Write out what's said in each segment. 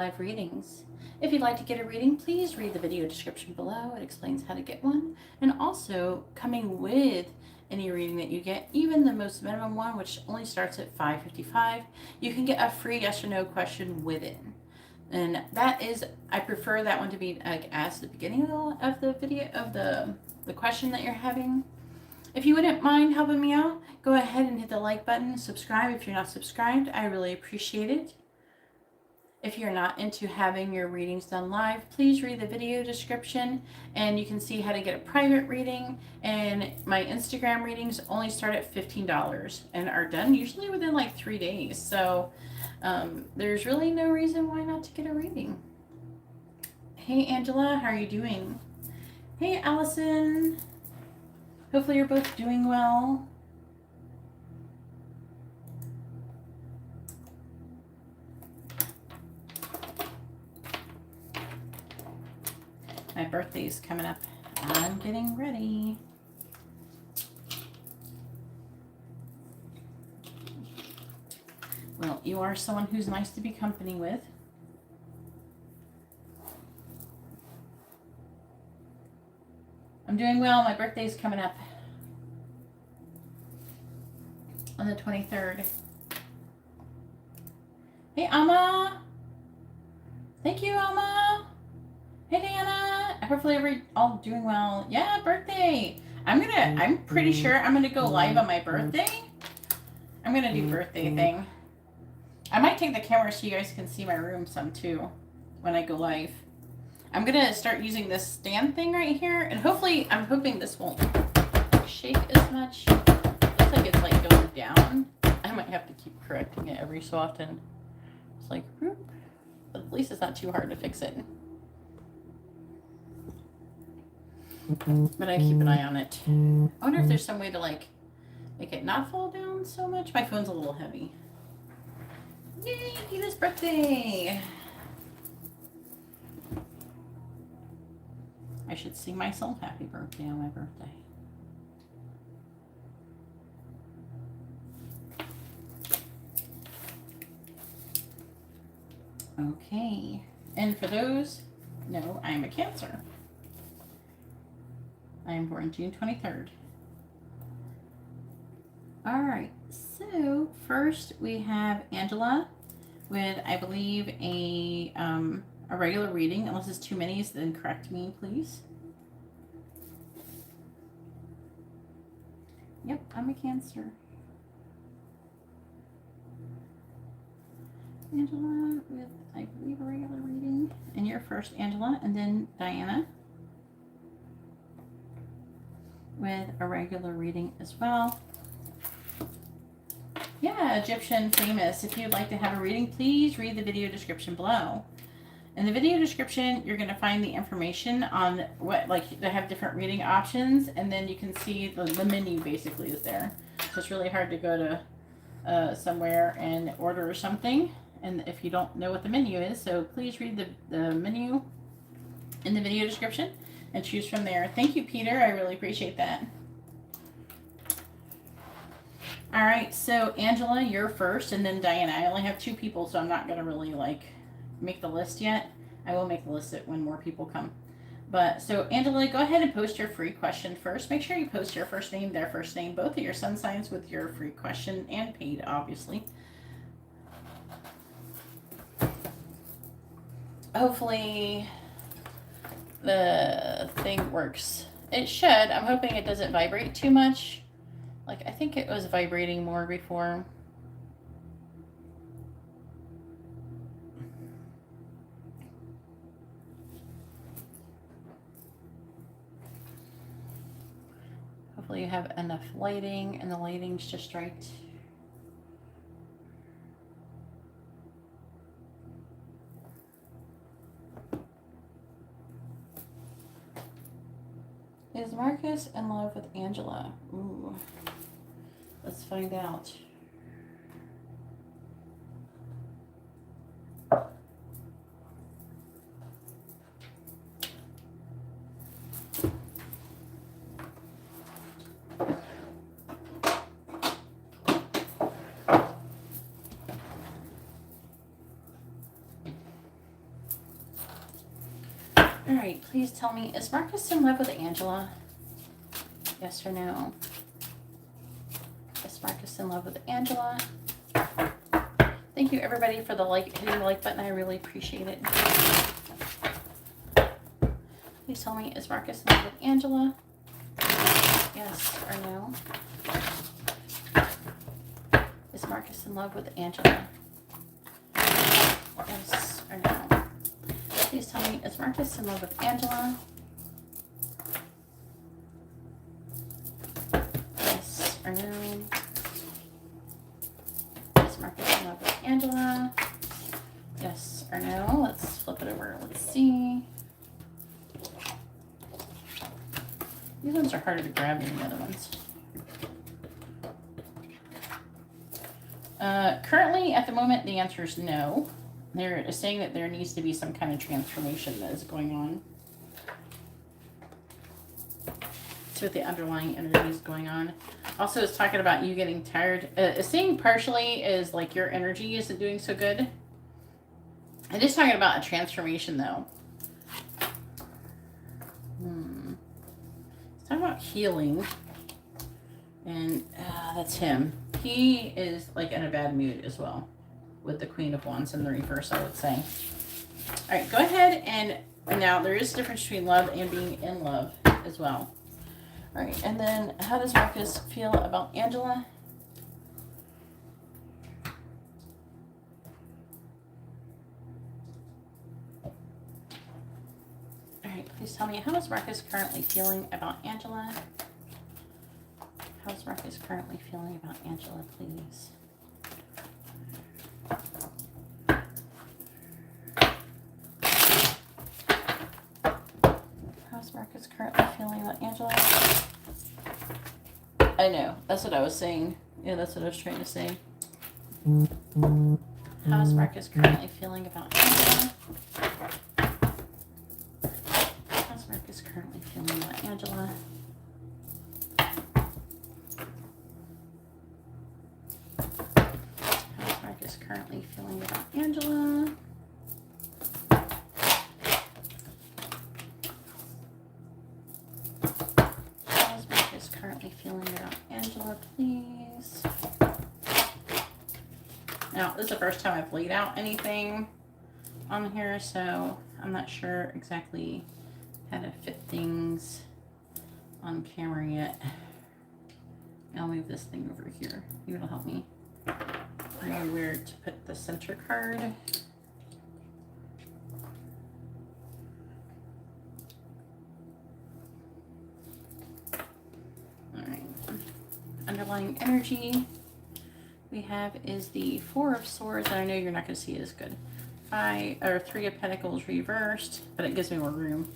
live readings. If you'd like to get a reading, please read the video description below. It explains how to get one. And also, coming with any reading that you get, even the most minimum one, which only starts at $5.55, you can get a free yes or no question with it. And that is, I prefer that one to be like asked at the beginning of the video, of the question that you're having. If you wouldn't mind helping me out, go ahead and hit the like button, subscribe if you're not subscribed. I really appreciate it. If you're not into having your readings done live, please read the video description and you can see how to get a private reading. And my Instagram readings only start at $15 and are done usually within like 3 days. So there's really no reason why not to get a reading. Hey Angela, how are you doing? Hey Allison, hopefully you're both doing well. My birthday's coming up. I'm getting ready. Well, you are someone who's nice to be company with. I'm doing well. My birthday's coming up on the 23rd. Hey, Alma. Thank you, Alma. Hey, Diana. Hopefully you're all doing well. Yeah, birthday. I'm pretty sure I'm gonna go live on my birthday. I'm gonna do birthday thing. I might take the camera so you guys can see my room some too when I go live. I'm gonna start using this stand thing right here, and hopefully, I'm hoping this won't shake as much. Looks like it's like going down. I might have to keep correcting it every so often. It's like, whoop. But at least it's not too hard to fix it. But I keep an eye on it. I wonder if there's some way to like make it not fall down so much. My phone's a little heavy. Yay, Peter's birthday! I should sing myself happy birthday on my birthday. Okay, and for those, no, I am a Cancer. I am born June 23rd. All right, so first we have Angela with, I believe, a regular reading. Unless it's too many, then correct me, please. Yep, I'm a Cancer. Angela with, I believe, a regular reading. And you're first, Angela, and then Diana with a regular reading as well. Yeah, Egyptian famous. If you'd like to have a reading, please read the video description below. In the video description, you're going to find the information on what, like, they have different reading options, and then you can see the menu basically is there. So it's really hard to go to somewhere and order something, and if you don't know what the menu is, so please read the menu in the video description and choose from there. Thank you, Peter. I really appreciate that. All right, so Angela, you're first, and then Diana. I only have 2 people, so I'm not going to really, like, make the list yet. I will make the list when more people come. But, so Angela, go ahead and post your free question first. Make sure you post your first name, their first name, both of your sun signs with your free question, and paid, obviously. Hopefully the thing works. It should. I'm hoping it doesn't vibrate too much. Like, I think it was vibrating more before. Hopefully you have enough lighting and the lighting's just right. Is Marcus in love with Angela? Ooh. Let's find out. All right, please tell me, is Marcus in love with Angela? Yes or no? Is Marcus in love with Angela? Thank you everybody for the hitting the like button. I really appreciate it. Please tell me, is Marcus in love with Angela? Yes or no? Is Marcus in love with Angela? Yes or no? Please tell me, is Marcus in love with Angela? Yes or no? Is Marcus in love with Angela? Yes or no? Let's flip it over. Let's see. These ones are harder to grab than the other ones. Currently, at the moment, the answer is no. They're saying that there needs to be some kind of transformation that is going on. So what the underlying energy is going on. Also, it's talking about you getting tired. It's saying partially is like your energy isn't doing so good. It is talking about a transformation, though. It's talking about healing. And that's him. He is like in a bad mood as well. With the Queen of Wands in the reverse, I would say. All right, go ahead and now there is a difference between love and being in love as well. All right, and then how does Marcus feel about Angela? All right, please tell me, how is Marcus currently feeling about Angela? How's Marcus currently feeling about Angela, please? How's Marcus currently feeling about Angela? I know, that's what I was saying. Yeah, that's what I was trying to say. How's Marcus currently feeling about Angela? How's Marcus currently feeling about Angela? How's Marcus currently feeling about Angela? How's Marcus currently feeling about Angela, please? Now, this is the first time I've laid out anything on here, so I'm not sure exactly how to fit things on camera yet. I'll move this thing over here. Maybe it'll help me. Really weird to put the center card. All right. Underlying energy we have is the Four of Swords, and I know you're not going to see it as good. Three of Pentacles reversed, but it gives me more room.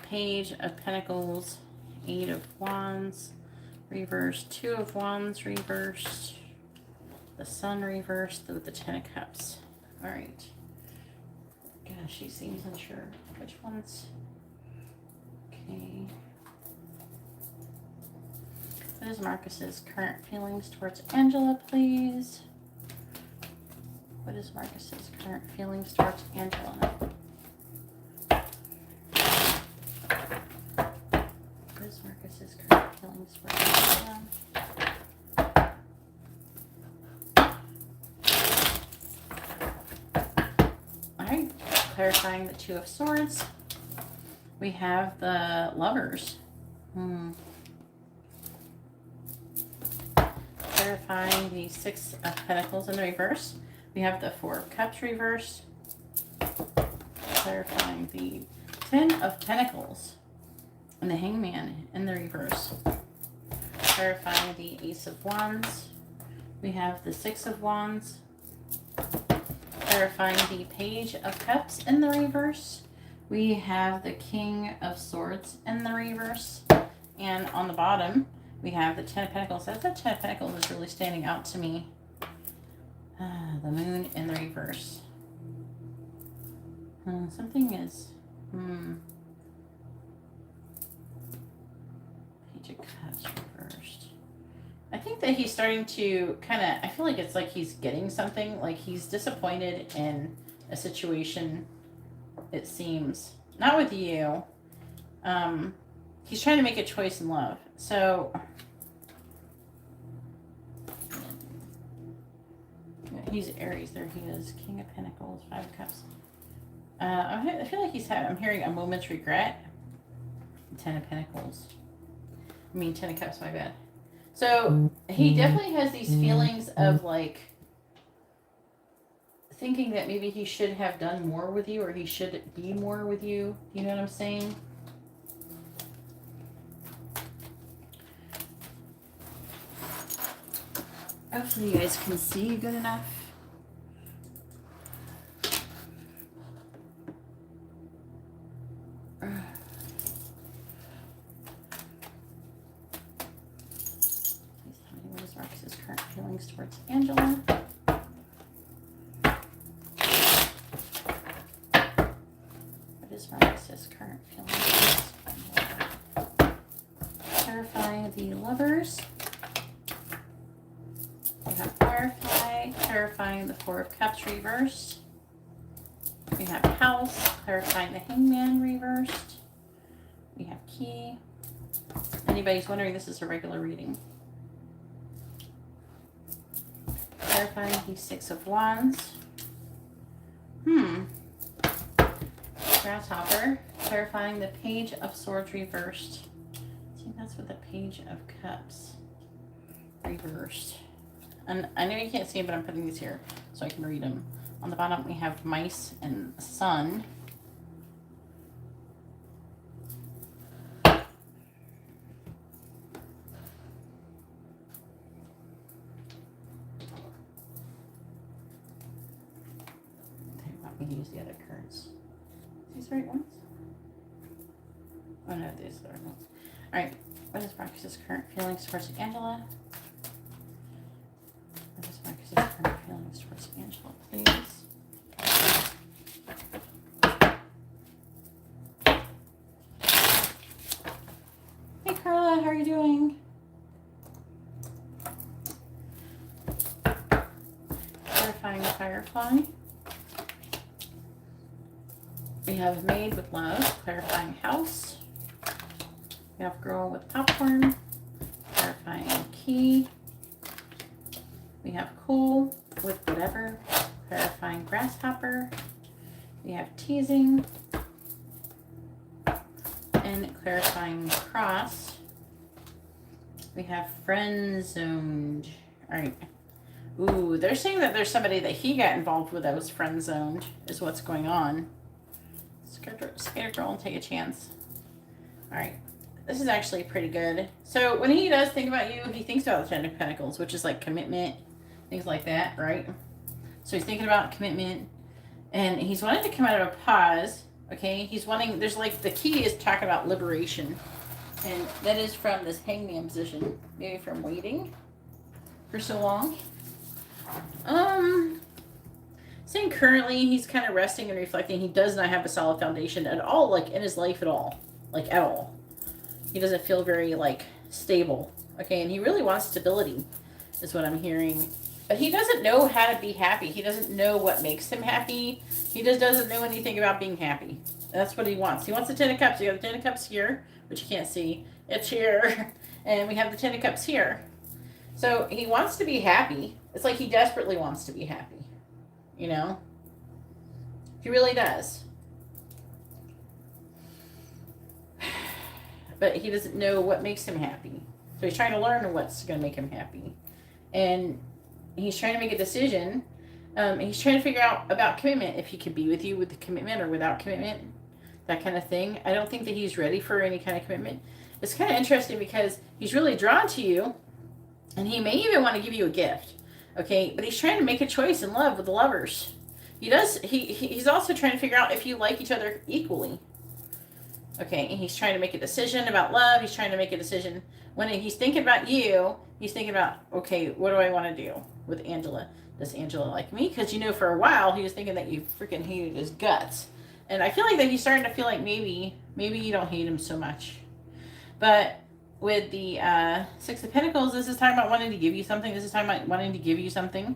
Page of Pentacles, Eight of Wands reversed, Two of Wands reversed, the Sun reversed with the Ten of Cups. All right. Gosh, she seems unsure. Which ones? Okay. What is Marcus's current feelings towards Angela, please? What is Marcus's current feelings towards Angela? What is Marcus's current feelings towards Angela? Alright, clarifying the Two of Swords. We have the Lovers. Clarifying the Six of Pentacles in the reverse. We have the Four of Cups reversed. Clarifying the Ten of Pentacles and the Hangman in the reverse. Clarifying the Ace of Wands. We have the Six of Wands. Clarifying the Page of Cups in the reverse. We have the King of Swords in the reverse. And on the bottom, we have the Ten of Pentacles. That Ten of Pentacles is really standing out to me. The Moon in the reverse. Something is... Page of Cups reversed. I think that he's starting to kind of... I feel like it's like he's getting something. Like he's disappointed in a situation, it seems. not with you. He's trying to make a choice in love. So he's Aries. There he is. King of Pentacles, 5 of Cups. I feel like I'm hearing a moment's regret. 10 of Pentacles. I mean, 10 of Cups, my bad. So he definitely has these feelings of like thinking that maybe he should have done more with you, or he should be more with you. You know what I'm saying? Hopefully you guys can see good enough. Please tell me what is Marcus's current feelings towards Angela. What is Marcus's current feelings towards Angela? Clarify the lovers. We have Clarify, clarifying the 4 of Cups reversed. We have House, clarifying the Hangman reversed. We have Key. Anybody's wondering, this is a regular reading. Clarifying the 6 of Wands. Grasshopper, clarifying the Page of Swords reversed. See, that's what the Page of Cups reversed. And I know you can't see them, but I'm putting these here so I can read them. On the bottom, we have Mice and Sun. They want me to use the other cards. These the right ones? Oh no, these are the right ones. Alright, what is Marcus's current feelings towards Angela? What is Marcus's current feelings towards Angela, please? Hey Carla, how are you doing? Clarifying the Firefly. We have Made with Love, clarifying House. We have Girl with Popcorn, clarifying Key. We have Cool with Whatever, clarifying Grasshopper. We have Teasing and clarifying Cross. We have Friend Zoned. All right. Ooh, they're saying that there's somebody that he got involved with that was friend zoned, is what's going on. Scared girl and take a chance. All right. This is actually pretty good. So when he does think about you, he thinks about the 10 of Pentacles, which is like commitment, things like that, right? So he's thinking about commitment, and he's wanting to come out of a pause. Okay, he's wanting. There's like the key is talking about liberation, and that is from this Hangman position, maybe from waiting for so long. Saying currently he's kind of resting and reflecting. He does not have a solid foundation at all, like in his life at all, like at all. He doesn't feel very like stable. Okay, and he really wants stability, is what I'm hearing. But he doesn't know how to be happy. He doesn't know what makes him happy. He just doesn't know anything about being happy. That's what he wants. He wants the 10 of Cups. You got the 10 of Cups here, which you can't see. It's here. And we have the 10 of Cups here. So he wants to be happy. It's like he desperately wants to be happy. You know? He really does. But he doesn't know what makes him happy. So he's trying to learn what's going to make him happy. And he's trying to make a decision. He's trying to figure out about commitment. If he could be with you with the commitment or without commitment. That kind of thing. I don't think that he's ready for any kind of commitment. It's kind of interesting because he's really drawn to you. And he may even want to give you a gift. Okay, but he's trying to make a choice in love with the lovers. He's also trying to figure out if you like each other equally. Okay, and he's trying to make a decision about love. He's trying to make a decision. When he's thinking about you, he's thinking about, okay, what do I want to do with Angela? Does Angela like me? Because, you know, for a while, he was thinking that you freaking hated his guts. And I feel like that he's starting to feel like maybe you don't hate him so much. But with the 6 of Pentacles, this is talking about wanting to give you something. This is talking about wanting to give you something.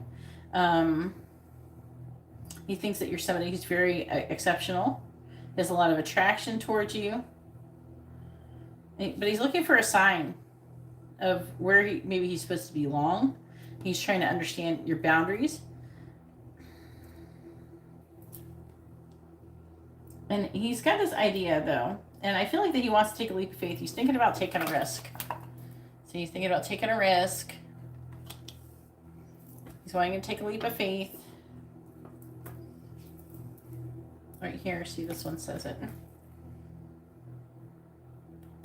He thinks that you're somebody who's very exceptional He has a lot of attraction towards you. But he's looking for a sign of where maybe he's supposed to belong. He's trying to understand your boundaries. And he's got this idea, though. And I feel like that he wants to take a leap of faith. He's thinking about taking a risk. So he's thinking about taking a risk. He's wanting to take a leap of faith. Right here, see, this one says it.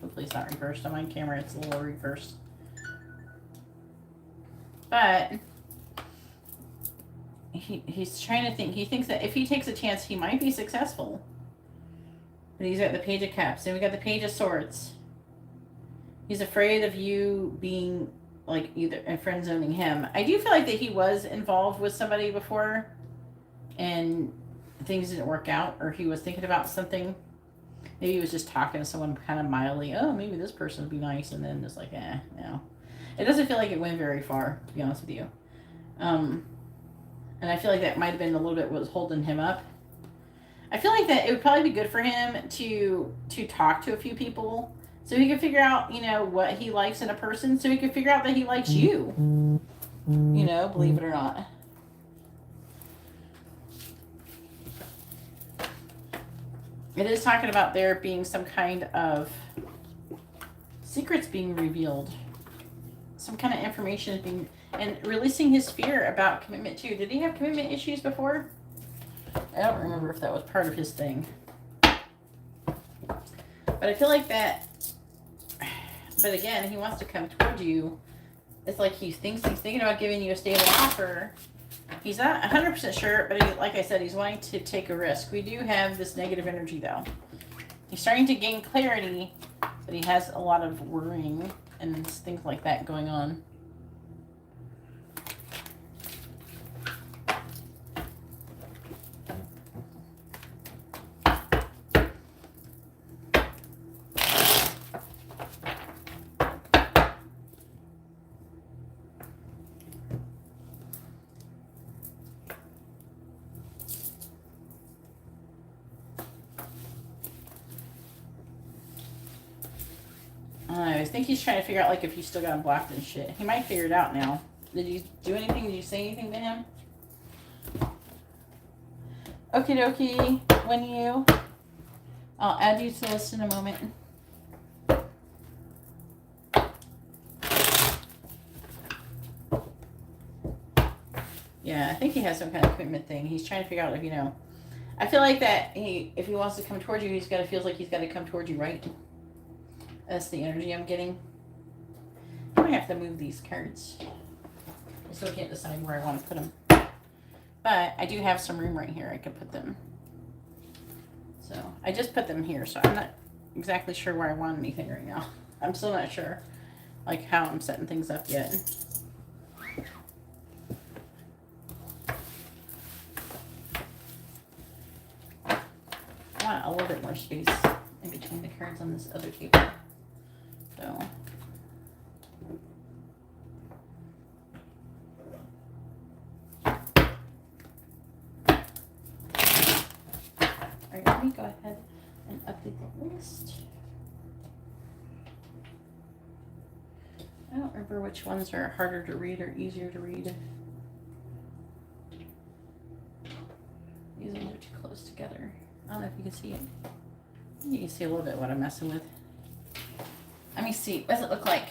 Hopefully it's not reversed on my camera. It's a little reversed. But he's trying to think. He thinks that if he takes a chance, he might be successful. But he's got the Page of Cups. And we got the Page of Swords. He's afraid of you being, like, either friend zoning him. I do feel like that he was involved with somebody before. And things didn't work out. Or he was thinking about something. Maybe he was just talking to someone kind of mildly. Oh, maybe this person would be nice. And then it's like, no. It doesn't feel like it went very far, to be honest with you. And I feel like that might have been a little bit what was holding him up. I feel like that it would probably be good for him to talk to a few people so he can figure out, you know, what he likes in a person, so he can figure out that he likes you. You know, believe it or not. It is talking about there being some kind of secrets being revealed. Some kind of information is being, and releasing his fear about commitment too. Did he have commitment issues before? I don't remember if that was part of his thing. But I feel like that, but again, he wants to come toward you. It's like he's thinking about giving you a stable offer. He's not 100% sure, but like I said, he's wanting to take a risk. We do have this negative energy though. He's starting to gain clarity, but he has a lot of worrying and things like that going on. I think he's trying to figure out, like, if you still got him blocked and shit. He might figure it out now. Did you do anything? Did you say anything to him? Okie dokie. When you... I'll add you to the list in a moment. Yeah, I think he has some kind of commitment thing. He's trying to figure out if, you know... I feel like that if he wants to come towards you, he's got to feels like he's got to come towards you, right? That's the energy I'm getting. I might have to move these cards. I still can't decide where I want to put them. But I do have some room right here I can put them. So I just put them here, so I'm not exactly sure where I want anything right now. I'm still not sure, like, how I'm setting things up yet. I want a little bit more space in between the cards on this other table. So, all right, let me go ahead and update the list. I don't remember which ones are harder to read or easier to read. These ones are too close together. I don't know if you can see it. You can see a little bit what I'm messing with. Let me see. What does it look like?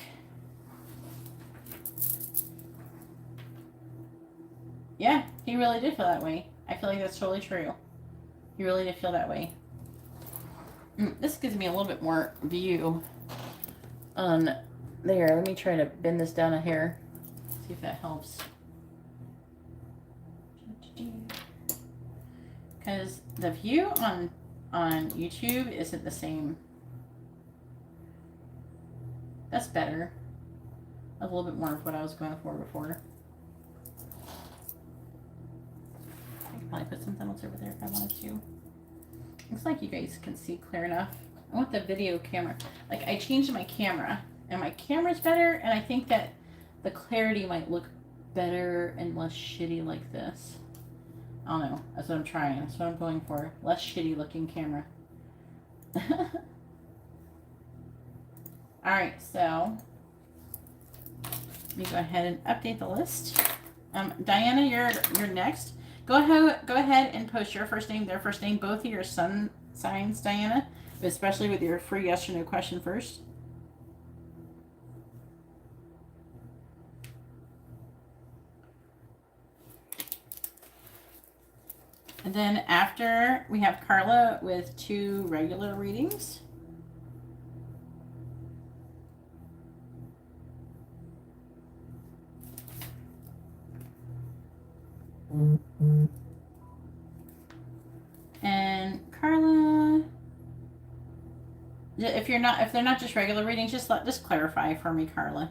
Yeah, he really did feel that way. I feel like that's totally true. He really did feel that way. This gives me a little bit more view on there. Let me try to bend this down a hair. See if that helps. Because the view on YouTube isn't the same. That's better. A little bit more of what I was going for before. I could probably put something else over there if I wanted to. Looks like you guys can see clear enough. I want the video camera. Like, I changed my camera, and my camera's better, and I think that the clarity might look better and less shitty like this. I don't know. That's what I'm trying. That's what I'm going for. Less shitty looking camera. All right, so let me go ahead and update the list. Diana, you're next. Go ahead and post your first name, their first name, both of your sun signs, Diana, especially with your free yes or no question first. And then after, we have Carla with 2 regular readings. And Carla, if they're not just regular readings, just clarify for me, Carla.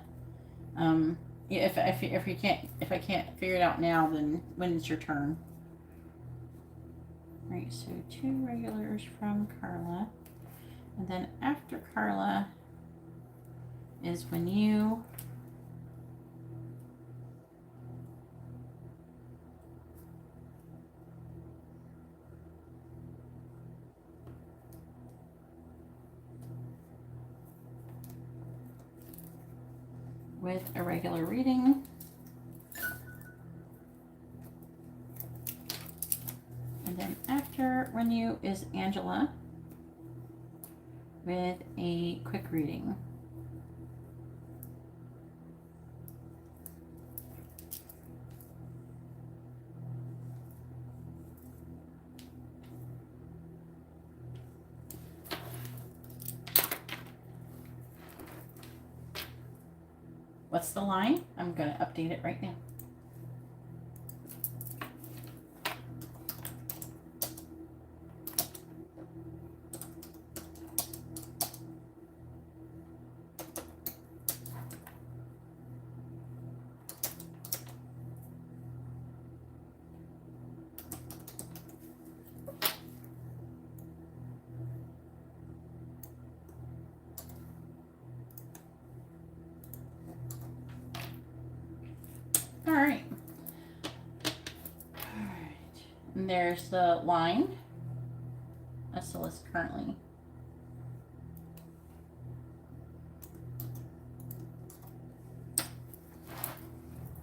If I can't figure it out now, then when it's your turn. Right, so 2 regulars from Carla, and then after Carla is when you. With a regular reading. And then after Renew is Angela with a quick reading. What's the line? I'm going to update it right now. All right. And there's the line. That's the list currently.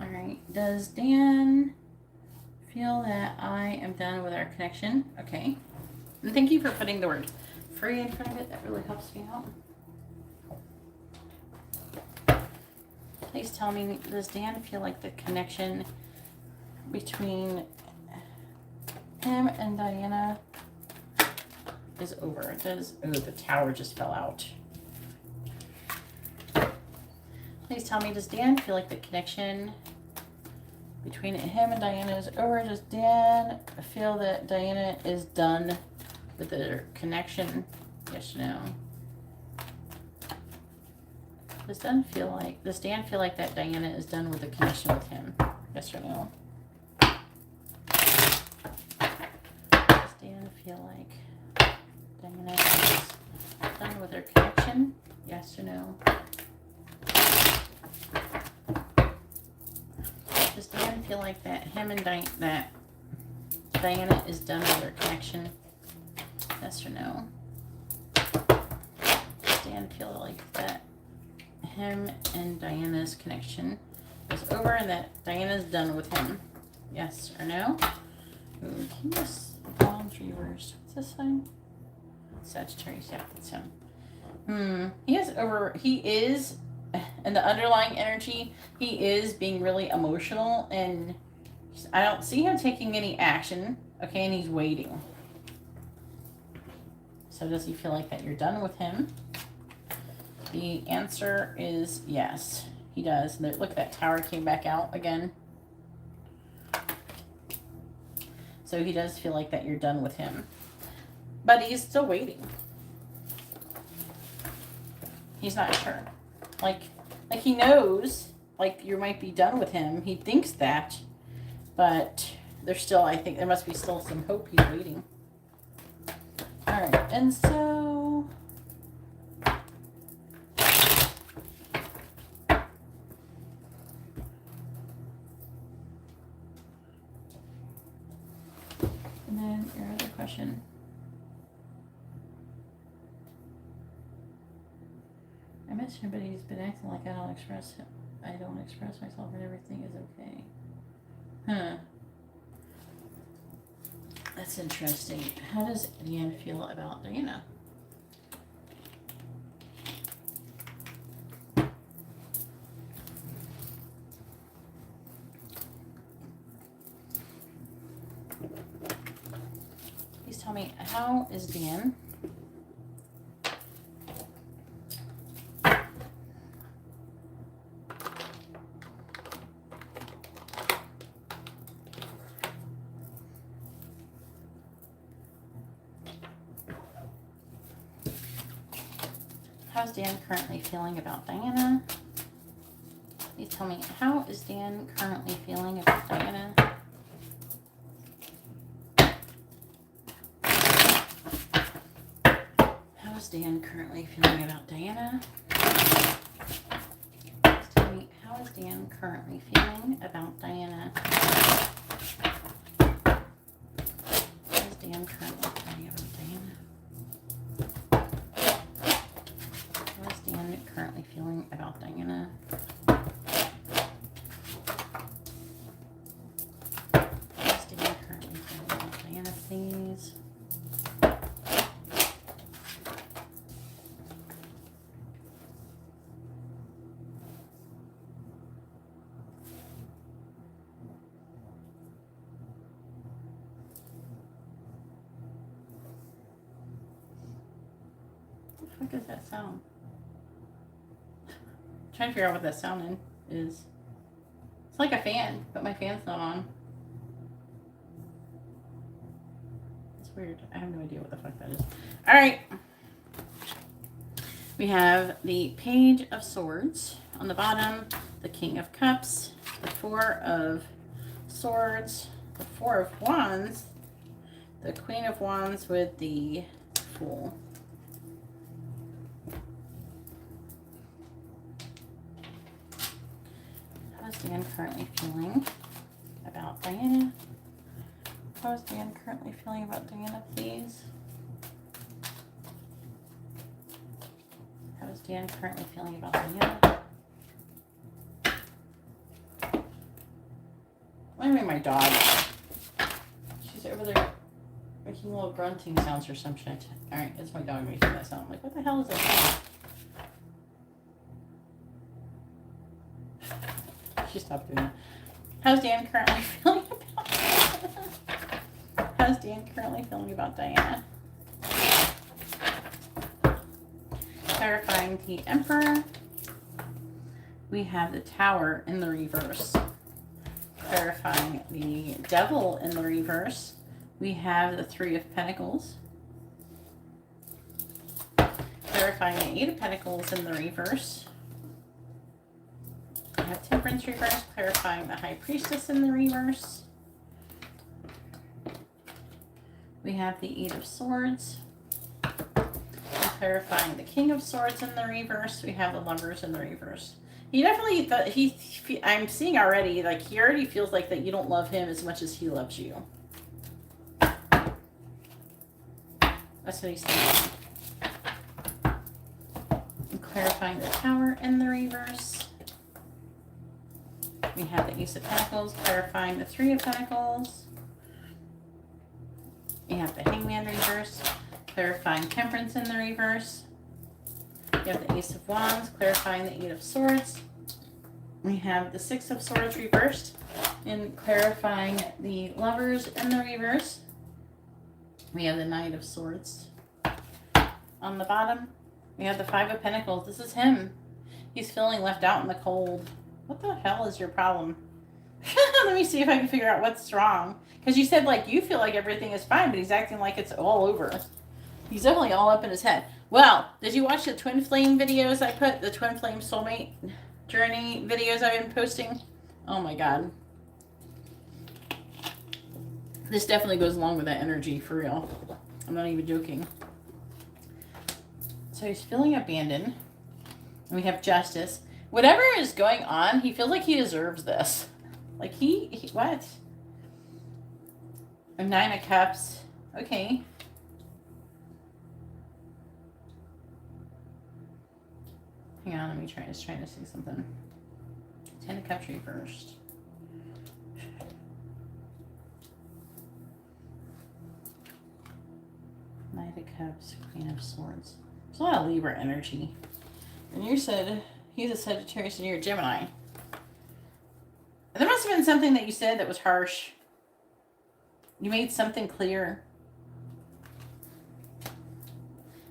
All right. Does Dan feel that I am done with our connection? Okay. And thank you for putting the word free in front of it. That really helps me out. Please tell me, does Dan feel like the connection between him and Diana is over? The tower just fell out. Please tell me, does Dan feel like the connection between him and Diana is over? Does Dan feel that Diana is done with their connection? Yes or no? Does Dan feel like that Diana is done with the connection with him? Yes or no? Does Dan feel like Diana is done with their connection? Yes or no? Does Dan feel like that Diana is done with their connection? Yes or no? Does Dan feel like that him and Diana's connection is over and that Diana's done with him? Yes or no? Ooh, can this bond's reversed? What's this sign? Sagittarius, yeah, that's him. He is, in the underlying energy, he is being really emotional, and I don't see him taking any action, okay, and he's waiting. So does he feel like that you're done with him? The answer is yes, he does. Look, that tower came back out again. So he does feel like that you're done with him. But he's still waiting. He's not sure. Like he knows, like, you might be done with him. He thinks that. But there's still, I think, there must be still some hope. He's waiting. All right, and so... And then your other question. mentioned, but he's been acting like I don't express myself and everything is okay. Huh. That's interesting. How does Dan feel about Diana? Please tell me, how is Dan? How's Dan currently feeling about Diana? Please tell me, how is Dan currently feeling about Diana? How is Dan currently feeling about Diana? Please tell me, how is Dan currently feeling about Diana? How is Dan currently feeling about Diana? How is Dan currently feeling about Diana? How is Dan currently feeling about Diana, please? What the fuck is that sound? I'm trying to figure out what that sound is. It's like a fan, but my fan's not on. It's weird. I have no idea what the fuck that is. All right. We have the Page of Swords on the bottom, the King of Cups, the Four of Swords, the Four of Wands, the Queen of Wands with the Fool. How is Dan currently feeling about Diana? How is Dan currently feeling about Diana, please? How is Dan currently feeling about Diana? Why am I my dog? She's over there making little grunting sounds or some shit. Alright, it's my dog making that sound. I'm like, what the hell is that sound? She stopped doing it. How's Dan currently feeling about Diana? How's Dan currently feeling about Diana? Clarifying the Emperor. We have the Tower in the reverse. Clarifying the Devil in the reverse. We have the Three of Pentacles. Clarifying the Eight of Pentacles in the reverse. We have Temperance reverse, clarifying the High Priestess in the reverse. We have the Eight of Swords. Clarifying the King of Swords in the reverse. We have the Lovers in the reverse. He definitely, I'm seeing already, like he already feels like that you don't love him as much as he loves you. That's what he's thinking. And clarifying the Tower in the reverse. We have the Ace of Pentacles, clarifying the Three of Pentacles. We have the Hangman reverse, clarifying Temperance in the reverse. We have the Ace of Wands, clarifying the Eight of Swords. We have the Six of Swords reversed and clarifying the Lovers in the reverse. We have the Knight of Swords. On the bottom, we have the Five of Pentacles. This is him. He's feeling left out in the cold. What the hell is your problem? Let me see if I can figure out what's wrong. Because you said, like, you feel like everything is fine, but he's acting like it's all over. He's definitely all up in his head. Well, did you watch the Twin Flame videos I put? The Twin Flame Soulmate Journey videos I've been posting? Oh, my God. This definitely goes along with that energy, for real. I'm not even joking. So he's feeling abandoned. And we have Justice. Whatever is going on, he feels like he deserves this. Like he what? A Nine of Cups. Okay. Hang on, let me try. Just trying to see something. Ten of Cups reversed. Knight of Cups, Queen of Swords. There's a lot of Libra energy. And you said he's a Sagittarius and you're a Gemini. And there must have been something that you said that was harsh. You made something clear.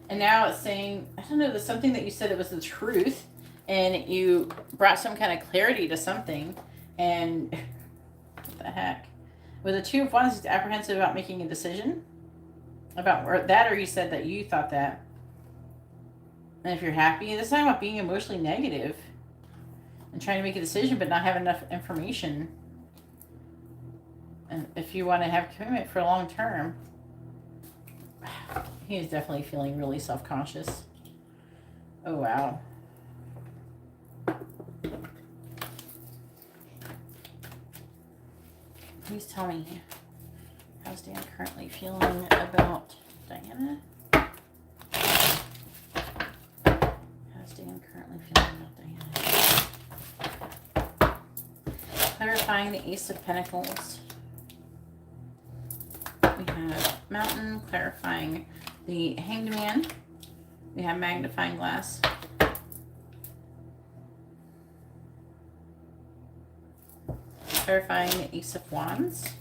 And now it's saying, I don't know, there's something that you said that was the truth. And you brought some kind of clarity to something. And what the heck? With the Two of Wands, he's apprehensive about making a decision. About that, or you said that you thought that. And if you're happy, this is talking about being emotionally negative and trying to make a decision but not have enough information. And if you want to have commitment for long term, he is definitely feeling really self-conscious. Oh, wow. Please tell me, how's Dan currently feeling about Diana? How's Dan currently feeling about Diana? Clarifying the Ace of Pentacles. We have Mountain, clarifying the Hanged Man. We have Magnifying Glass. Clarifying the Ace of Wands.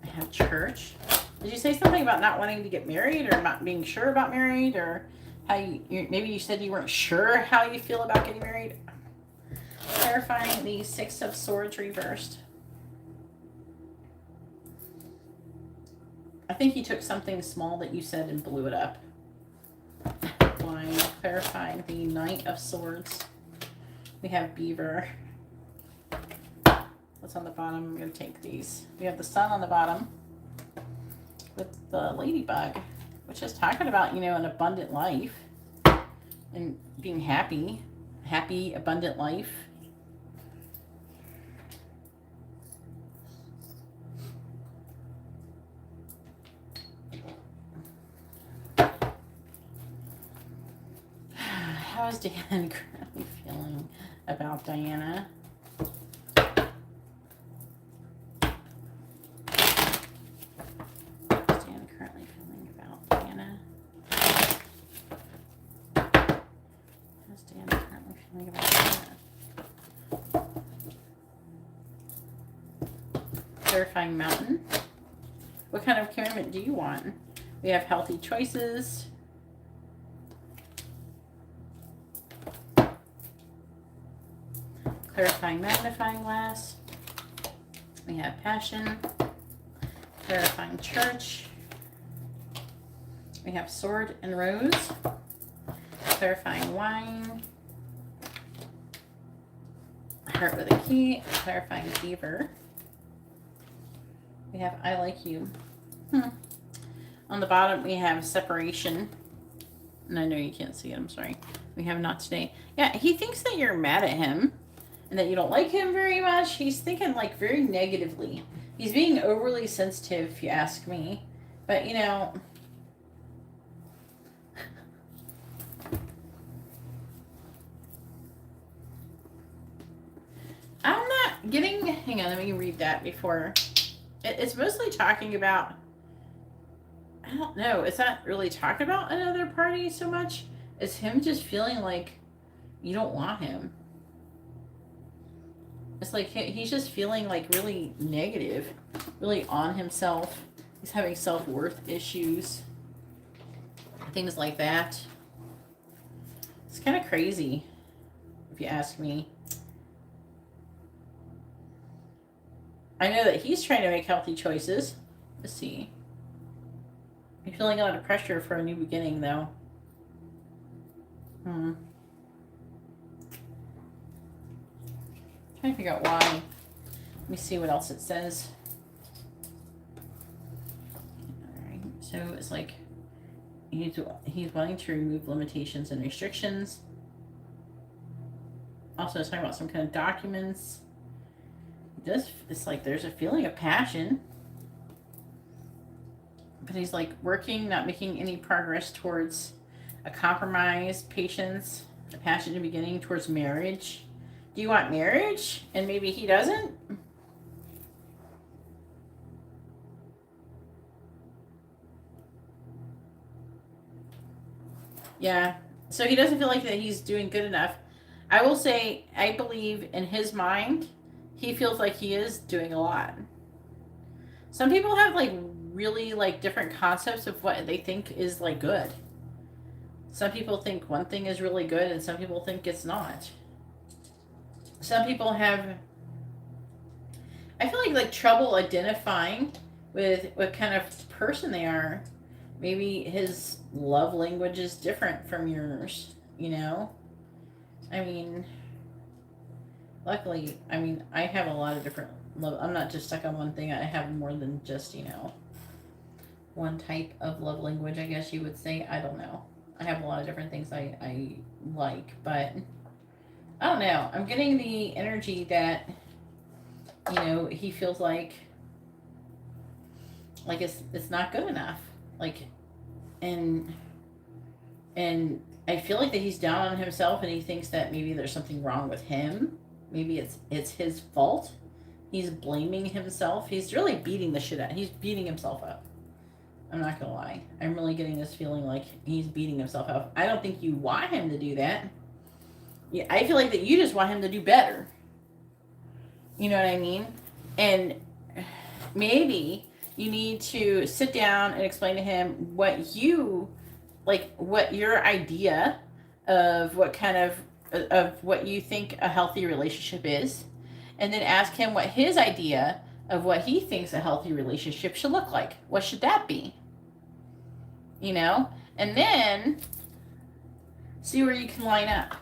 I have Church. Did you say something about not wanting to get married or not being sure about married, or how maybe you said you weren't sure how you feel about getting married? Clarifying the Six of Swords reversed. I think you took something small that you said and blew it up. Line. Clarifying the Knight of Swords. We have Beaver. What's on the bottom? I'm going to take these. We have the Sun on the bottom with the Ladybug, which is talking about, you know, an abundant life and being happy. Happy, abundant life. How is Dan currently feeling about Diana? How's Dan currently feeling about Diana? How's Dan currently feeling about Diana? Clarifying Mountain. What kind of commitment do you want? We have Healthy Choices. Clarifying Magnifying Glass. We have Passion. Clarifying Church. We have Sword and Rose. Clarifying Wine. Heart with a Key. Clarifying Beaver. We have I Like You. On the bottom we have Separation. And I know you can't see it, I'm sorry. We have Not Today. Yeah, he thinks that you're mad at him and that you don't like him very much. He's thinking like very negatively. He's being overly sensitive, if you ask me. But, you know, I'm not getting, hang on, let me read that before. It's mostly talking about, I don't know, it's not really talking about another party so much. It's him just feeling like you don't want him. It's like he's just feeling like really negative, really on himself. He's having self-worth issues, things like that. It's kind of crazy, if you ask me. I know that he's trying to make healthy choices. Let's see. I'm feeling a lot of pressure for a new beginning, though. Trying to figure out why. Let me see what else it says. Alright, so it's like he's wanting to remove limitations and restrictions. Also, it's talking about some kind of documents. It's like there's a feeling of passion. But he's like working, not making any progress towards a compromise, patience, a passion in the beginning towards marriage. Do you want marriage? And maybe he doesn't? Yeah. So he doesn't feel like that he's doing good enough. I will say, I believe in his mind, he feels like he is doing a lot. Some people have like really like different concepts of what they think is like good. Some people think one thing is really good and some people think it's not. Some people have, I feel like trouble identifying with what kind of person they are. Maybe his love language is different from yours, you know? I mean, luckily, I mean, I have a lot of different love. I'm not just stuck on one thing. I have more than just, one type of love language, I guess you would say. I don't know. I have a lot of different things I like, but I don't know. I'm getting the energy that, he feels like it's not good enough. Like, and I feel like that he's down on himself and he thinks that maybe there's something wrong with him. Maybe it's his fault. He's blaming himself. He's really beating the shit out. He's beating himself up. I'm not gonna lie. I'm really getting this feeling like he's beating himself up. I don't think you want him to do that. Yeah, I feel like that you just want him to do better. You know what I mean? And maybe you need to sit down and explain to him what your idea of what kind of what you think a healthy relationship is, and then ask him what his idea of what he thinks a healthy relationship should look like. What should that be? And then see where you can line up.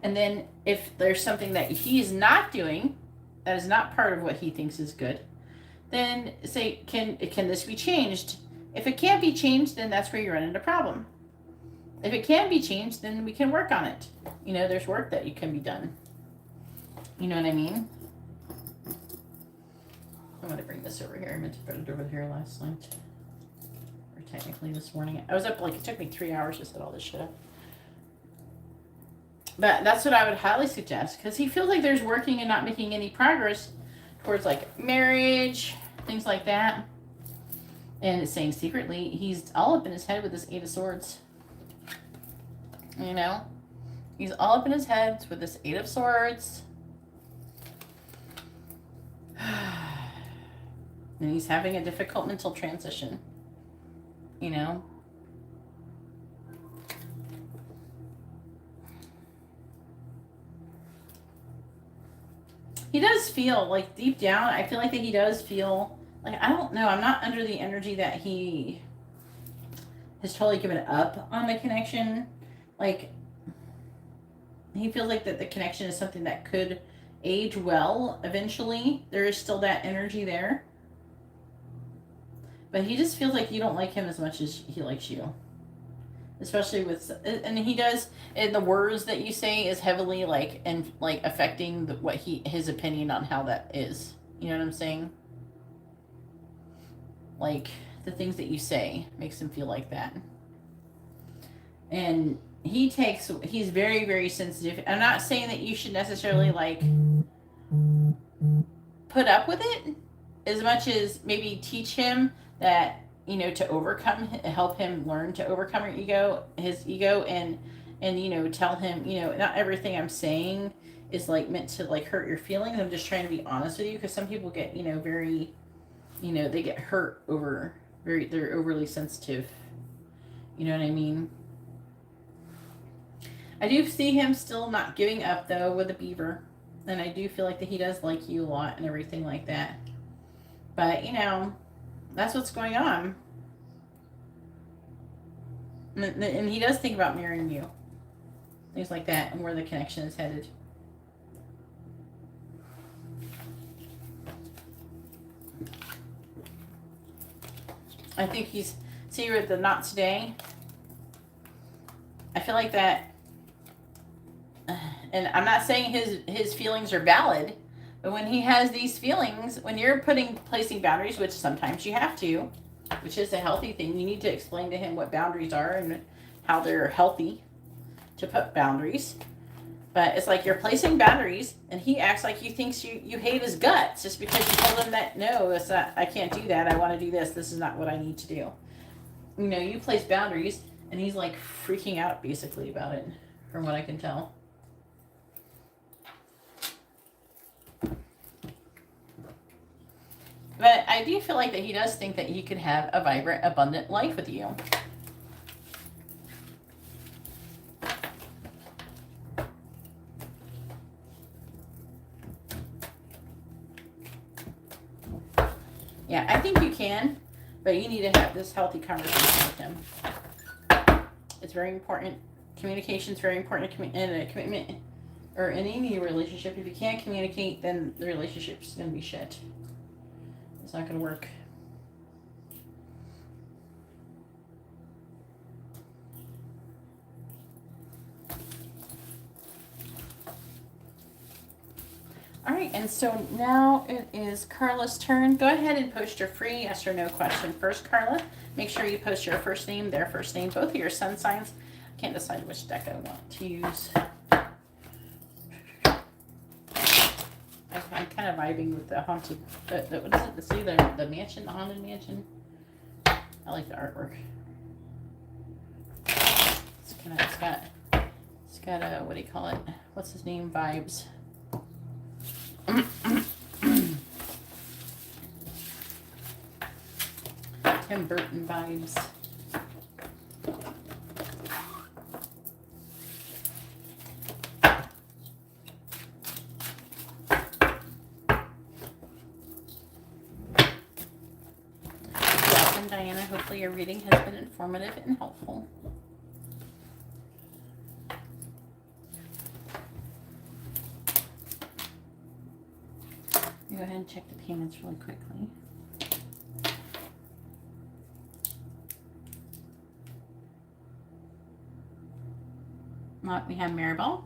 And then if there's something that he's not doing that is not part of what he thinks is good, then say, can this be changed? If it can't be changed, then that's where you run into a problem. If it can be changed, then we can work on it. There's work that can be done. You know what I mean? I'm going to bring this over here. I meant to put it over here last night. Or technically this morning. I was up, it took me 3 hours to set all this shit up. But that's what I would highly suggest. Because he feels like there's working and not making any progress towards, marriage, things like that. And it's saying secretly, he's all up in his head with this 8 of Swords. He's all up in his head with this 8 of Swords. And he's having a difficult mental transition. He does feel, deep down, I feel like that he does feel, I don't know, I'm not under the energy that he has totally given up on the connection. He feels like that the connection is something that could age well eventually. There is still that energy there. But he just feels like you don't like him as much as he likes you. Especially with, and he does, and the words that you say is heavily affecting his opinion on how that is. You know what I'm saying? The things that you say makes him feel like that. And he's very, very sensitive. I'm not saying that you should necessarily put up with it as much as maybe teach him that, to help him learn to overcome his ego, and tell him, not everything I'm saying is meant to hurt your feelings. I'm just trying to be honest with you, because some people get, very, they get hurt they're overly sensitive. You know what I mean? I do see him still not giving up though with the beaver, and I do feel like that he does like you a lot and everything like that. But that's what's going on. And he does think about marrying you. Things like that, and where the connection is headed. I think see with the not today. I feel like that, and I'm not saying his feelings are valid, but when he has these feelings, when you're placing boundaries, which sometimes you have to, which is a healthy thing, you need to explain to him what boundaries are and how they're healthy to put boundaries. But it's like you're placing boundaries, and he acts like you thinks you hate his guts just because you told him that, no, it's not, I can't do that. I want to do this. This is not what I need to do. You know, you place boundaries, and he's like freaking out basically about it, from what I can tell. But I do feel like that he does think that he could have a vibrant, abundant life with you. Yeah, I think you can, but you need to have this healthy conversation with him. It's very important. Communication is very important in a commitment or in any relationship. If you can't communicate, then the relationship's going to be shit. It's not going to work. All right, and so now it is Carla's turn. Go ahead and post your free yes or no question first, Carla. Make sure you post your first name, their first name, both of your sun signs. I can't decide which deck I want to use. I'm kind of vibing with the haunted, what is it? The mansion, the haunted mansion. I like the artwork. It's got a, what do you call it? What's his name? Vibes. Tim Burton vibes. Welcome, Diana. Hopefully your reading has been informative and helpful. Go ahead and check the payments really quickly. We have Maribel.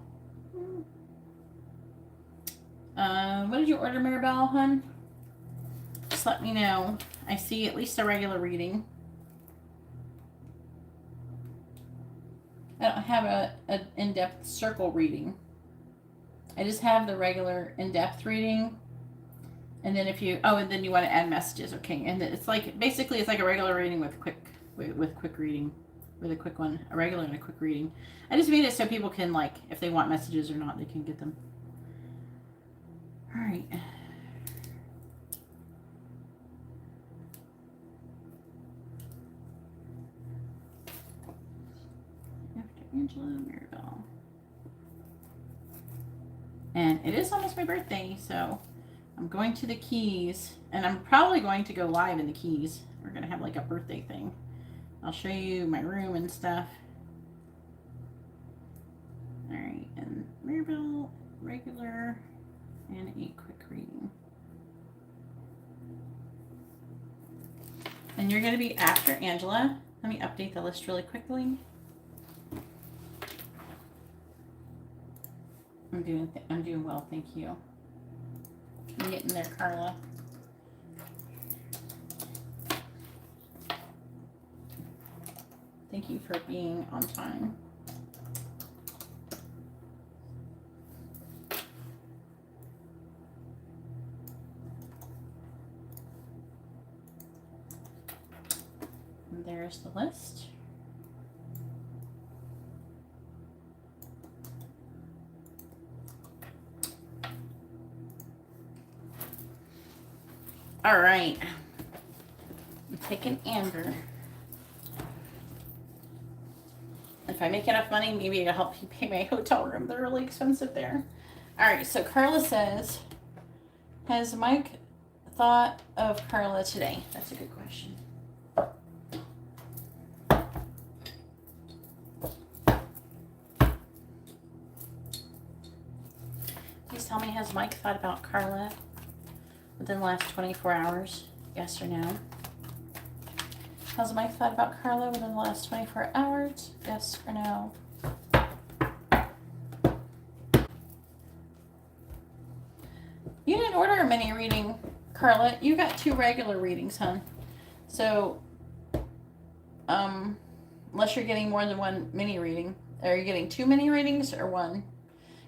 What did you order, Maribel, hun? Just let me know. I see at least a regular reading. I don't have an in-depth circle reading. I just have the regular in-depth reading. And then if you, and then you want to add messages, okay? And it's like, basically it's like a regular reading with quick reading, with a quick one, a regular and a quick reading. I just made it so people can, like, if they want messages or not, they can get them. All right. After Angela, Maribel. And it is almost my birthday, so I'm going to the Keys, and I'm probably going to go live in the Keys. We're going to have like a birthday thing. I'll show you my room and stuff. All right, and Maribel, regular, and a quick reading. And you're going to be after Angela. Let me update the list really quickly. I'm doing well, thank you. I'm getting there, Carla. Thank you for being on time. And there's the list. All right, I'm taking Amber. If I make enough money, maybe it'll help you pay my hotel room. They're really expensive there. All right, so Carla says, has Mike thought of Carla today? That's a good question. Please tell me, has Mike thought about Carla within the last 24 hours? Yes or no? Has Mike thought about Carla within the last 24 hours? Yes or no? You didn't order a mini reading, Carla. You got 2 regular readings, hon. So, unless you're getting more than one mini reading. Are you getting 2 mini readings or 1?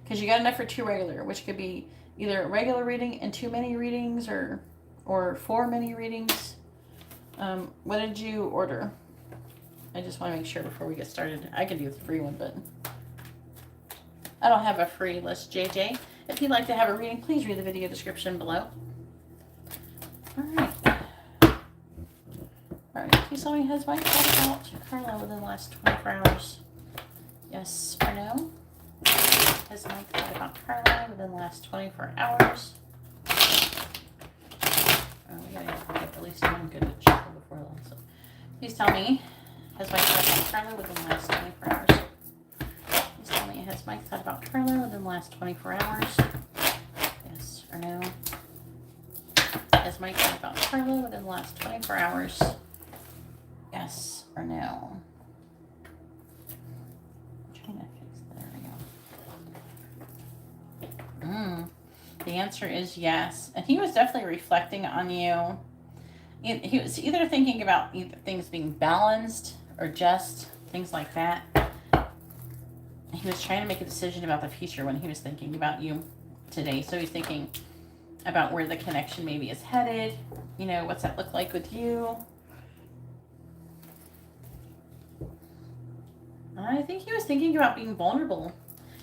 Because you got enough for 2 regular, which could be either a regular reading and 2 mini readings, or 4 mini readings. What did you order? I just want to make sure before we get started. I could do the free one, but I don't have a free list, JJ. If you'd like to have a reading, please read the video description below. All right. All right. Please tell me, has Mike thought about Carla within the last 24 hours? Yes or no? Has Mike thought about Carla within the last 24 hours? Oh, we gotta get at least one good chuckle before lunch. So please tell me, has Mike thought about Carla within the last 24 hours? Please tell me, has Mike thought about Carla within the last 24 hours? Yes or no? Has Mike thought about Carla within the last 24 hours? Yes or no? I'm trying to fix that. There we go. The answer is yes. And he was definitely reflecting on you. He was either thinking about things being balanced or just, things like that. He was trying to make a decision about the future when he was thinking about you today. So he's thinking about where the connection maybe is headed. You know, what's that look like with you? I think he was thinking about being vulnerable.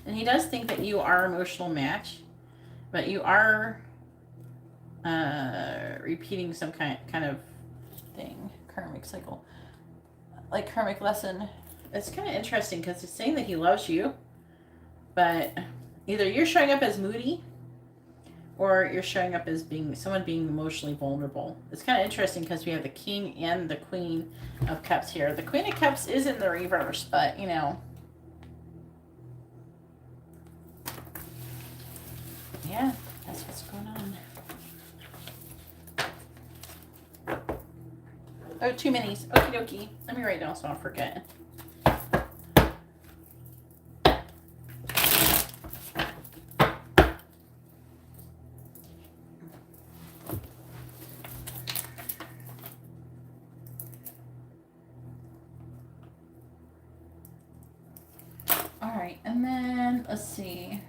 And he does think that you are an emotional match. But you are repeating some kind of thing. Karmic cycle. Like karmic lesson. It's kind of interesting because it's saying that he loves you. But either you're showing up as moody, or you're showing up as someone being emotionally vulnerable. It's kind of interesting because we have the King and the Queen of Cups here. The Queen of Cups is in the reverse, but you know. Yeah, that's what's going on. Oh, 2 minis. Okie dokie. Let me write down so I don't forget. All right, and then let's see.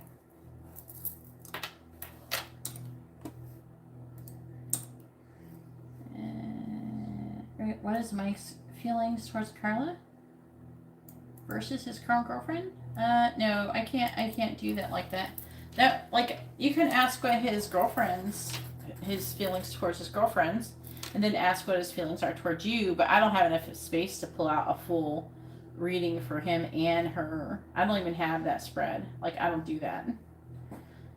What is Mike's feelings towards Carla versus his current girlfriend? No, I can't do that like that. That, like, you can ask what his feelings towards his girlfriends, and then ask what his feelings are towards you, but I don't have enough space to pull out a full reading for him and her. I don't even have that spread. Like, I don't do that.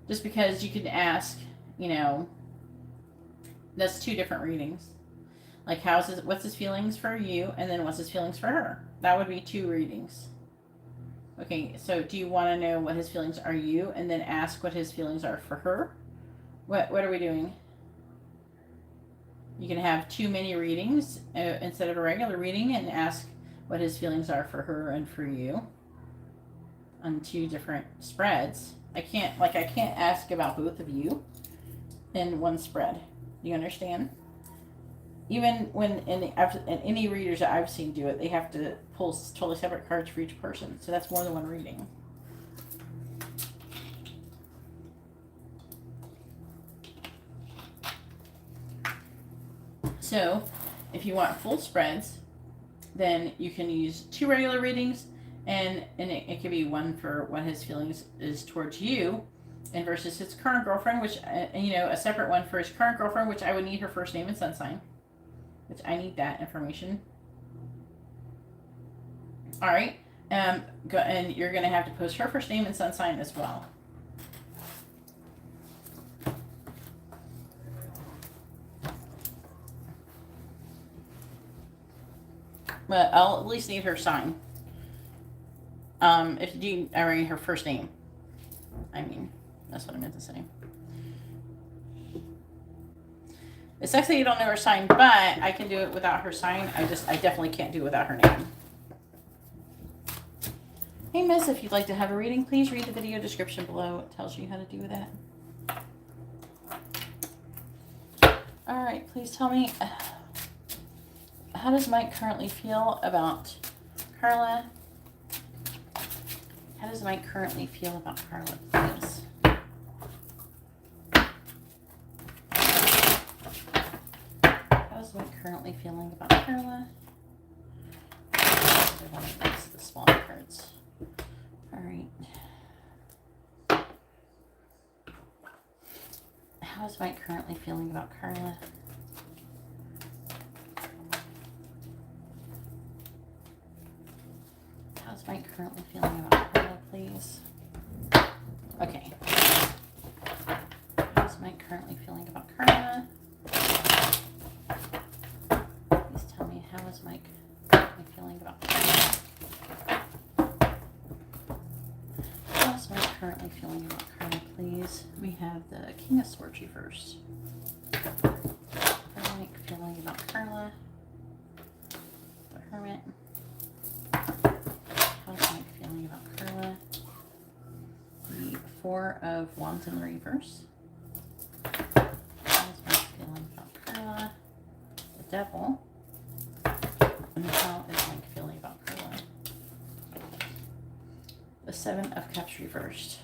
Just because you can ask, you know, that's 2 different readings. Like, what's his feelings for you, and then what's his feelings for her? That would be 2 readings. Okay, so do you want to know what his feelings are you, and then ask what his feelings are for her? What are we doing? You can have 2 mini readings instead of a regular reading, and ask what his feelings are for her and for you on 2 different spreads. I can't ask about both of you in one spread. You understand? Even when in any readers that I've seen do it, they have to pull totally separate cards for each person. So that's more than one reading. So if you want full spreads, then you can use 2 regular readings, and it could be 1 for what his feelings is towards you, and versus his current girlfriend, which, you know, a separate one for his current girlfriend, which I would need her first name and sun sign. Which I need that information. All right, and you're gonna have to post her first name and sun sign as well. But I'll at least need her sign. If you mean her first name. I mean, that's what I meant to say. It sucks that you don't know her sign, but I can do it without her sign. I definitely can't do it without her name. Hey, miss, if you'd like to have a reading, please read the video description below. It tells you how to do that. All right, please tell me, how does Mike currently feel about Carla? How does Mike currently feel about Carla, please? How is Mike currently feeling about Carla? I want to mix the smaller cards. All right. How is Mike currently feeling about Carla? How's Mike currently feeling about Carla, please? Okay. How's Mike currently feeling about Carla? Please tell me, how is Mike currently feeling about Carla? How's Mike currently feeling about Carla, please? We have the King of Swords reversed. How's Mike feeling about Carla? The Hermit. How's Mike feeling about Carla? The Four of Wands in the reverse. How's Mike feeling about Carla? The Devil. And how is Mike feeling about Carla? The Seven of Cups reversed.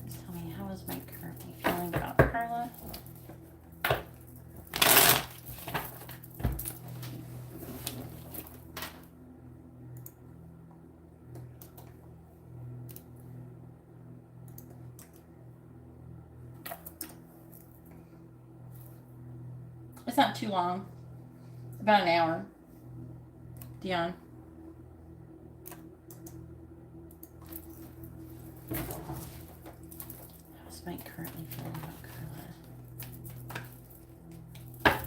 Please tell me, how is Mike currently feeling about Carla? It's not too long. About an hour. Dion. How's Mike currently feeling about Carla?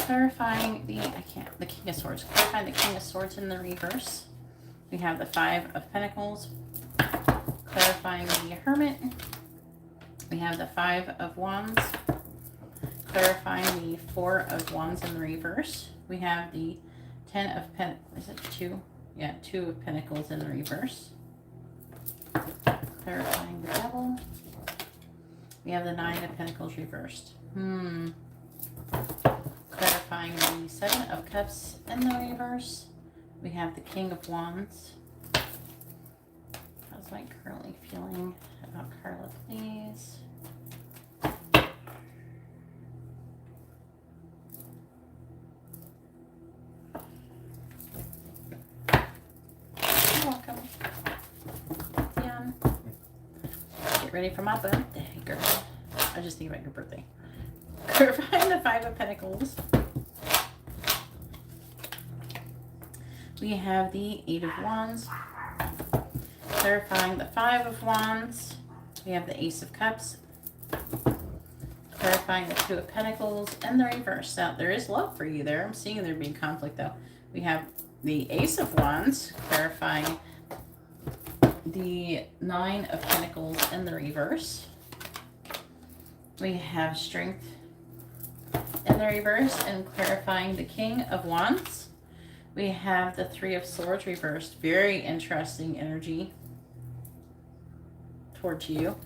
Clarifying the King of Swords. Clarifying the King of Swords in the reverse. We have the Five of Pentacles. Clarifying the Hermit. We have the Five of Wands. Clarifying the Four of Wands in the reverse. We have the Ten of Pentacles. Is it two? Yeah, Two of Pentacles in the reverse. Clarifying the Devil. We have the Nine of Pentacles reversed. Clarifying the Seven of Cups in the reverse. We have the King of Wands. How's Mike currently feeling about Carla, please? You're welcome. Dion. Get ready for my birthday, girl. I just think about your birthday. Clarifying the Five of Pentacles. We have the Eight of Wands. Clarifying the Five of Wands. We have the Ace of Cups. Clarifying the Two of Pentacles and the reverse. Now, there is love for you there. I'm seeing there being conflict, though. We have the Ace of Wands. Clarifying the Nine of Pentacles in the reverse. We have Strength in the reverse and clarifying the King of Wands. We have the Three of Swords reversed. Very interesting energy towards you.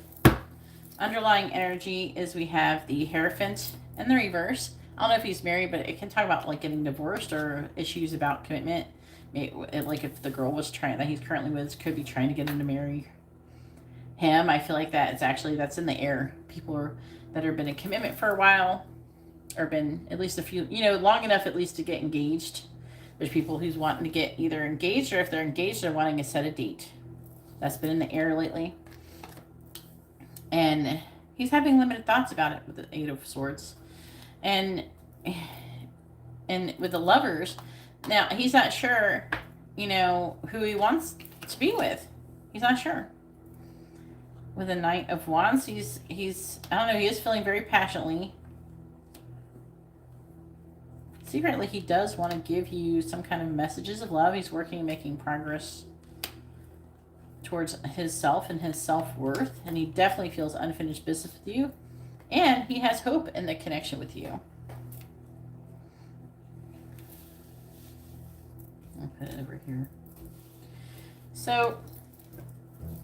Underlying energy is we have the Hierophant in the reverse. I don't know if he's married, but it can talk about like getting divorced or issues about commitment. Like if the girl was trying that he's currently with could be trying to get him to marry him. I feel like that it's actually that's in the air. People that have been in commitment for a while or been at least a few, long enough at least to get engaged. There's people who's wanting to get either engaged or if they're engaged, they're wanting to set a date. That's been in the air lately. And he's having limited thoughts about it with the Eight of Swords. And with the Lovers, now he's not sure, who he wants to be with. He's not sure. With the Knight of Wands, he's I don't know, he is feeling very passionately. Secretly, he does want to give you some kind of messages of love. He's working and making progress towards his self and his self-worth. And he definitely feels unfinished business with you. And he has hope in the connection with you. I'll put it over here. So,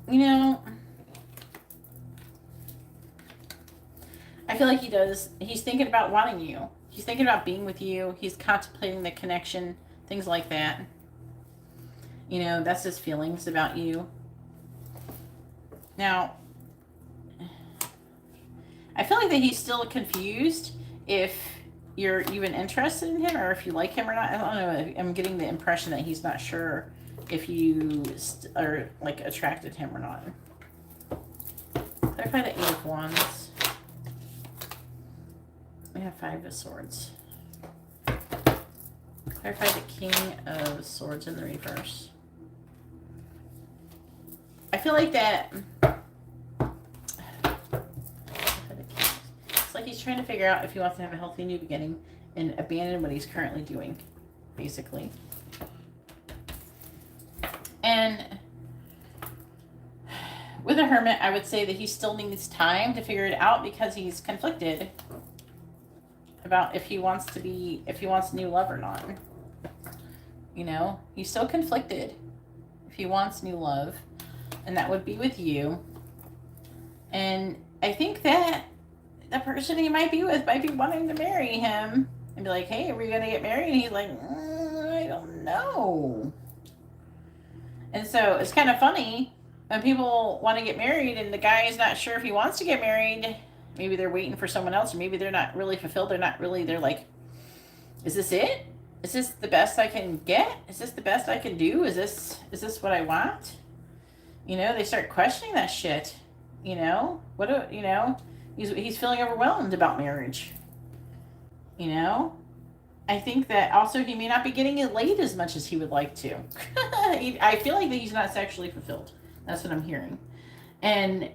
you know, I feel like he's thinking about wanting you. He's thinking about being with you. He's contemplating the connection, things like that. You know, that's his feelings about you. Now, I feel like that he's still confused if you're even interested in him or if you like him or not. I don't know. I'm getting the impression that he's not sure if you are like attracted to him or not. Clarify the 8 of Wands. We have 5 of Swords. Clarify the King of Swords in the reverse. I feel like that. It's like he's trying to figure out if he wants to have a healthy new beginning and abandon what he's currently doing, basically. And with a Hermit, I would say that he still needs time to figure it out because he's conflicted about if he wants new love or not. You know, he's so conflicted if he wants new love, and that would be with you. And I think that the person he might be with might be wanting to marry him and be like, hey, are we going to get married? And he's like, I don't know. And so it's kind of funny when people want to get married and the guy is not sure if he wants to get married. Maybe they're waiting for someone else, or maybe they're not really fulfilled. They're like, is this it? Is this the best I can get? Is this the best I can do? Is this what I want? You know, they start questioning that shit. You know, he's feeling overwhelmed about marriage. You know, I think that also he may not be getting it laid as much as he would like to. I feel like that he's not sexually fulfilled. That's what I'm hearing. And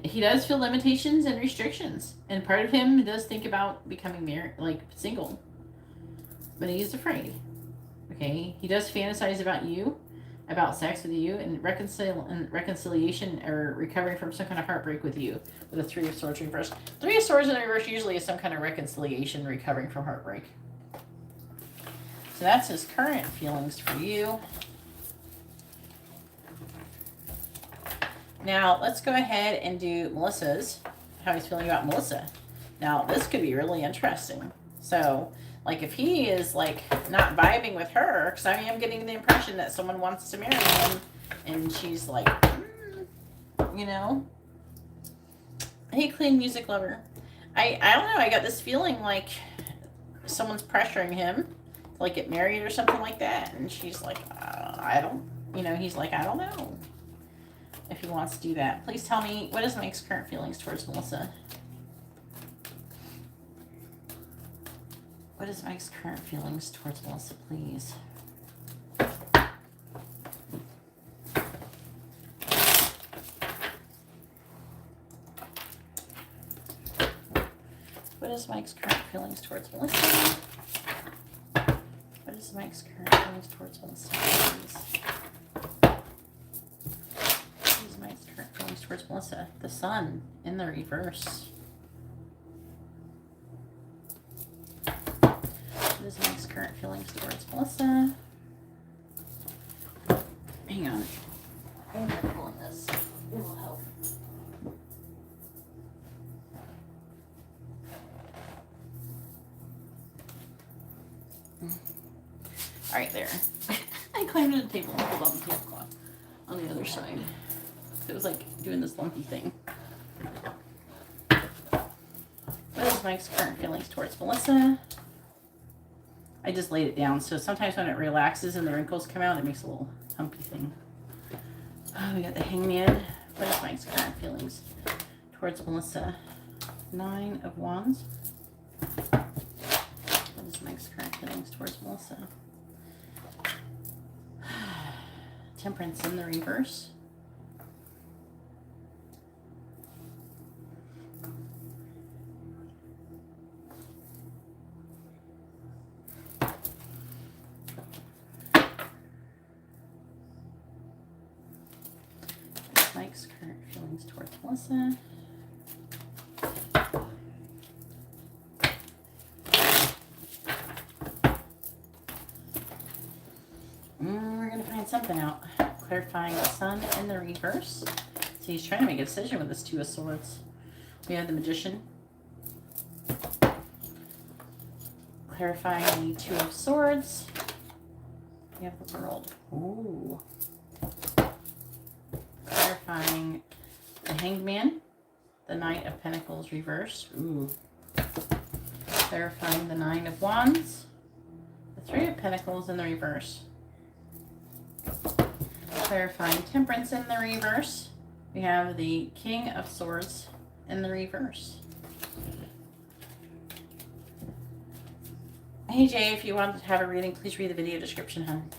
he does feel limitations and restrictions. And part of him does think about becoming married, like single. But he is afraid. Okay? He does fantasize about you, about sex with you, and reconciliation or recovering from some kind of heartbreak with you with a 3 of Swords reverse. 3 of Swords in the reverse usually is some kind of reconciliation, recovering from heartbreak. So that's his current feelings for you. Now, let's go ahead and do Melissa's, how he's feeling about Melissa. Now, this could be really interesting. So, like, if he is, like, not vibing with her, because I am getting the impression that someone wants to marry him, and she's like, you know. Hey, clean music lover. I don't know, I got this feeling like someone's pressuring him to, like, get married or something like that, and she's like, he's like, I don't know if he wants to do that. Please tell me, what is Mike's current feelings towards Melissa? What is Mike's current feelings towards Melissa, please? What is Mike's current feelings towards Melissa? What is Mike's current feelings towards Melissa, please? What is Mike's current feelings towards Melissa? The Sun in the reverse. What is Mike's current feelings towards Melissa? Hang on. I'm pulling this. It will help. All right, there. I climbed to the table and pulled on the tablecloth on the other side. It was like doing this lumpy thing. What is Mike's current feelings towards Melissa? I just laid it down, so sometimes when it relaxes and the wrinkles come out, it makes a little humpy thing. Oh, we got the Hangman. What is Mike's current feelings towards Melissa? 9 of Wands. What is Mike's current feelings towards Melissa? Temperance in the reverse. Mike's current feelings towards Melissa. We're We're gonna find something out. Clarifying the Sun in the reverse. So he's trying to make a decision with this Two of Swords. We have the Magician. Clarifying the Two of Swords. We have the World. Ooh. Clarifying the Hanged Man. The Knight of Pentacles reverse. Ooh. Clarifying the Nine of Wands. The Three of Pentacles in the reverse. Clarifying Temperance in the reverse. We have the King of Swords in the reverse. Hey Jay, if you want to have a reading, please read the video description, hon.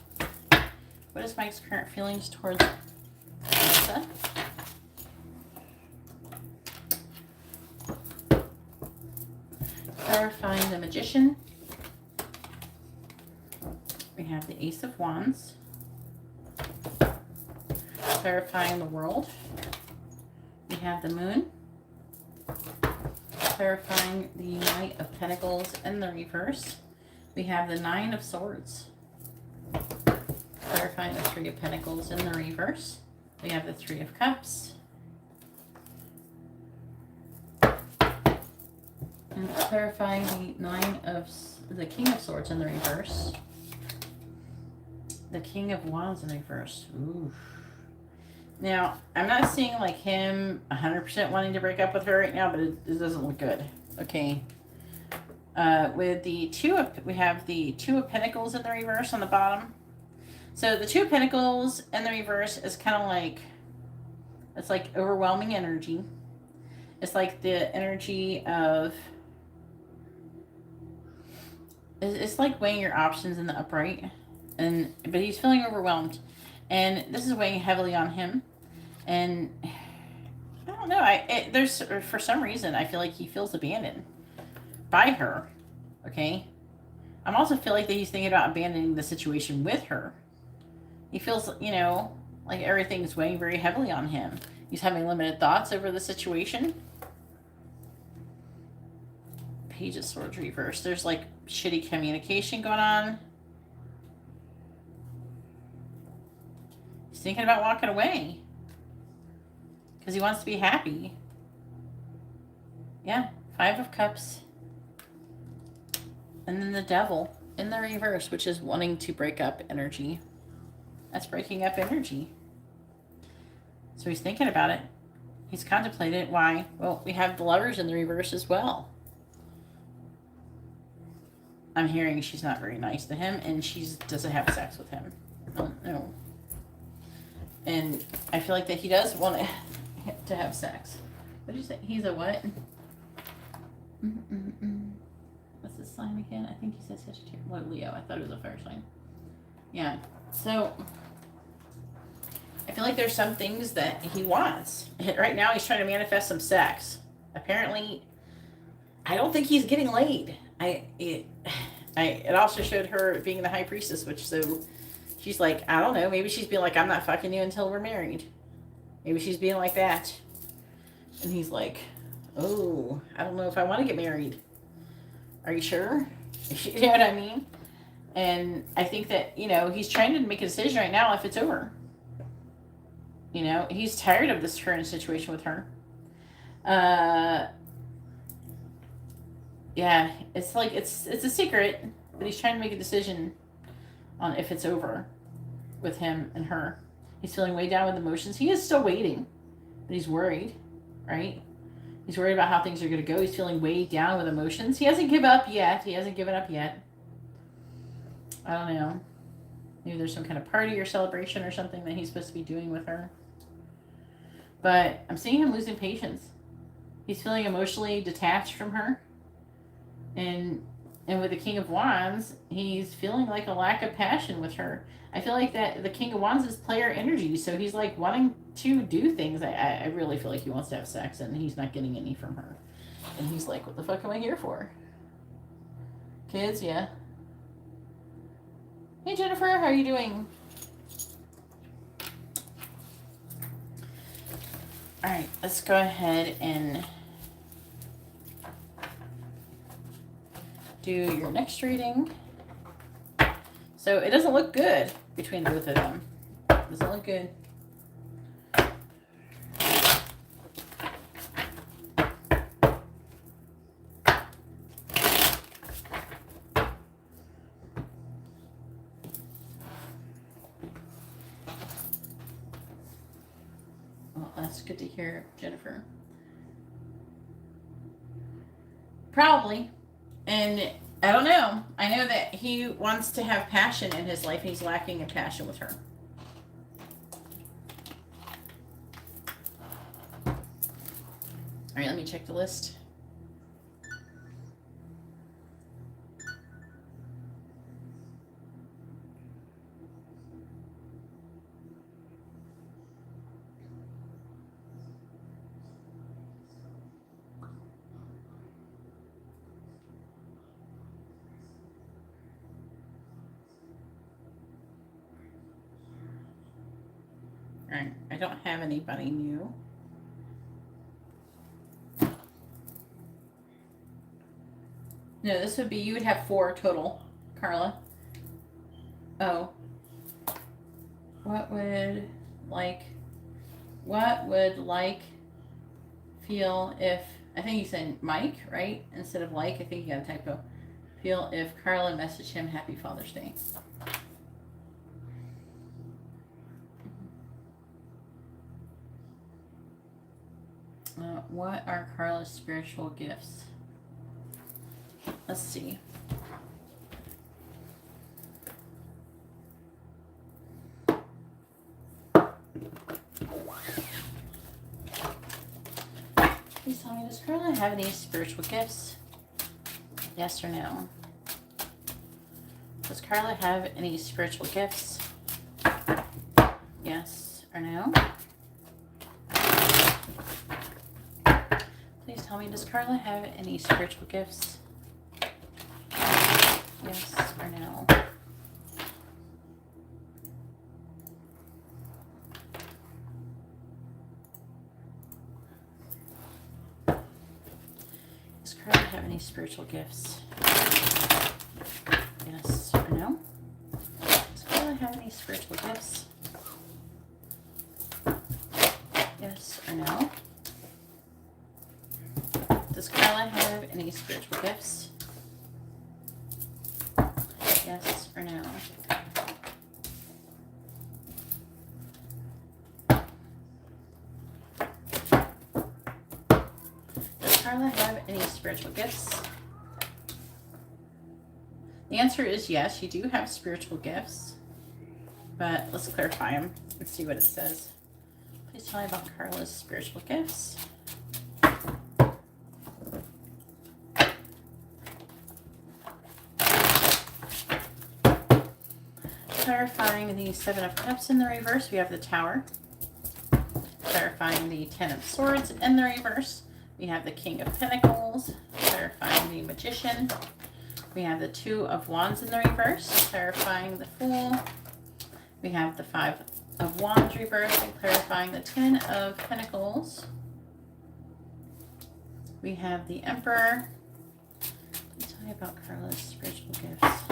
What is Mike's current feelings towards Lisa? Clarifying the Magician. We have the Ace of Wands. Clarifying the World. We have the Moon. Clarifying the Knight of Pentacles in the reverse. We have the Nine of Swords. Clarifying the Three of Pentacles in the reverse. We have the Three of Cups. And clarifying the King of Swords in the reverse. The King of Wands in reverse. Ooh. Now, I'm not seeing like him 100% wanting to break up with her right now, but it doesn't look good. Okay. With the we have the Two of Pentacles in the reverse on the bottom. So the Two of Pentacles in the reverse is kind of like, it's like overwhelming energy. It's like the energy of, it's like weighing your options in the upright. But he's feeling overwhelmed. And this is weighing heavily on him. And I don't know. For some reason, I feel like he feels abandoned by her. Okay. I'm also feel like that he's thinking about abandoning the situation with her. He feels, you know, like everything's weighing very heavily on him. He's having limited thoughts over the situation. Page of Swords reverse. There's like shitty communication going on. He's thinking about walking away because he wants to be happy. Yeah, Five of Cups. And then the Devil in the reverse, which is wanting to break up energy. That's breaking up energy. So he's thinking about it. He's contemplated it. Why? Well, we have the Lovers in the reverse as well. I'm hearing she's not very nice to him and she doesn't have sex with him. I don't know. And I feel like that he does want to have sex. What did you say? He's a what? What's his sign again? I think he says Sagittarius. Well, Leo. I thought it was a fire sign. Yeah. So I feel like there's some things that he wants. Right now he's trying to manifest some sex. Apparently, I don't think he's getting laid. It also showed her being the High Priestess, which so she's like, I don't know, maybe she's being like, I'm not fucking you until we're married. Maybe she's being like that. And he's like, oh, I don't know if I want to get married. Are you sure? You know what I mean? And I think that, you know, he's trying to make a decision right now if it's over. You know, he's tired of this current situation with her. Yeah, it's like, it's a secret, but he's trying to make a decision on if it's over with him and her. He's feeling way down with emotions. He is still waiting, but he's worried, right? He's worried about how things are going to go. He's feeling way down with emotions. He hasn't given up yet. He hasn't given up yet. I don't know. Maybe there's some kind of party or celebration or something that he's supposed to be doing with her. But I'm seeing him losing patience. He's feeling emotionally detached from her. And with the King of Wands, he's feeling like a lack of passion with her. I feel like that the King of Wands is player energy, so he's like wanting to do things. I really feel like he wants to have sex, and he's not getting any from her. And he's like, what the fuck am I here for? Kids, yeah. Hey Jennifer, how are you doing? Alright, let's go ahead and do your next reading. So it doesn't look good. between both of them. Doesn't look good. Well, that's good to hear, Jennifer. Probably. And I don't know. I know that he wants to have passion in his life. He's lacking in passion with her. All right, let me check the list. All right, I don't have anybody new. No, this would be, you would have 4 total, Carla. Oh. What would like feel if, I think you said Mike, right? Instead of like, I think you got a typo. Feel if Carla messaged him Happy Father's Day. What are Carla's spiritual gifts? Let's see. Please tell me, does Carla have any spiritual gifts? Yes or no? Does Carla have any spiritual gifts? Yes or no? Please tell me, does Carla have any spiritual gifts? Yes or no? Does Carla have any spiritual gifts? Yes or no? Does Carla have any spiritual gifts? Yes or no? Does Carla have any spiritual gifts? Yes or no? Does Carla have any spiritual gifts? The answer is yes, you do have spiritual gifts. But let's clarify them. Let's see what it says. Please tell me about Carla's spiritual gifts. Clarifying the 7 of Cups in the reverse, we have the Tower. Clarifying the 10 of Swords in the reverse, we have the King of Pentacles. Clarifying the Magician, we have the 2 of Wands in the reverse. Clarifying the Fool, we have the 5 of Wands reverse, and clarifying the 10 of Pentacles, we have the Emperor. Please tell me about Carla's spiritual gifts.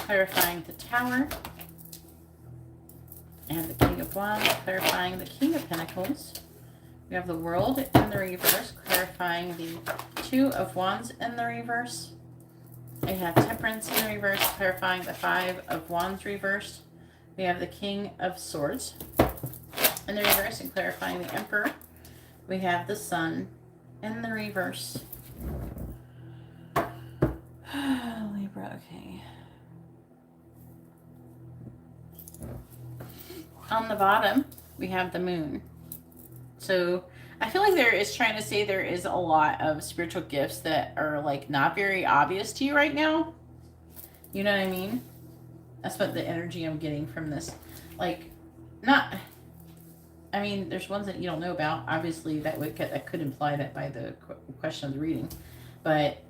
Clarifying the Tower, and the King of Wands. Clarifying the King of Pentacles, we have the World in the reverse. Clarifying the 2 of Wands in the reverse, we have Temperance in the reverse. Clarifying the 5 of Wands reverse, we have the King of Swords in the reverse, and clarifying the Emperor, we have the Sun in the reverse. Libra, okay. On the bottom, we have the Moon. So I feel like there is trying to say there is a lot of spiritual gifts that are like not very obvious to you right now. You know what I mean? That's what the energy I'm getting from this. Like, not, I mean, there's ones that you don't know about. Obviously, that could imply that by the question of the reading. But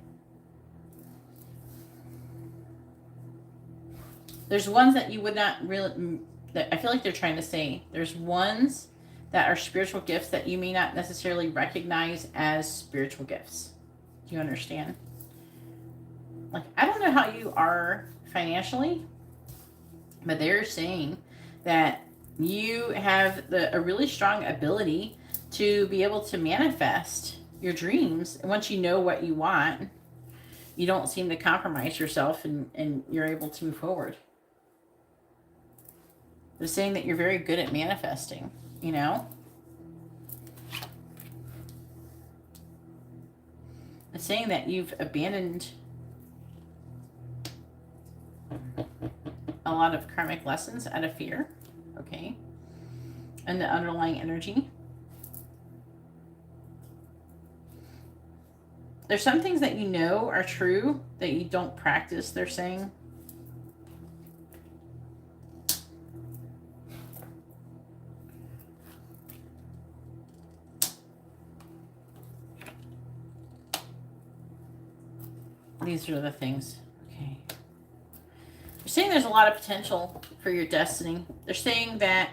there's ones that you would not really, that I feel like they're trying to say there's ones that are spiritual gifts that you may not necessarily recognize as spiritual gifts. Do you understand? Like, I don't know how you are financially, but they're saying that you have a really strong ability to be able to manifest your dreams. And once you know what you want, you don't seem to compromise yourself, and you're able to move forward. They're saying that you're very good at manifesting, you know? It's saying that you've abandoned a lot of karmic lessons out of fear, okay? And the underlying energy. There's some things that you know are true that you don't practice, they're saying. These are the things. Okay. They're saying there's a lot of potential for your destiny. They're saying that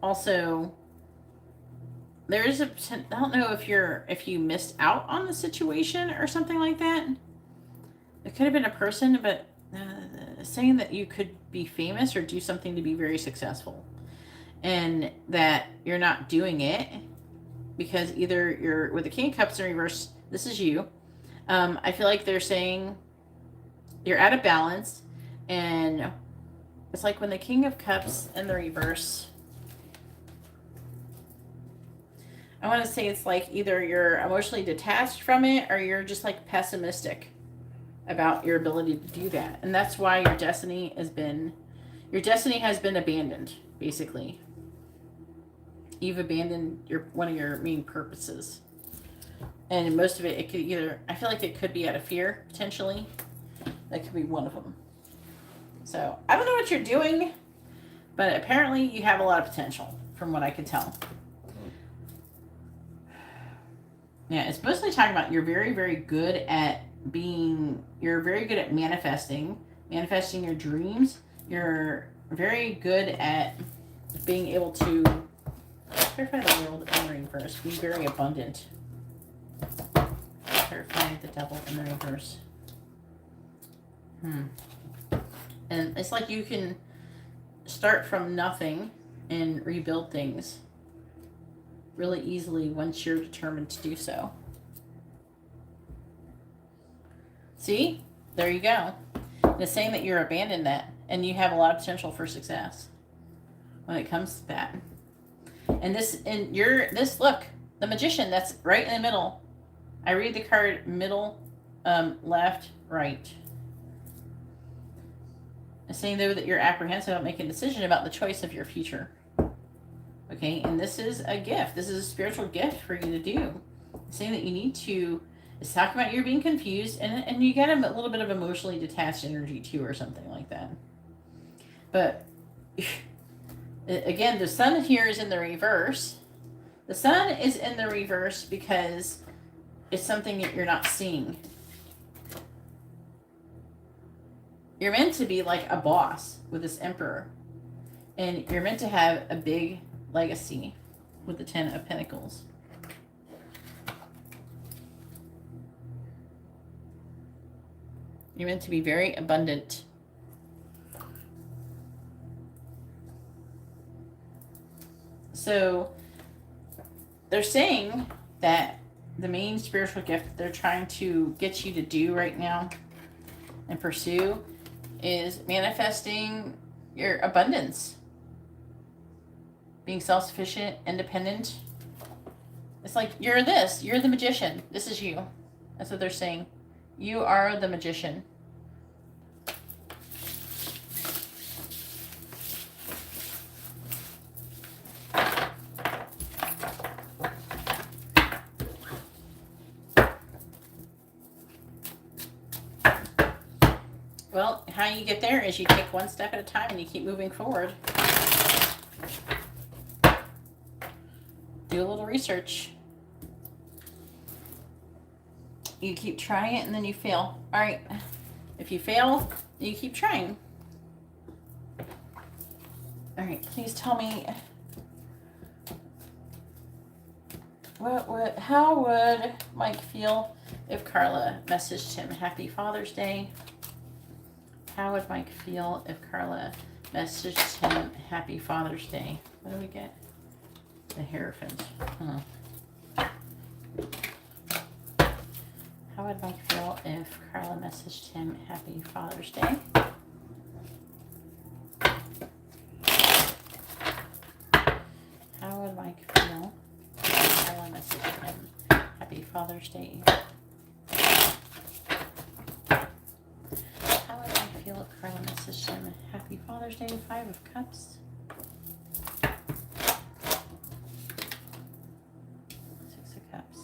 also there is a, I don't know if you missed out on the situation or something like that. It could have been a person, but saying that you could be famous or do something to be very successful, and that you're not doing it because either you're with the King of Cups in reverse. This is you. I feel like they're saying you're out of balance, and it's like when the King of Cups in the reverse, I want to say it's like either you're emotionally detached from it or you're just like pessimistic about your ability to do that. And that's why your destiny has been abandoned, basically. You've abandoned one of your main purposes. And most of it could either, I feel like it could be out of fear, potentially. That could be one of them. So, I don't know what you're doing, but apparently you have a lot of potential, from what I can tell. Yeah, it's mostly talking about you're very, very good at manifesting your dreams. You're very good at being able to, clarify the world in the reverse, be very abundant. Clarify the devil in the reverse. And it's like you can start from nothing and rebuild things really easily once you're determined to do so. See? There you go. It's saying that you're abandoned that, and you have a lot of potential for success when it comes to that. And this look, the Magician, that's right in the middle. I read the card middle, left, right. It's saying though that you're apprehensive about making a decision about the choice of your future. Okay, and this is a gift. This is a spiritual gift for you to do. It's saying that you need to, it's talking about you being confused, and you get a little bit of emotionally detached energy too, or something like that. But again, the sun here is in the reverse. The sun is in the reverse because it's something that you're not seeing. You're meant to be like a boss with this Emperor. And you're meant to have a big legacy with the Ten of Pentacles. You're meant to be very abundant. So they're saying that the main spiritual gift they're trying to get you to do right now and pursue is manifesting your abundance. Being self-sufficient, independent. It's like, you're the Magician. This is you. That's what they're saying. You are the Magician. Well, how you get there is you take one step at a time and you keep moving forward. Do a little research. You keep trying it and then you fail. All right. If you fail, you keep trying. All right. Please tell me How would Mike feel if Carla messaged him Happy Father's Day? How would Mike feel if Carla messaged him Happy Father's Day? What do we get? The Hierophant. Huh. How would Mike feel if Carla messaged him Happy Father's Day? How would Mike feel if Carla messaged him Happy Father's Day? How would Mike feel if Carla messaged him Happy Father's Day? 5 of Cups. 6 of Cups.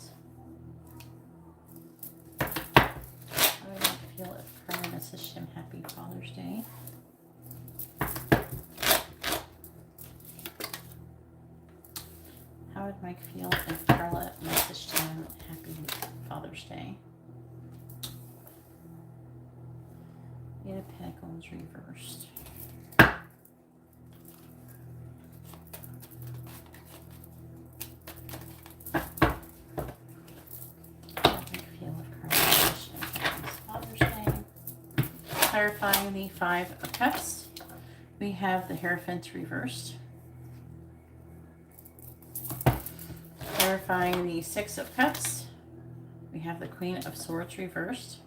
How would Mike feel if Carla messaged him Happy Father's Day? How would Mike feel if Carla messaged him Happy Father's Day? 8 of Pentacles reversed. How would Mike feel if Carla messaged him Happy Father's Day? Clarifying the 5 of Cups, we have the Hierophant reversed. Clarifying the 6 of Cups, we have the Queen of Swords reversed.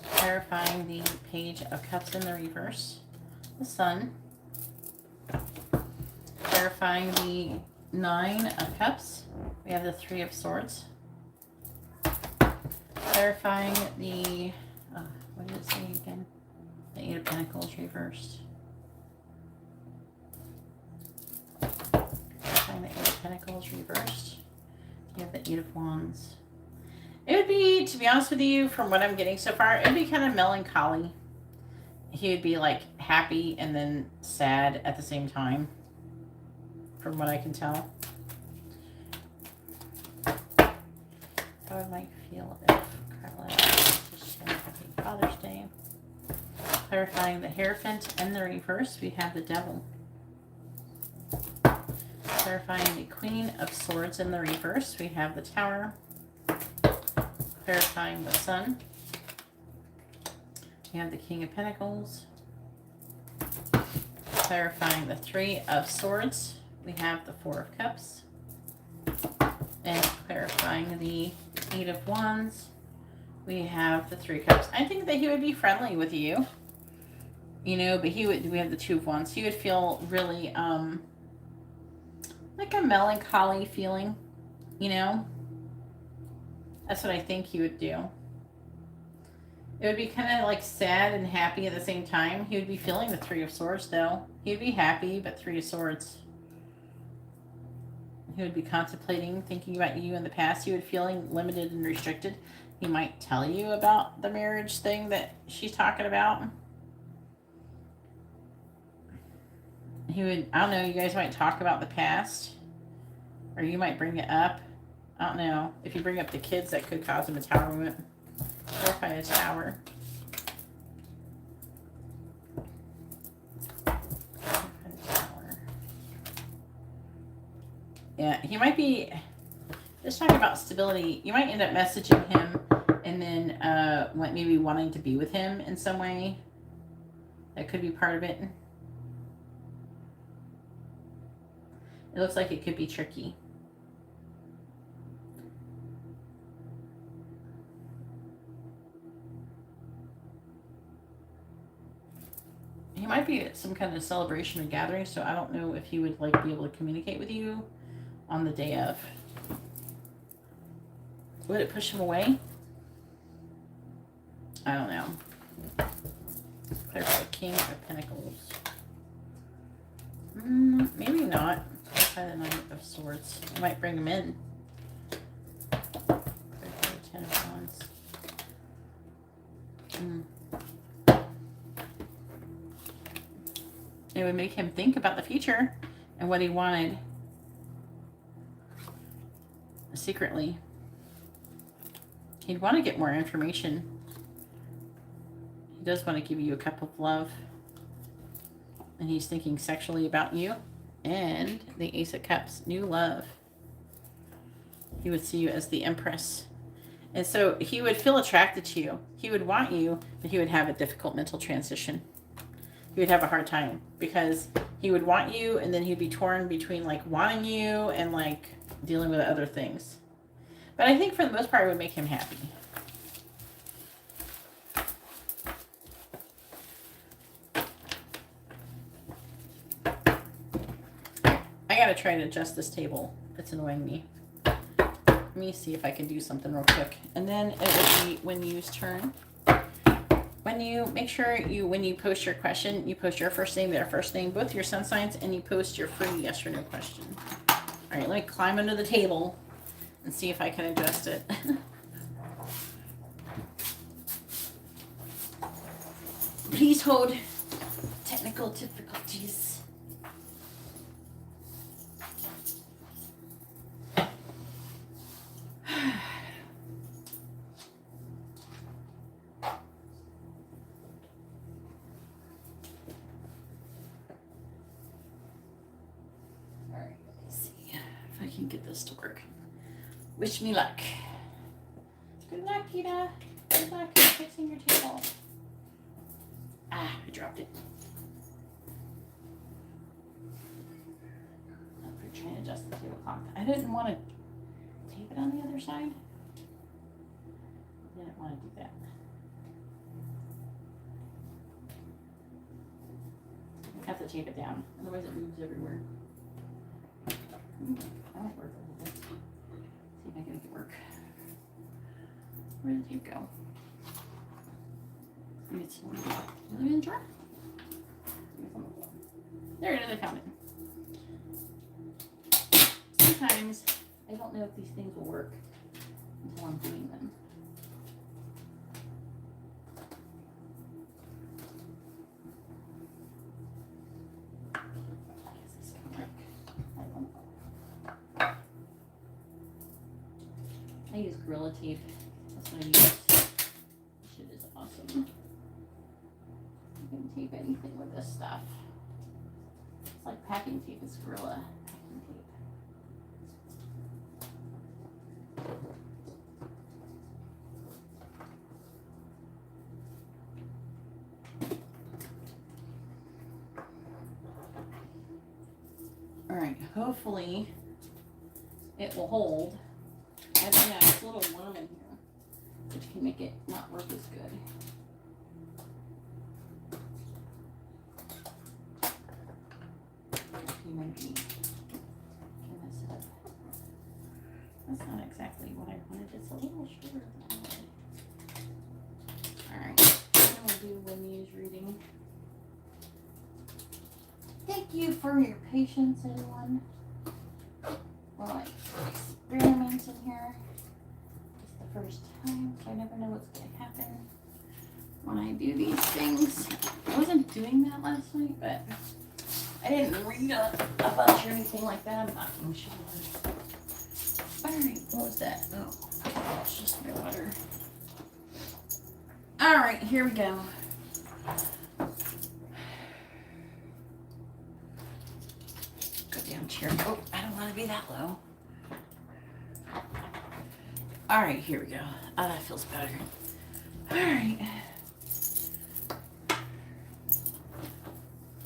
Clarifying the Page of Cups in the reverse, the Sun. Clarifying the 9 of Cups, we have the 3 of Swords. Clarifying the, what did it say again? The 8 of Pentacles reversed. The 8 of Pentacles reversed. You have the 8 of Wands. It would be, to be honest with you, from what I'm getting so far, it would be kind of melancholy. He would be like happy and then sad at the same time, from what I can tell. How would Mike feel if Carla just said Happy Father's Day? Clarifying the Hierophant and the reverse, we have the Devil. Clarifying the Queen of Swords in the reverse, we have the Tower. Clarifying the Sun, we have the King of Pentacles. Clarifying the 3 of Swords, we have the 4 of Cups. And clarifying the 8 of Wands, we have the 3 Cups. I think that he would be friendly with you, you know, but he would, we have the 2 of Wands. He would feel really, like a melancholy feeling, you know. That's what I think he would do. It would be kind of like sad and happy at the same time. He would be feeling the 3 of Swords, though. He would be happy, but 3 of Swords. He would be contemplating, thinking about you in the past. He would feeling limited and restricted. He might tell you about the marriage thing that she's talking about. He would, I don't know, you guys might talk about the past. Or you might bring it up. I don't know. If you bring up the kids, that could cause him a tower moment. Clarify a Tower. Yeah, he might be just talking about stability. You might end up messaging him and then maybe wanting to be with him in some way. That could be part of it. It looks like it could be tricky. He might be at some kind of celebration or gathering, so I don't know if he would like be able to communicate with you on the day of. Would it push him away? I don't know. Clarify King of Pentacles. Maybe not. Clarify the 9 of Swords. It might bring him in. Clarify the 10 of Wands. It would make him think about the future and what he wanted secretly. He'd want to get more information. He does want to give you a cup of love. And he's thinking sexually about you. And the Ace of Cups, new love. He would see you as the Empress. And so he would feel attracted to you. He would want you, but he would have a difficult mental transition. He would have a hard time because he would want you and then he'd be torn between like wanting you and like dealing with other things. But I think for the most part it would make him happy. I gotta try to adjust this table. It's annoying me. Let me see if I can do something real quick. And then it would be when you's turn. When you make sure when you post your question, you post your first name, their first name, both your sun signs, and you post your free yes or no question. All right, let me climb under the table and see if I can adjust it. Please hold. Technical difficulties. Get this to work. Wish me luck. Good luck, Geeta. Good luck in fixing your table. Ah, I dropped it. I'm trying to adjust the tablecloth. I didn't want to tape it on the other side. I didn't want to do that. I have to tape it down, otherwise it moves everywhere. That might work a little bit. See if I can make it work. Where did the tape go? Maybe it's really in the drawer. There it is, I found it. Sometimes I don't know if these things will work until I'm doing them. I use Gorilla Tape. That's what I use. This shit is awesome. You can tape anything with this stuff. It's like packing tape. It's Gorilla packing tape. All right. Hopefully, it will hold. Yeah, it's a little worm in here, which can make it not work as good. You might be can mess it up. That's not exactly what I wanted. It's a little shorter than I wanted. Alright, then we'll do Winnie's reading. Thank you for your patience, everyone. Well, experiments in here. It's the first time, so I never know what's going to happen when I do these things. I wasn't doing that last night, but I didn't read a bunch or anything like that. I'm not even sure. Alright, what was that? Oh, it's just my water. Alright, here we go. Go down chair. Oh, I don't want to be that low. All right, here we go. Oh, that feels better. All right.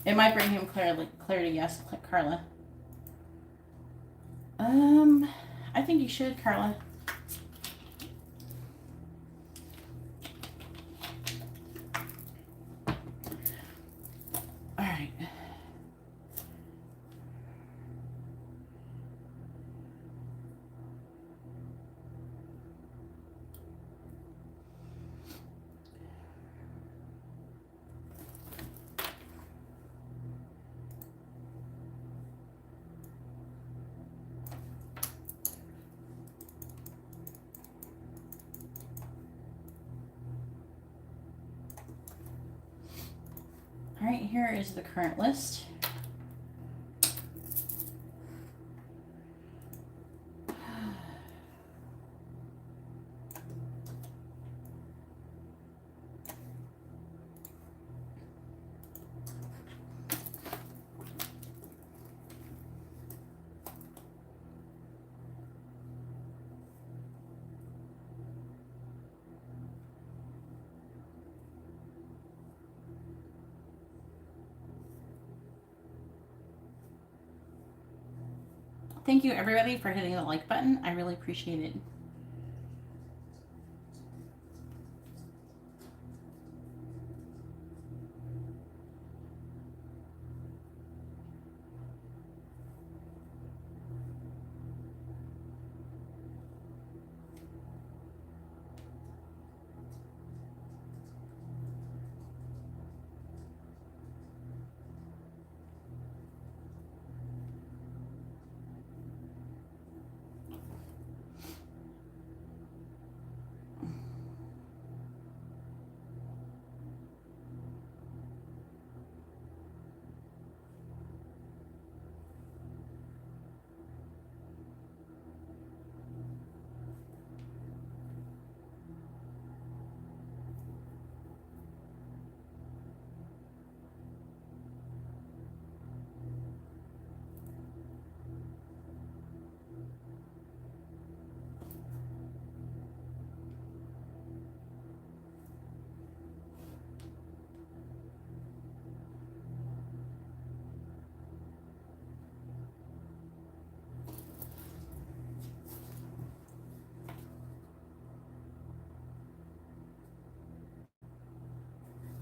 It might bring him clarity. Yes, Carla. I think you should, Carla. All right. All right, here is the current list. thank you everybody for hitting the like button. I really appreciate it.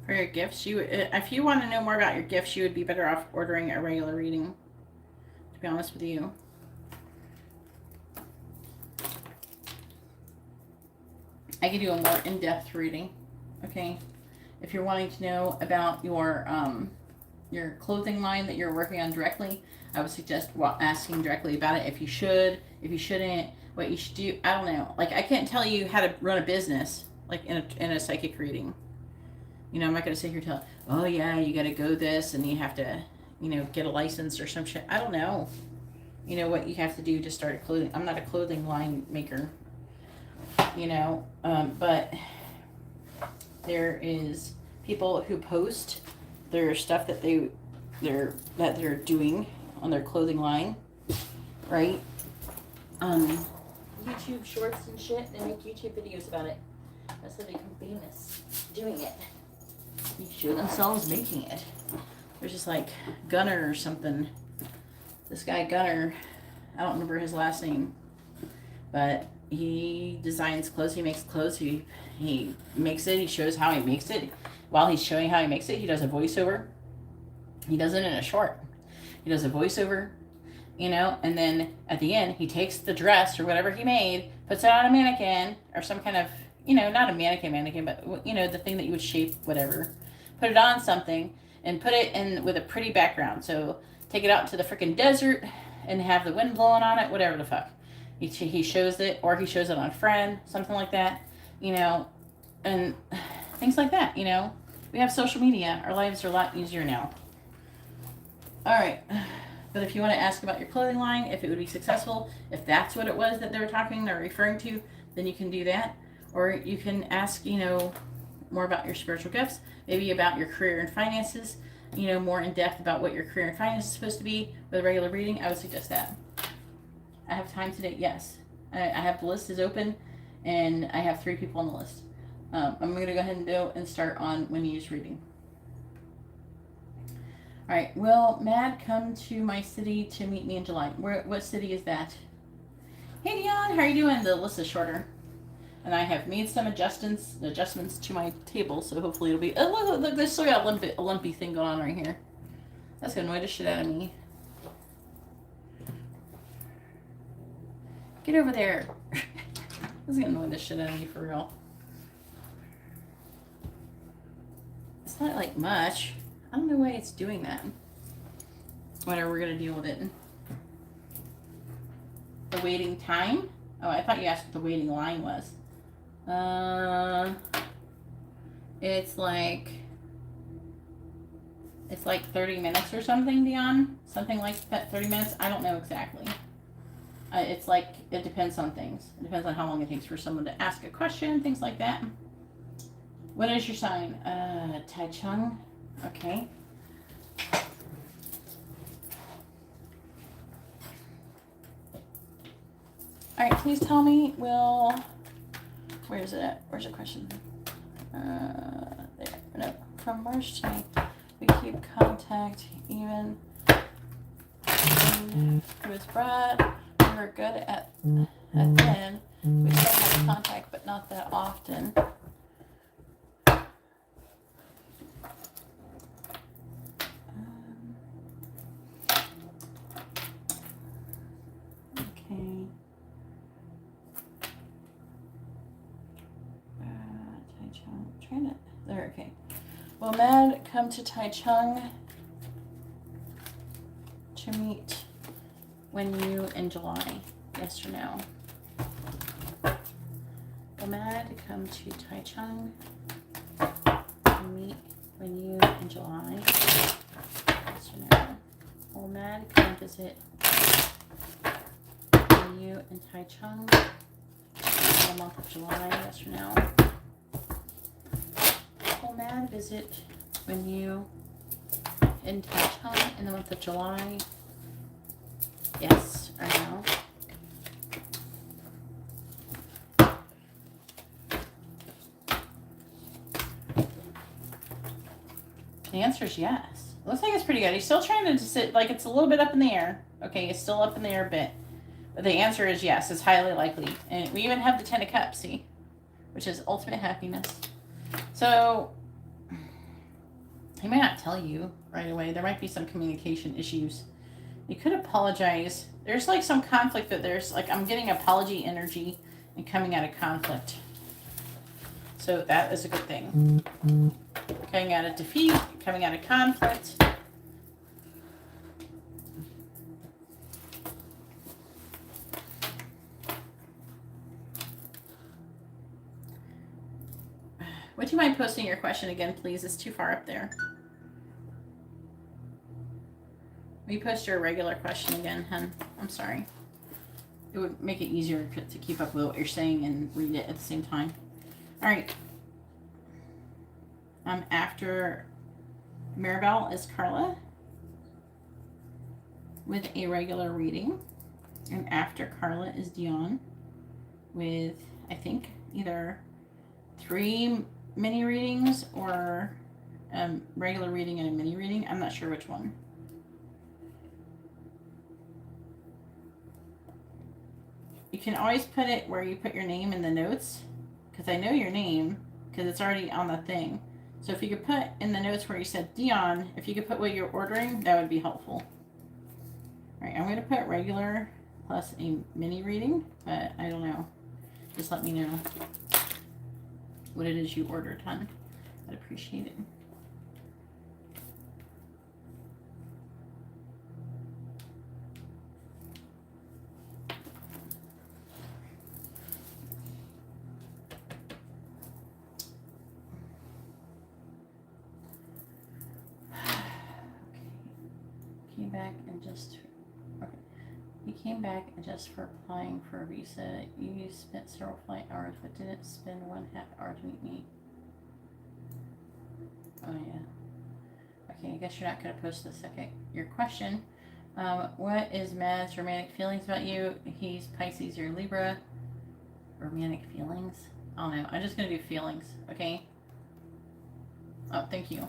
For your gifts, if you want to know more about your gifts, you would be better off ordering a regular reading, to be honest with you. I can do a more in-depth reading, okay? If you're wanting to know about your clothing line that you're working on directly, I would suggest asking directly about it. If you should, if you shouldn't, what you should do. I don't know. Like, I can't tell you how to run a business, like in a psychic reading. You know, I'm not going to sit here and tell, oh yeah, you got to go this and you have to, you know, get a license or some shit. I don't know. You know what you have to do to start a clothing. I'm not a clothing line maker. You know, but there is people who post their stuff that they're doing on their clothing line, right? YouTube shorts and shit. They make YouTube videos about it. That's how they become famous, doing it. They show themselves making it. There's just like Gunner or something. This guy Gunner, I don't remember his last name, but he designs clothes. He makes clothes. He makes it. He shows how he makes it. While he's showing how he makes it, he does a voiceover. He does it in a short. He does a voiceover, you know, and then at the end, he takes the dress or whatever he made, puts it on a mannequin or some kind of, you know, not a mannequin, but, you know, the thing that you would shape, whatever. Put it on something and put it in with a pretty background. So take it out to the freaking desert and have the wind blowing on it, whatever the fuck. He shows it, or he shows it on a friend, something like that, you know, and things like that, you know. We have social media. Our lives are a lot easier now. All right. But if you want to ask about your clothing line, if it would be successful, if that's what it was that they're referring to, then you can do that. Or you can ask, you know, more about your spiritual gifts, maybe about your career and finances, you know, more in depth about what your career and finance is supposed to be with a regular reading. I would suggest that. I have time today, yes. I have the list is open, and I have 3 people on the list. I'm going to go ahead and go and start on when you use reading. All right, will Mad come to my city to meet me in July? What city is that? Hey Dion, how are you doing? The list is shorter. And I have made some adjustments to my table, so hopefully it'll be... Oh, look, there's still got a lumpy thing going on right here. That's going to annoy the shit out of me. Get over there. This is going to annoy the shit out of me for real. It's not like much. I don't know why it's doing that. Whatever, we're going to deal with it. The waiting time? Oh, I thought you asked what the waiting line was. It's like 30 minutes or something, Dion. Something like that, 30 minutes. I don't know exactly. It's like, it depends on things. It depends on how long it takes for someone to ask a question, things like that. What is your sign? Tai Chung. Okay. All right, please tell me, where is it at? Where's the question? There. No, from March to May, we keep contact even when friend who is Brad. We were good at then. We still have contact, but not that often. Okay. Taichung. Trying to. There. Okay. Will Mad come to Taichung to meet when you in July? Yes or no? Will Mad come to Taichung to meet when you in July? Yes or no? Will Mad come visit when you in Taichung in the month of July? Yes or no? Will Mad visit when you in Taichung in the month of July? Yes or no? The answer is yes. Looks like it's pretty good. He's still trying to sit, like it's a little bit up in the air. Okay, it's still up in the air a bit. But the answer is yes. It's highly likely. And we even have the Ten of Cups, see? Which is ultimate happiness. So, he may not tell you right away. There might be some communication issues. You could apologize. There's like some conflict that there's like, I'm getting apology energy and coming out of conflict. So that is a good thing. Coming out of defeat, coming out of conflict. Would you mind posting your question again, please? It's too far up there. Will you post your regular question again, hun? I'm sorry. It would make it easier to keep up with what you're saying and read it at the same time. All right. After Maribel is Carla with a regular reading. And after Carla is Dion with, I think, either 3 mini readings or regular reading and a mini reading. I'm not sure which one. You can always put it where you put your name in the notes, because I know your name, because it's already on the thing. So if you could put in the notes where you said Dion, if you could put what you're ordering, that would be helpful. All right, I'm going to put regular plus a mini reading, but I don't know. Just let me know what it is you ordered, hon. I'd appreciate it. You came back and just for applying for a visa. You spent several flight hours, but didn't spend 1/2 hour to meet me. Oh yeah. Okay, I guess you're not gonna post the second. Your question. What is Mad's romantic feelings about you? He's Pisces, you're Libra. Romantic feelings? I don't know. I'm just gonna do feelings. Okay. Oh, thank you.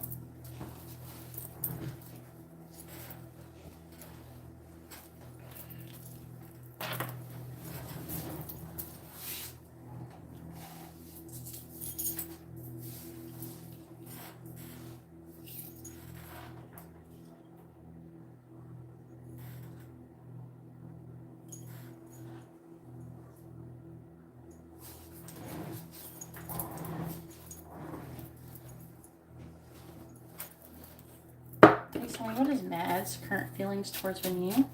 What is Mad's current feelings towards you?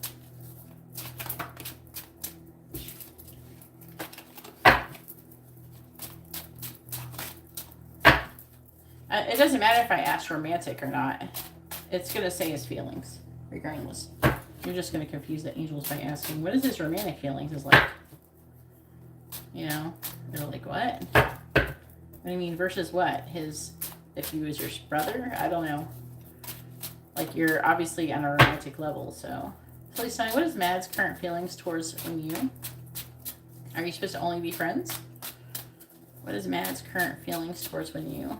It doesn't matter if I ask romantic or not. It's going to say his feelings, regardless. You're just going to confuse the angels by asking, what is his romantic feelings? Is like, you know, they're like, what? What do you mean versus what? His, if he was your brother? I don't know. Like, you're obviously on a romantic level, so. Please tell me, what is Mad's current feelings towards you? Are you supposed to only be friends? What is Mad's current feelings towards you?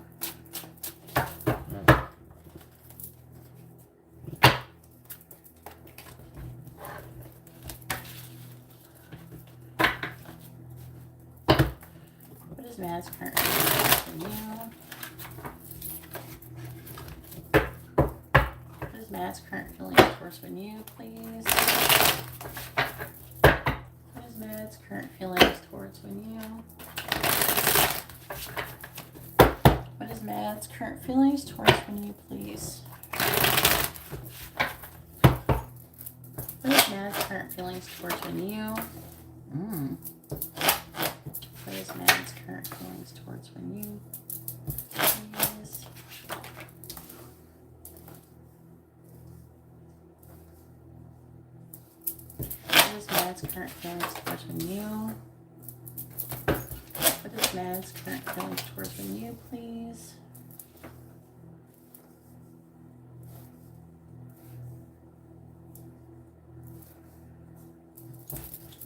Mad's current feelings for you? What is Mad's current feelings towards you, please? What is Mad's current feelings towards you? What is Mad's current feelings towards you, please? What is Mad's current feelings towards you? What is Mad's current feelings towards you, please? What is Mad's current feelings towards you? What is Mad's current feelings towards you, please?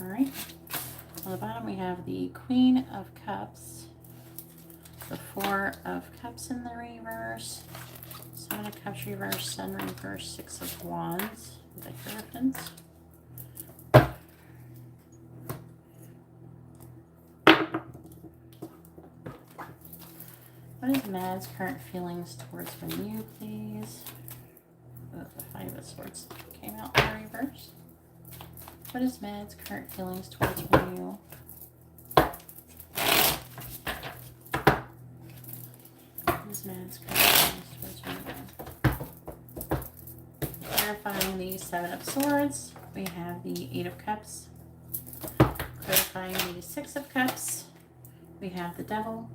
All right. On the bottom, we have the Queen of Cups, the Four of Cups in the reverse, Seven of Cups reverse, Sun reverse, Six of Wands, the Hierophant. What is Mad's current feelings towards you, please? Oh, the Five of Swords came out in the reverse. What is Mad's current feelings towards you? What is Mad's current feelings towards you? Clarifying the Seven of Swords, we have the Eight of Cups. Clarifying the Six of Cups, we have the Devil.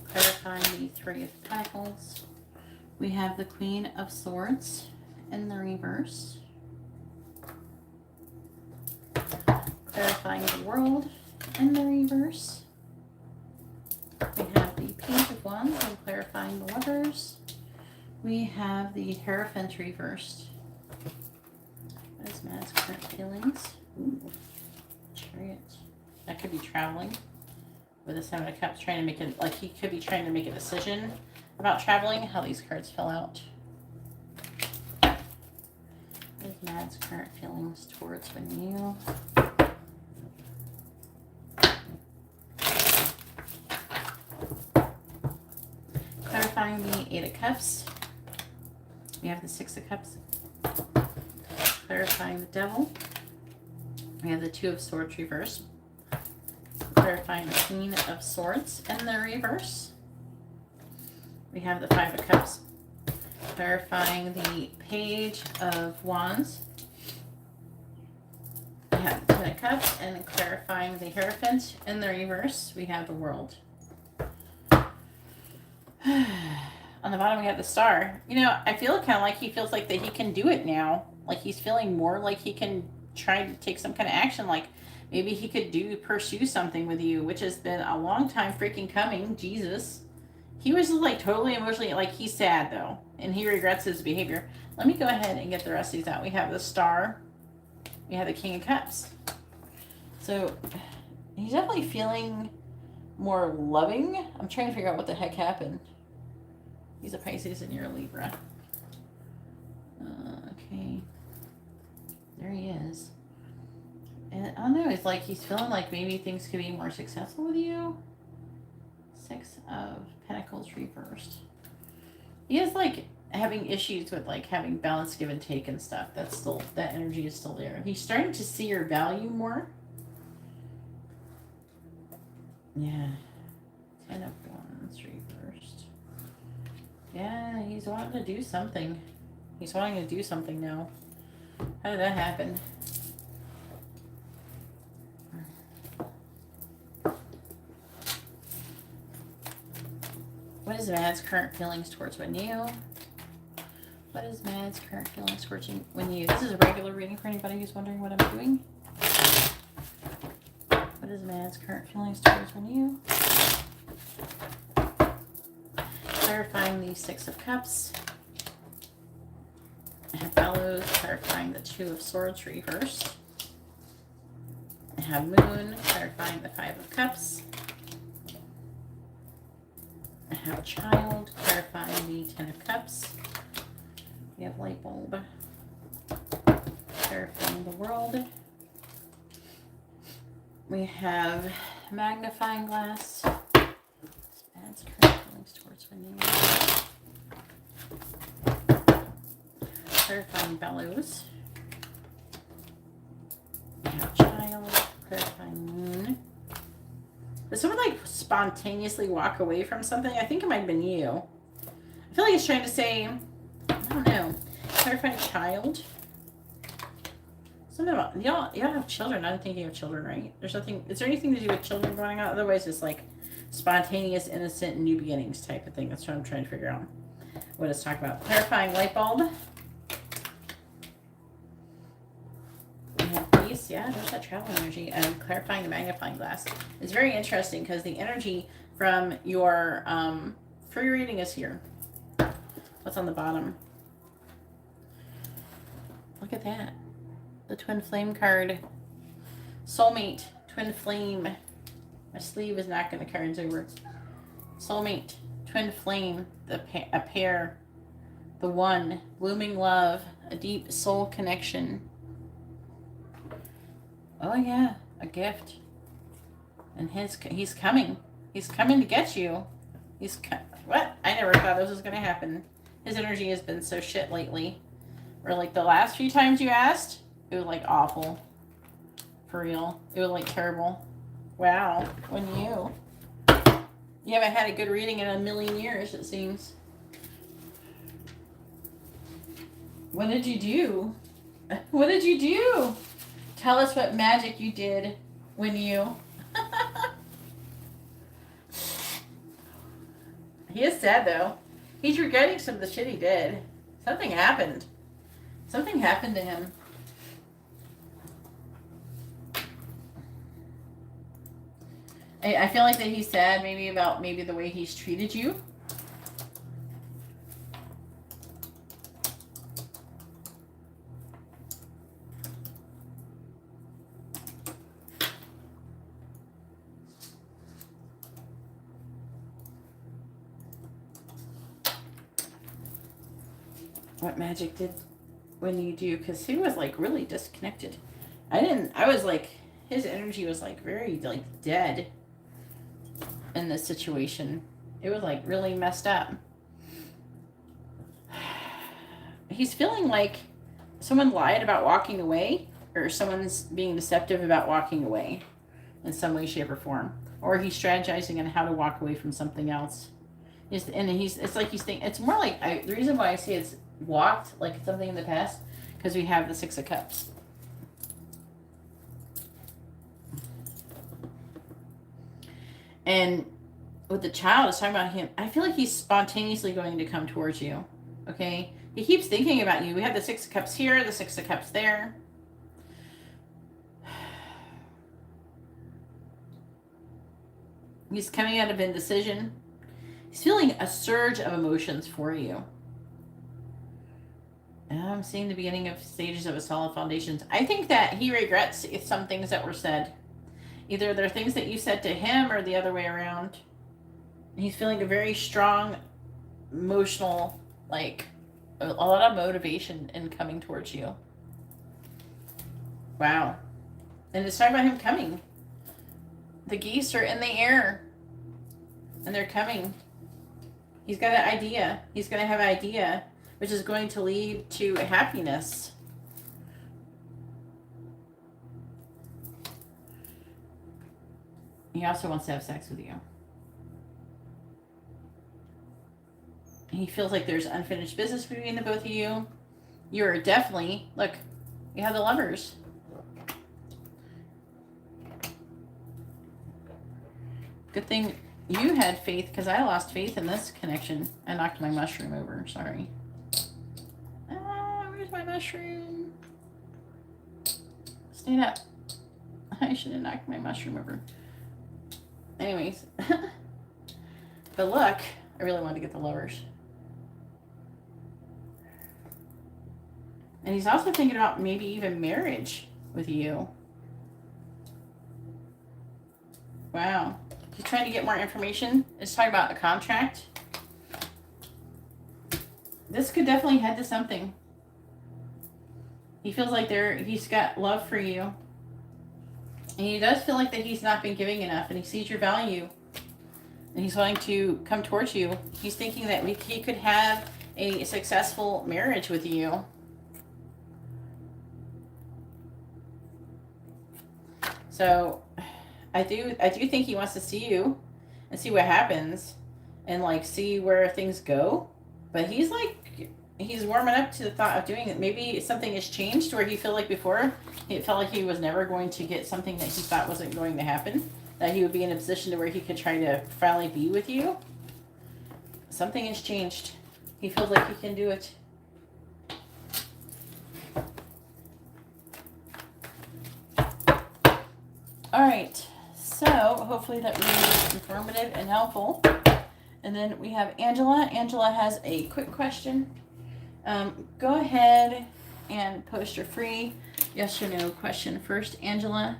Clarifying the Three of Pentacles, we have the Queen of Swords in the reverse. Clarifying the World in the reverse. We have the Page of Wands and clarifying the Lovers. We have the Hierophant reversed. What is Mad's current feelings? Ooh, Chariot. That could be traveling with the Seven of Cups, trying to make it, like he could be trying to make a decision about traveling, how these cards fill out. What is Mad's current feelings towards you? Clarifying the Eight of Cups, we have the Six of Cups. Clarifying the Devil, we have the Two of Swords reverse. Clarifying the Queen of Swords in the reverse, we have the Five of Cups. Clarifying the Page of Wands, we have the Ten of Cups, and clarifying the Hierophant in the reverse, we have the World. On the bottom, we have the Star. You know, I feel kind of like he feels like that he can do it now. Like he's feeling more like he can try to take some kind of action. Like maybe he could pursue something with you, which has been a long time freaking coming. Jesus. He was like totally emotionally, like he's sad though. And he regrets his behavior. Let me go ahead and get the rest of these out. We have the Star. We have the King of Cups. So he's definitely feeling more loving. I'm trying to figure out what the heck happened. He's a Pisces and you're a Libra. Okay. There he is. And I don't know, it's like he's feeling like maybe things could be more successful with you. Six of Pentacles reversed. He is like having issues with like having balance, give and take and stuff. That's still, that energy is still there. He's starting to see your value more. Yeah. 10 of Wands reversed. Yeah, he's wanting to do something. He's wanting to do something now. How did that happen? What is Mad's current feelings towards you? What is Mad's current feelings towards you? This is a regular reading for anybody who's wondering what I'm doing. What is Mad's current feelings towards you? Clarifying the Six of Cups. I have Bellows, clarifying the Two of Swords reversed. I have Moon, clarifying the Five of Cups. I have Child, clarifying the Ten of Cups. We have Light Bulb, clarifying the World. We have magnifying glass. Adds current feelings towards winning. Clarifying bellows. Child. Clarifying moon. Did someone like spontaneously walk away from something? I think it might have been you. I feel like it's trying to say, I don't know. Clarifying child. Something about y'all have children. I don't think you have children, right? There's nothing. Is there anything to do with children going on? Otherwise, it's like spontaneous, innocent, new beginnings type of thing. That's what I'm trying to figure out. What it's talking about. Clarifying light bulb. Peace. Yeah, there's that travel energy. And clarifying the magnifying glass. It's very interesting because the energy from your free reading is here. What's on the bottom? Look at that. The twin flame card. Soulmate. Twin flame. My sleeve is knocking the cards over. Soulmate. Twin flame. A pair. The one. Blooming love. A deep soul connection. Oh yeah. A gift. And he's coming. He's coming to get you. What? I never thought this was going to happen. His energy has been so shit lately. Or like the last few times you asked, it was like awful. For real. It was like terrible. Wow. When you haven't had a good reading in a million years, it seems. What did you do? What did you do? Tell us what magic you did when you... He is sad though. He's regretting some of the shit he did. Something happened. Something happened to him. I feel like that he's sad maybe about the way he's treated you. What magic did when you do? Because he was like really disconnected. I was like, his energy was like very like dead in this situation. It was like really messed up. He's feeling like someone lied about walking away, or someone's being deceptive about walking away in some way, shape, or form. Or he's strategizing on how to walk away from something else. It's like he's thinking, it's more like, the reason why I say it's walked like something in the past, because we have the Six of Cups. And with the child, it's talking about him. I feel like he's spontaneously going to come towards you. Okay? He keeps thinking about you. We have the Six of Cups here, the Six of Cups there. He's coming out of indecision. He's feeling a surge of emotions for you. And I'm seeing the beginning of stages of a solid foundation. I think that he regrets some things that were said. Either they're things that you said to him or the other way around. He's feeling a very strong, emotional, like, a lot of motivation in coming towards you. Wow. And it's talking about him coming. The geese are in the air. And they're coming. He's got an idea. He's going to have an idea, which is going to lead to happiness. He also wants to have sex with you. He feels like there's unfinished business between the both of you. You're definitely, look, you have the Lovers. Good thing you had faith, because I lost faith in this connection. I knocked my mushroom over, sorry. Where's my mushroom? Stand up. I should have knocked my mushroom over. Anyways. But look, I really wanted to get the Lovers. And he's also thinking about maybe even marriage with you. Wow. He's trying to get more information. It's talking about a contract. This could definitely head to something. He feels like he's got love for you. And he does feel like that he's not been giving enough, and he sees your value. And he's wanting to come towards you. He's thinking that he could have a successful marriage with you. So I do think he wants to see you and see what happens and like see where things go. But he's warming up to the thought of doing it. Maybe something has changed where he felt like before it felt like he was never going to get something that he thought wasn't going to happen. That he would be in a position to where he could try to finally be with you. Something has changed. He feels like he can do it. All right, so hopefully that was informative and helpful. And then we have Angela. Angela has a quick question. Go ahead and post your free yes or no question first, Angela.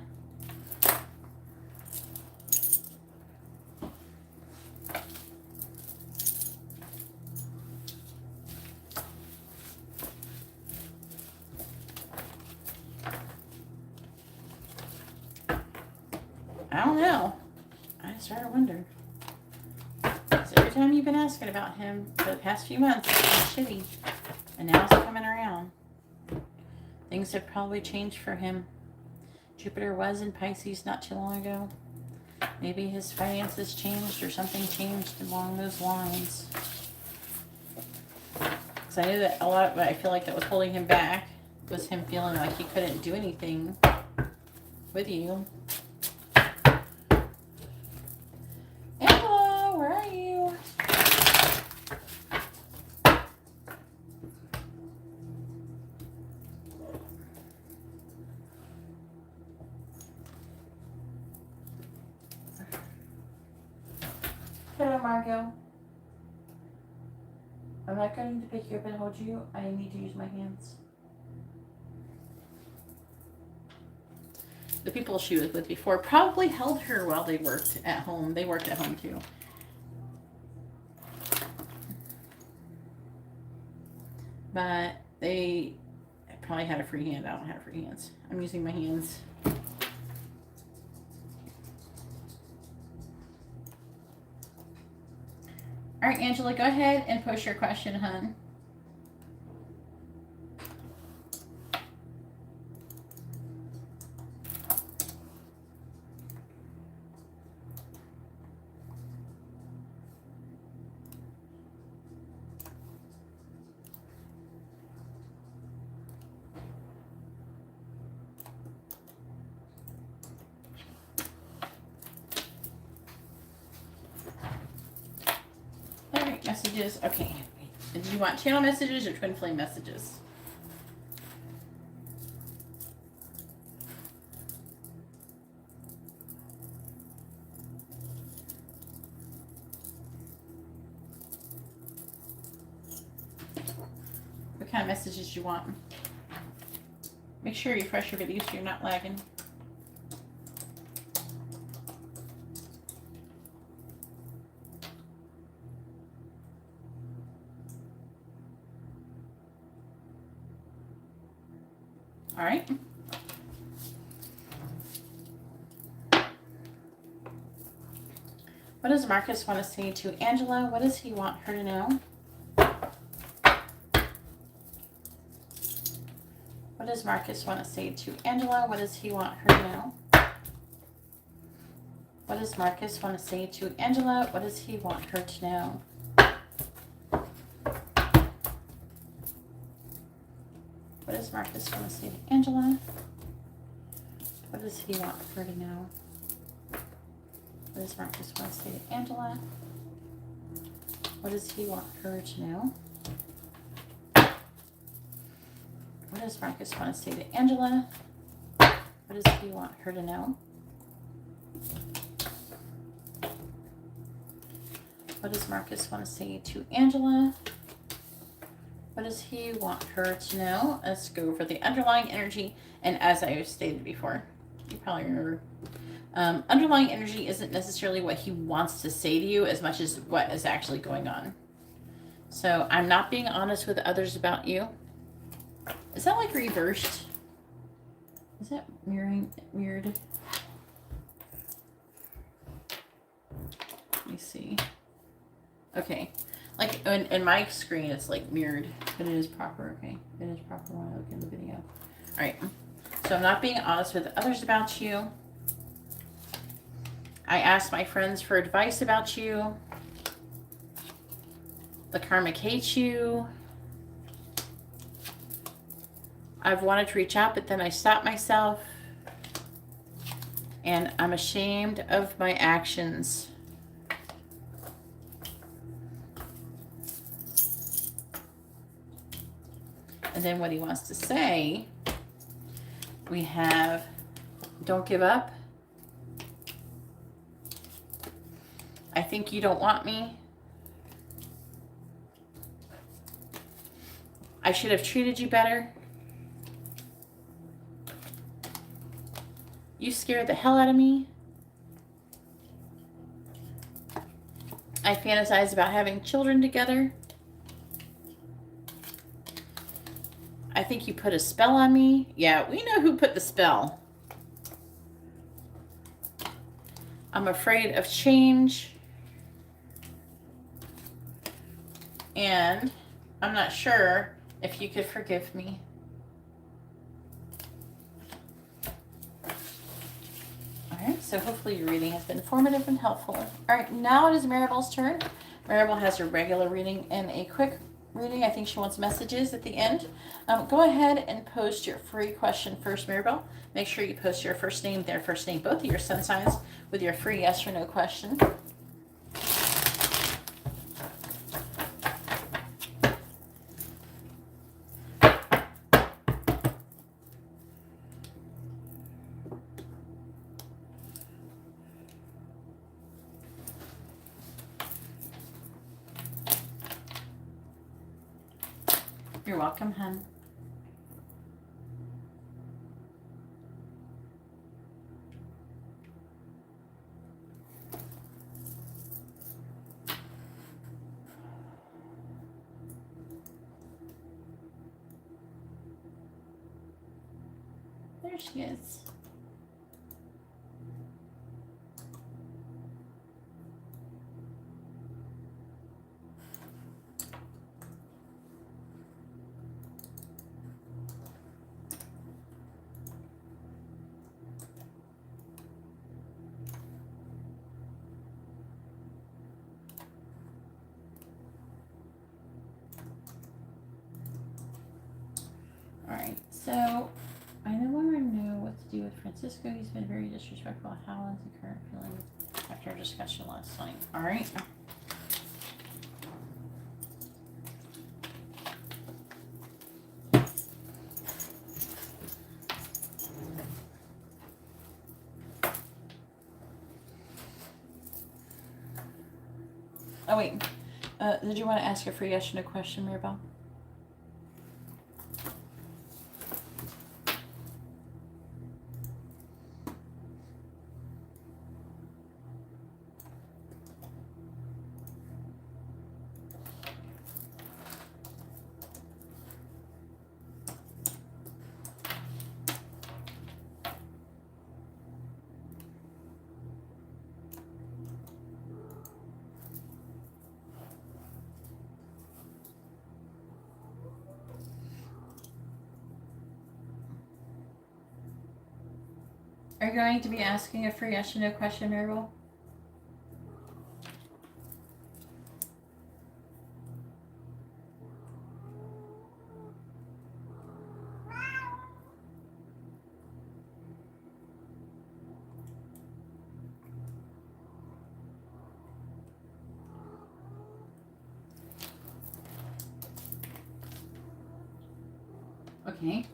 I don't know. I started wondering. Because every time you've been asking about him for the past few months, it's been shitty. And now it's coming around. Things have probably changed for him. Jupiter was in Pisces not too long ago. Maybe his finances changed or something changed along those lines. Because I knew that a lot of what I feel like that was holding him back was him feeling like he couldn't do anything with you. Angela, where are you? Hello, Margot. I'm not going to pick you up and hold you. I need to use my hands. The people she was with before probably held her while they worked at home. They worked at home too. But they probably had a free hand. I don't have free hands. I'm using my hands. All right, Angela, go ahead and post your question, hun. Messages. Okay. Do you want channel messages or twin flame messages? What kind of messages do you want? Make sure you refresh your video so you're not lagging. All right. What does Marcus want to say to Angela? What does he want her to know? What does Marcus want to say to Angela? What does he want her to know? What does Marcus want to say to Angela? What does he want her to know? What does Marcus want to say to Angela? What does he want her to know? What does Marcus want to say to Angela? What does he want her to know? What does Marcus want to say to Angela? What does he want her to know? What does Marcus want to say to Angela? What does he want her to know? Let's go for the underlying energy. And as I stated before, you probably remember, underlying energy isn't necessarily what he wants to say to you as much as what is actually going on. So I'm not being honest with others about you. Is that like reversed? Is that mirrored? see. Okay. Like, in my screen, it's like mirrored, but it is proper, okay? It is proper when I look in the video. All right. So I'm not being honest with others about you. I asked my friends for advice about you. The karmic hates you. I've wanted to reach out, but then I stopped myself. And I'm ashamed of my actions. And then what he wants to say, we have, don't give up. I think you don't want me. I should have treated you better. You scared the hell out of me. I fantasize about having children together. I think you put a spell on me. Yeah, we know who put the spell. I'm afraid of change. And I'm not sure if you could forgive me. Alright, so hopefully your reading has been informative and helpful. Alright, now it is Maribel's turn. Maribel has her regular reading and a quick reading. I think she wants messages at the end. Go ahead and post your free question first, Maribel. Make sure you post your first name, their first name, both of your sun signs with your free yes or no question. You're welcome, hun. There she is. Alright, so I no longer know what to do with Francisco. He's been very disrespectful. How is the current feeling after our discussion last night? Alright. Oh, wait. Did you want to ask a free yes or no question, Maribel? Are you going to be asking a free yes or no question, Maribel? Okay.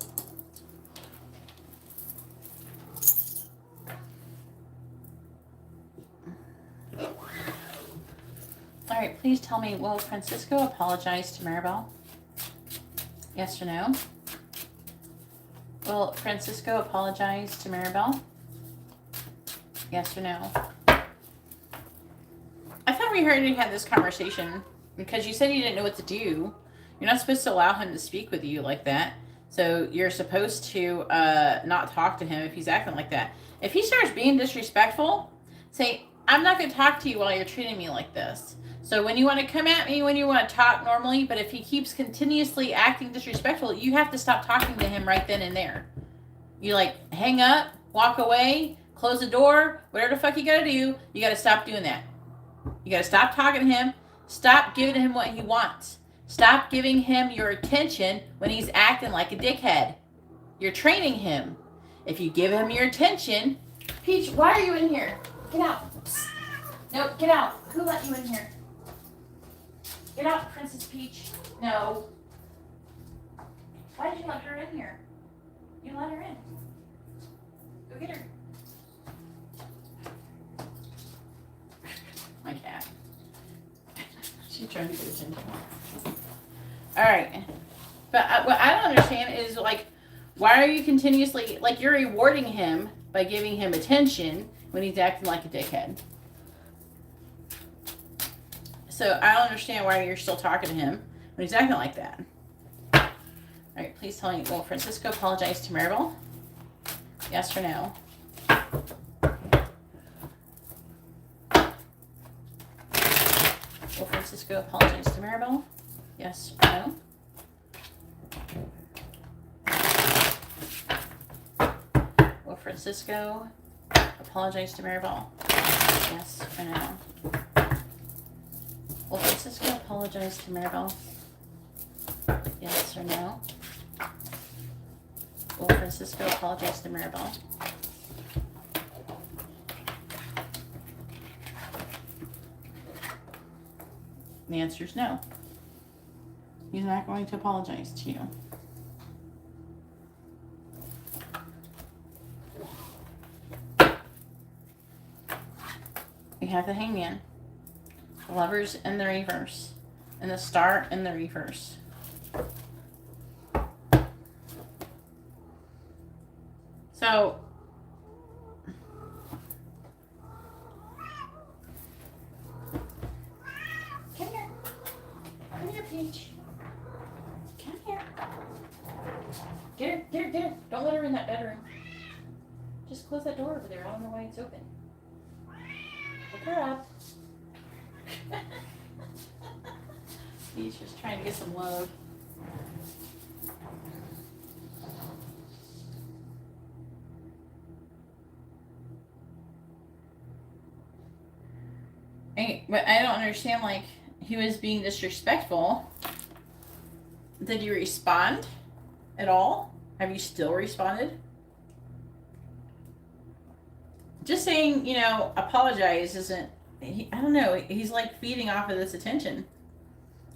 All right, please tell me, will Francisco apologize to Maribel? Yes or no? Will Francisco apologize to Maribel? Yes or no? I thought we already had this conversation because you said you didn't know what to do. You're not supposed to allow him to speak with you like that. So you're supposed to not talk to him if he's acting like that. If he starts being disrespectful, say, I'm not going to talk to you while you're treating me like this. So when you want to come at me, when you want to talk normally, but if he keeps continuously acting disrespectful, you have to stop talking to him right then and there. You like hang up, walk away, close the door, whatever the fuck you got to do. You got to stop doing that. You got to stop talking to him. Stop giving him what he wants. Stop giving him your attention when he's acting like a dickhead. You're training him. If you give him your attention, Peach, why are you in here? Get out. Psst. No, get out. Who let you in here? Get out, Princess Peach. No. Why did you let her in here? You let her in. Go get her. My cat. She's trying to get attention. All right. But what I don't understand is, like, why are you continuously, like, you're rewarding him by giving him attention when he's acting like a dickhead. So I don't understand why you're still talking to him when he's acting like that. All right, please tell me, will Francisco apologize to Maribel? Yes or no? Will Francisco apologize to Maribel? Yes or no? Will Francisco apologize to Maribel? Yes or no? Will Francisco apologize to Maribel? Yes or no? Will Francisco apologize to Maribel? The answer is no. He's not going to apologize to you. We have the Hangman, the Lovers in the reverse, and the Star in the reverse. So, come here. Come here, Peach. Come here. Get her, get her, get her. Don't let her in that bedroom. Just close that door over there. I don't know why it's open. Pick her up. Peach just trying to get some love. But I don't understand, like, he was being disrespectful. Did you respond at all? Have you still responded? Just saying, you know, apologize isn't, I don't know, he's like feeding off of this attention.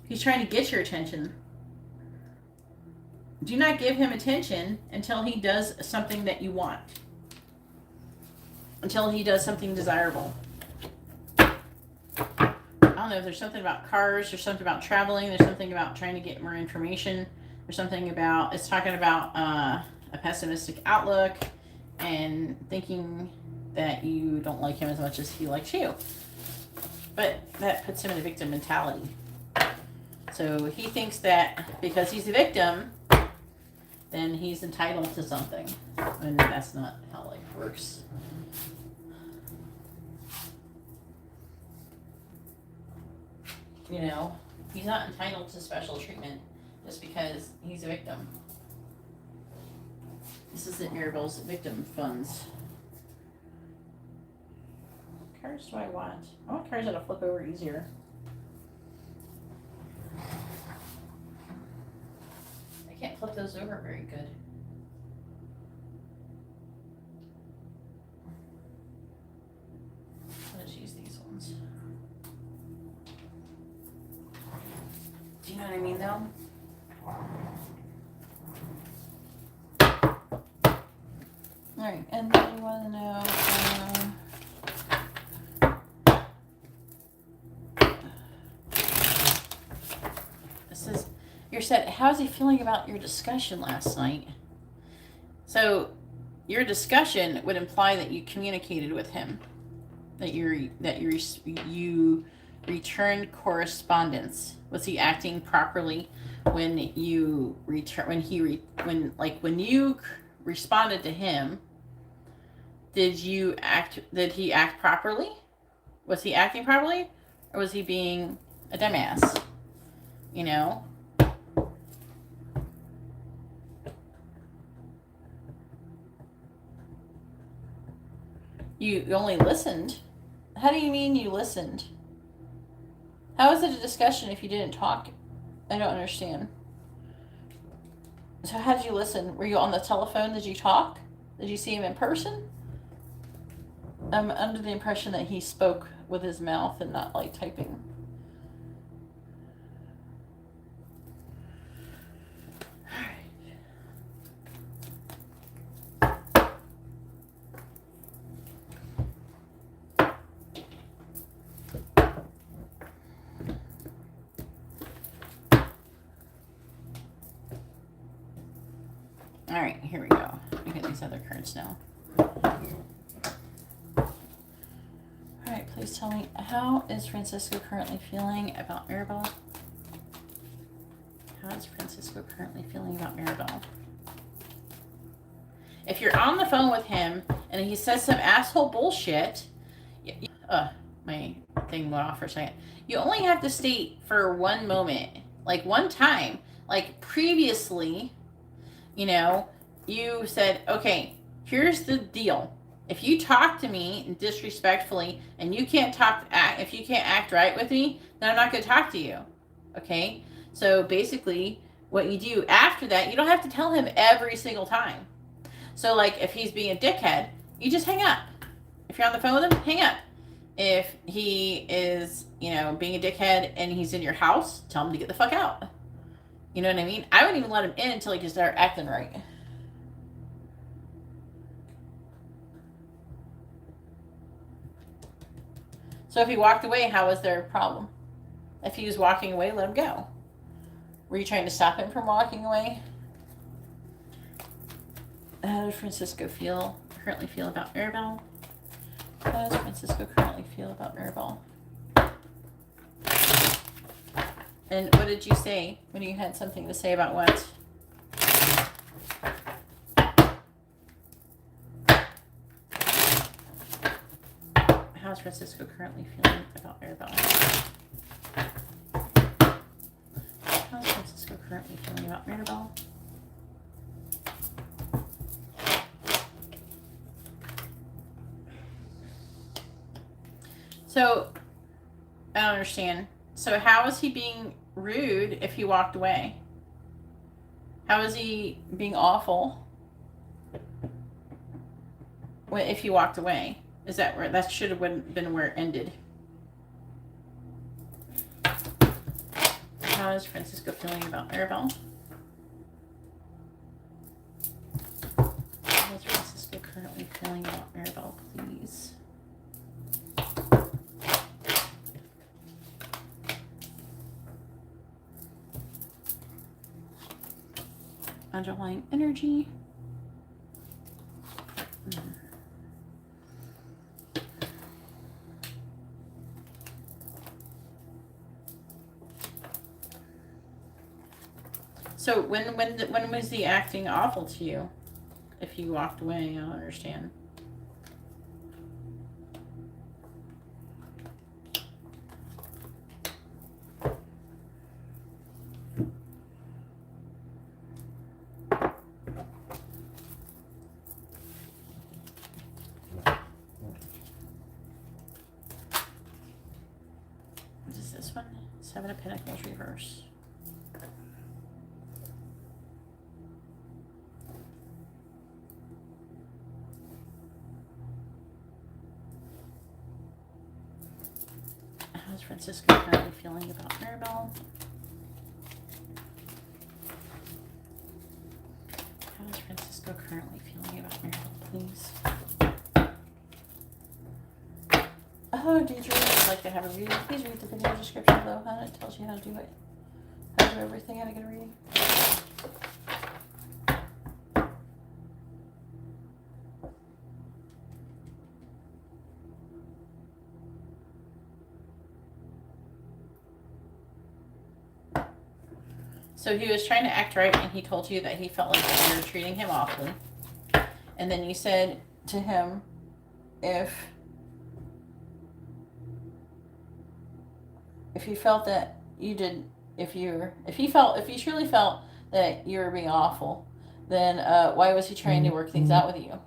He's trying to get your attention. Do not give him attention until he does something that you want. Until he does something desirable. I don't know if there's something about cars, there's something about traveling, there's something about trying to get more information, there's something about, it's talking about a pessimistic outlook and thinking that you don't like him as much as he likes you. But that puts him in a victim mentality. So he thinks that because he's a victim, then he's entitled to something. And that's not how life works. You know, he's not entitled to special treatment just because he's a victim. This isn't Maribel's victim funds. What cards do I want? I want cards that'll flip over easier. I can't flip those over very good. I'll just use these ones. Do you know what I mean, though? Alright, and then you want to know, it says, you're said, how's he feeling about your discussion last night? So, your discussion would imply that you communicated with him, that you returned correspondence. Was he acting properly when you when you responded to him? Did he act properly? Was he acting properly? Or was he being a dumbass? You know? You only listened. How do you mean you listened? How is it a discussion if you didn't talk? I don't understand. So how did you listen? Were you on the telephone? Did you talk? Did you see him in person? I'm under the impression that he spoke with his mouth and not like typing. All right, here we go. Look at these other cards now. All right, please tell me, how is Francisco currently feeling about Mirabelle? How is Francisco currently feeling about Mirabelle? If you're on the phone with him and he says some asshole bullshit, my thing went off for a second. You only have to state for one moment, like one time, like previously, you know, you said, okay, here's the deal. If you talk to me disrespectfully and you can't if you can't act right with me, then I'm not going to talk to you. Okay? So basically, what you do after that, you don't have to tell him every single time. So like if he's being a dickhead, you just hang up. If you're on the phone with him, hang up. If he is, you know, being a dickhead and he's in your house, tell him to get the fuck out. You know what I mean? I wouldn't even let him in until he can start acting right. So if he walked away, how was there a problem? If he was walking away, let him go. Were you trying to stop him from walking away? How does Francisco currently feel about Mirabelle? How does Francisco currently feel about Mirabelle? And what did you say when you had something to say about what? How's Francisco currently feeling about Mirabelle? How's Francisco currently feeling about Mirabelle? So, I don't understand. So how is he being rude if he walked away? How is he being awful if he walked away? Is that where that should have been where it ended? How is Francisco feeling about Mirabelle? How is Francisco currently feeling about Mirabelle, please? Underlying energy. So when was he acting awful to you? If you walked away, I don't understand. What is this one? Seven of Pentacles reverse. How's Francisco currently feeling about Mirabelle? How's Francisco currently feeling about Mirabelle, please? Oh, Deidre, I'd like to have a reading. Please read the video description below, huh? It tells you how to do it. How to do everything, how to get a reading. So he was trying to act right, and he told you that he felt like that you were treating him awfully. And then you said to him, if if you felt that you did, if you truly felt that you were being awful, then why was he trying to work things out with you?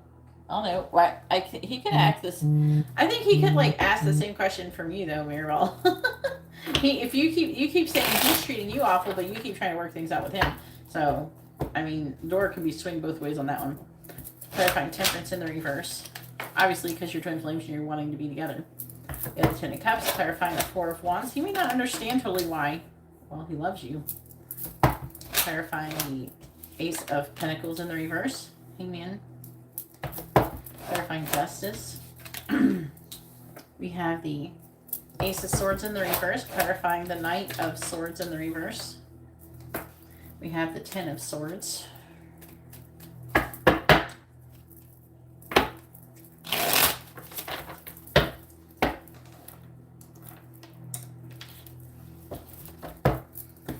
I don't know. Why he could ask this. I think he could like ask the same question from you though, Mirabelle. If you keep saying he's treating you awful, but you keep trying to work things out with him. So, I mean, door can be swing both ways on that one. Clarifying temperance in the reverse. Obviously, because you're twin flames and you're wanting to be together. The other Ten of Cups, clarifying the Four of Wands. He may not understand totally why. Well, he loves you. Clarifying the Ace of Pentacles in the reverse. Hangman. Clarifying Justice. We have the Ace of Swords in the reverse, clarifying the Knight of Swords in the reverse. We have the Ten of Swords.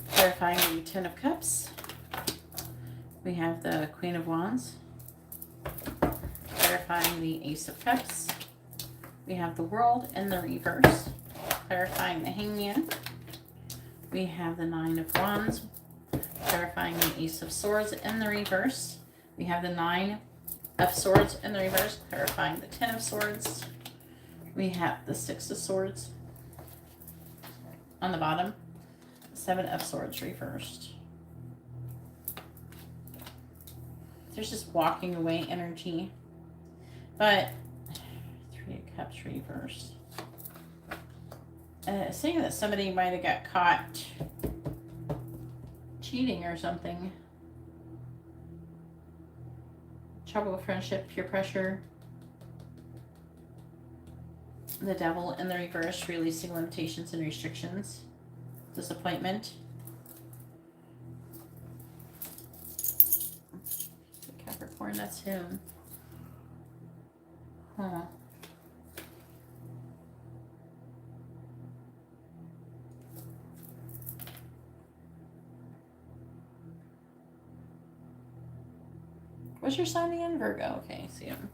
Clarifying the Ten of Cups. We have the Queen of Wands. Clarifying the Ace of Cups. We have the World in the reverse. Clarifying the Hangman. We have the Nine of Wands. Clarifying the Ace of Swords in the reverse. We have the Nine of Swords in the reverse. Clarifying the Ten of Swords. We have the Six of Swords on the bottom. Seven of Swords reversed. There's just walking away energy. But Three of Cups reversed. Saying that somebody might have got caught cheating or something. Trouble with friendship, peer pressure. The Devil in the reverse, releasing limitations and restrictions. Disappointment. Capricorn, that's him. Huh. What's your sign again? Virgo. Okay, see him.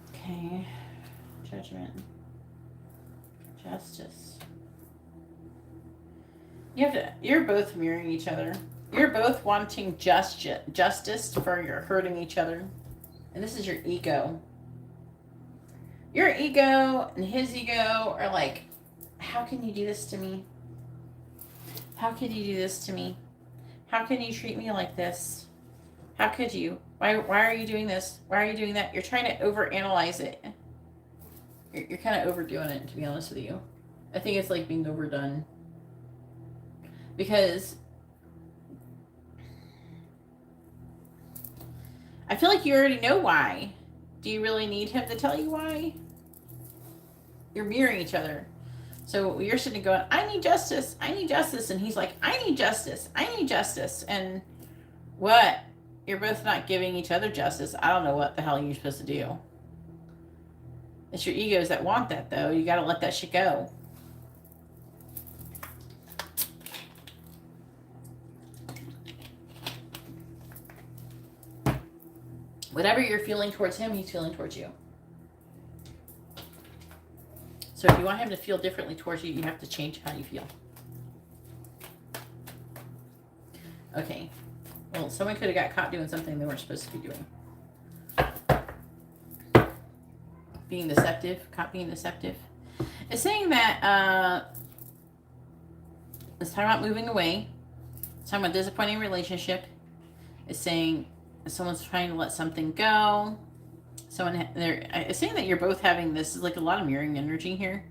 Okay. Judgment. Justice. You're both mirroring each other. You're both wanting justice for your hurting each other. And this is your ego. Your ego and his ego are like, how can you do this to me? How could you do this to me? How can you treat me like this? How could you? Why are you doing this? Why are you doing that? You're trying to overanalyze it. You're kind of overdoing it, to be honest with you. I think it's like being overdone. Because I feel like you already know why. Do you really need him to tell you why? You're mirroring each other. So you're sitting going, I need justice. I need justice. And he's like, I need justice. I need justice. And what? You're both not giving each other justice. I don't know what the hell you're supposed to do. It's your egos that want that, though. You got to let that shit go. Whatever you're feeling towards him, he's feeling towards you. So if you want him to feel differently towards you, you have to change how you feel. Okay. Well, someone could have got caught doing something they weren't supposed to be doing. Being deceptive, caught being deceptive. It's saying that it's talking about moving away. It's talking about disappointing relationship. It's saying someone's trying to let something go. It's saying that you're both having this, like a lot of mirroring energy here,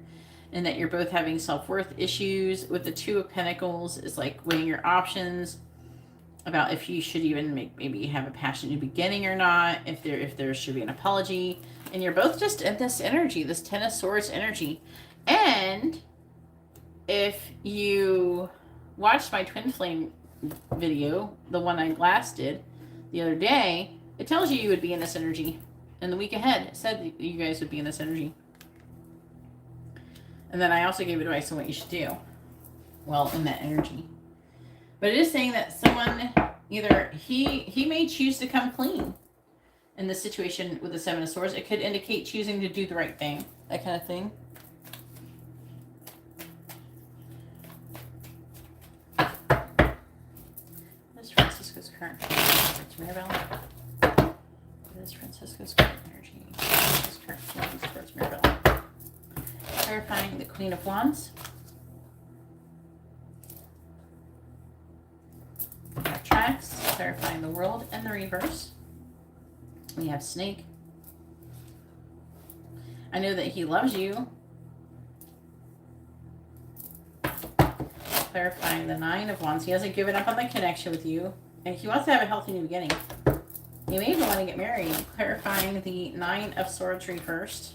and that you're both having self-worth issues. With the Two of Pentacles, is like weighing your options about if you should even maybe have a passionate new beginning or not, if there should be an apology. And you're both just in this energy, this Ten of Swords energy. And if you watched my twin flame video, the one I last did the other day, it tells you would be in this energy. In the week ahead, it said that you guys would be in this energy. And then I also gave advice on what you should do. Well, in that energy. But it is saying that someone, either he may choose to come clean in this situation with the Seven of Swords. It could indicate choosing to do the right thing. That kind of thing. current feelings towards Mirabelle? What is Francisco's current energy? His current feelings towards Mirabelle. Clarifying the Queen of Wands. We have Tracks, clarifying the World and the reverse. We have Snake. I know that he loves you. Clarifying the Nine of Wands. He hasn't given up on the connection with you. And he wants to have a healthy new beginning. He may even want to get married. Clarifying the Nine of Swords reversed.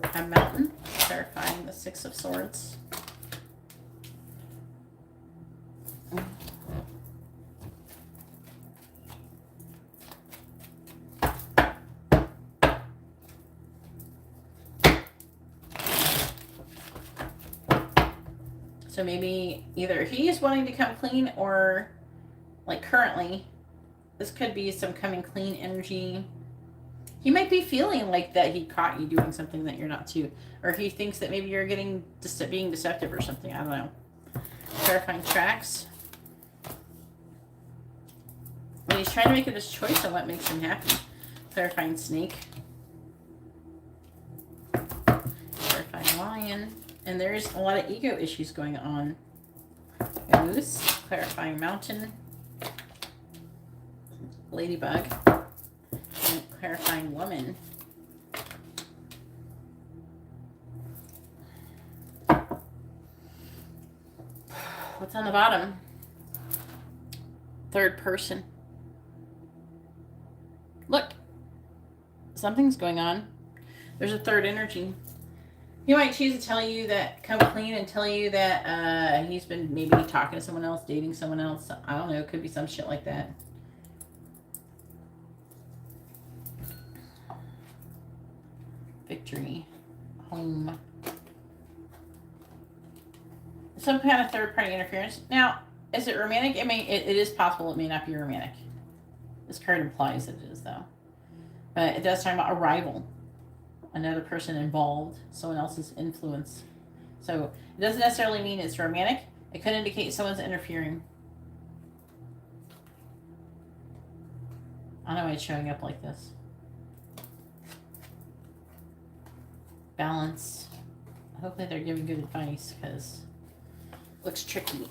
A Mountain. Clarifying the Six of Swords. So maybe either he's wanting to come clean, or like currently, this could be some coming clean energy. He might be feeling like that he caught you doing something that you're not to. Or he thinks that maybe you're being deceptive or something. I don't know. Clarifying Tracks. But he's trying to make this choice on what makes him happy. Clarifying Snake. Clarifying Lion. And there's a lot of ego issues going on. Moose. Clarifying Mountain. Ladybug. And clarifying Woman. What's on the bottom? Third person. Look. Something's going on. There's a third energy. He might choose to tell you that, come clean and tell you that he's been maybe talking to someone else, dating someone else. I don't know. It could be some shit like that. Victory. Home. Some kind of third-party interference. Now, is it romantic? It is possible it may not be romantic. This card implies that it is, though. But it does talk about a rival. Another person involved, someone else's influence. So it doesn't necessarily mean it's romantic. It could indicate someone's interfering. I don't know why it's showing up like this. Balance. Hopefully they're giving good advice, because it looks tricky.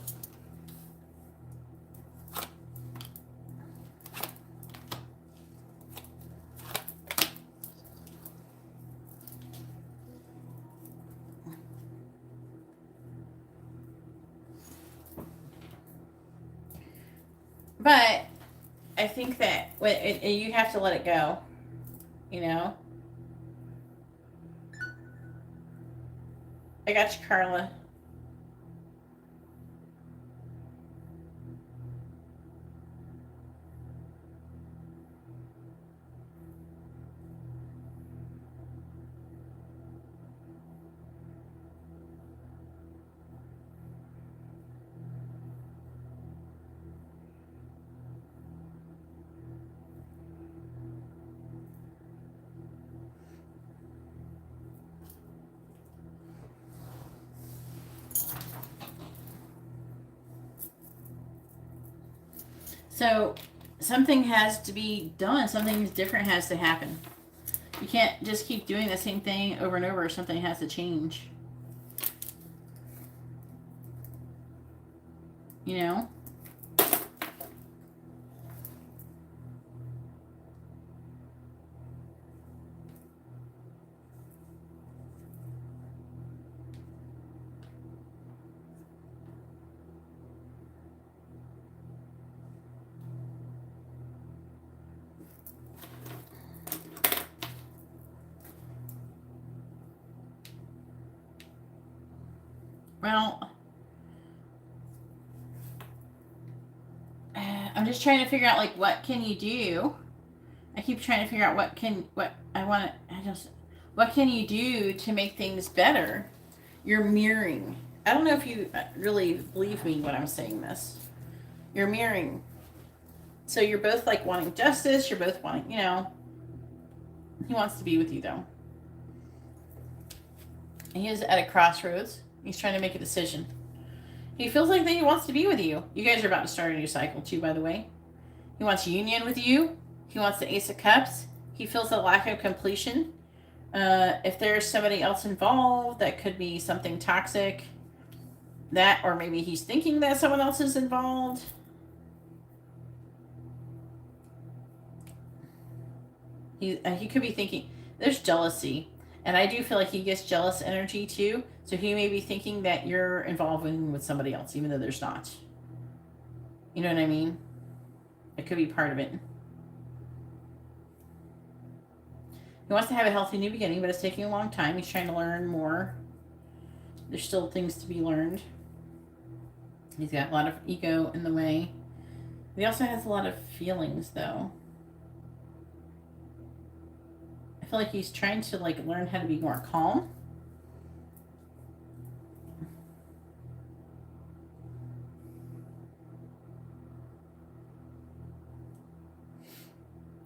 But I think that you have to let it go, you know? I got you, Carla. So something has to be done. Something different has to happen. You can't just keep doing the same thing over and over. Something has to change. You know? Well, I'm just trying to figure out, like, what can you do? I keep trying to figure out what can you do to make things better? You're mirroring. I don't know if you really believe me when I'm saying this. You're mirroring. So you're both, like, wanting justice. You're both wanting, you know. He wants to be with you, though. And he is at a crossroads. He's trying to make a decision. He feels like that he wants to be with you. You guys are about to start a new cycle too, by the way. He wants union with you. He wants the Ace of Cups. He feels a lack of completion. If there's somebody else involved, that could be something toxic. That, or maybe he's thinking that someone else is involved. He could be thinking, there's jealousy. And I do feel like he gets jealous energy too. So he may be thinking that you're involved with somebody else, even though there's not. You know what I mean? It could be part of it. He wants to have a healthy new beginning, but it's taking a long time. He's trying to learn more. There's still things to be learned. He's got a lot of ego in the way. He also has a lot of feelings, though. I feel like he's trying to learn how to be more calm.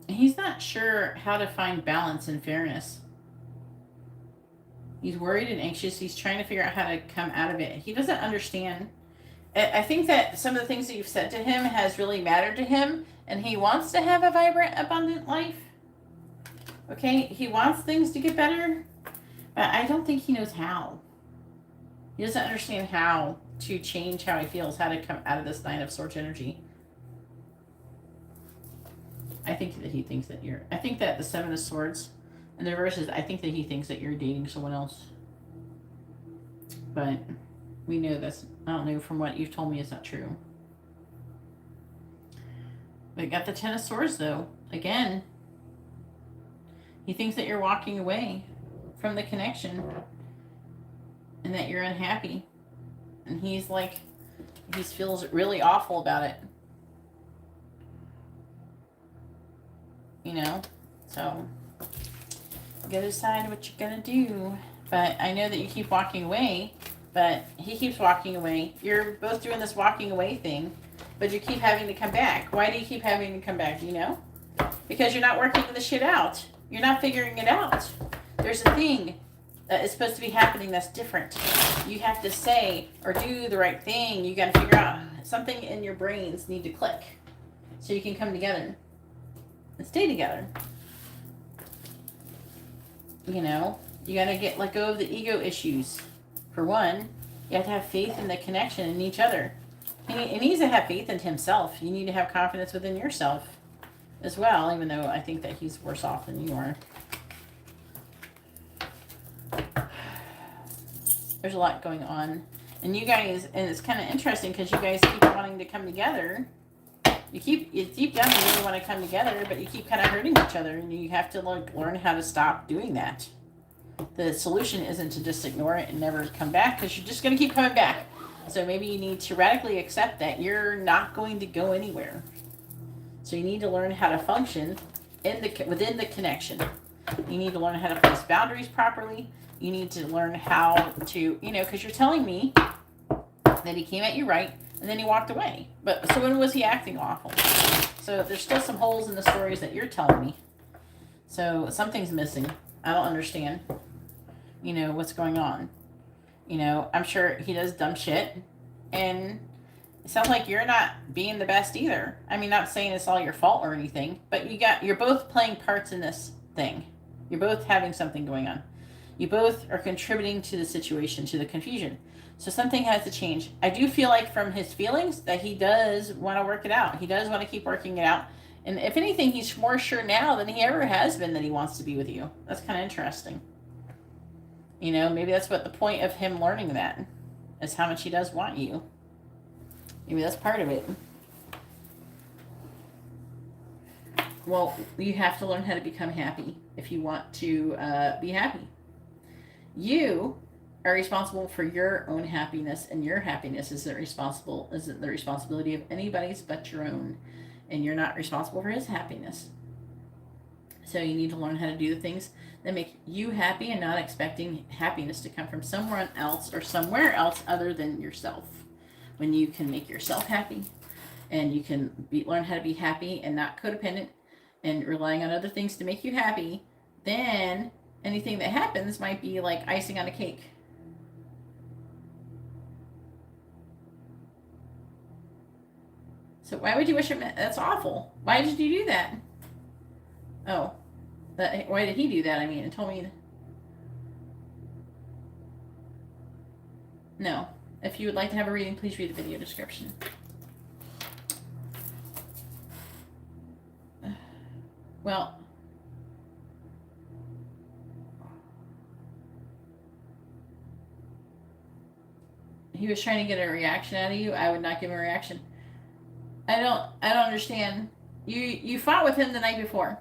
He's not sure how to find balance and fairness. He's worried and anxious. He's trying to figure out how to come out of it. He doesn't understand. I think that some of the things that you've said to him has really mattered to him, and he wants to have a vibrant, abundant life. Okay? He wants things to get better, but I don't think he knows how. He doesn't understand how to change how he feels, how to come out of this Nine of Swords energy. I think that he thinks that I think that the Seven of Swords and the reverse is, I think that he thinks that you're dating someone else. But we know that's, I don't know, from what you've told me, it's not true. But got the Ten of Swords, though. Again, he thinks that you're walking away from the connection and that you're unhappy. And he feels really awful about it. You know, so you gotta decide what you're gonna do. But I know that you keep walking away, but he keeps walking away. You're both doing this walking away thing, but you keep having to come back. Why do you keep having to come back? Do you know? Because you're not working the shit out. You're not figuring it out. There's a thing that is supposed to be happening that's different. You have to say or do the right thing. You gotta figure out something in your brains need to click so you can come together and stay together. You know, you gotta let go of the ego issues. For one, you have to have faith in the connection in each other. He needs to have faith in himself. You need to have confidence within yourself as well, even though I think that he's worse off than you are. There's a lot going on. And you guys, and it's kind of interesting because you guys keep wanting to come together. You deep down you really want to come together, but you keep kind of hurting each other, and you have to learn how to stop doing that. The solution isn't to just ignore it and never come back, because you're just going to keep coming back. So maybe you need to radically accept that you're not going to go anywhere. So you need to learn how to function within the connection. You need to learn how to place boundaries properly. You need to learn how to, because you're telling me that he came at you right, and then he walked away. But so when was he acting awful? So there's still some holes in the stories that you're telling me. So something's missing. I don't understand, what's going on. I'm sure he does dumb shit. And it sounds like you're not being the best either. I mean, not saying it's all your fault or anything, but you're both playing parts in this thing. You're both having something going on. You both are contributing to the situation, to the confusion. So something has to change. I do feel like from his feelings that he does want to work it out. He does want to keep working it out. And if anything, he's more sure now than he ever has been that he wants to be with you. That's kind of interesting. Maybe that's what the point of him learning that is, how much he does want you. Maybe that's part of it. Well, you have to learn how to become happy if you want to be happy. You are responsible for your own happiness, and your happiness isn't the responsibility of anybody's but your own. And you're not responsible for his happiness. So you need to learn how to do the things that make you happy and not expecting happiness to come from someone else or somewhere else other than yourself. When you can make yourself happy, and you can learn how to be happy and not codependent and relying on other things to make you happy, then anything that happens might be like icing on a cake. So why would you wish him? That's awful. Why did you do that? Oh, why did he do that? I mean, it told me. No. If you would like to have a reading, please read the video description. Well, he was trying to get a reaction out of you. I would not give him a reaction. I don't understand. You fought with him the night before.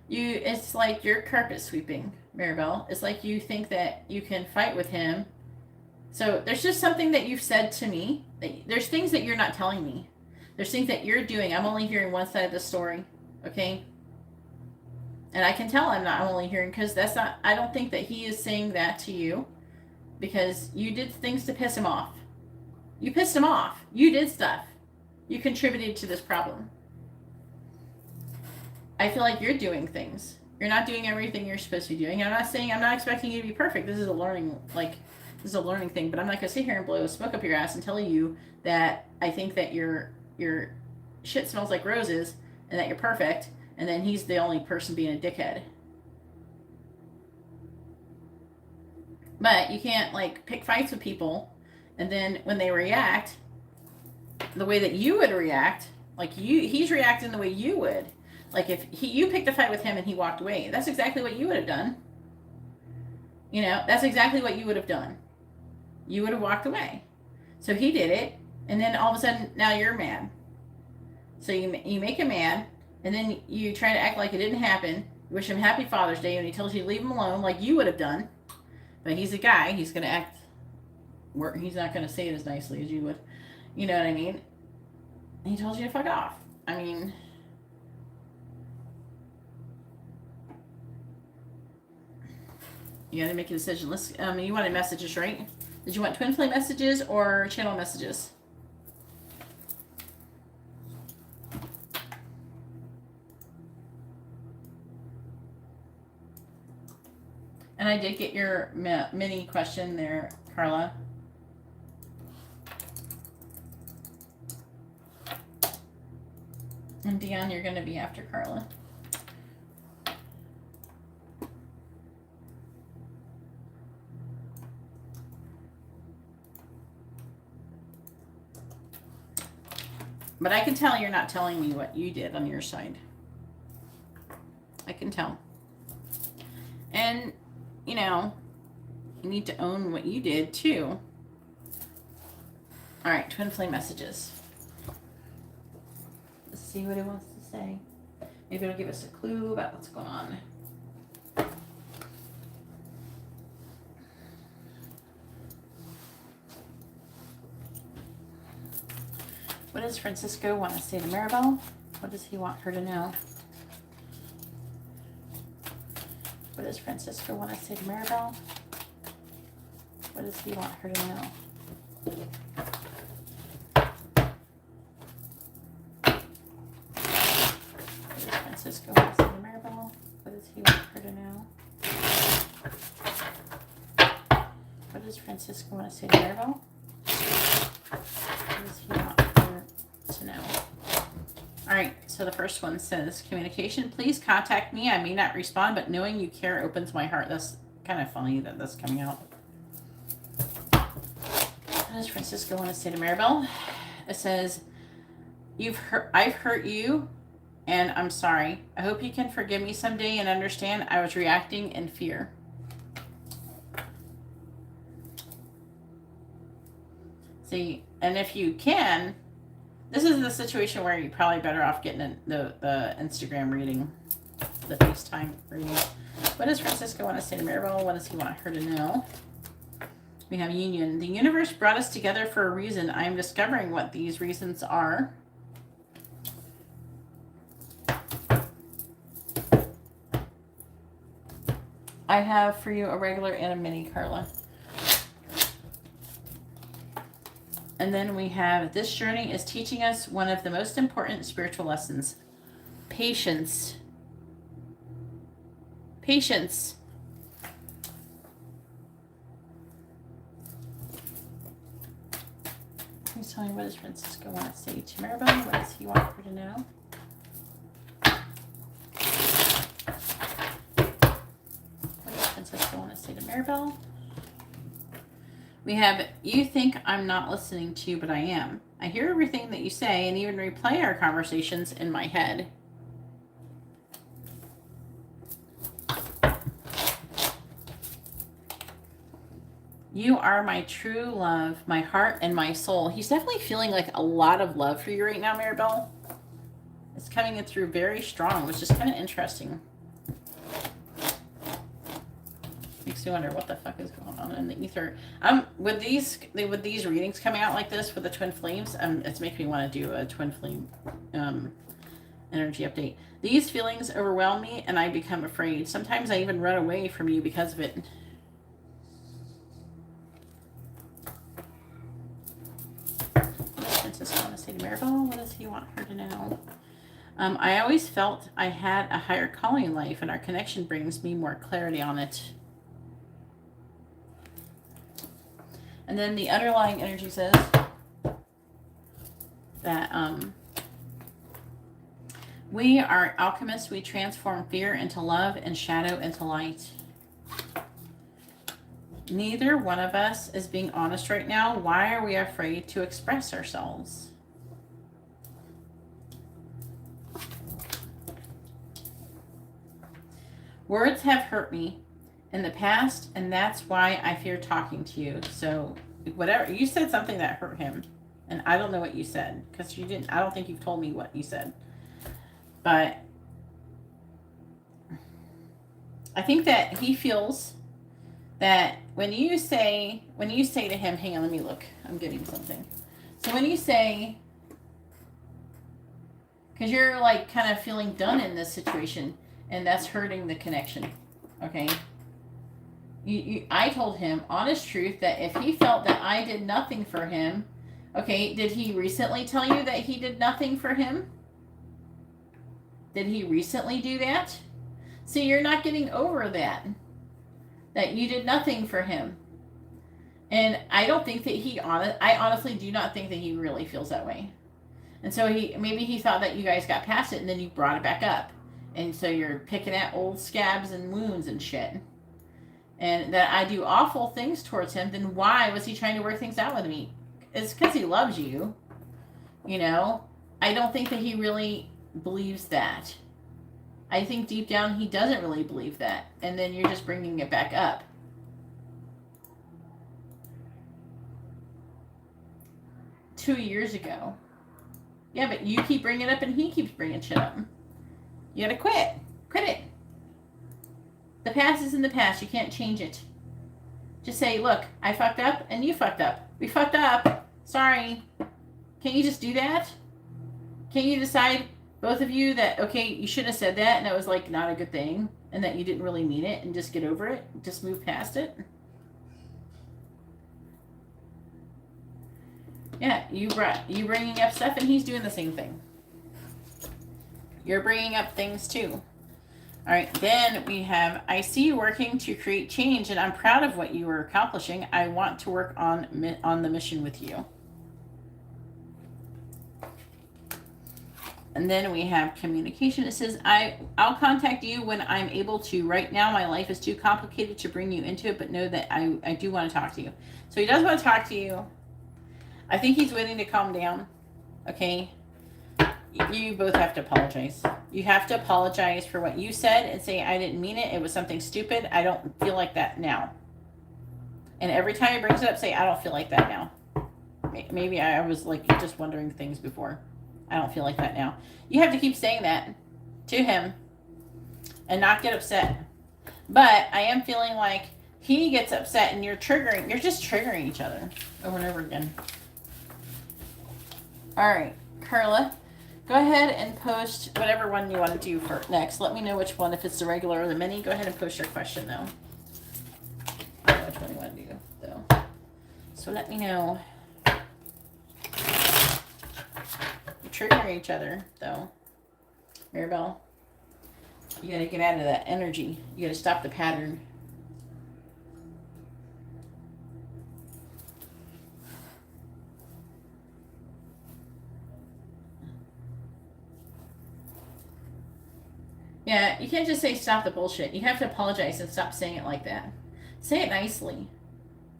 It's like you're carpet sweeping, Maribel. It's like you think that you can fight with him. So there's just something that you've said to me. There's things that you're not telling me. There's things that you're doing. I'm only hearing one side of the story, okay? And I can tell I'm only hearing, because that's not, I don't think that he is saying that to you because you did things to piss him off. You pissed him off. You did stuff. You contributed to this problem. I feel like you're doing things. You're not doing everything you're supposed to be doing. I'm not expecting you to be perfect. This is a learning thing, but I'm not going to sit here and blow smoke up your ass and tell you that I think that your shit smells like roses and that you're perfect, and then he's the only person being a dickhead. But you can't, like, pick fights with people, and then when they react the way that you would react, like he's reacting the way you would. Like if you picked a fight with him and he walked away, that's exactly what you would have done. You know, that's exactly what you would have done. You would have walked away. So he did it, and then all of a sudden now you're mad. So you make him mad, and then you try to act like it didn't happen. You wish him Happy Father's Day, and he tells you to leave him alone, like you would have done. But he's a guy. He's going to act. He's not going to say it as nicely as you would. You know what I mean? And he tells you to fuck off. I mean, you got to make a decision. You wanted messages, right? Did you want twin flame messages or channel messages? And I did get your mini question there, Carla. And Dion, you're going to be after Carla. But I can tell you're not telling me what you did on your side. I can tell. And, you know, you need to own what you did too. All right, twin flame messages. Let's see what it wants to say. Maybe it'll give us a clue about what's going on. What does Francisco want to say to Maribel? What does he want her to know? What does Francisco want to say to Maribel? What does he want her to know? What does Francisco want to say to Maribel? What does he want her to know? What does Francisco want to say to Maribel? What does he want her to know? All right, so the first one says, communication, please contact me. I may not respond, but knowing you care opens my heart. That's kind of funny that that's coming out. What does Francisco want to say to Maribel? It says, I've hurt you, and I'm sorry. I hope you can forgive me someday and understand I was reacting in fear. See, and if you can, this is the situation where you're probably better off getting the Instagram reading, the FaceTime reading. What does Francisco want to say to Maribel? What does he want her to know? We have union. The universe brought us together for a reason. I am discovering what these reasons are. I have for you a regular and a mini, Carla. And then we have, this journey is teaching us one of the most important spiritual lessons. Patience. Patience. Please tell me, what does Francisco want to say to Maribel? What does he want her to know? What does Francisco want to say to Maribel? We have, you think I'm not listening to you, but I am. I hear everything that you say and even replay our conversations in my head. You are my true love, my heart and my soul. He's definitely feeling like a lot of love for you right now, Maribel. It's coming in through very strong, which is kind of interesting. Makes me wonder what the fuck is going on in the ether. With these readings coming out like this with the twin flames, it's making me want to do a twin flame energy update. These feelings overwhelm me and I become afraid. Sometimes I even run away from you because of it. What does Francisco want to say to Maribel? What does he want her to know? I always felt I had a higher calling in life, and our connection brings me more clarity on it. And then the underlying energy says that we are alchemists. We transform fear into love and shadow into light. Neither one of us is being honest right now. Why are we afraid to express ourselves? Words have hurt me in the past, and that's why I fear talking to you. So whatever you said, something that hurt him, and I don't know what you said, because you didn't. I don't think you've told me what you said, but I think that he feels that when you say to him, hang on, let me look, I'm getting something. So when you say, because you're like kind of feeling done in this situation, and that's hurting the connection, okay? I told him, honest truth, that if he felt that I did nothing for him, okay, did he recently tell you that he did nothing for him? Did he recently do that? See, you're not getting over that you did nothing for him. And I don't think that I honestly do not think that he really feels that way. And so maybe he thought that you guys got past it, and then you brought it back up. And so you're picking at old scabs and wounds and shit. And that I do awful things towards him, then why was he trying to work things out with me? It's because he loves you. You know? I don't think that he really believes that. I think deep down he doesn't really believe that. And then you're just bringing it back up. Two years ago. Yeah, but you keep bringing it up and he keeps bringing shit up. You gotta quit. Quit it. The past is in the past. You can't change it. Just say, look, I fucked up and you fucked up. We fucked up. Sorry. Can't you just do that? Can't you decide, both of you, that, okay, you shouldn't have said that and that was like not a good thing and that you didn't really mean it, and just get over it? Just move past it? Yeah, you bringing up stuff and he's doing the same thing. You're bringing up things too. All right, then we have, I see you working to create change, and I'm proud of what you are accomplishing. I want to work on the mission with you. And then we have communication. It says, I'll contact you when I'm able to. Right now, my life is too complicated to bring you into it, but know that I do want to talk to you. So he does want to talk to you. I think he's waiting to calm down. Okay? You both have to apologize. You have to apologize for what you said and say, I didn't mean it. It was something stupid. I don't feel like that now. And every time he brings it up, say, I don't feel like that now. Maybe I was like just wondering things before. I don't feel like that now. You have to keep saying that to him and not get upset. But I am feeling like he gets upset and you're just triggering each other over and over again. All right, Carla. Go ahead and post whatever one you want to do for next. Let me know which one, if it's the regular or the mini. Go ahead and post your question, though. I don't know which one you want to do, though. So let me know. You're triggering each other, though. Maribel, you got to get out of that energy. You got to stop the pattern. Yeah, you can't just say stop the bullshit. You have to apologize and stop saying it like that. Say it nicely.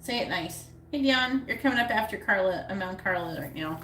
Say it nice. Hey, Dion, you're coming up after Carla. I'm on Carla right now.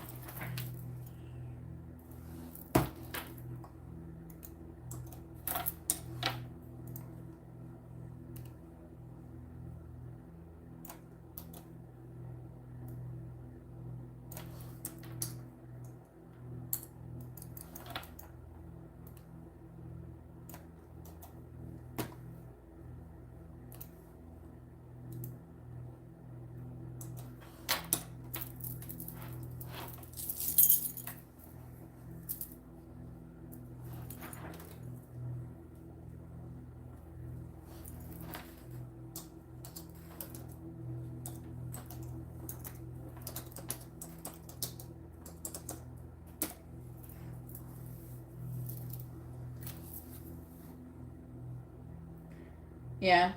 Yeah.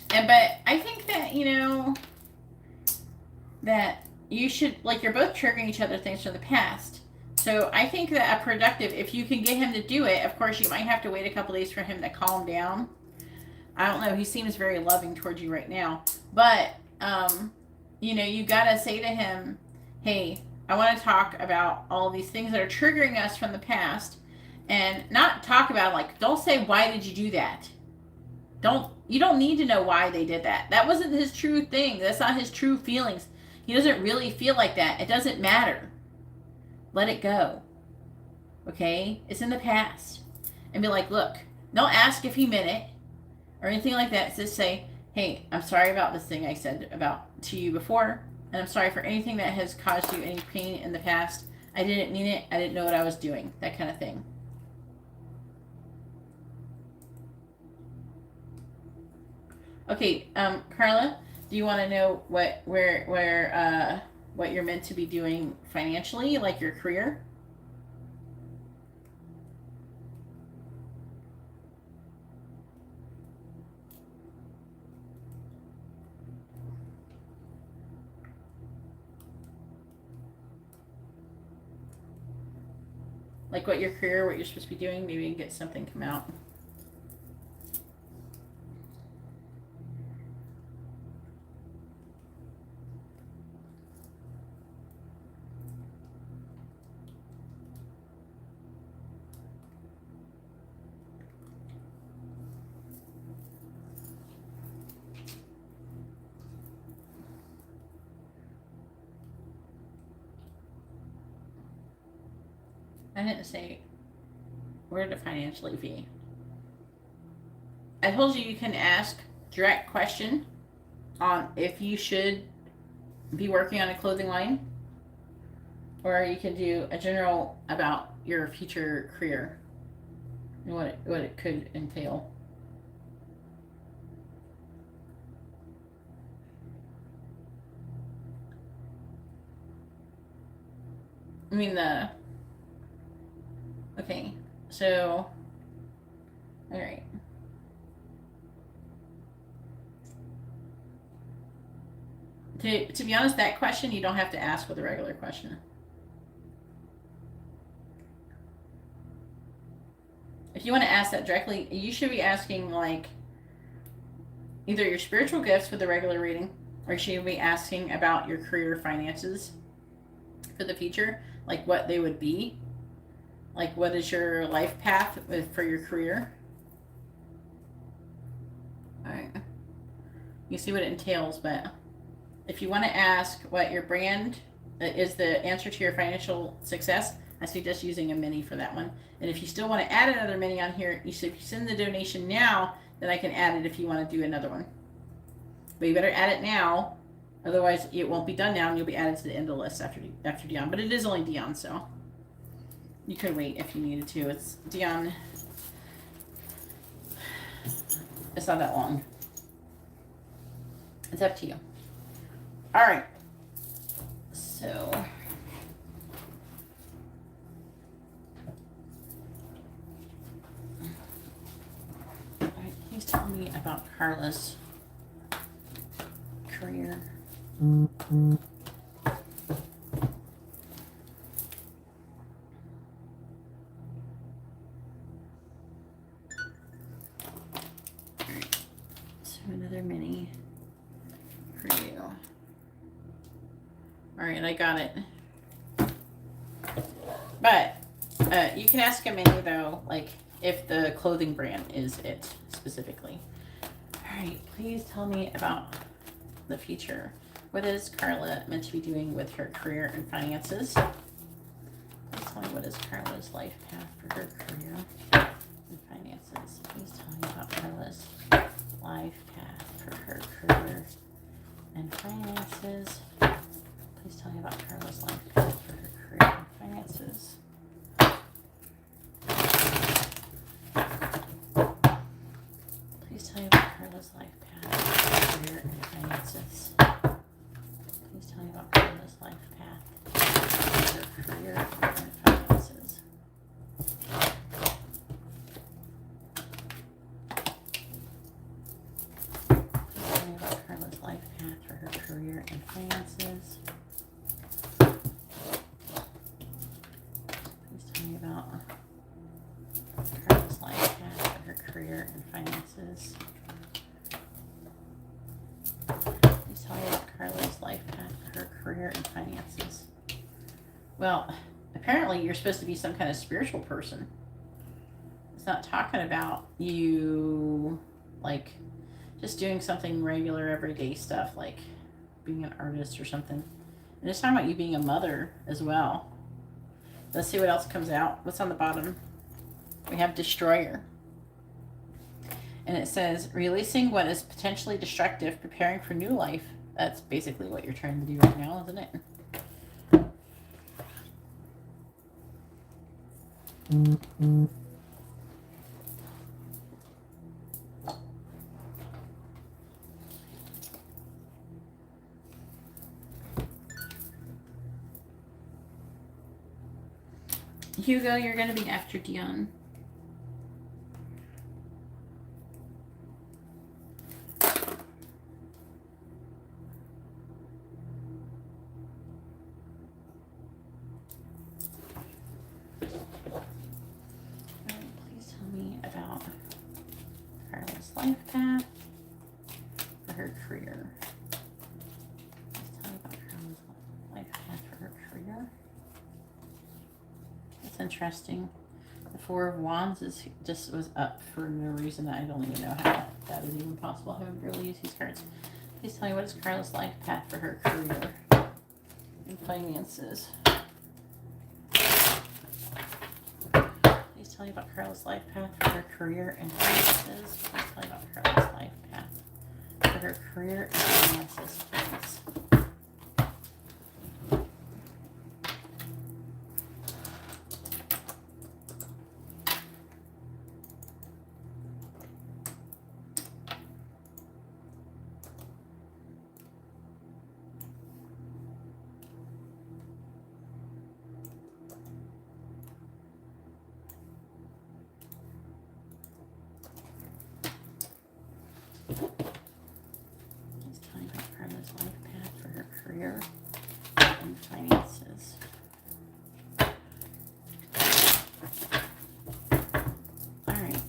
But I think that, that you should, like, you're both triggering each other things from the past. So I think that a productive, if you can get him to do it, of course you might have to wait a couple days for him to calm down. I don't know. He seems very loving towards you right now. But, you got to say to him, hey, I want to talk about all these things that are triggering us from the past. And not talk about, like, don't say, why did you do that? You don't need to know why they did that. That wasn't his true thing. That's not his true feelings. He doesn't really feel like that. It doesn't matter. Let it go. Okay? It's in the past. And be like, look, don't ask if he meant it or anything like that. Just say, hey, I'm sorry about this thing I said about to you before, and I'm sorry for anything that has caused you any pain in the past. I didn't mean it. I didn't know what I was doing. That kind of thing. Okay, Carla, do you want to know what you're meant to be doing financially, like your career? Like what your career, what you're supposed to be doing? Maybe you can get something come out. I didn't say where to financially be. I told you you can ask direct question on if you should be working on a clothing line, or you can do a general about your future career and what it could entail. I mean okay, so all right. To be honest, that question you don't have to ask with a regular question. If you want to ask that directly, you should be asking like either your spiritual gifts for the regular reading, or you should be asking about your career finances for the future, like what they would be, like what is your life path for your career. All right, you see what it entails, but if you want to ask what your brand is the answer to your financial success, I suggest using a mini for that one. And if you still want to add another mini on here, if you send the donation now, then I can add it if you want to do another one. But you better add it now, otherwise it won't be done now, and you'll be added to the end of the list after Dion. But it is only Dion, so you could wait if you needed to. It's Dion. It's not that long. It's up to you. All right. So. All right, please tell me about Carla's career. for you. All right, I got it. But you can ask him any though, like if the clothing brand is it specifically. All right, please tell me about the future. What is Carla meant to be doing with her career and finances? Please tell me what is Carla's life path for her career and finances. Please tell me about Carla's life path for her career and finances. Please tell me about Carla's life path for her career and finances. Please tell me about Carla's life path for her career and finances. Please tell me about Carla's life path for her career and finances. Please tell me about Carla's life path for her career and finances. Please tell me about Carla's life path for her career and finances. Please tell me about Carla's life path for her career and finances. Well, apparently you're supposed to be some kind of spiritual person. It's not talking about you like just doing something regular everyday stuff like being an artist or something. And it's talking about you being a mother as well. Let's see what else comes out. What's on the bottom? We have Destroyer. And it says, releasing what is potentially destructive, preparing for new life. That's basically what you're trying to do right now, isn't it? Hugo, you're going to be after Dion. Please tell me about Carla's life path for her career. Please tell me about Carla's life path for her career. That's interesting. The Four of Wands is just was up for no reason. I don't even know how that is even possible. I haven't really used these cards. Please tell me what is Carla's life path for her career and finances. Please tell me about Carla's life path for her career and finances. Please tell me about Carla's life path for her career and finances, please. Please tell me about Carla's life path for her career and finances. All right,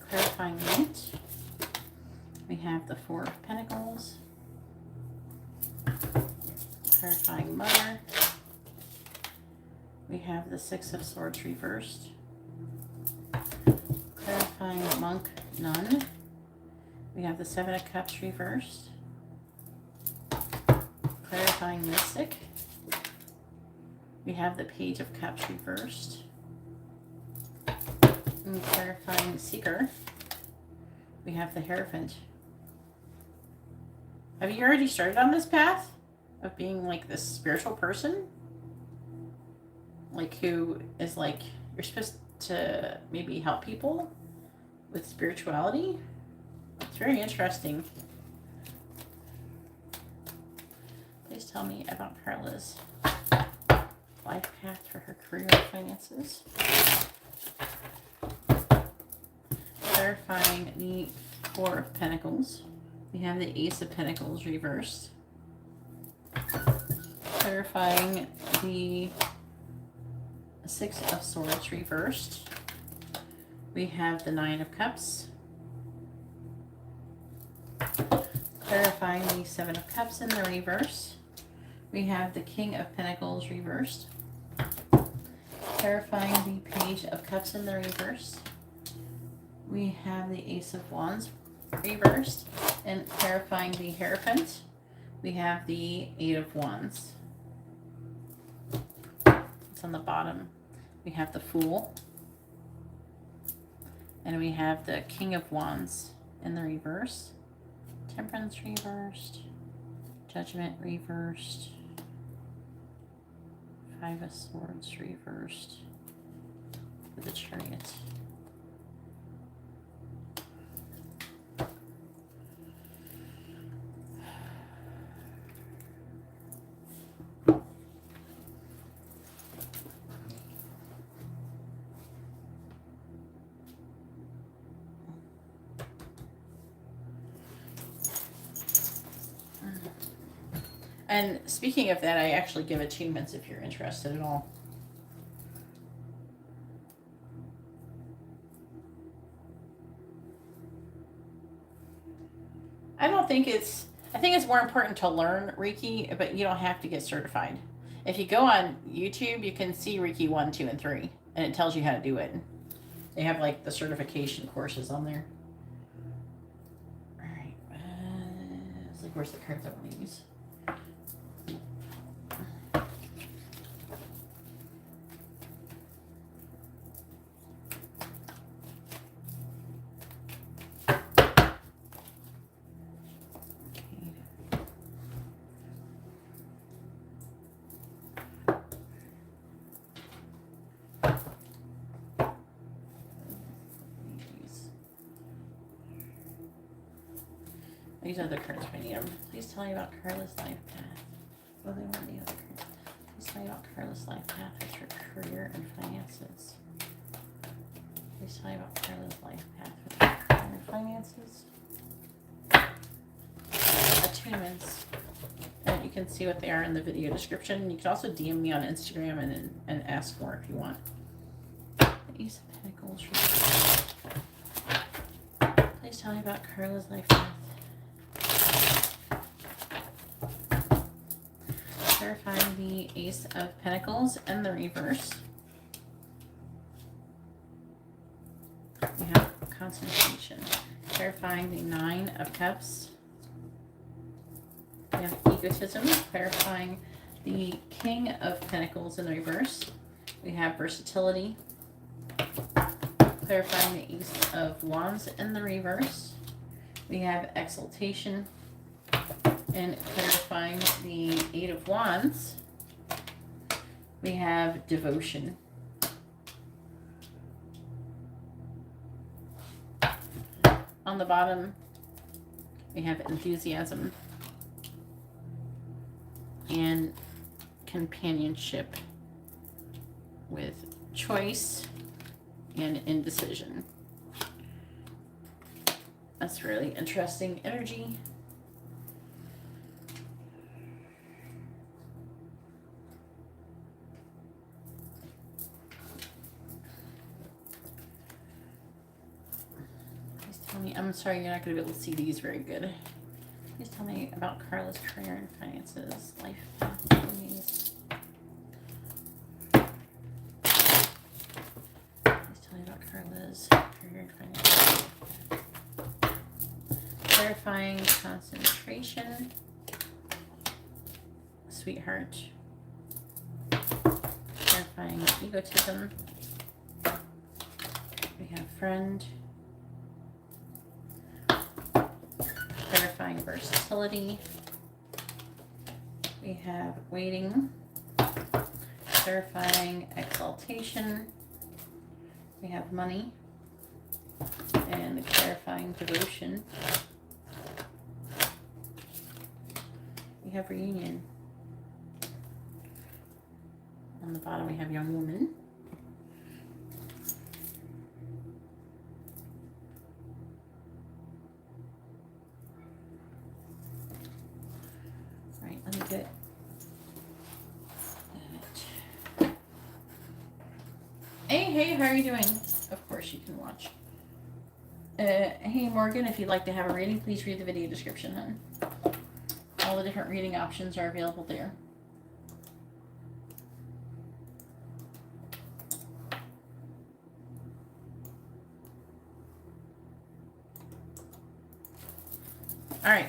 clarifying light. We have the Four of Pentacles. Clarifying Mother. We have the Six of Swords reversed. Clarifying Monk, Nun. We have the Seven of Cups reversed. Clarifying Mystic. We have the Page of Cups reversed. And clarifying Seeker. We have the Hierophant. Have you already started on this path of being like this spiritual person? Like who is like, you're supposed to maybe help people with spirituality? It's very interesting. Please tell me about Carla's life path for her career and finances. Clarifying the Four of Pentacles. We have the Ace of Pentacles reversed. Clarifying the Six of Swords reversed. We have the Nine of Cups. Clarifying the Seven of Cups in the reverse. We have the King of Pentacles reversed. Clarifying the Page of Cups in the reverse. We have the Ace of Wands reversed. And clarifying the Hierophant, we have the Eight of Wands. It's on the bottom. We have the Fool. And we have the King of Wands in the reverse. Temperance reversed. Judgment reversed. Five of Swords reversed. With the Chariot. And speaking of that, I actually give achievements if you're interested at all. I think it's more important to learn Reiki, but you don't have to get certified. If you go on YouTube, you can see Reiki 1, 2, and 3, and it tells you how to do it. They have like the certification courses on there. All right. It's like, where's the cards I want to use? These other cards, if I need them. Please tell me about Carla's life path. Oh, they want the other cards. Please tell me about Carla's life path with her career and finances. Please tell me about Carla's life path with her career and finances. Attunements. And you can see what they are in the video description. You can also DM me on Instagram and ask more if you want. The Ace of Pentacles. Please tell me about Carla's life path. Clarifying the Ace of Pentacles and the reverse. We have concentration. Clarifying the Nine of Cups. We have egotism. Clarifying the King of Pentacles in the reverse. We have versatility. Clarifying the Ace of Wands in the reverse. We have exaltation. And clarifying the Eight of Wands, we have devotion. On the bottom, we have enthusiasm and companionship with choice and indecision. That's really interesting energy. I'm sorry, you're not going to be able to see these very good. Please tell me about Carla's career and finances. Life path, please. Please tell me about Carla's career and finances. Clarifying concentration. Sweetheart. Clarifying egotism. We have friend. Clarifying versatility. We have waiting. Clarifying exaltation. We have money. And clarifying devotion. We have reunion. On the bottom we have young woman. Let me get that. Hey, how are you doing? Of course you can watch. Hey, Morgan, if you'd like to have a reading, please read the video description, hon. all the different reading options are available there. All right.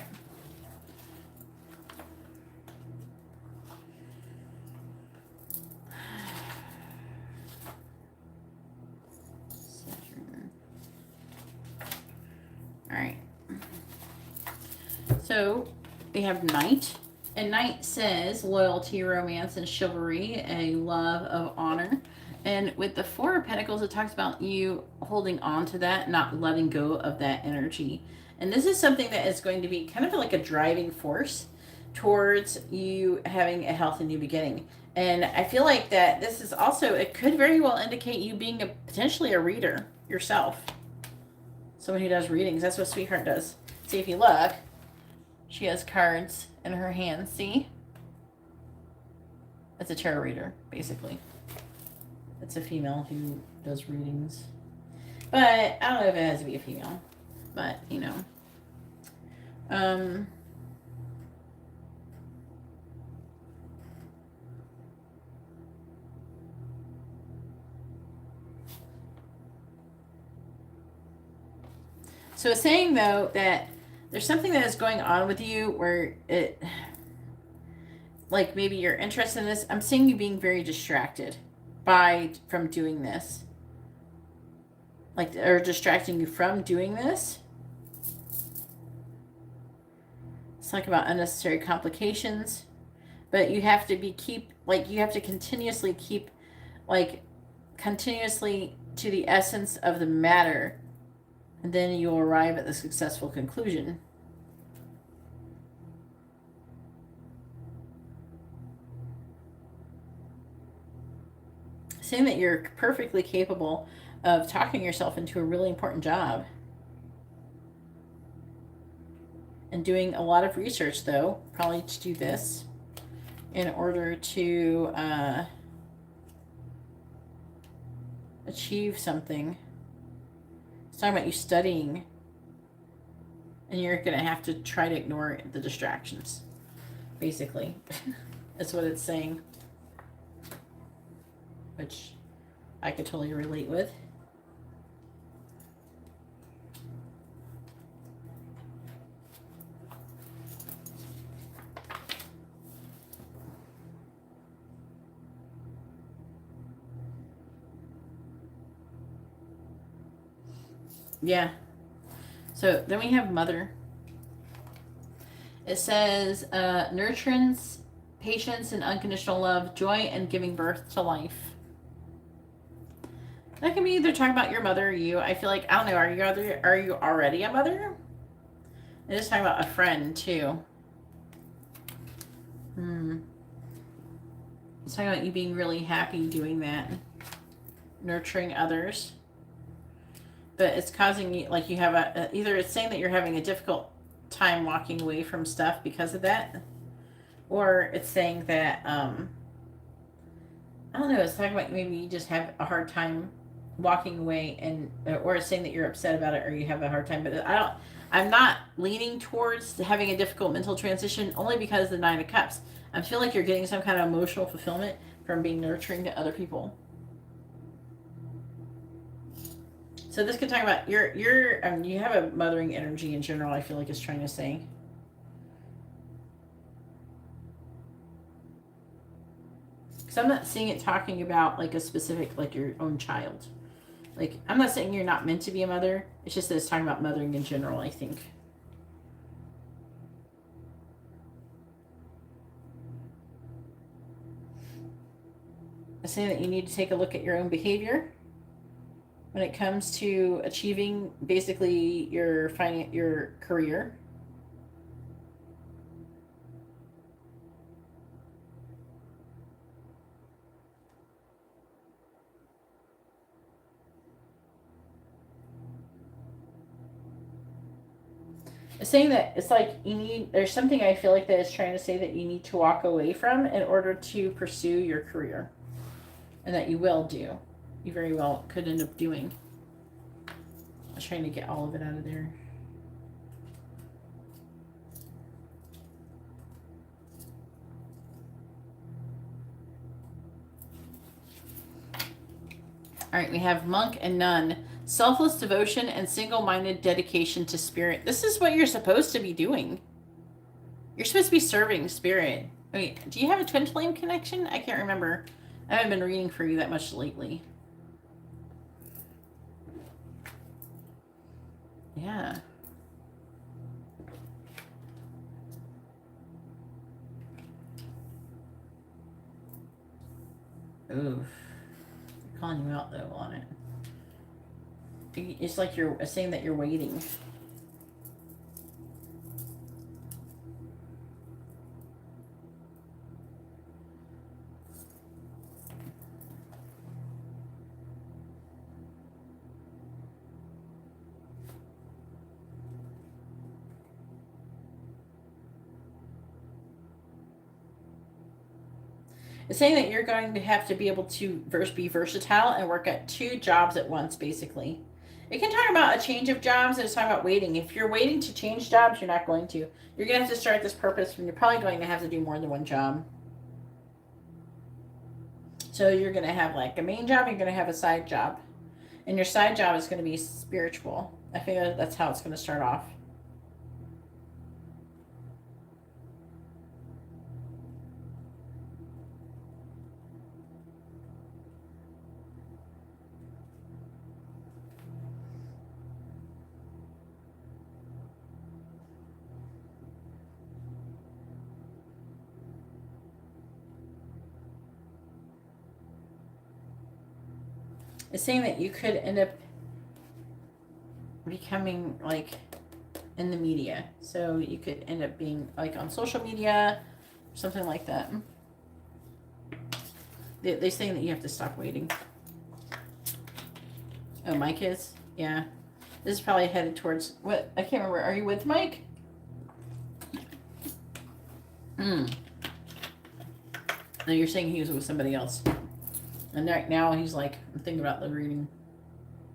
All right. So we have Knight. And Knight says loyalty, romance, and chivalry, a love of honor. And with the Four of Pentacles, it talks about you holding on to that, not letting go of that energy. And this is something that is going to be kind of like a driving force towards you having a healthy new beginning. And I feel like that this is also, it could very well indicate you being potentially a reader yourself. Someone who does readings. That's what Sweetheart does. See, if you look, she has cards in her hand. See? It's a tarot reader, basically. It's a female who does readings. But I don't know if it has to be a female. But, you know. So it's saying, though, that there's something that is going on with you where it, like maybe you're interested in this. I'm seeing you being very distracted from doing this. Like, or distracting you from doing this. It's like about unnecessary complications. But you have to you have to continuously keep, continuously to the essence of the matter. And then you'll arrive at the successful conclusion. Saying that you're perfectly capable of talking yourself into a really important job. And doing a lot of research, though, probably to do this in order to achieve something. It's talking about you studying, and you're going to have to try to ignore the distractions, basically. That's what it's saying, which I could totally relate with. Yeah. So then we have Mother. It says nurturance, patience, and unconditional love, joy, and giving birth to life. That can be either talking about your mother or you. I feel like, I don't know, are you already a mother? It is talking about a friend too. It's talking about you being really happy doing that. Nurturing others. But it's causing you, like you have either it's saying that you're having a difficult time walking away from stuff because of that. Or it's saying that, I don't know, it's talking about maybe you just have a hard time walking away, and or it's saying that you're upset about it or you have a hard time. But I'm not leaning towards having a difficult mental transition, only because the Nine of Cups. I feel like you're getting some kind of emotional fulfillment from being nurturing to other people. So this could talk about you have a mothering energy in general, I feel like it's trying to say. Because I'm not seeing it talking about like a specific, like your own child. Like, I'm not saying you're not meant to be a mother. It's just that it's talking about mothering in general, I think. I'm saying that you need to take a look at your own behavior when it comes to achieving basically your career. It's saying that it's like there's something I feel like that is trying to say that you need to walk away from in order to pursue your career. And that you will do. You very well could end up doing. I'm trying to get all of it out of there. All right, we have monk and nun. Selfless devotion and single-minded dedication to spirit. This is what you're supposed to be doing. You're supposed to be serving spirit. Wait, do you have a twin flame connection? I can't remember. I haven't been reading for you that much lately. Yeah. Ooh. Calling you out though on it. It's like you're saying that you're waiting. It's saying that you're going to have to be able to be versatile and work at 2 jobs at once, basically. It can talk about a change of jobs, and it's talking about waiting. If you're waiting to change jobs, you're not going to. You're going to have to start this purpose, and you're probably going to have to do more than one job. So you're going to have like a main job, you're going to have a side job. And your side job is going to be spiritual. I think that's how it's going to start off. It's saying that you could end up becoming like in the media. So you could end up being like on social media, something like that. They're saying that you have to stop waiting. Oh, Mike is? Yeah. This is probably headed towards, what? I can't remember. Are you with Mike? No, you're saying he was with somebody else. And right now he's like, I'm thinking about the reading.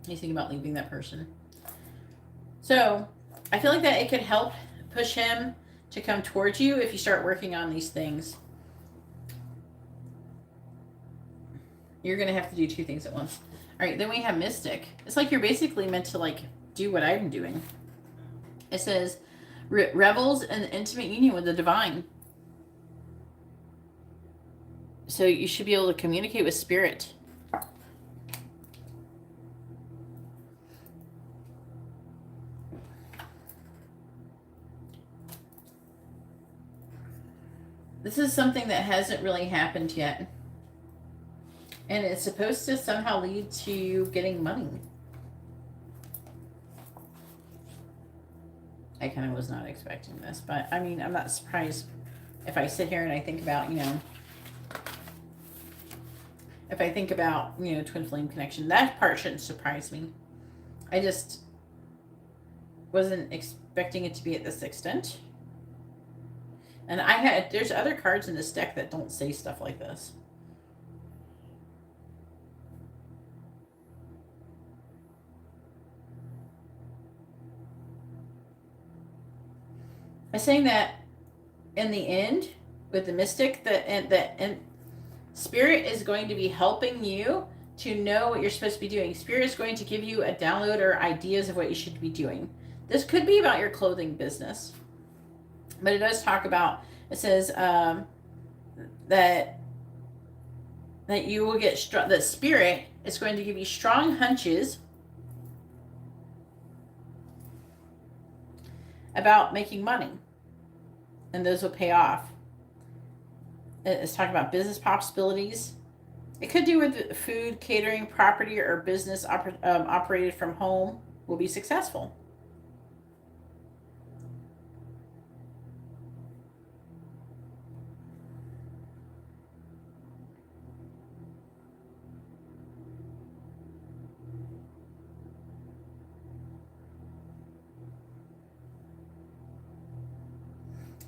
He's thinking about leaving that person. So I feel like that it could help push him to come towards you if you start working on these things. You're going to have to do 2 things at once. All right, then we have Mystic. It's like you're basically meant to like do what I'm doing. It says, revels in intimate union with the divine. So you should be able to communicate with spirit. This is something that hasn't really happened yet. And it's supposed to somehow lead to you getting money. I kind of was not expecting this, but I mean, I'm not surprised if I sit here and I think about, if I think about, twin flame connection. That part shouldn't surprise me. I just wasn't expecting it to be at this extent. And there's other cards in this deck that don't say stuff like this. I'm saying that in the end, with the Mystic, and Spirit is going to be helping you to know what you're supposed to be doing. Spirit is going to give you a download or ideas of what you should be doing. This could be about your clothing business. But it does talk about, it says that you will get that Spirit is going to give you strong hunches about making money, and those will pay off. It's talking about business possibilities. It could do with food, catering, property, or business operated from home will be successful.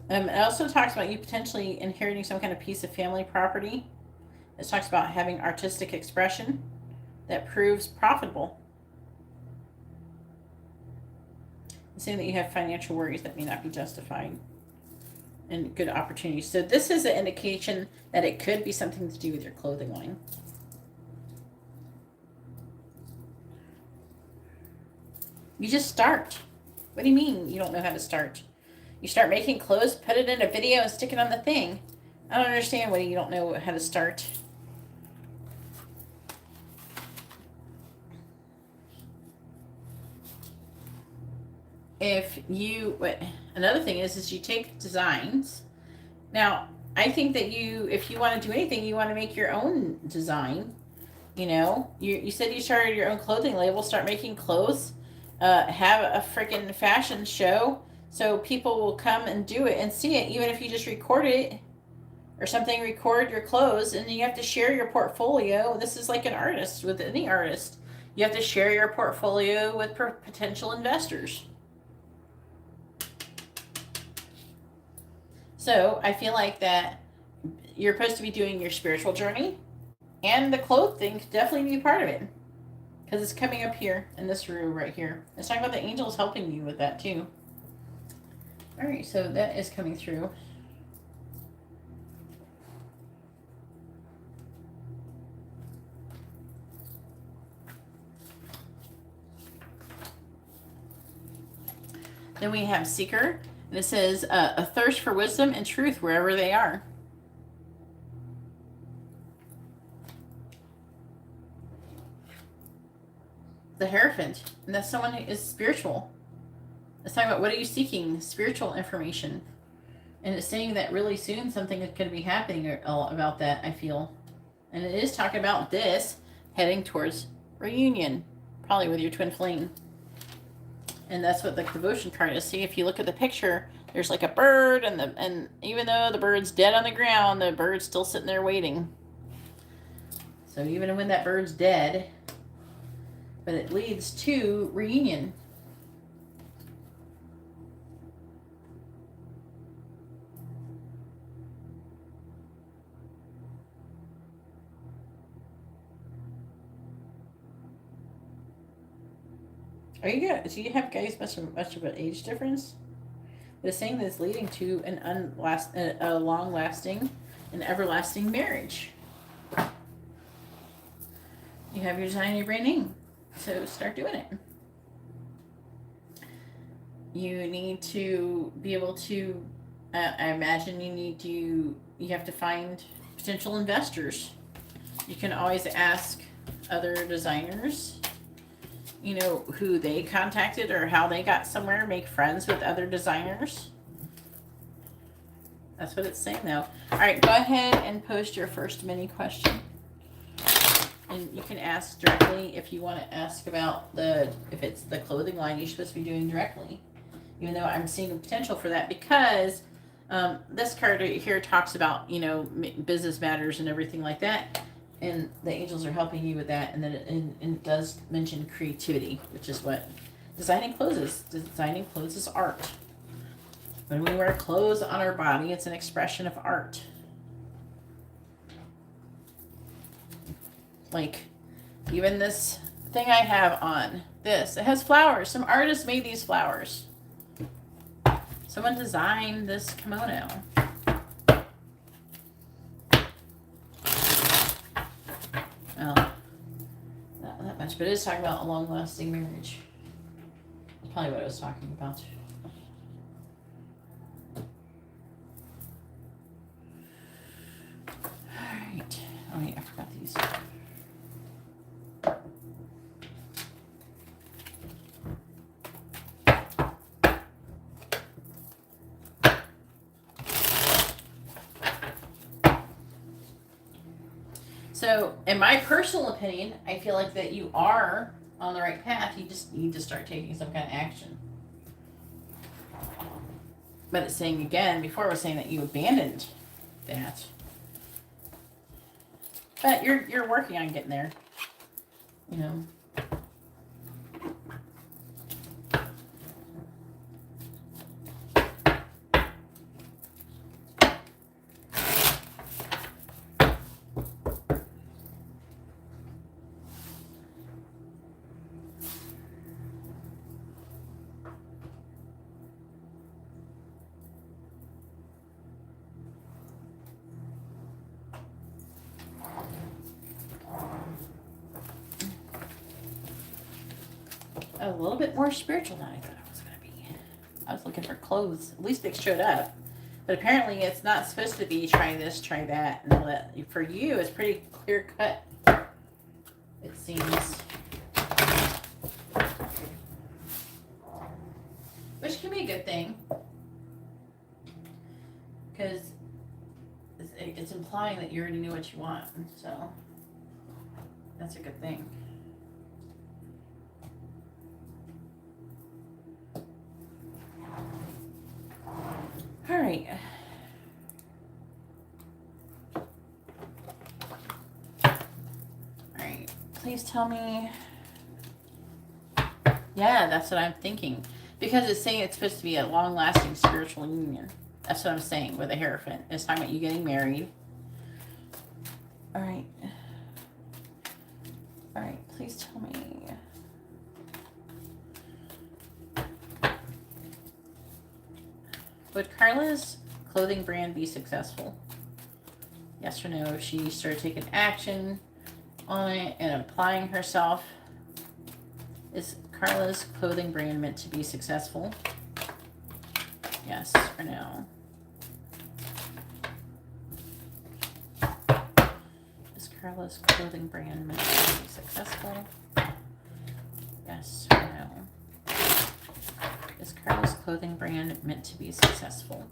It also talks about you potentially inheriting some kind of piece of family property. It talks about having artistic expression that proves profitable. It's saying that you have financial worries that may not be justified and good opportunities. So this is an indication that it could be something to do with your clothing line. You just start. What do you mean you don't know how to start? You start making clothes, put it in a video, and stick it on the thing. I don't understand why you don't know how to start. Another thing is you take designs. Now, I think that if you want to do anything, you want to make your own design. You know, you said you started your own clothing label, start making clothes, have a freaking fashion show so people will come and do it and see it, even if you just record it or something, record your clothes, and you have to share your portfolio. This is like an artist with any artist. You have to share your portfolio with potential investors. So I feel like that you're supposed to be doing your spiritual journey, and the clothes thing could definitely be part of it, because it's coming up here in this room right here. It's talking about the angels helping you with that too. All right, so that is coming through. Then we have Seeker, and it says a thirst for wisdom and truth wherever they are. The Hierophant, and that's someone who is spiritual. It's talking about, what are you seeking? Spiritual information. And it's saying that really soon something is going to be happening about that, I feel. And it is talking about this heading towards reunion, probably with your twin flame. And that's what the devotion card is. See, if you look at the picture, there's like a bird, and even though the bird's dead on the ground, the bird's still sitting there waiting. So even when that bird's dead, but it leads to reunion. Do you have guys much of an age difference? But it's saying that it's leading to a long-lasting and everlasting marriage. You have your design, your brand name. So start doing it. You need to be able to, I imagine you have to find potential investors. You can always ask other designers, you know, who they contacted or how they got somewhere. Make friends with other designers. That's what it's saying though. All right, go ahead and post your first mini question. And you can ask directly if you want to ask about if it's the clothing line you're supposed to be doing directly. Even though I'm seeing a potential for that, because this card right here talks about, you know, business matters and everything like that. And the angels are helping you with that. And then it does mention creativity, which is what designing clothes is. Designing clothes is art. When we wear clothes on our body, it's an expression of art. Like, even this thing I have on, it has flowers. Some artist made these flowers. Someone designed this kimono. Well, not that much, but it is talking about a long-lasting marriage. That's probably what I was talking about. All right. Oh, yeah, I forgot these. So, in my personal opinion, I feel like that you are on the right path. You just need to start taking some kind of action. But it's saying again, before it was saying that you abandoned that. But you're working on getting there. You know. a little bit more spiritual than I thought it was going to be. I was looking for clothes. At least they showed up. But apparently it's not supposed to be try this, try that, and all that. For you, it's pretty clear cut, it seems. Which can be a good thing. Because it's implying that you already knew what you want. So that's a good thing. All right. All right. Please tell me. Yeah, that's what I'm thinking. Because it's saying it's supposed to be a long-lasting spiritual union. That's what I'm saying with the Hierophant. It's talking about you getting married. All right. All right. Please tell me. Would Carla's clothing brand be successful? Yes or no? If she started taking action on it and applying herself, is Carla's clothing brand meant to be successful? Yes or no? Is Carla's clothing brand meant to be successful? Yes or no? Is Carla's clothing brand meant to be successful?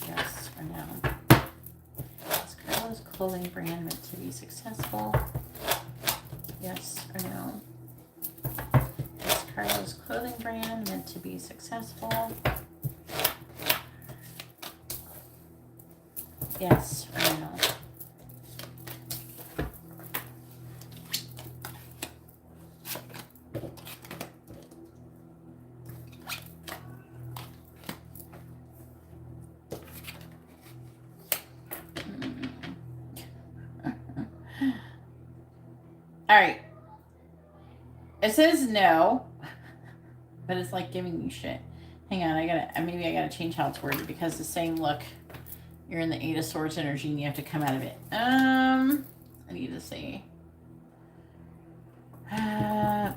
Yes or no? Is Carla's clothing brand meant to be successful? Yes or no? Is Carla's clothing brand meant to be successful? Yes or no? All right. It says no, but it's like giving you shit. Hang on, maybe I gotta change how it's worded because it's saying, look, you're in the Eight of Swords energy and you have to come out of it. I need to say,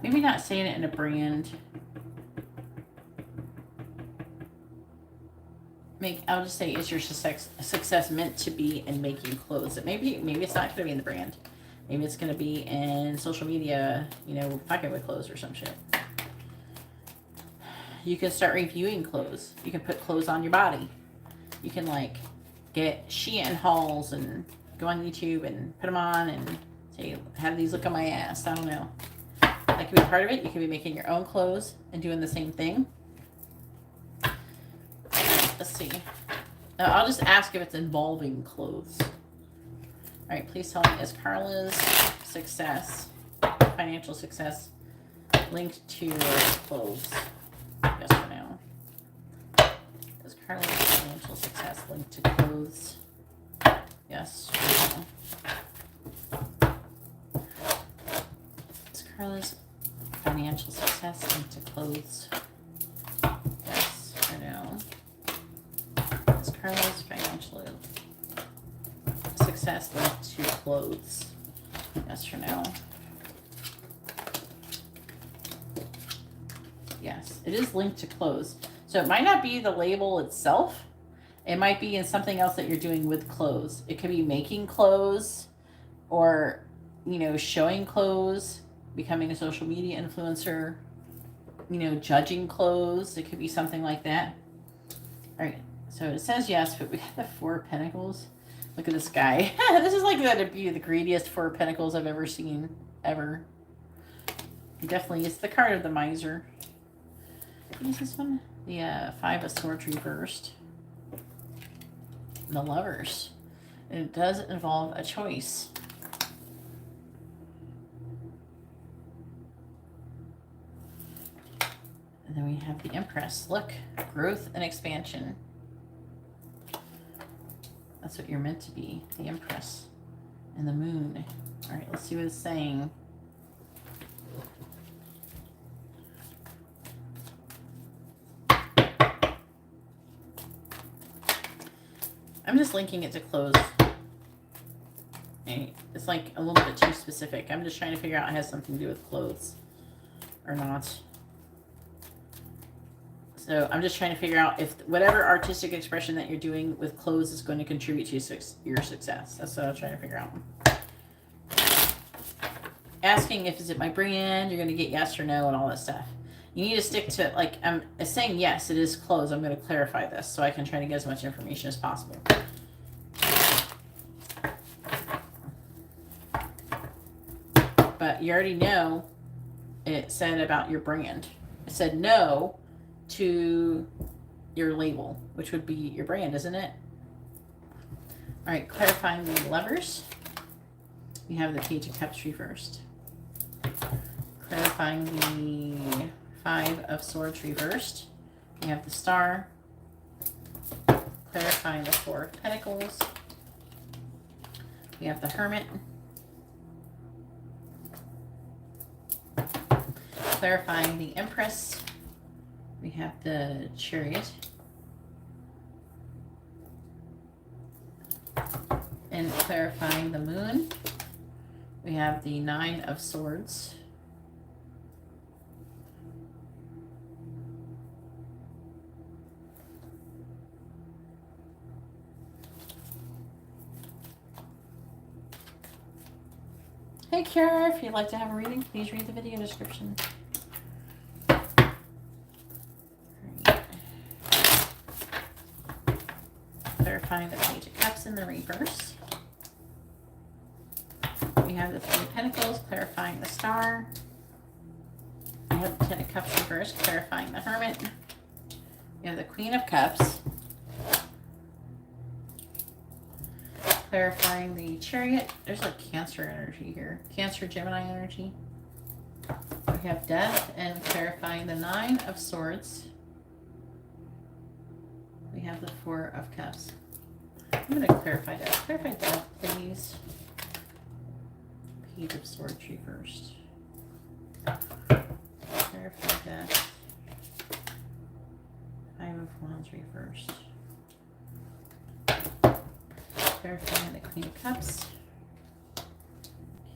maybe not saying it in a brand. I'll just say, is your success meant to be in making clothes? Maybe it's not going to be in the brand. Maybe it's going to be in social media, fucking with clothes or some shit. You can start reviewing clothes. You can put clothes on your body. You can get Shein hauls and go on YouTube and put them on and say, how do these look on my ass? I don't know. That could be part of it. You could be making your own clothes and doing the same thing. Let's see. I'll just ask if it's involving clothes. All right, please tell me, is Carla's success, financial success, linked to clothes? Yes or no? Is Carla's financial success linked to clothes? Yes or no? Is Carla's financial success linked to clothes? Yes or no? Is Carla's financial success linked to clothes? Yes or no? Yes, it is linked to clothes. So it might not be the label itself. It might be in something else that you're doing with clothes. It could be making clothes or, showing clothes, becoming a social media influencer, judging clothes. It could be something like that. All right. So it says yes, but we got the Four of Pentacles. Look at this guy. This is like the greediest Four of Pentacles I've ever seen, ever. He definitely is the card of the miser. What is this one? The Five of Swords reversed. And the Lovers. And it does involve a choice. And then we have the Empress. Look, growth and expansion. That's what you're meant to be, the Empress and the Moon. All right, let's see what it's saying. I'm just linking it to clothes. It's like a little bit too specific. I'm just trying to figure out how it has something to do with clothes. or not. So I'm just trying to figure out if whatever artistic expression that you're doing with clothes is going to contribute to your success. That's what I'm trying to figure out. Asking if is it my brand, you're going to get yes or no and all that stuff. You need to stick to, like, I'm saying yes, it is clothes. I'm going to clarify this so I can try to get as much information as possible. But you already know it said about your brand. It said no to your label, which would be your brand, isn't it? All right, clarifying the Lovers. We have the Page of Cups reversed. Clarifying the Five of Swords reversed. We have the Star. Clarifying the Four of Pentacles. We have the Hermit. Clarifying the Empress. We have the Chariot. And clarifying the Moon, we have the Nine of Swords. Hey Kara, if you'd like to have a reading, please read the video description. Clarifying the Page of Cups in the reverse. We have the Three of Pentacles, clarifying the Star. We have the Ten of Cups reversed, clarifying the Hermit. We have the Queen of Cups, clarifying the Chariot. There's like Cancer energy here. Cancer, Gemini energy. We have Death and clarifying the Nine of Swords. We have the Four of Cups. I'm going to clarify that. Clarify that, please. Page of Swords reversed. Clarify that. Five of Wands reversed. Clarifying the Queen of Cups.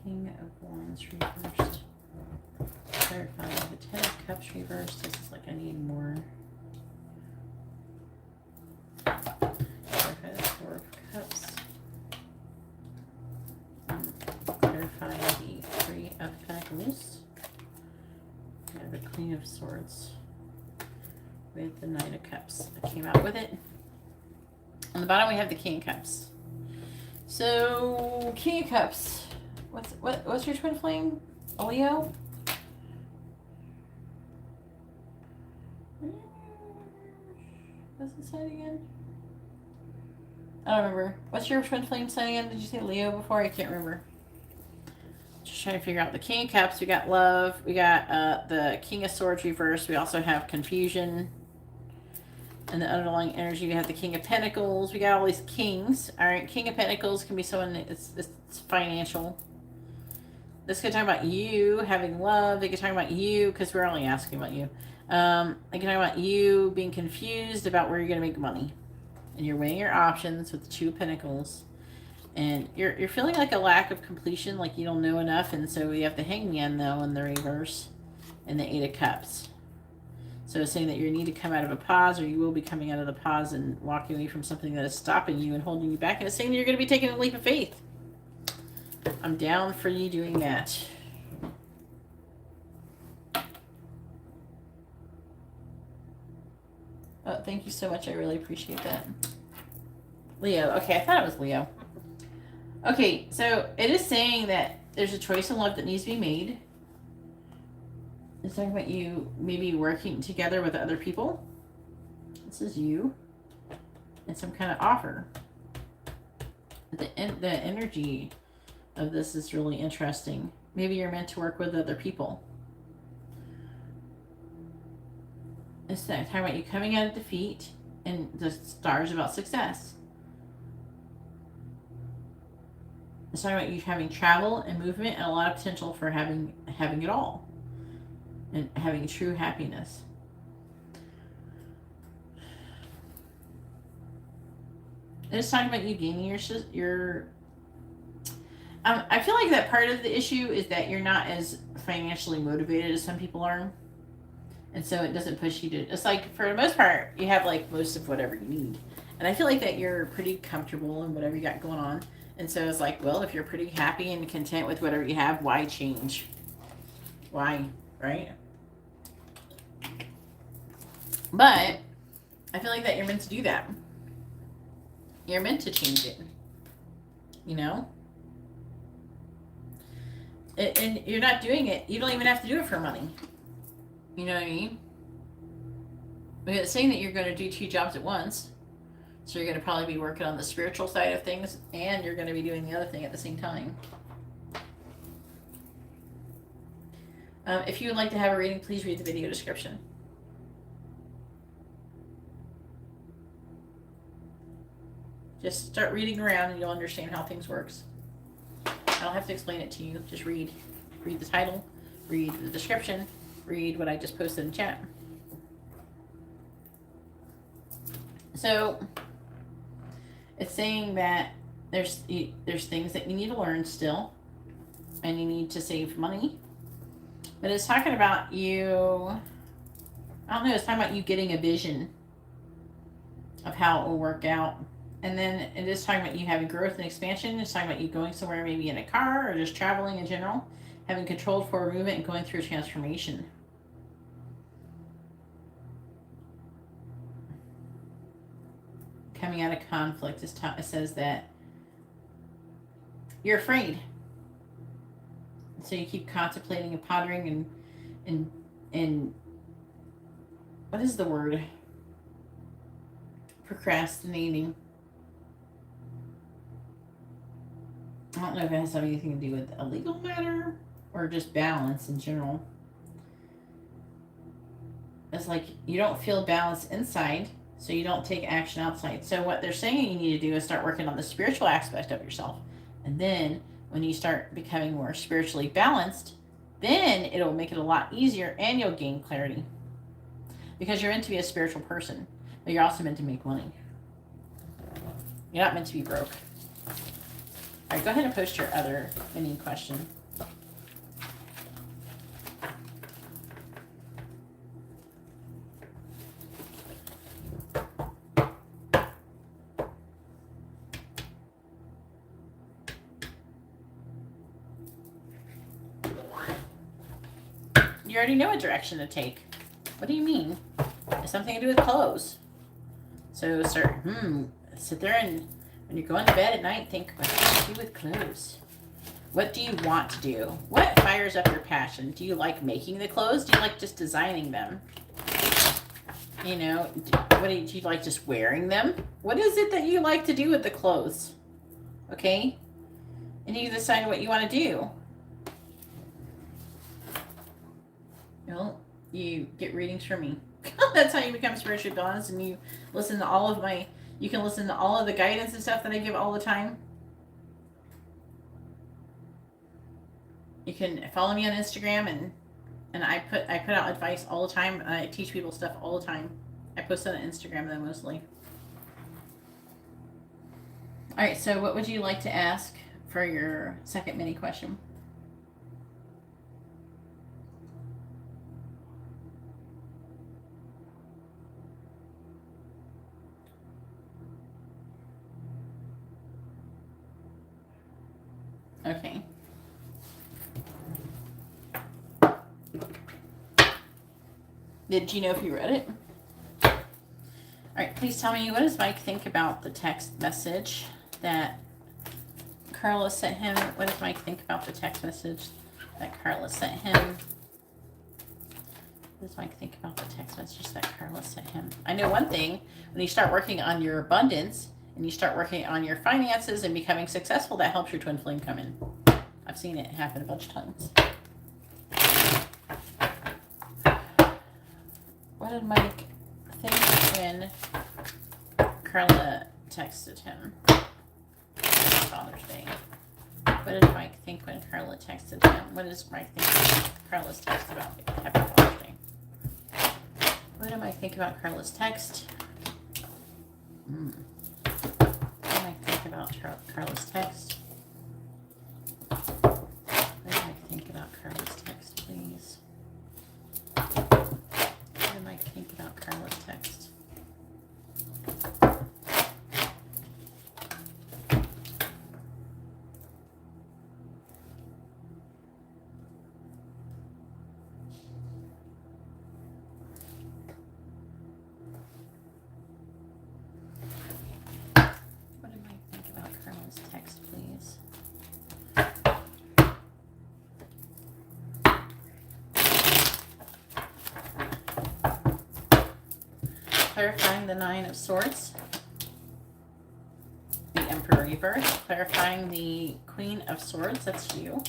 King of Wands reversed. Clarifying the Ten of Cups reversed. This is like I need more. Clarify the Four of Cups. Clarifying the Three of Pentacles. We have the Queen of Swords with the Nine of Cups that came out with it. On the bottom we have the King of Cups. So King of Cups. What's your twin flame? A Leo? What's the sign again? I don't remember. What's your twin flame sign again? Did you say Leo before? I can't remember. Just trying to figure out the King of Cups. We got love. We got the King of Swords reversed. We also have confusion. And the underlying energy, we have the King of Pentacles. We got all these kings. All right, King of Pentacles can be someone, it's financial. This could talk about you having love. They could talk about you, because we're only asking about you. They can talk about you being confused about where you're going to make money. And you're weighing your options with the Two of Pentacles. And you're feeling like a lack of completion, like you don't know enough. And so we have the Hangman, though, in the reverse. And the Eight of Cups. So it's saying that you need to come out of a pause, or you will be coming out of the pause and walking away from something that is stopping you and holding you back. And it's saying that you're going to be taking a leap of faith. I'm down for you doing that. Oh, thank you so much. I really appreciate that. Leo. Okay, I thought it was Leo. Okay, so it is saying that there's a choice in love that needs to be made. It's talking about you maybe working together with other people. This is you. And some kind of offer. The energy of this is really interesting. Maybe you're meant to work with other people. It's talking about you coming out of defeat, and the Star's about success. It's talking about you having travel and movement and a lot of potential for having it all. And having true happiness. It's talking about you gaining your I feel like that part of the issue is that you're not as financially motivated as some people are. And so it doesn't push you to, it's like for the most part, you have like most of whatever you need. And I feel like that you're pretty comfortable in whatever you got going on. And so it's like, well, if you're pretty happy and content with whatever you have, why change? Why, right? But I feel like that you're meant to do that. You're meant to change it. You know? And you're not doing it. You don't even have to do it for money. You know what I mean? Because it's saying that you're going to do 2 jobs at once. So you're going to probably be working on the spiritual side of things, and you're going to be doing the other thing at the same time. If you would like to have a reading, please read the video description. Just start reading around and you'll understand how things works. I don't have to explain it to you. Just read. Read the title, read the description, read what I just posted in chat. So it's saying that there's things that you need to learn still, and you need to save money. But it's talking about you, I don't know, it's talking about you getting a vision of how it will work out. And then it is talking about you having growth and expansion. It's talking about you going somewhere, maybe in a car or just traveling in general, having controlled forward movement and going through transformation. Coming out of conflict, it says that you're afraid. So you keep contemplating and pondering and what is the word? Procrastinating. I don't know if it has anything to do with a legal matter or just balance in general. It's like you don't feel balance inside, so you don't take action outside. So what they're saying you need to do is start working on the spiritual aspect of yourself. And then when you start becoming more spiritually balanced, then it'll make it a lot easier and you'll gain clarity. Because you're meant to be a spiritual person, but you're also meant to make money. You're not meant to be broke. All right, go ahead and post your other any question. You already know what direction to take. What do you mean? It's something to do with clothes. So sit there and when you're going to bed at night, think, what does it do with clothes? What do you want to do? What fires up your passion? Do you like making the clothes? Do you like just designing them? You know, do you like just wearing them? What is it that you like to do with the clothes? Okay? And you decide what you want to do. Well, you get readings from me. That's how you become spiritually balanced, and you listen to all of my, you can listen to all of the guidance and stuff that I give all the time. You can follow me on Instagram, and I put out advice all the time. I teach people stuff all the time. I post on Instagram though mostly. All right, so what would you like to ask for your second mini question? Okay. Did you know if you read it? All right, please tell me, what does Mike think about the text message that Carla sent him? What does Mike think about the text message that Carla sent him? What does Mike think about the text message that Carla sent him? I know one thing, when you start working on your abundance and you start working on your finances and becoming successful, that helps your twin flame come in. I've seen it happen a bunch of times. What did Mike think when Carla texted him? Father's Day. What did Mike think when Carla texted him? What does Mike think when Carla's text about Happy Father's Day? What did Mike think about Carla's text? What did Mike think about Carla's text? What did Mike think about Carla's text? clarifying the Nine of Swords, the Emperor reverse, clarifying the Queen of Swords, that's you,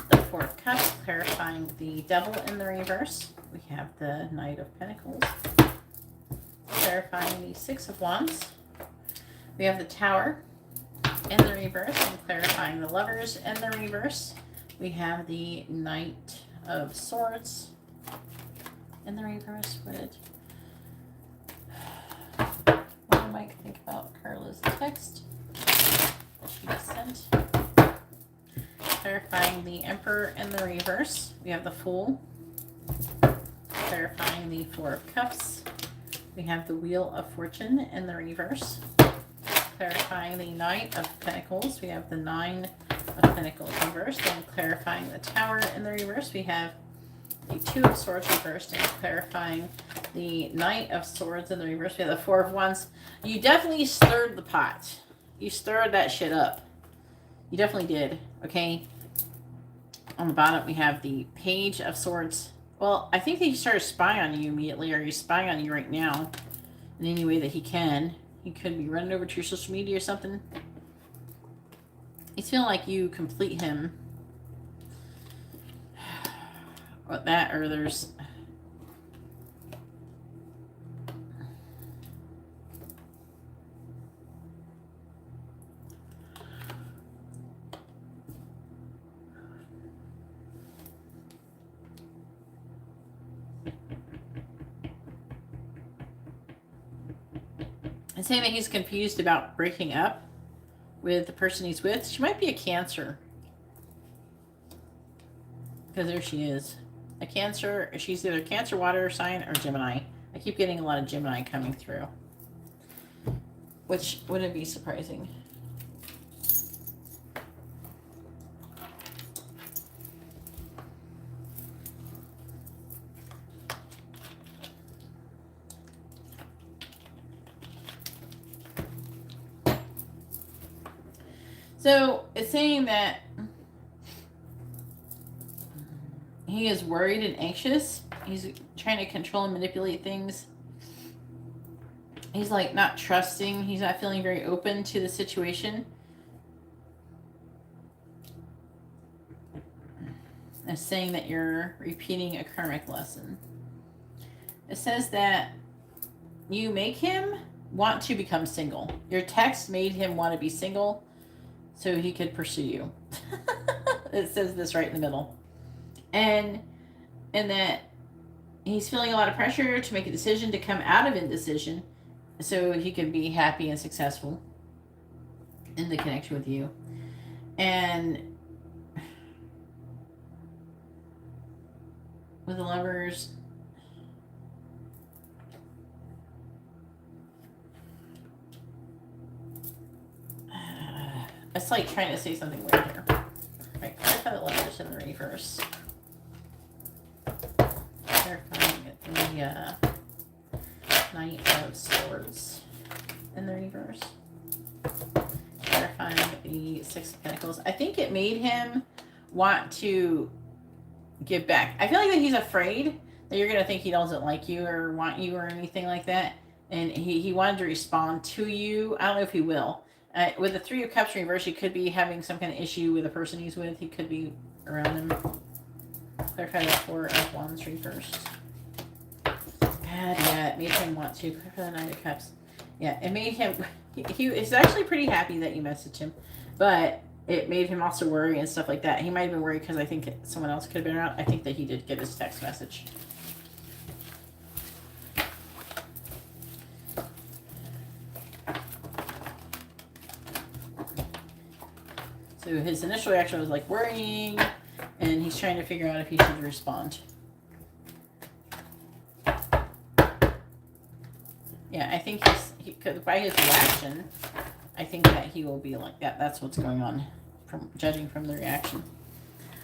the Four of Cups, clarifying the Devil in the reverse, we have the Knight of Pentacles, clarifying the Six of Wands, we have the Tower in the reverse, and clarifying the Lovers in the reverse, we have the Knight of Swords in the reverse. What do Mike think about Carla's text that she just sent? Clarifying the Emperor in the reverse, we have the Fool. Clarifying the Four of Cups, we have the Wheel of Fortune in the reverse. Clarifying the Knight of Pentacles, we have the Nine of Pentacles reversed. And clarifying the Tower in the reverse, we have the Two of Swords reversed. And clarifying the Knight of Swords in the reverse, we have the Four of Wands. You definitely stirred the pot. You stirred that shit up. You definitely did, okay? On the bottom, we have the Page of Swords. Well, I think he started spying on you immediately, or he's spying on you right now in any way that he can. He could be running over to your social media or something. He's feeling like you complete him. Or that, or there's... And saying that he's confused about breaking up with the person he's with. She might be a Cancer. Because there she is. A Cancer. She's either Cancer, water sign, or Gemini. I keep getting a lot of Gemini coming through. Which wouldn't be surprising. So it's saying that he is worried and anxious. He's trying to control and manipulate things. He's like not trusting. He's not feeling very open to the situation. It's saying that you're repeating a karmic lesson. It says that you make him want to become single. Your text made him want to be single so he could pursue you. It says this right in the middle. And that he's feeling a lot of pressure to make a decision, to come out of indecision so he can be happy and successful in the connection with you. And with the Lovers, it's like trying to say something weird here. Right, clarify the Lovers in the reverse. Clarifying the Knight of Swords in the reverse. Clarifying the Six of Pentacles. I think it made him want to give back. I feel like that he's afraid that you're going to think he doesn't like you or want you or anything like that. And he wanted to respond to you. I don't know if he will. With the Three of Cups reverse, he could be having some kind of issue with the person he's with. He could be around him. Clarify the Four of Wands reversed. Yeah, it made him want to. Clarify the Nine of Cups. Yeah, it made him... He is actually pretty happy that you messaged him. But it made him also worry and stuff like that. He might have been worried because I think someone else could have been around. I think that he did get his text message. So his initial reaction was like worrying, and he's trying to figure out if he should respond. Yeah, I think he could, by his reaction, I think that he will be like that. That's what's going on, from judging from the reaction.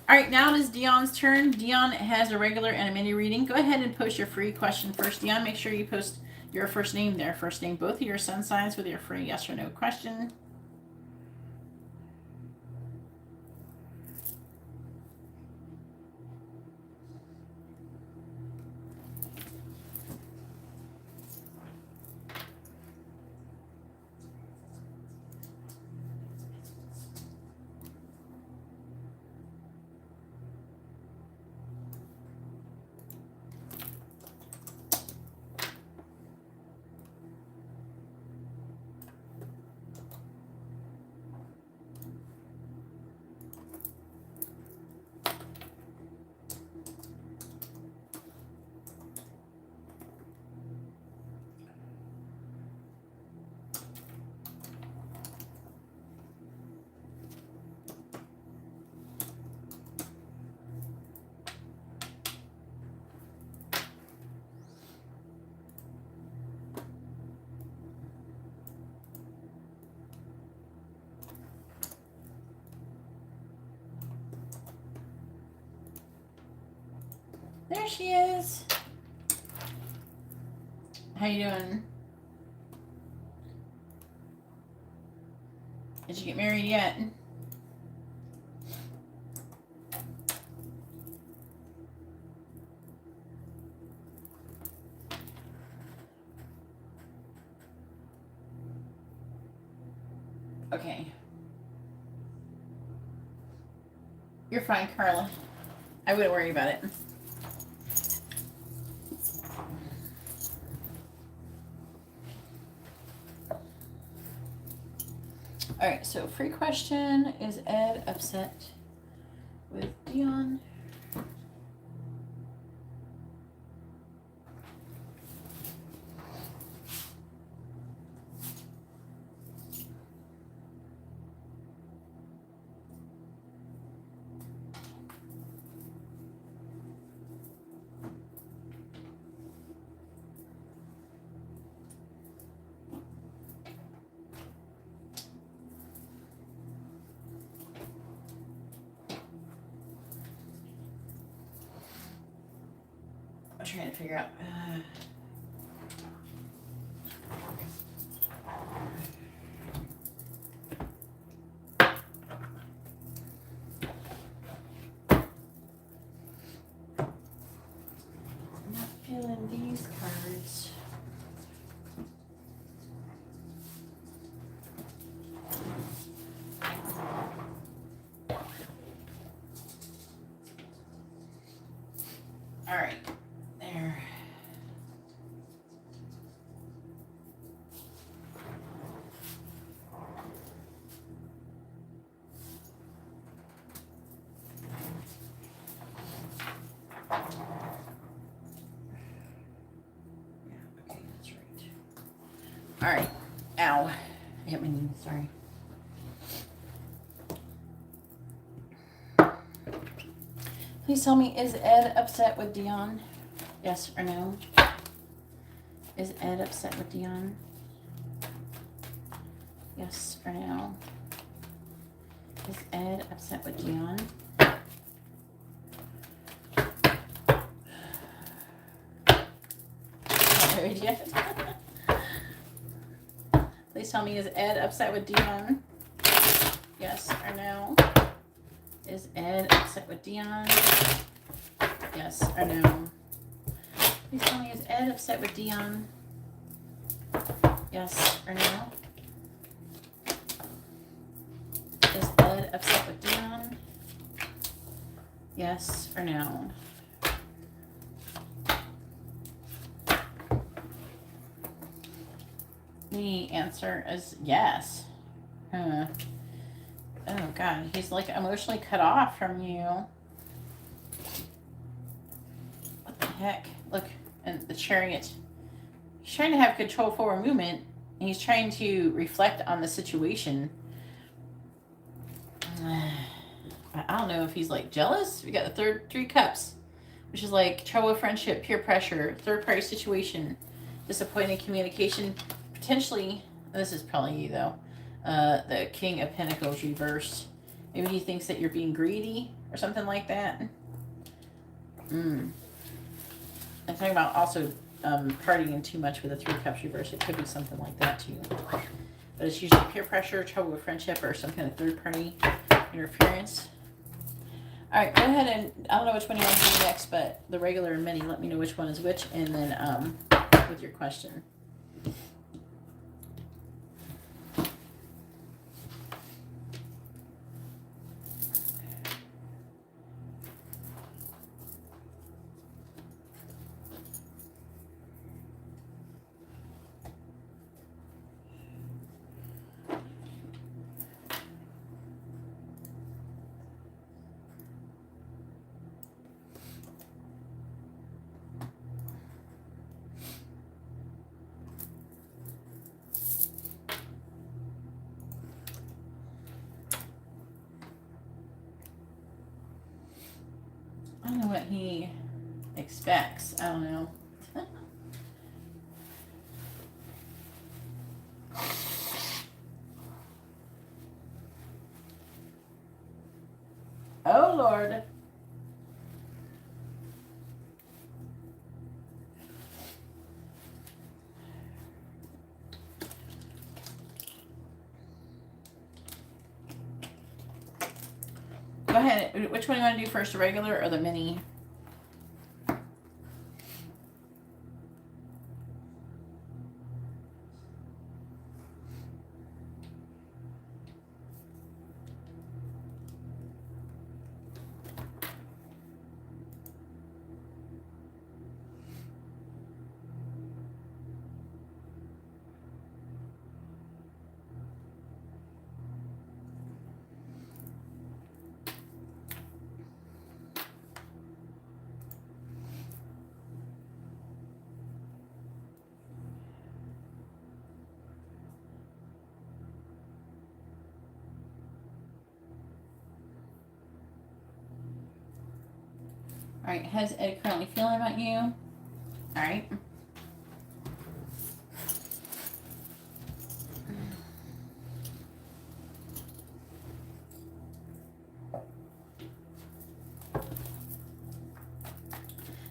All right, now it is Dion's turn. Dion has a regular and a mini reading. Go ahead and post your free question first. Dion, make sure you post your first name there. First name, both of your sun signs with your free yes or no question. There she is. How you doing? Did you get married yet? Okay. You're fine, Carla. I wouldn't worry about it. All right, so free question, is Ed upset with Dion? I'm trying to figure out. I'm not feeling these cards. All right, there. Okay, that's right. All right. Ow. I hit my knee. Sorry. Please tell me, is Ed upset with Dion? Yes or no? Is Ed upset with Dion? Yes or no? Is Ed upset with Dion? Not married yet. Please tell me, is Ed upset with Dion? Yes or no? Is Ed upset with Dion? Yes or no? Please tell me, is Ed upset with Dion? Yes or no? Is Ed upset with Dion? Yes or no? The answer is yes. Huh. Oh God, he's like emotionally cut off from you. What the heck? Look, and the Chariot. He's trying to have control forward movement, and he's trying to reflect on the situation. I don't know if he's like jealous. We got the three cups, which is like trouble with friendship, peer pressure, third party situation, disappointing communication, potentially. This is probably you though. The King of Pentacles reversed. Maybe he thinks that you're being greedy or something like that. I'm talking about also partying too much with the Three Cups reversed. It could be something like that too. But it's usually peer pressure, trouble with friendship, or some kind of third party interference. All right, go ahead and, I don't know which one you want to do next, but the regular and mini, let me know which one is which, and then with your question. I don't know what he expects. I don't know. Oh, Lord. Go ahead. Which one do you want to do first, the regular or the mini? All right, how's Ed currently feeling about you? All right.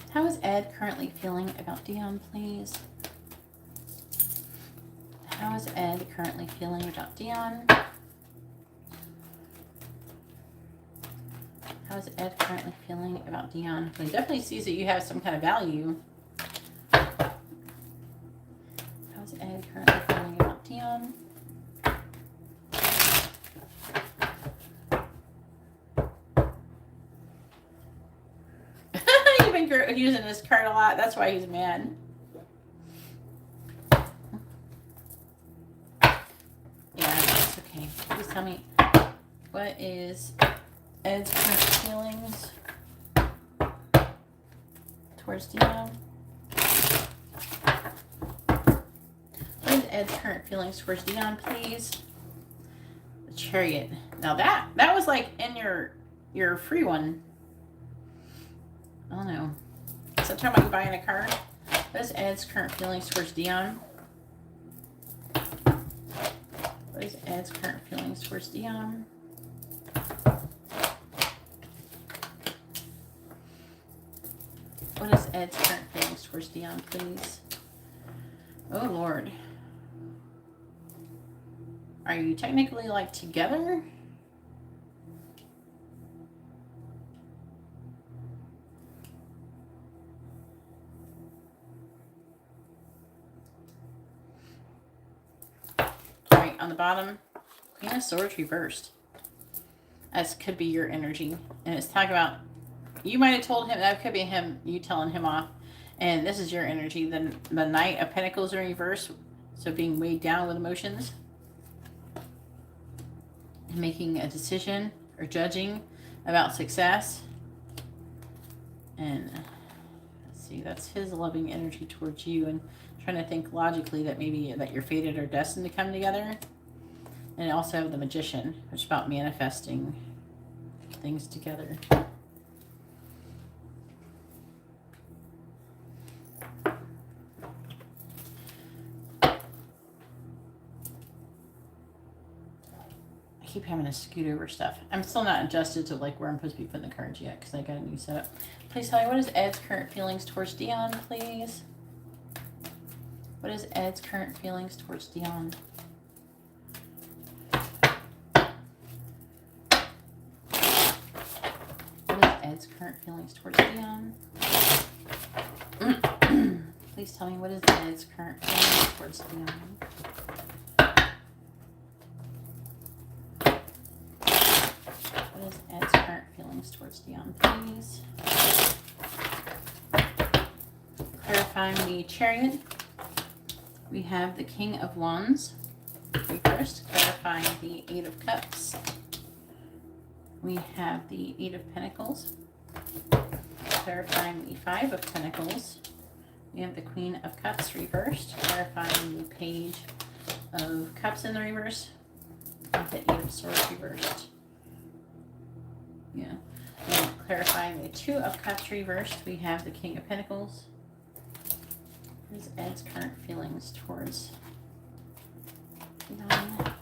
How is Ed currently feeling about Dion, please? How is Ed currently feeling about Dion? How is Ed currently feeling about Dion? He definitely sees that you have some kind of value. How is Ed currently feeling about Dion? You've been using this card a lot. That's why he's mad. Yeah, that's okay. Please tell me, what is Ed's current feelings towards Dion? What is Ed's current feelings towards Dion, please? The Chariot. Now that was like in your free one. I don't know. Is that talking about you buying a card? What is Ed's current feelings towards Dion? What is Ed's current feelings towards Dion? What is Ed's current feelings towards Dion, please? Oh, Lord. Are you technically, like, together? All right, on the bottom, Queen of Swords reversed. That could be your energy. And it's talking about, you might have told him, that could be him, you telling him off. And this is your energy. Then the Knight of Pentacles in reverse. So being weighed down with emotions. And making a decision or judging about success. And let's see, that's his loving energy towards you. And trying to think logically that maybe that you're fated or destined to come together. And also have the Magician, which is about manifesting things together. I keep having to scoot over stuff. I'm still not adjusted to like where I'm supposed to be putting the cards yet because I got a new setup. Please tell me, what is Ed's current feelings towards Dion, please? What is Ed's current feelings towards Dion? What is Ed's current feelings towards Dion? Please tell me, what is Ed's current feelings towards Dion? What is Ed's current feelings towards Dion, please? Clarifying the Chariot. We have the King of Wands reversed. Clarifying the Eight of Cups. We have the Eight of Pentacles. Clarifying the Five of Pentacles. We have the Queen of Cups reversed. Clarifying the Page of Cups in the reverse. And the Eight of Swords reversed. Yeah. And clarifying the Two of Cups reversed, we have the King of Pentacles. What is Ed's current feelings towards Dion?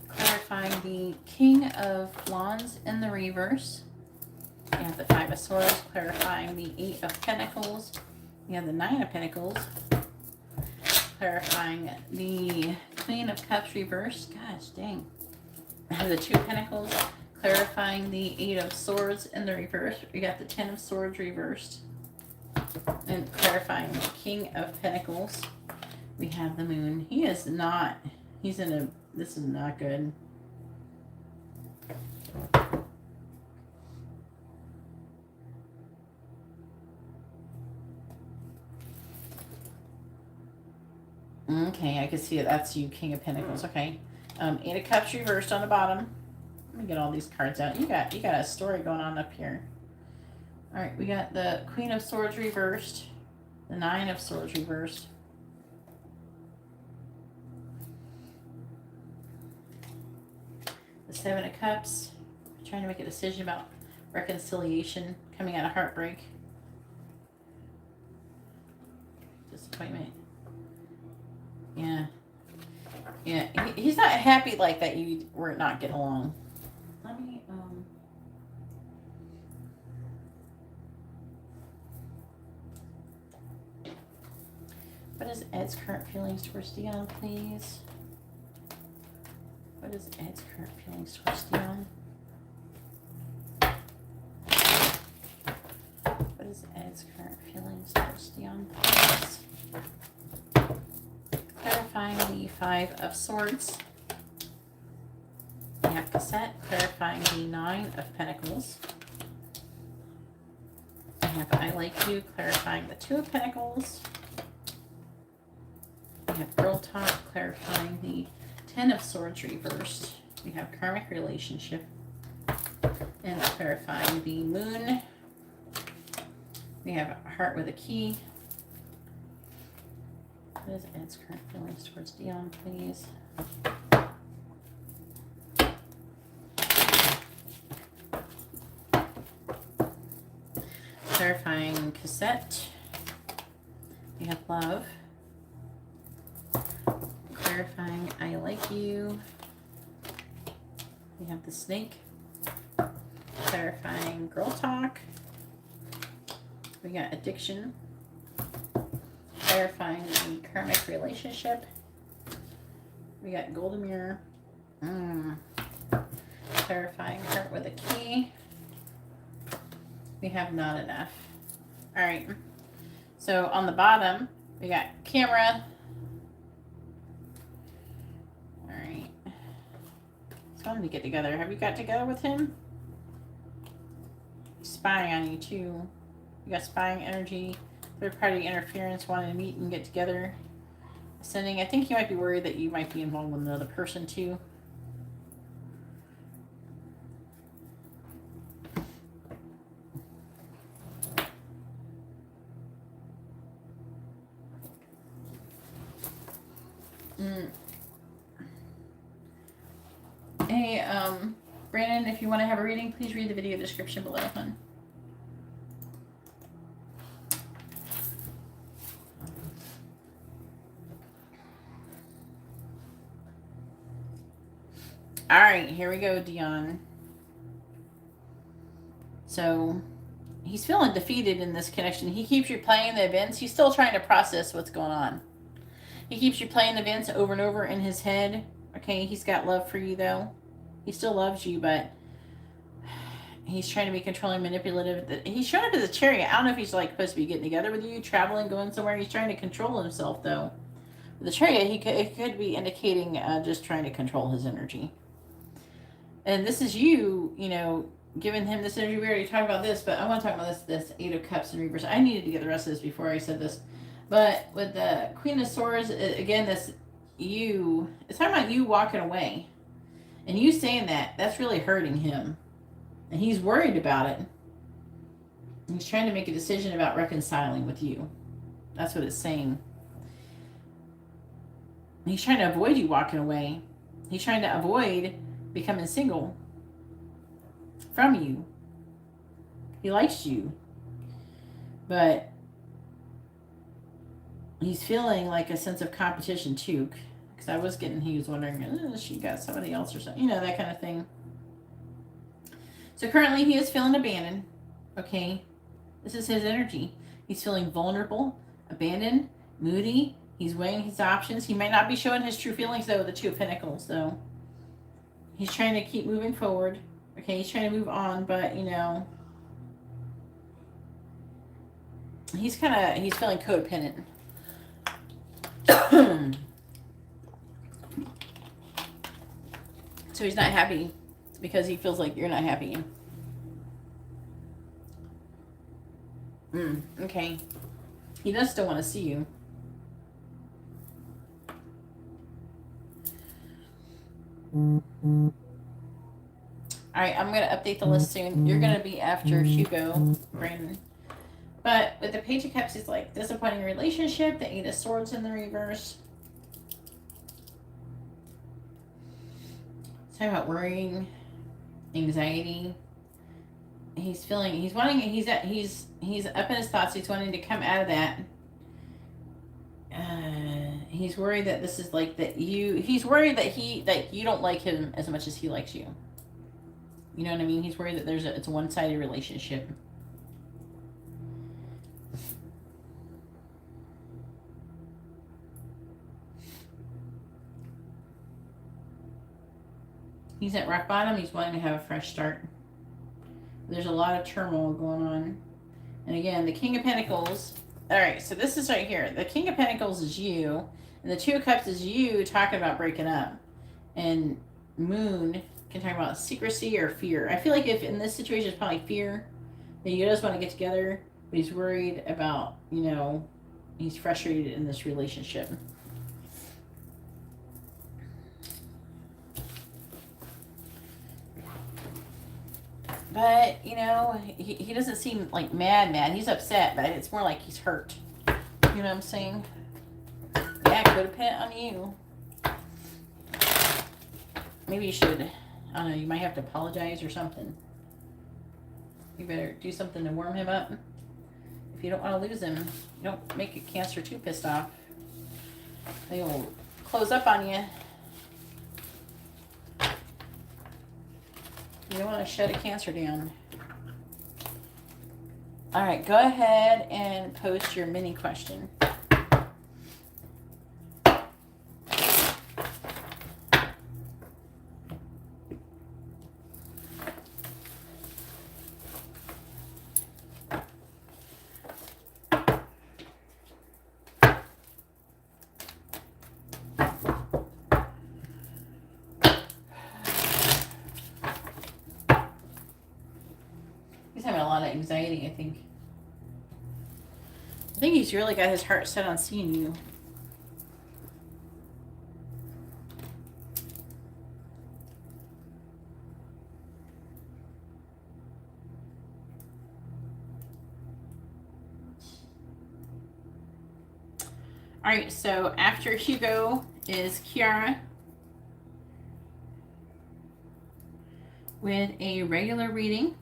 Clarifying the King of Wands in the reverse. We have the Five of Swords. Clarifying the Eight of Pentacles. We have the Nine of Pentacles. Clarifying the Queen of Cups reversed. Gosh dang. The Two of Pentacles, clarifying the Eight of Swords in the reverse. We got the Ten of Swords reversed. And clarifying the King of Pentacles. We have the Moon. He is not, he's in a, this is not good. Okay, I can see it. That's you, King of Pentacles. Okay. Eight of Cups reversed on the bottom. Let me get all these cards out. You got a story going on up here. All right, we got the Queen of Swords reversed. The Nine of Swords reversed. The Seven of Cups. Trying to make a decision about reconciliation, coming out of heartbreak. Disappointment. Yeah. Yeah, he's not happy like that you were not getting along. Let me, what is Ed's current feelings towards Dion, please? What is Ed's current feelings towards Dion? What is Ed's current feelings towards Dion, please? Clarifying the Five of Swords. We have Cassette, clarifying the Nine of Pentacles. We have I Like You, clarifying the Two of Pentacles. We have Girl Talk, clarifying the Ten of Swords reversed. We have Karmic Relationship. And clarifying the Moon. We have Heart with a Key. What is Ed's current feelings towards Dion, please? Clarifying Cassette. We have Love. Clarifying I Like You. We have the Snake. Clarifying Girl Talk. We got Addiction. Clarifying the Karmic Relationship. We got Golden Mirror. Clarifying Heart with a Key. We have Not Enough. All right. So on the bottom, we got Camera. All right. So I'm to get together. Have you got together with him? Spying on you too. You got spying energy. Third party interference, wanting to meet and get together. Ascending. I think you might be worried that you might be involved with another person too. Hey, Brandon, if you want to have a reading, please read the video description below, hon. All right, here we go, Dion. So he's feeling defeated in this connection. He keeps replaying the events. He's still trying to process what's going on. He keeps replaying the events over and over in his head. Okay, he's got love for you, though. He still loves you, but he's trying to be controlling, manipulative. He's showing up as a chariot. I don't know if he's like supposed to be getting together with you, traveling, going somewhere. He's trying to control himself, though. With the chariot, it could be indicating just trying to control his energy. And this is you, you know, giving him this energy. We already talked about this, but I want to talk about this Eight of Cups in reverse. I needed to get the rest of this before I said this. But with the Queen of Swords, again, it's talking about you walking away. And you saying that's really hurting him. And he's worried about it. He's trying to make a decision about reconciling with you. That's what it's saying. He's trying to avoid you walking away. He's trying to avoid becoming single from you. He likes you. But he's feeling like a sense of competition too. Because I was getting, he was wondering, she got somebody else or something. You know, that kind of thing. So currently he is feeling abandoned. Okay. This is his energy. He's feeling vulnerable, abandoned, moody, He's weighing his options. He might not be showing his true feelings, though, the Two of Pentacles, though. He's trying to keep moving forward. Okay, he's trying to move on, but, you know, he's feeling codependent. So he's not happy because he feels like you're not happy. Okay. He does still want to see you. Alright, I'm going to update the list soon. You're going to be after Hugo, Brandon. But with the Page of Cups, it's like disappointing relationship. The Eight of Swords in the reverse. It's talking about worrying, anxiety. He's feeling, he's up in his thoughts. He's wanting to come out of that. He's worried that this is like that he's worried that you don't like him as much as he likes you. You know what I mean? He's worried that it's a one-sided relationship. He's at rock bottom. He's wanting to have a fresh start. There's a lot of turmoil going on. And again, the King of Pentacles. All right, so this is right here. The King of Pentacles is you. And the Two of Cups is you talking about breaking up. And Moon can talk about secrecy or fear. I feel like if in this situation it's probably fear. That he does want to get together. But he's worried about, you know, he's frustrated in this relationship. But, you know, he doesn't seem like mad. He's upset, but it's more like he's hurt. You know what I'm saying? Yeah, codependent on you. Maybe you should, I don't know, you might have to apologize or something. You better do something to warm him up. If you don't want to lose him, you don't make a Cancer too pissed off. They'll close up on you. You don't want to shut a Cancer down. All right, go ahead and post your mini question. Having a lot of anxiety, I think. I think he's really got his heart set on seeing you. All right, so after Hugo is Kiara with a regular reading.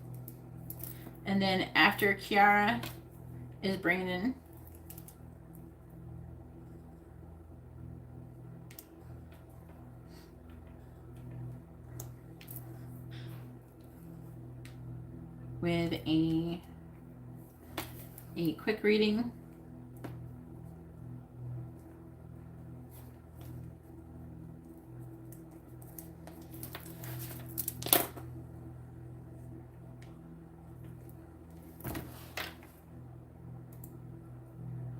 And then after Kiara is Brandon. With a quick reading.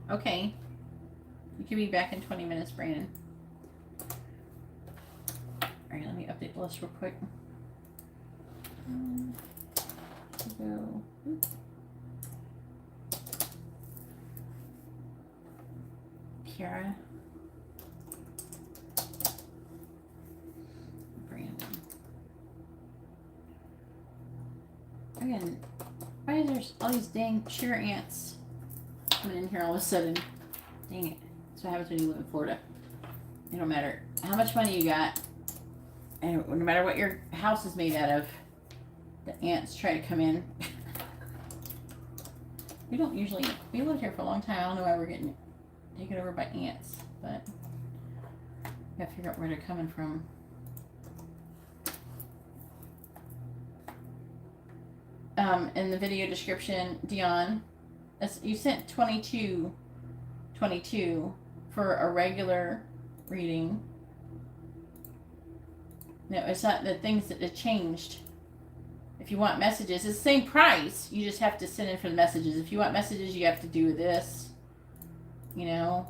Okay. You can be back in 20 minutes, Brandon. Alright, let me update the list real quick. Go. Kiara. Brandon. Again, why is there all these dang cheer ants coming in here all of a sudden? Dang it. That's what happens when you live in Florida. It don't matter how much money you got, and no matter what your house is made out of, the ants try to come in. We lived here for a long time. I don't know why we're getting taken over by ants, but we gotta figure out where they're coming from. In the video description, Dion, you sent 22 for a regular reading. No, it's not the things that it changed. If you want messages, it's the same price. You just have to send in for the messages. If you want messages, you have to do this. You know.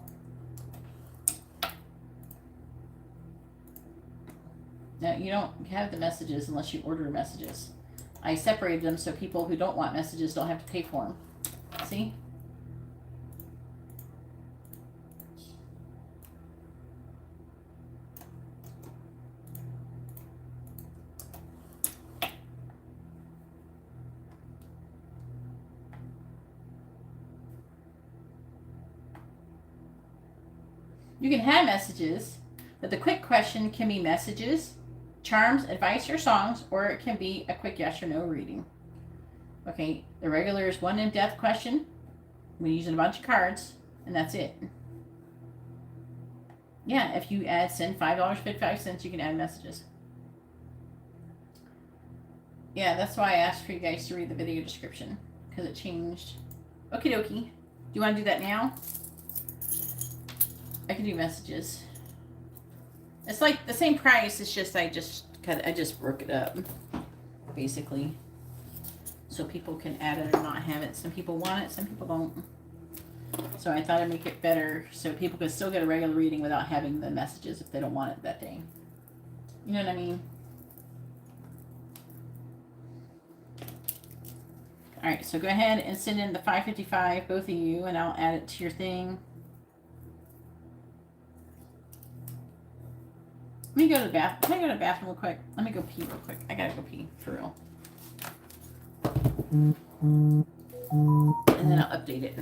No, you don't have the messages unless you order messages. I separated them so people who don't want messages don't have to pay for them. See? You can have messages, but the quick question can be messages, charms, advice, or songs, or it can be a quick yes or no reading. Okay, the regular is one in-depth question. We're using a bunch of cards, and that's it. Yeah, if you send $5.55, you can add messages. Yeah, that's why I asked for you guys to read the video description, because it changed. Okie dokie. Do you want to do that now? I can do messages. It's like the same price. It's just I just broke it up, basically, so people can add it or not have it. Some people want it, some people don't. So I thought I'd make it better so people could still get a regular reading without having the messages if they don't want it that day. You know what I mean? All right. So go ahead and send in the $5.55, both of you, and I'll add it to your thing. Let me go to the bathroom. Can I go to the bathroom real quick? Let me go pee real quick. I gotta go pee, for real. And then I'll update it.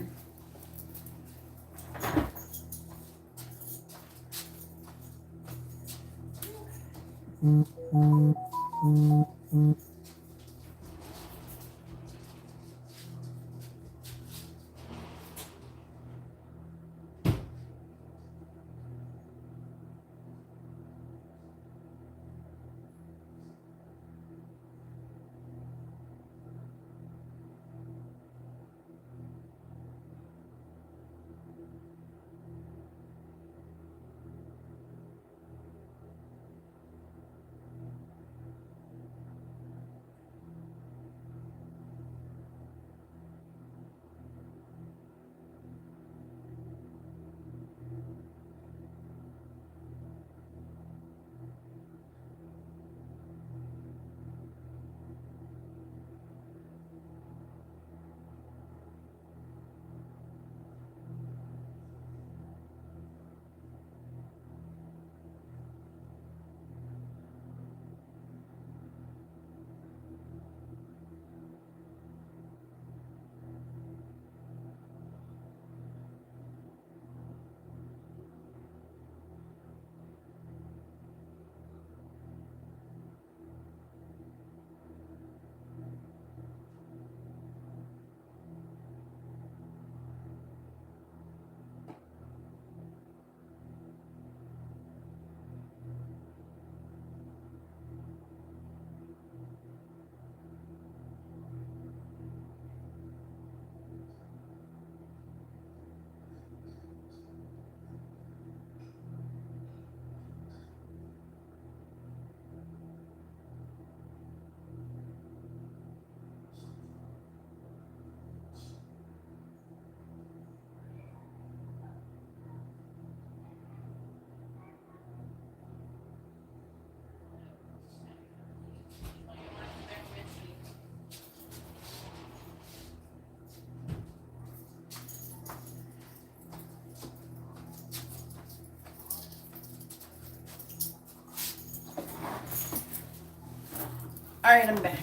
All right, I'm back.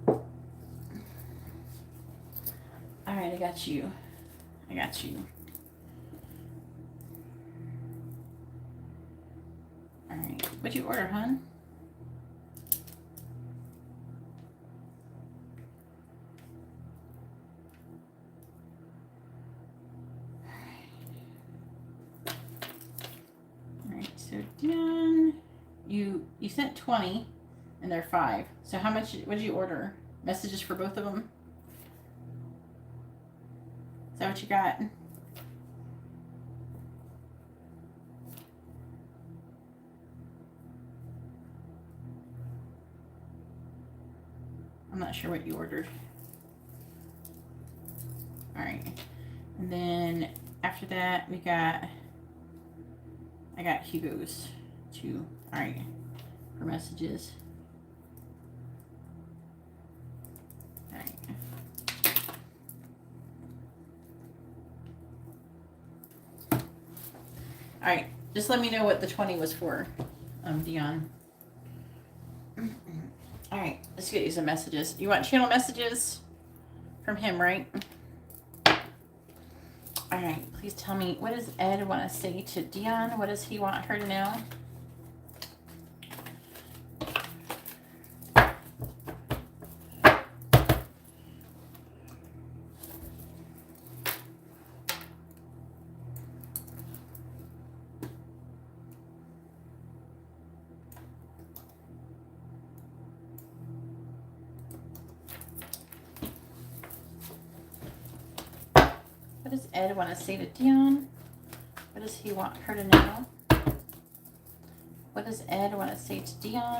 All right, I got you. I got you. All right, what'd you order, hon? All right, so done. You sent 20, and they're 5. So how much? What did you order? Messages for both of them? that what you got? I'm not sure what you ordered. All right. And then after that, I got Hugo's too. All right. For messages. All right. All right. Just let me know what the 20 was for, Dion. All right. Let's get you some messages. You want channel messages from him, right? All right, please tell me, what does Ed want to say to Dion? What does he want her to know? What does Ed want to say to Dion? What does he want her to know? What does Ed want to say to Dion?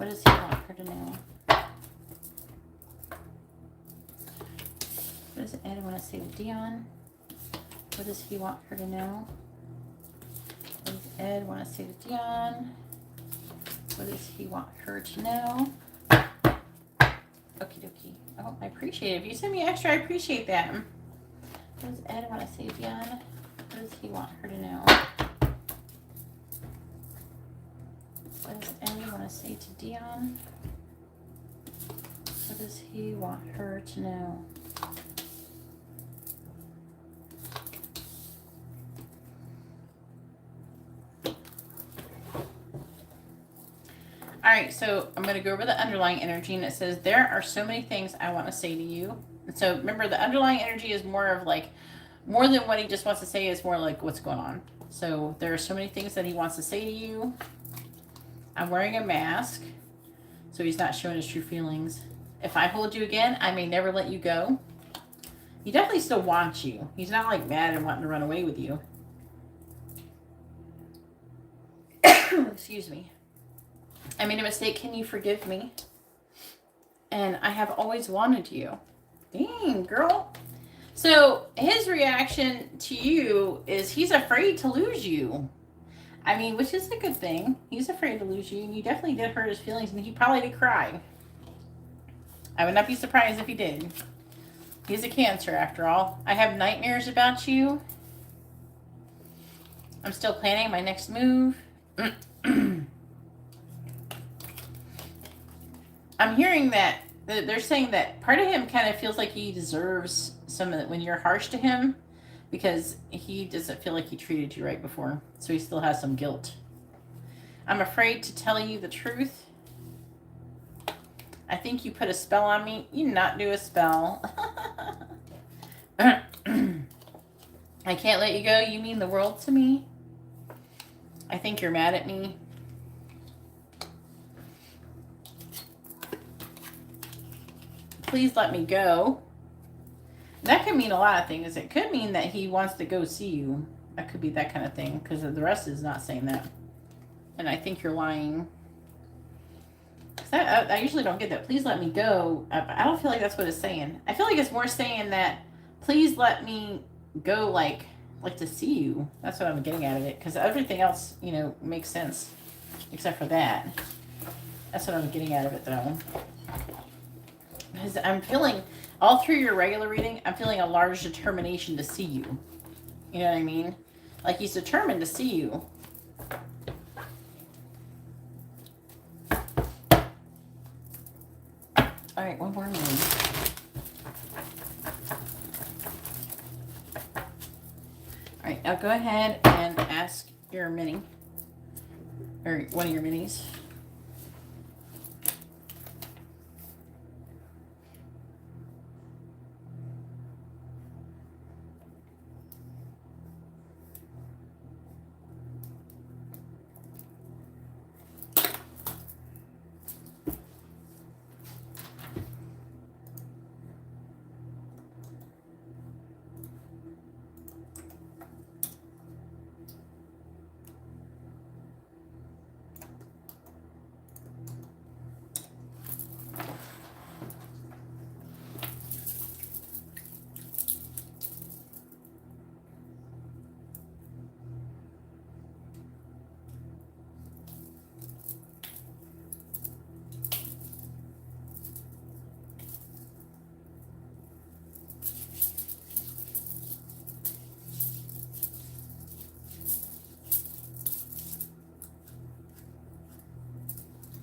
What does he want her to know? What does Ed want to say to Dion? What does he want her to know? What does Ed want to say to Dion? What does he want her to know? Okie dokie. Oh, I appreciate it. If you send me extra, I appreciate that. What does Ed want to say to Dion? What does he want her to know? What does Ed want to say to Dion? What does he want her to know? All right, so I'm going to go over the underlying energy, and it says, there are so many things I want to say to you. And so remember, the underlying energy is more of like, more than what he just wants to say, is more like what's going on. So there are so many things that he wants to say to you. I'm wearing a mask, so he's not showing his true feelings. If I hold you again, I may never let you go. He definitely still wants you. He's not like mad and wanting to run away with you. Excuse me. I made a mistake. Can you forgive me? And I have always wanted you. Dang, girl. So his reaction to you is he's afraid to lose you. I mean, which is a good thing. He's afraid to lose you, and you definitely did hurt his feelings, and he probably did cry. I would not be surprised if he did. He's a Cancer, after all. I have nightmares about you. I'm still planning my next move. I'm hearing that they're saying that part of him kind of feels like he deserves some of it when you're harsh to him, because he doesn't feel like he treated you right before. So he still has some guilt. I'm afraid to tell you the truth. I think you put a spell on me. You did not do a spell. I can't let you go. You mean the world to me. I think you're mad at me. Please let me go. That could mean a lot of things. It could mean that he wants to go see you. That could be that kind of thing, because the rest is not saying that. And I think you're lying. I usually don't get that. Please let me go. I don't feel like that's what it's saying. I feel like it's more saying that, please let me go, like to see you. That's what I'm getting out of it. Because everything else, you know, makes sense. Except for that. That's what I'm getting out of it, though. Because I'm feeling, all through your regular reading, I'm feeling a large determination to see you. You know what I mean? Like he's determined to see you. All right, one more reading. All right, now go ahead and ask your mini, or one of your minis.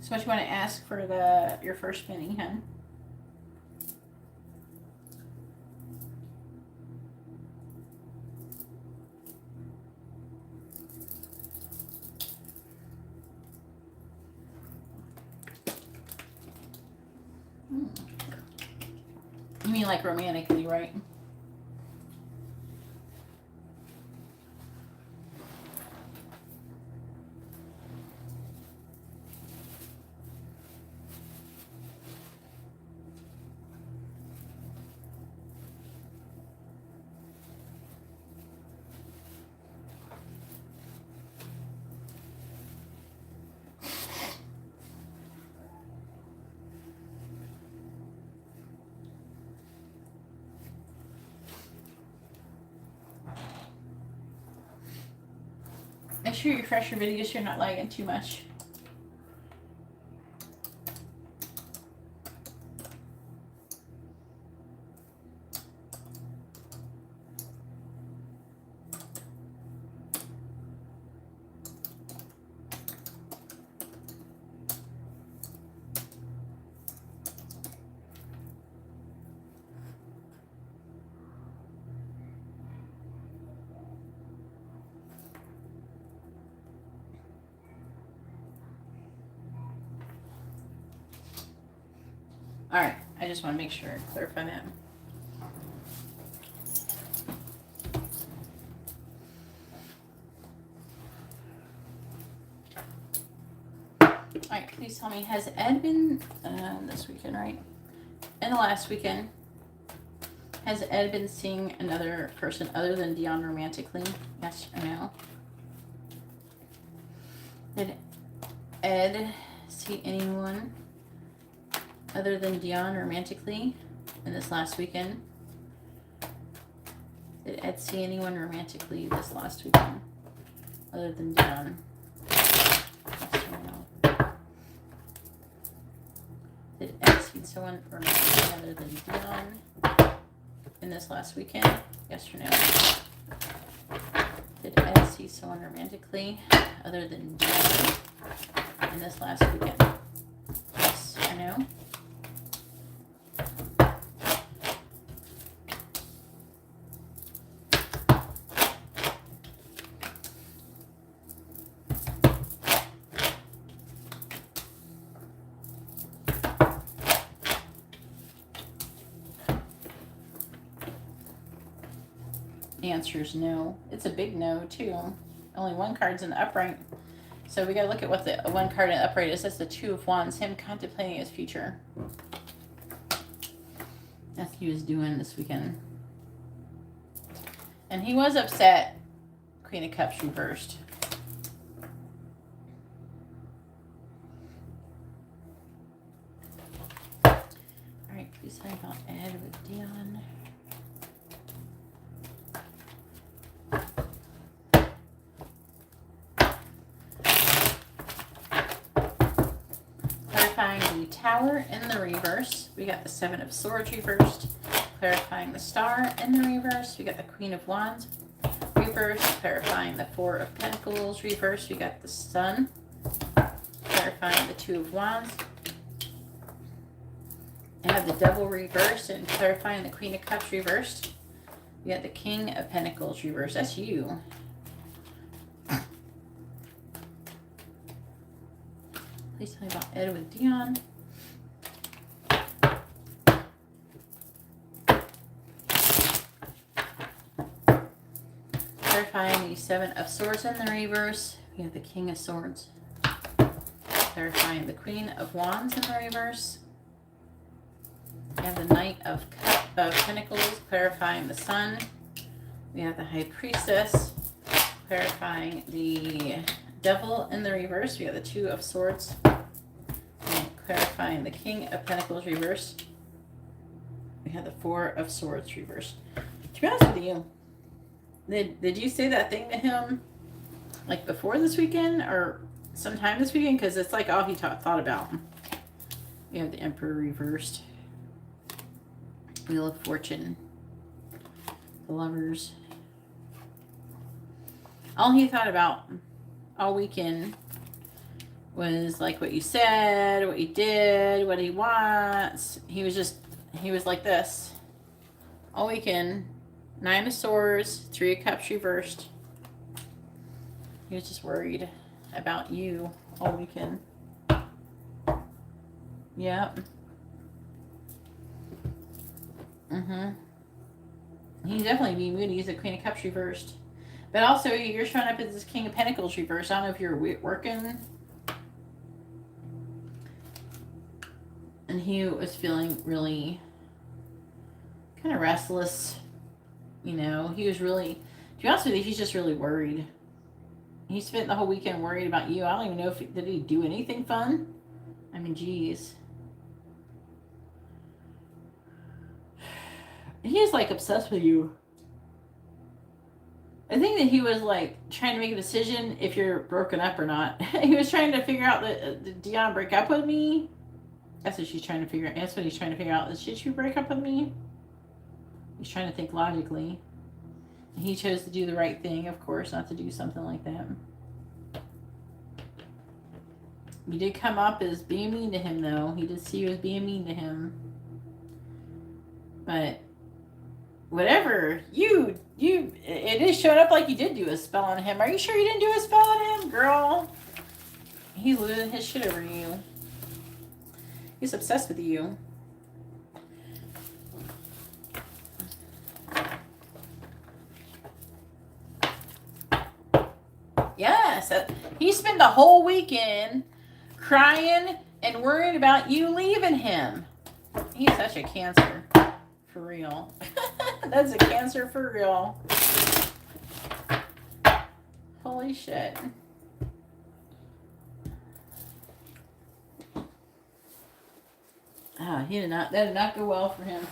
So what you want to ask for your first penny, hun? You mean like romantically, right? Make sure you refresh your video so you're not lagging too much. All right, I just want to make sure, clarify that. All right, please tell me, has Ed been, this weekend, right? In the last weekend, has Ed been seeing another person other than Dion romantically? Yes or no? Did Ed see anyone other than Dion romantically in this last weekend? Did Ed see anyone romantically this last weekend other than Dion? Yes or no? Did Ed see someone romantically other than Dion in this last weekend? Yes or no? Did Ed see someone romantically other than Dion in this last weekend? Yes or no? The answer is no. It's a big no, too. Only one card's in the upright. So we gotta look at what the one card in the upright is. That's the Two of Wands, him contemplating his future. That's what he was doing this weekend. And he was upset. Queen of Cups reversed. Alright, please tell me about Ed with Dion. Clarifying the Tower in the reverse. We got the Seven of Swords reversed. Clarifying the Star in the reverse. We got the Queen of Wands reversed. Clarifying the Four of Pentacles reversed. We got the Sun. Clarifying the Two of Wands. I have the Devil reversed and clarifying the Queen of Cups reversed. We got the King of Pentacles reversed. That's you. Please tell me about Ed with Dion. Clarifying the Seven of Swords in the reverse. We have the King of Swords. Clarifying the Queen of Wands in the reverse. We have the Knight of Pentacles. Clarifying the Sun. We have the High Priestess. Clarifying the Devil in the reverse. We have the Two of Swords. And clarifying the King of Pentacles reversed. We have the Four of Swords reversed. To be honest with you, did you say that thing to him like before this weekend or sometime this weekend? Because it's like all he thought about. We have the Emperor reversed. Wheel of Fortune. The Lovers. All he thought about all weekend was like what you said, what you did, what he wants. He was like this all weekend. 9 of Swords, 3 of Cups reversed. He was just worried about you all weekend. Yep. He's definitely being moody. He's a Queen of Cups reversed. But also, you're showing up as this King of Pentacles reversed. I don't know if you're working. And he was feeling really kind of restless. You know, he was really, to be honest with you, he's just really worried. He spent the whole weekend worried about you. I don't even know if, did he do anything fun? I mean, geez. He is like obsessed with you. I think that he was like trying to make a decision if you're broken up or not. He was trying to figure out did Dion break up with me? That's what she's trying to figure out. That's what he's trying to figure out. Should she break up with me? He's trying to think logically. He chose to do the right thing, of course, not to do something like that. You did come up as being mean to him, though. He did see you as being mean to him. But whatever, it is showing up like you did do a spell on him. Are you sure you didn't do a spell on him, girl? He's losing his shit over you. He's obsessed with you. Yes, he spent the whole weekend crying and worried about you leaving him. He's such a Cancer. For real. That's a Cancer for real. Holy shit. That did not go well for him.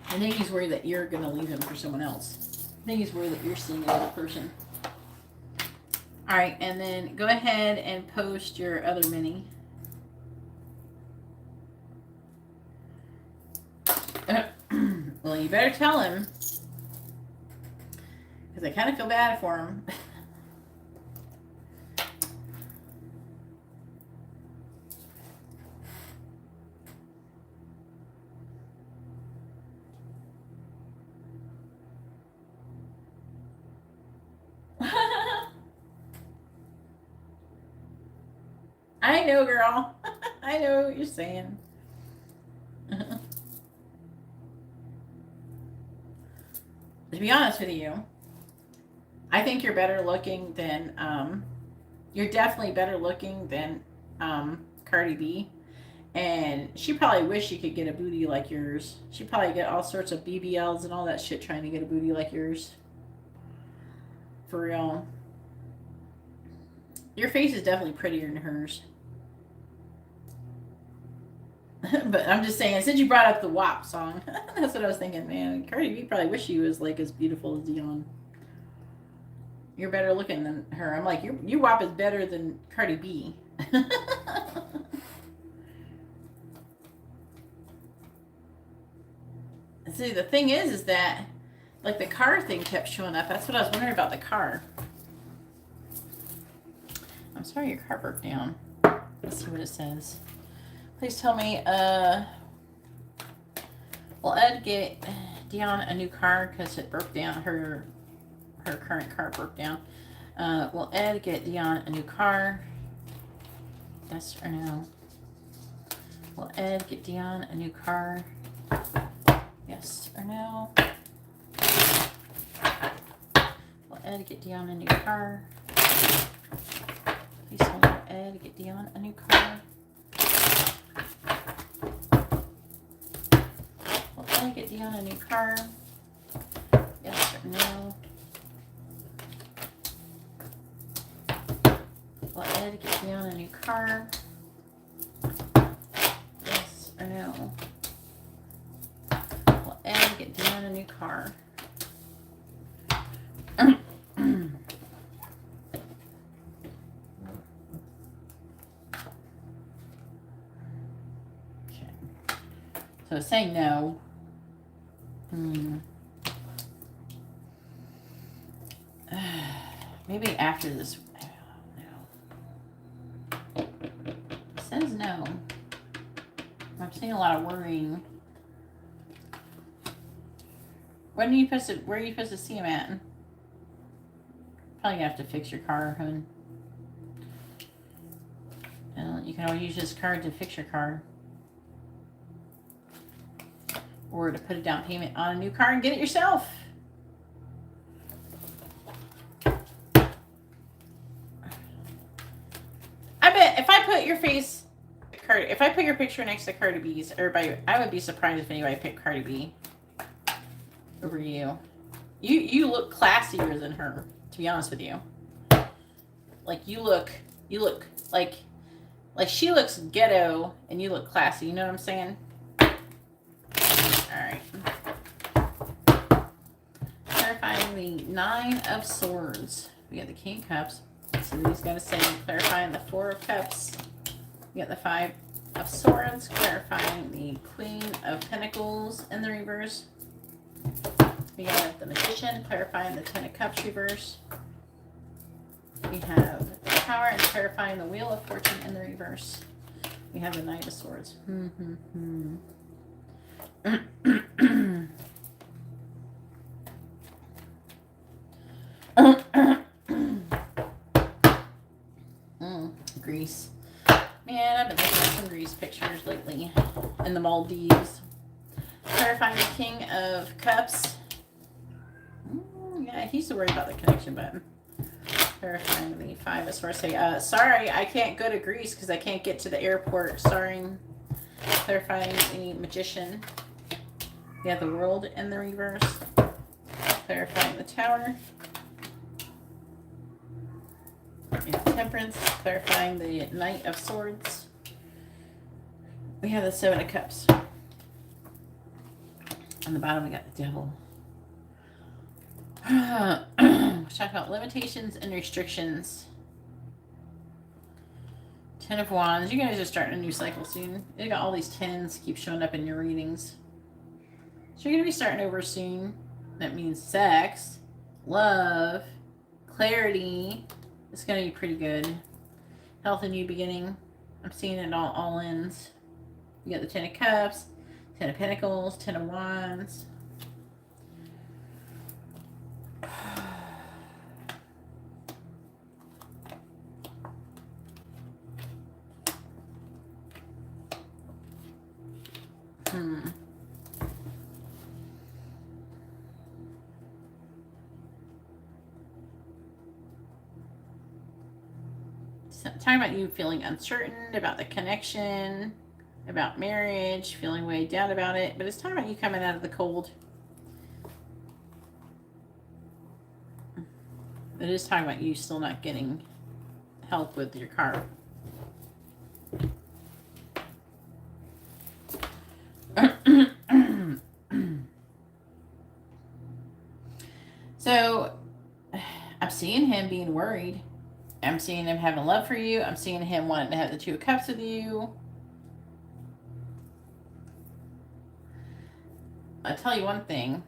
I think he's worried that you're going to leave him for someone else. I think he's worried that you're seeing another person. All right, and then go ahead and post your other mini. Well, you better tell him. Because I kind of feel bad for him. I know, girl. I know what you're saying. To be honest with you, I think you're better looking than, you're definitely better looking than Cardi B. And she probably wish she could get a booty like yours. She probably get all sorts of BBLs and all that shit trying to get a booty like yours. For real. Your face is definitely prettier than hers. But I'm just saying, since you brought up the WAP song, that's what I was thinking, man. Cardi B probably wish she was like as beautiful as Dion. You're better looking than her. I'm like, your WAP is better than Cardi B. See, the thing is that like the car thing kept showing up. That's what I was wondering about the car. I'm sorry your car broke down. Let's see what it says. Please tell me, will Ed get Dion a new car because it broke down? Her current car broke down. Will Ed get Dion a new car? Yes or no? Will Ed get Dion a new car? Yes or no? Will Ed get Dion a new car? Please tell me, will Ed get Dion a new car? Will Ed get Dion a new car? Yes or no? Will Ed get Dion a new car? Yes or no? Will Ed get Dion a new car? So it's saying no. Maybe after this. No. It says no. I'm seeing a lot of worrying. Where are you supposed to see him at? Probably gonna have to fix your car, hun. You can always use this card to fix your car. Or to put a down payment on a new car and get it yourself. I bet if I put your face, if I put your picture next to Cardi B's, everybody, I would be surprised if anybody picked Cardi B over you. You look classier than her, to be honest with you. Like you look like she looks ghetto and you look classy. You know what I'm saying? All right. Clarifying the 9 of Swords. We got the King of Cups. So these got to say clarifying the 4 of Cups. We got the 5 of Swords. Clarifying the Queen of Pentacles in the reverse. We got the Magician. Clarifying the 10 of Cups reverse. We have the Tower and clarifying the Wheel of Fortune in the reverse. We have the Knight of Swords. Greece. Man, I've been looking at some Greece pictures lately in the Maldives. Clarifying the King of Cups. Yeah, he's worried about the connection button. Clarifying the 5 of Swords. Say, sorry, I can't go to Greece because I can't get to the airport. Sorry. Clarifying the Magician. We have the World in the reverse. Clarifying the Tower. We have Temperance. Clarifying the Knight of Swords. We have the 7 of Cups. On the bottom, we got the Devil. Let's talk about limitations and restrictions. 10 of Wands. You guys are starting a new cycle soon. You got all these 10s keep showing up in your readings. So you're going to be starting over soon. That means sex, love, clarity. It's going to be pretty good. Health, a new beginning. I'm seeing it all ends. You got the 10 of Cups, 10 of Pentacles, 10 of Wands. Talking about you feeling uncertain about the connection, about marriage, feeling weighed down about it, but it's talking about you coming out of the cold. It is talking about you still not getting help with your car. So I'm seeing him being worried. I'm seeing him having love for you. I'm seeing him wanting to have the 2 of Cups with you. I'll tell you one thing.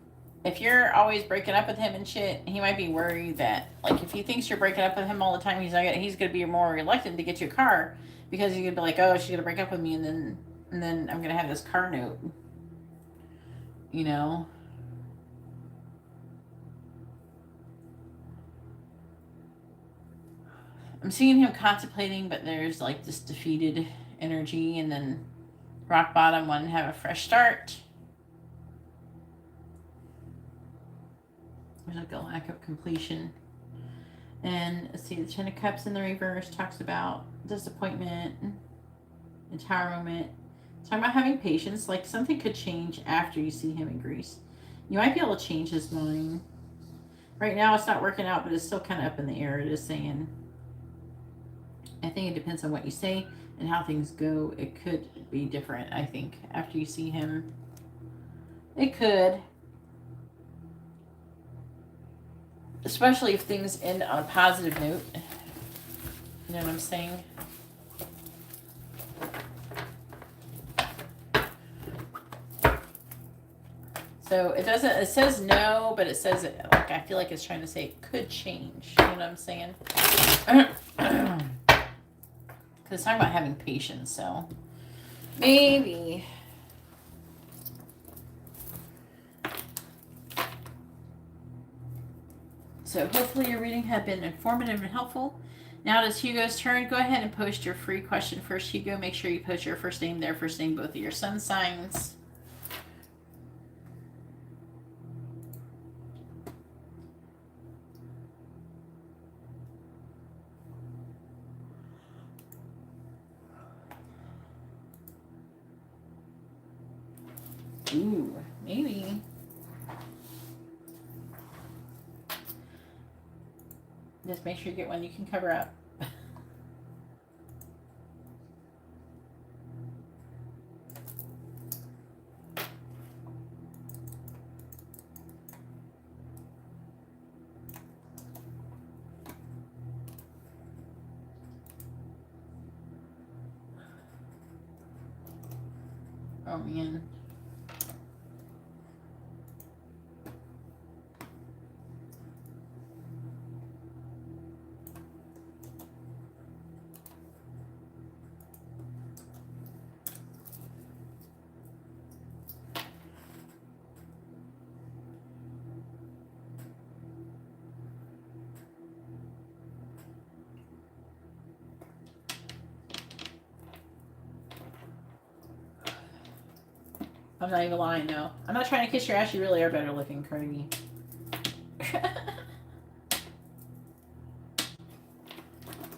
If you're always breaking up with him and shit, he might be worried that, like, if he thinks you're breaking up with him all the time, he's going to be more reluctant to get you a car because he's going to be like, oh, she's going to break up with me, and then I'm going to have this car note. You know? I'm seeing him contemplating, but there's like this defeated energy, and then rock bottom, wanting to have a fresh start. There's like a lack of completion. And let's see, the 10 of Cups in the reverse talks about disappointment, empowerment. Talking about having patience, like something could change after you see him in Greece. You might be able to change his mind. Right now it's not working out, but it's still kind of up in the air. It is saying, I think it depends on what you say and how things go. It could be different, I think, after you see him. It could. Especially if things end on a positive note. You know what I'm saying? So it says no, but it says it spark. I feel like it's trying to say it could change. You know what I'm saying? Because it's talking about having patience, so maybe. So hopefully your reading had been informative and helpful. Now it is Hugo's turn. Go ahead and post your free question first, Hugo. Make sure you post your first name, their first name, both of your sun signs. Ooh, maybe. Just make sure you get one you can cover up. Oh man. I'm not even lying, no. I'm not trying to kiss your ass. You really are better looking, Cardi.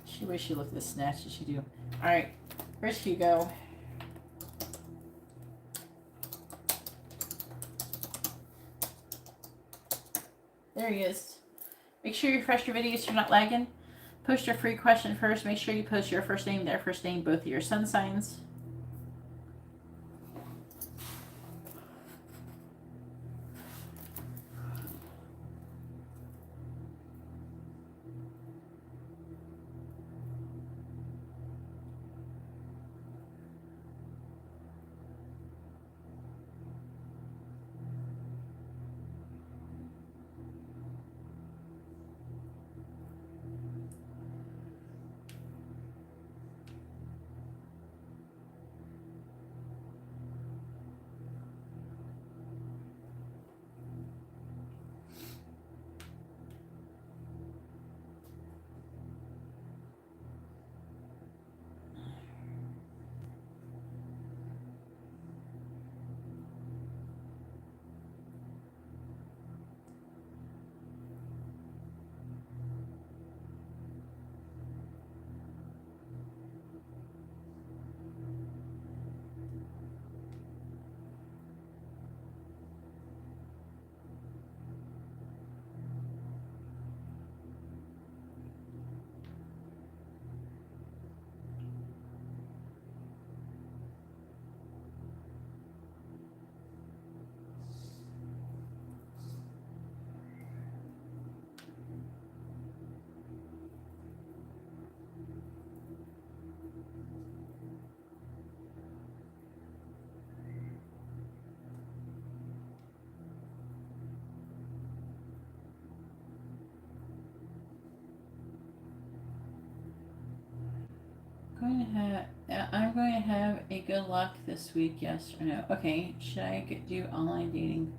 She wish she looked this snatched as she do. Alright, where's Hugo? There he is. Make sure you refresh your video so you're not lagging. Post your free question first. Make sure you post your first name, their first name, both of your sun signs. I'm going to have a good luck this week, yes or no? Okay, should I do online dating?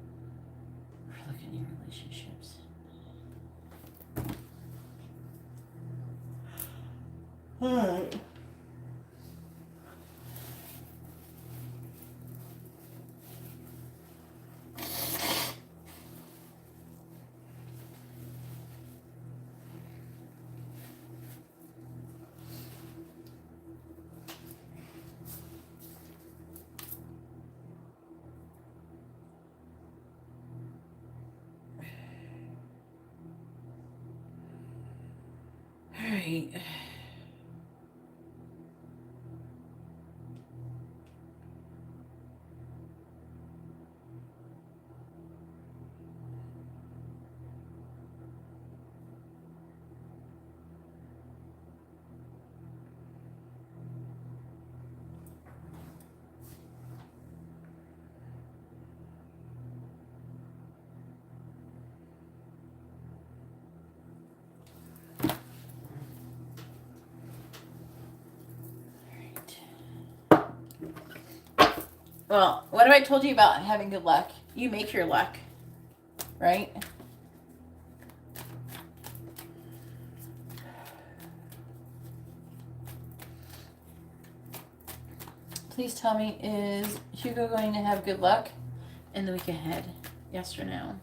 Look at your relationships. Alright. Alright. Well, what have I told you about having good luck? You make your luck, right? Please tell me, is Hugo going to have good luck in the week ahead? Yes or no?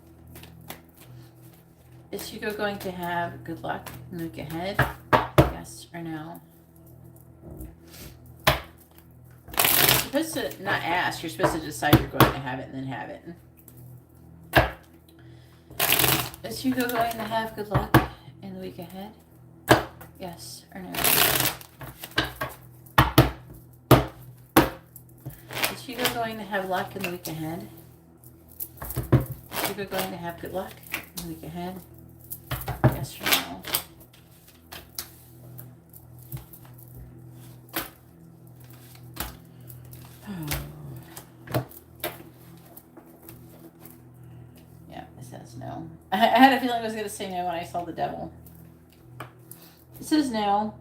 Is Hugo going to have good luck in the week ahead? Yes or no? You're supposed to not ask. You're supposed to decide you're going to have it and then have it. Is Hugo going to have good luck in the week ahead? Yes or no? Is Hugo going to have luck in the week ahead? Is Hugo going to have good luck in the week ahead? Yes or no? Yeah, it says no. I had a feeling I was going to say no when I saw the devil. It says no.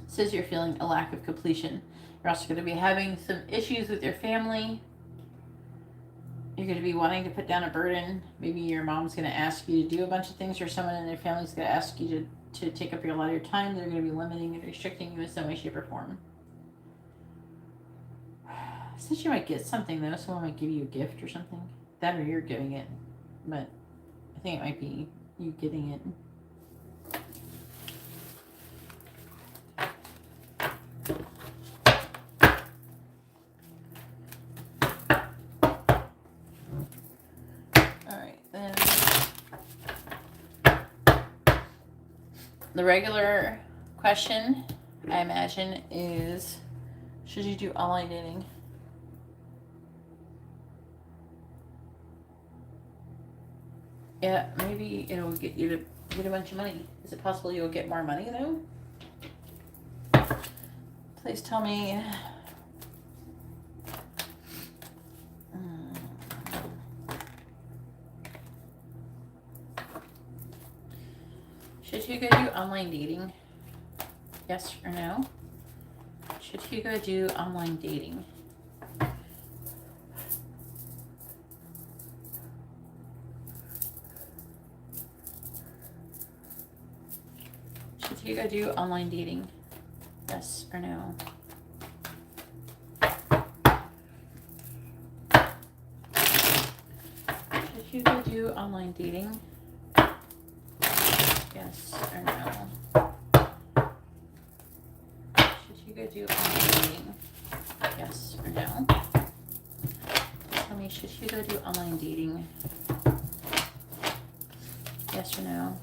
It says you're feeling a lack of completion. You're also going to be having some issues with your family. You're going to be wanting to put down a burden. Maybe your mom's going to ask you to do a bunch of things, or someone in their family is going to ask you to take up a lot of your time. They're going to be limiting and restricting you in some way, shape, or form. Since you might get something, though, someone might give you a gift or something. That or you're giving it. But I think it might be you getting it. The regular question, I imagine, is, should you do online dating? Yeah, maybe it'll get you to get a bunch of money. Is it possible you'll get more money, though? Please tell me. Should Hugo do online dating? Yes or no? Should Hugo do online dating? Should Hugo do online dating? Yes or no? Should Hugo do online dating? Yes or no? Should Hugo do online dating? Yes or no? Tell me, should Hugo do online dating? Yes or no?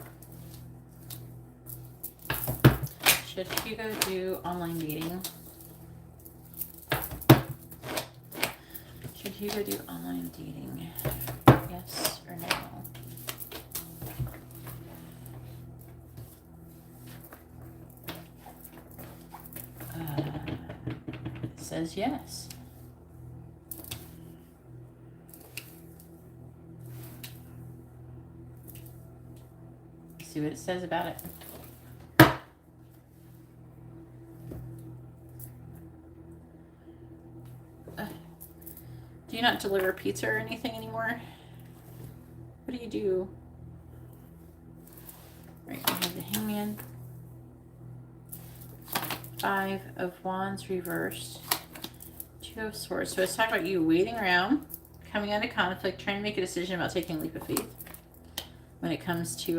Should Hugo do online dating? Should Hugo do online dating? Yes or no? It says yes. Let's see what it says about it. Do you not deliver pizza or anything anymore? What do you do? Right, we have the hangman. 5 of Wands reversed. 2 of Swords. So it's talking about you waiting around, coming out of conflict, trying to make a decision about taking a leap of faith. When it comes to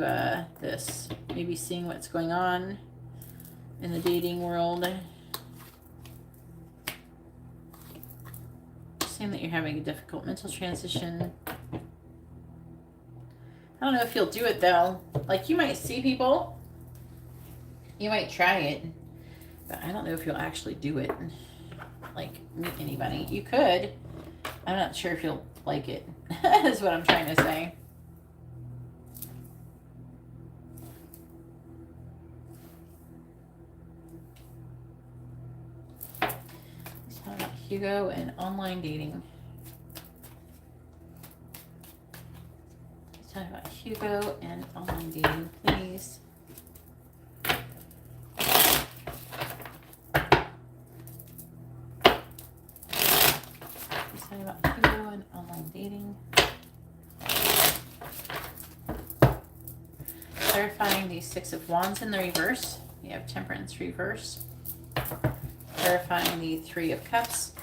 this, maybe seeing what's going on in the dating world. Saying that you're having a difficult mental transition. I don't know if you'll do it though. Like, you might see people, you might try it, but I don't know if you'll actually do it. Like, meet anybody. You could. I'm not sure if you'll like it. Is what I'm trying to say. Let's talk about Hugo and online dating. Let's talk about Hugo and online dating, please. Clarifying about ego and online dating. Clarifying the Six of Wands in the reverse. We have Temperance reverse. Clarifying the Three of Cups.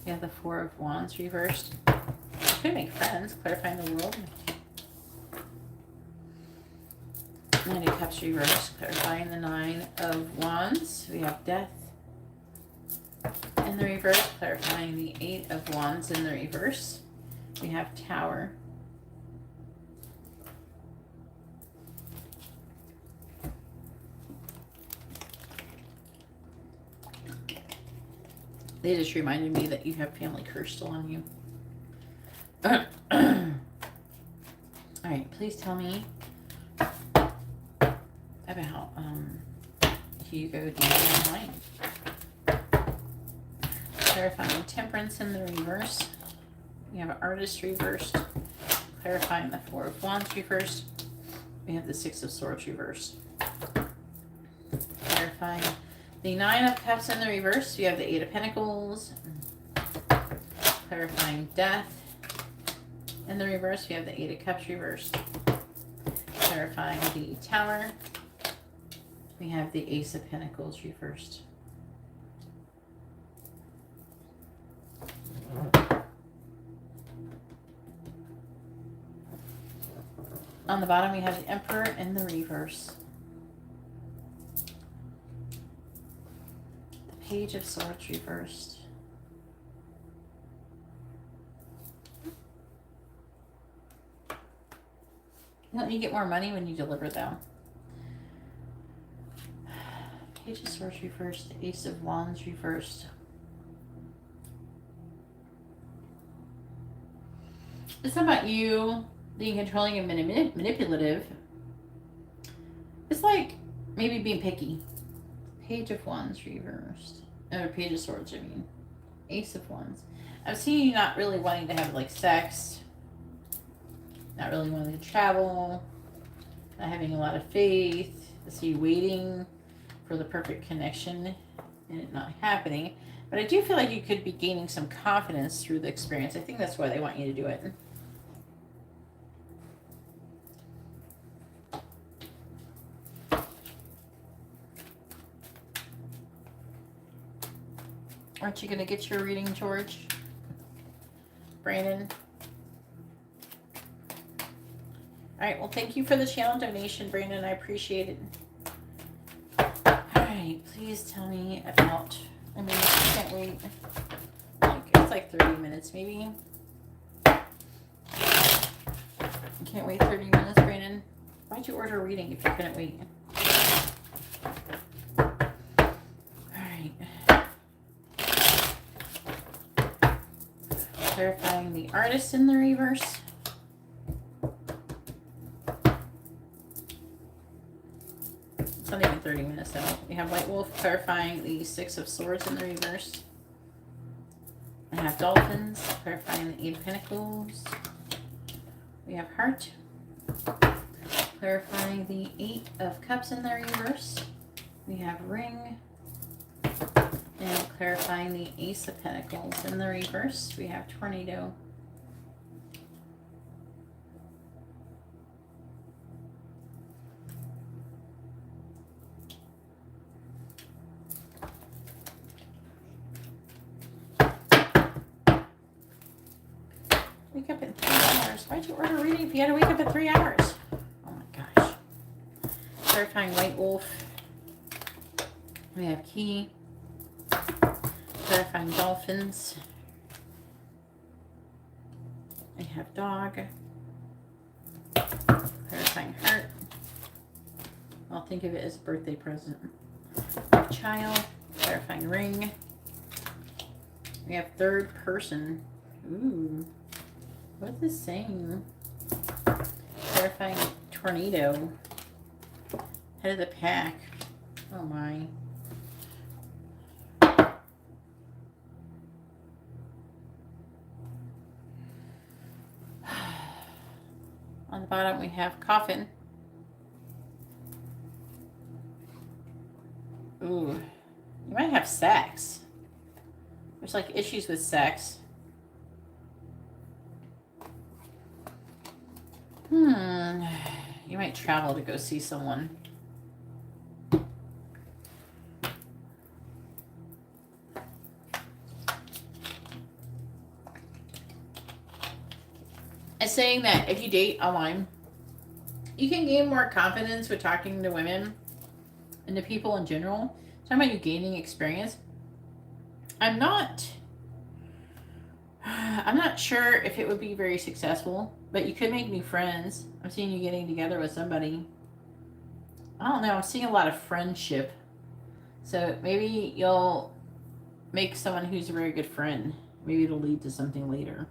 We have the Four of Wands reversed. You could make friends. Clarifying the world. Knight of Cups reversed. Clarifying the Nine of Wands. We have Death in the reverse. Clarifying the Eight of Wands in the reverse. We have Tower. They just reminded me that you have family curse still on you. All right, please tell me about Hugo dating online. Clarifying Temperance in the reverse. We have Artist reversed. Clarifying the Four of Wands reversed. We have the Six of Swords reversed. Clarifying the Nine of Cups in the reverse. We have the Eight of Pentacles. Clarifying Death in the reverse. We have the Eight of Cups reversed. Clarifying the Tower. We have the Ace of Pentacles reversed. On the bottom, we have the Emperor in the reverse. The Page of Swords reversed. Don't you get more money when you deliver them? Page of Swords reversed. The Ace of Wands reversed. It's not about you being controlling and manipulative. It's like maybe being picky. Page of Wands reversed. Or Page of Swords, I mean. Ace of Wands. I'm seeing you not really wanting to have like sex. Not really wanting to travel. Not having a lot of faith. I see you waiting for the perfect connection and it not happening. But I do feel like you could be gaining some confidence through the experience. I think that's why they want you to do it. Aren't you going to get your reading, George? Brandon? All right, well, thank you for the channel donation, Brandon. I appreciate it. All right, please tell me about, I mean, I can't wait. It's like 30 minutes, maybe. I can't wait 30 minutes, Brandon. Why'd you order a reading if you couldn't wait? Clarifying the Artist in the reverse. It's not even 30 minutes though. We have White Wolf clarifying the Six of Swords in the reverse. I have Dolphins clarifying the Eight of Pentacles. We have Heart clarifying the Eight of Cups in the reverse. We have Ring. And clarifying the Ace of Pentacles in the reverse, we have Tornado. Wake up in 3 hours. Why'd you order a reading if you had to wake up in 3 hours? Oh my gosh. Clarifying White Wolf. We have Key. Clarifying Dolphins. I have Dog. Clarifying Heart. I'll think of it as a birthday present. We have Child. Clarifying Ring. We have Third Person. Ooh. What's this saying? Clarifying Tornado. Head of the Pack. Oh my. On the bottom we have Coffin. Ooh, you might have sex. There's like issues with sex. You might travel to go see someone. It's saying that if you date online, you can gain more confidence with talking to women and to people in general. It's talking about you gaining experience. I'm not sure if it would be very successful, but you could make new friends. I'm seeing you getting together with somebody. I don't know. I'm seeing a lot of friendship. So maybe you'll make someone who's a very good friend. Maybe it'll lead to something later.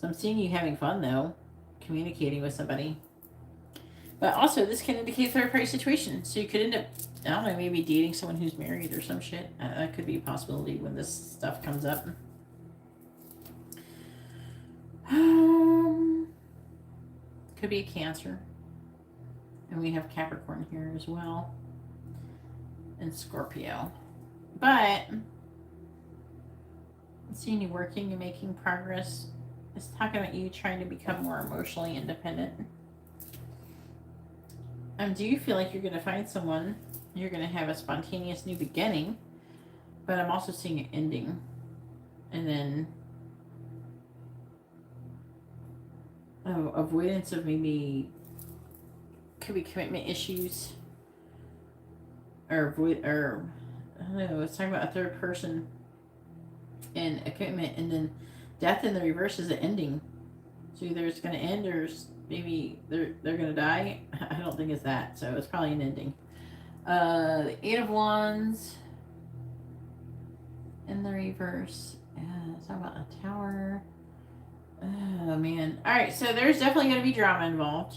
So I'm seeing you having fun, though, communicating with somebody. But also, this can indicate third-party situation. So you could end up, I don't know, maybe dating someone who's married or some shit. That could be a possibility when this stuff comes up. Could be a Cancer. And we have Capricorn here as well. And Scorpio. But I'm seeing you working and making progress. It's talking about you trying to become more emotionally independent. Do you feel like you're going to find someone, you're going to have a spontaneous new beginning, but I'm also seeing an ending. And then avoidance of maybe, could be commitment issues, or I don't know, it's talking about a third person and a commitment, and then death in the reverse is an ending. So either it's going to end or maybe they're going to die. I don't think it's that, so it's probably an ending. The Eight of Wands in the reverse. It's talking about a Tower. Oh, man. All right, so there's definitely going to be drama involved.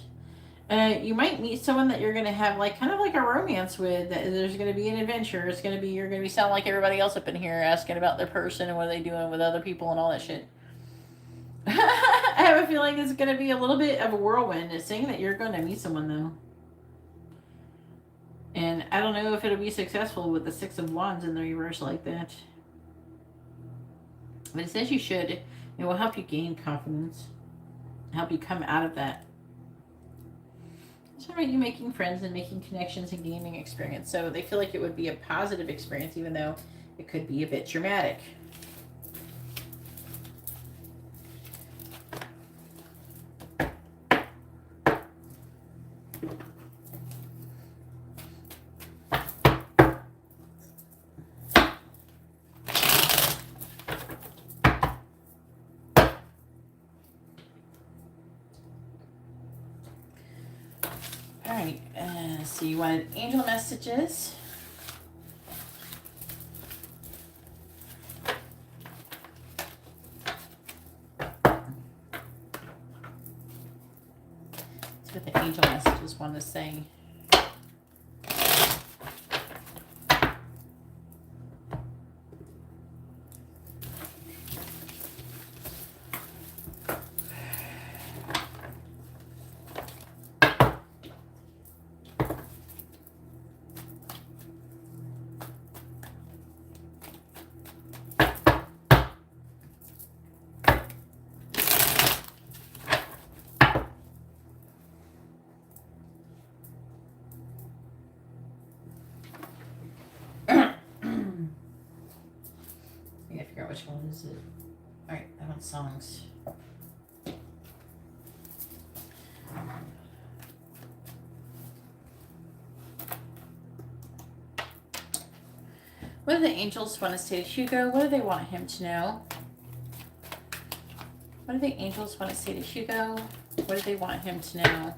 You might meet someone that you're going to have kind of like a romance with. There's going to be an adventure. You're going to be sounding like everybody else up in here, asking about their person and what are they doing with other people and all that shit. I have a feeling it's going to be a little bit of a whirlwind. It's saying that you're going to meet someone, though. And I don't know if it'll be successful with the Six of Wands in the reverse like that. But it says you should. It will help you gain confidence. Help you come out of that. It's about you making friends and making connections and gaining experience. So they feel like it would be a positive experience, even though it could be a bit dramatic. Alright, so you wanted angel messages. That's what the angel messages want to say. Which one is it? Alright, I want songs. What do the angels want to say to Hugo? What do they want him to know? What do the angels want to say to Hugo? What do they want him to know?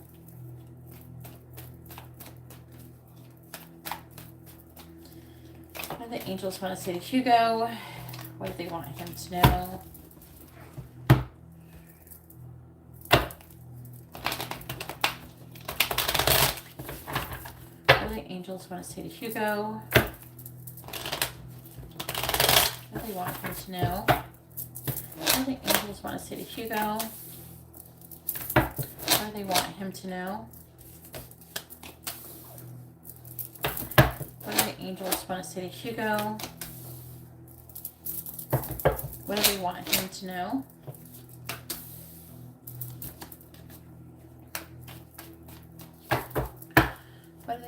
What do the angels want to say to Hugo? What do they want him to know? What do the angels want to say to Hugo? What do they want him to know? What do the angels want to say to Hugo? What do they want him to know? What do the angels want to say to Hugo? What do they want him to know?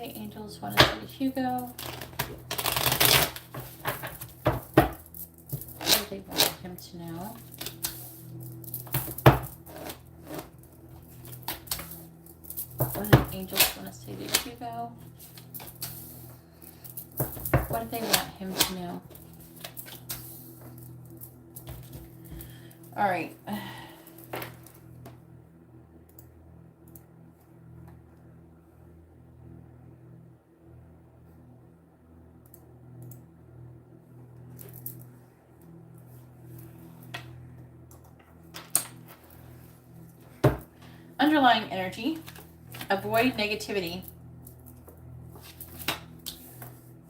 the angels want to say to Hugo? What do they want him to know? What do the angels want to say to Hugo? What do they want him to know? All right. Underlying energy. Avoid negativity.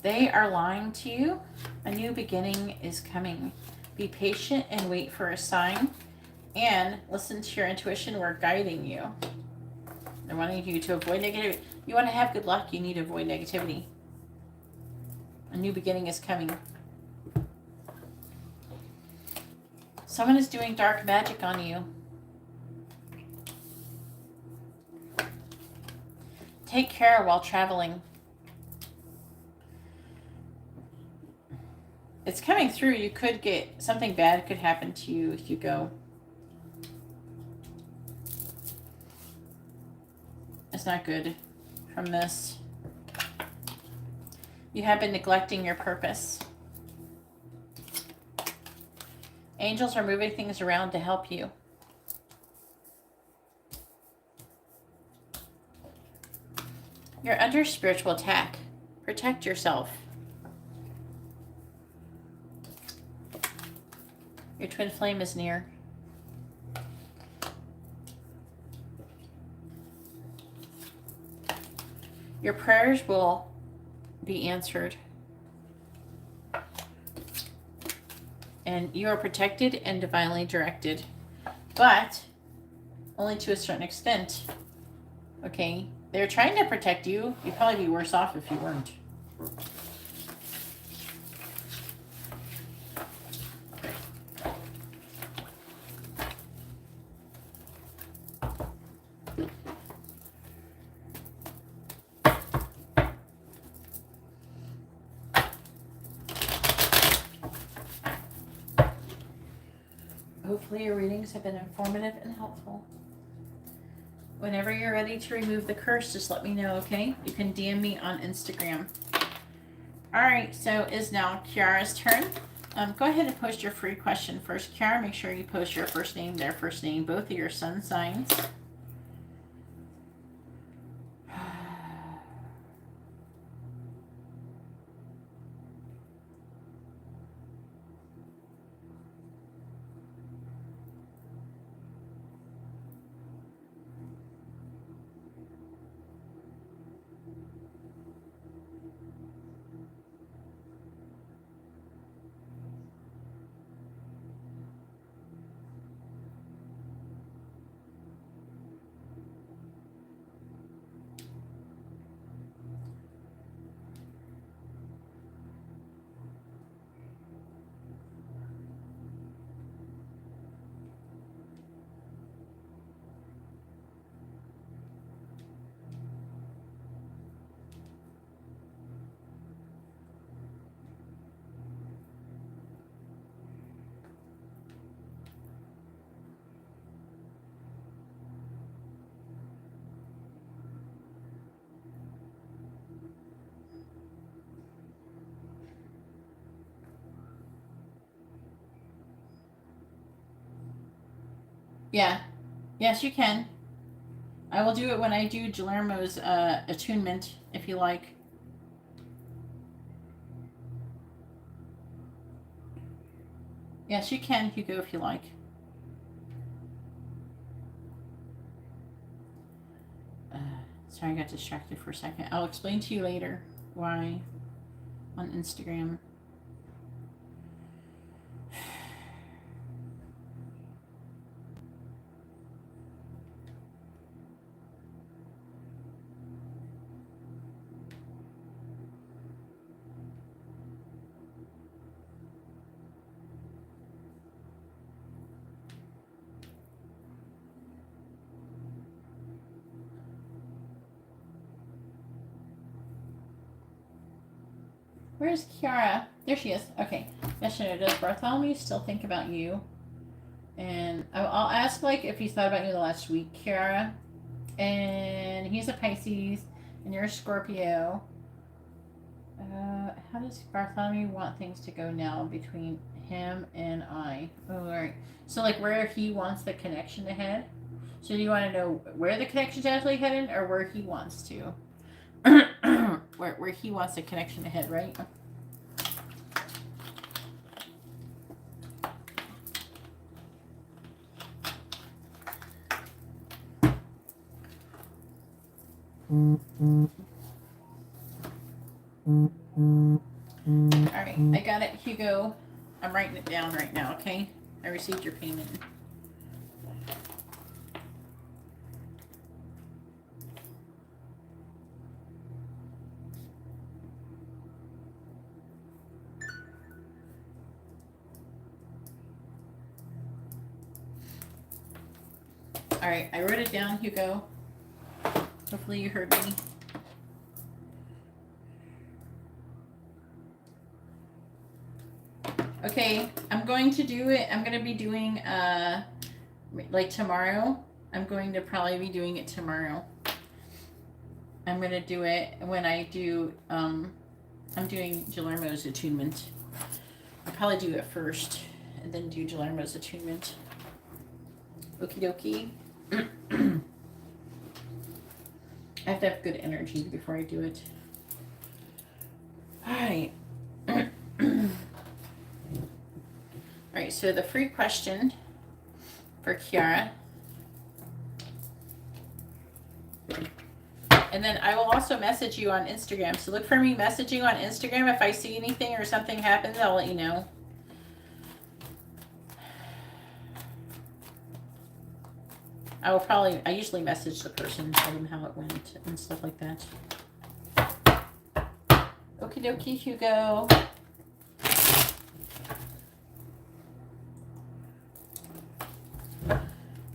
They are lying to you. A new beginning is coming. Be patient and wait for a sign. And listen to your intuition. We're guiding you. They're wanting you to avoid negativity. You want to have good luck, you need to avoid negativity. A new beginning is coming. Someone is doing dark magic on you. Take care while traveling. It's coming through. You could get something bad could happen to you if you go. It's not good from this. You have been neglecting your purpose. Angels are moving things around to help you. You're under spiritual attack. Protect yourself. Your twin flame is near. Your prayers will be answered. And you are protected and divinely directed. But only to a certain extent. Okay? They're trying to protect you. You'd probably be worse off if you weren't. Hopefully your readings have been informative and helpful. Whenever you're ready to remove the curse, just let me know, okay? You can DM me on Instagram. Alright, so is now Kiara's turn. Go ahead and post your free question first. Kiara, make sure you post your first name, their first name, both of your sun signs. Yeah. Yes, you can. I will do it when I do Guillermo's attunement, if you like. Yes, you can, Hugo, if you like. Sorry, I got distracted for a second. I'll explain to you later why on Instagram. Where's Kiara? There she is. Okay. Yes, no. Does Bartholomew still think about you? And I'll ask, like, if he's thought about you the last week, Kiara. And he's a Pisces, and you're a Scorpio. How does Bartholomew want things to go now between him and I? Oh, all right. So, like, where he wants the connection to head? So, do you want to know where the connection's actually headed, or where he wants to? where he wants the connection to head, right? Alright, I got it, Hugo. I'm writing it down right now, okay? I received your payment. Alright, I wrote it down, Hugo. Hopefully you heard me. Okay, I'm going to do it. I'm going to be doing, like tomorrow. I'm going to probably be doing it tomorrow. I'm going to do it when I do, I'm doing Guillermo's attunement. I'll probably do it first and then do Guillermo's attunement. Okie dokie. I have to have good energy before I do it. Alright. Alright, so the free question for Kiara. And then I will also message you on Instagram. So look for me messaging on Instagram. If I see anything or something happens, I'll let you know. I usually message the person, tell them how it went and stuff like that. Okie dokie, Hugo.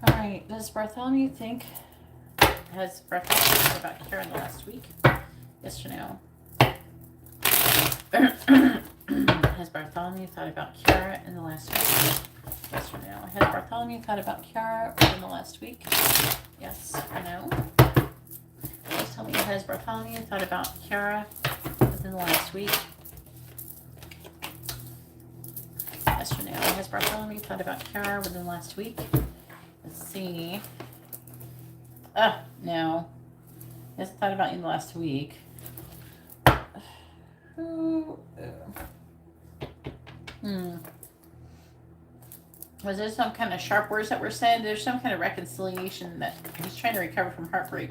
Alright, does Bartholomew think, has Bartholomew thought about Kara in the last week? Yes or no? Has Bartholomew thought about Kara in the last week? Yes or no? Has Bartholomew thought about Kiara within the last week? Yes or no? Please tell me, has Bartholomew thought about Kiara within the last week? Yes or no? Has Bartholomew thought about Kiara within the last week? Let's see. No. He hasn't thought about you in the last week. Was there some kind of sharp words that were said? There's some kind of reconciliation that he's trying to recover from heartbreak.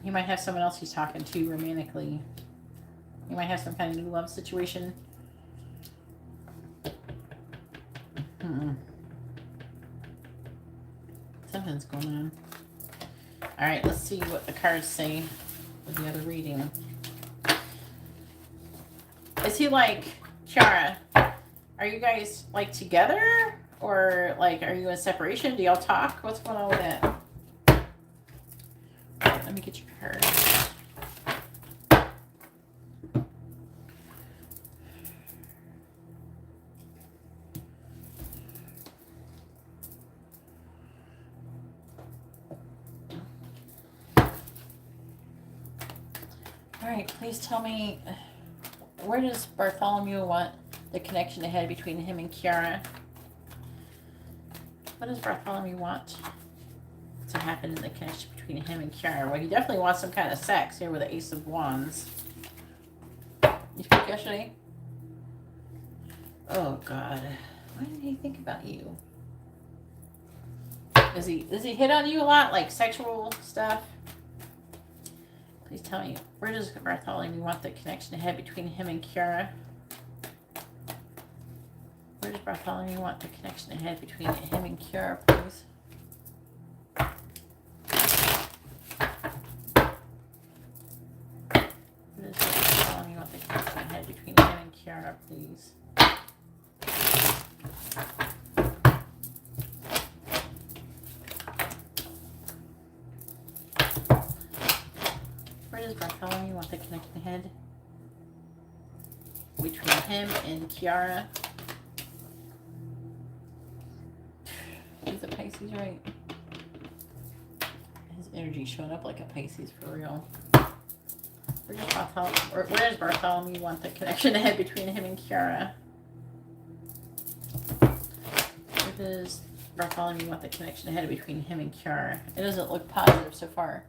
He might have someone else he's talking to romantically. He might have some kind of new love situation. Something's going on. Alright, let's see what the cards say with the other reading. Is he like, Kiara, are you guys like together? Or like, are you in separation? Do y'all talk? What's going on with that? Let me get your card. Alright, please tell me, where does Bartholomew want the connection ahead between him and Kiara? What does Bartholomew want to happen in the connection between him and Kiara? Well, he definitely wants some kind of sex here with the Ace of Wands. You speak yesterday? Oh, God. What did he think about you? Does he hit on you a lot, like sexual stuff? Please tell me, where does Bartholomew want the connection ahead between him and Kiara? Where does Bartholomew want the connection ahead between him and Kiara, please? Where does Bartholomew want the connection ahead between him and Kiara, please? Where does Bartholomew want the connection ahead between him and Kiara. Is it Pisces, right? His energy showing up like a Pisces for real. Where does Bartholomew want the connection ahead between him and Kiara? Where does Bartholomew want the connection ahead between him and Kiara? It doesn't look positive so far,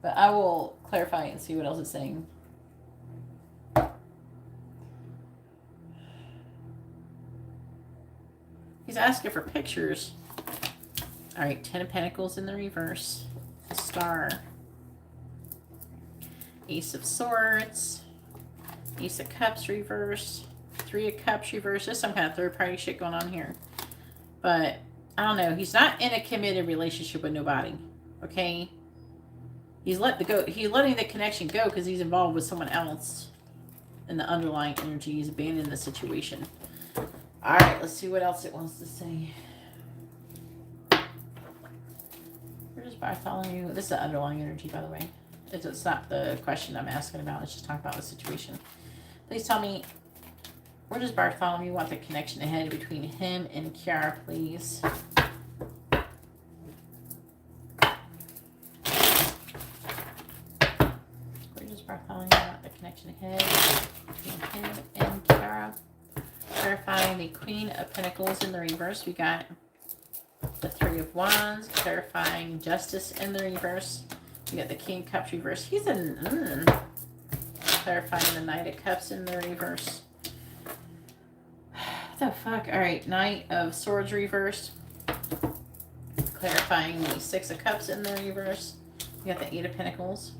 but I will clarify and see what else it's saying. He's asking for pictures. All right, 10 of Pentacles in the reverse. A star. Ace of Swords. Ace of Cups reverse. 3 of Cups reverse. There's some kind of third-party shit going on here. But, I don't know. He's not in a committed relationship with nobody. Okay? He's letting the connection go because he's involved with someone else. In the underlying energy. He's abandoning the situation. Alright, let's see what else it wants to say. Where's Bartholomew? This is the underlying energy, by the way. It's not the question I'm asking about. It's just talking about the situation. Please tell me, where does Bartholomew want the connection ahead between him and Kiara, please? Where does Bartholomew want the connection ahead between him and Kiara? Clarifying the Queen of Pentacles in the reverse. We got the 3 of Wands. Clarifying Justice in the reverse. We got the King of Cups reverse. He's in... Clarifying the Knight of Cups in the reverse. What the fuck? Alright, Knight of Swords reversed. Clarifying the 6 of Cups in the reverse. We got the 8 of Pentacles.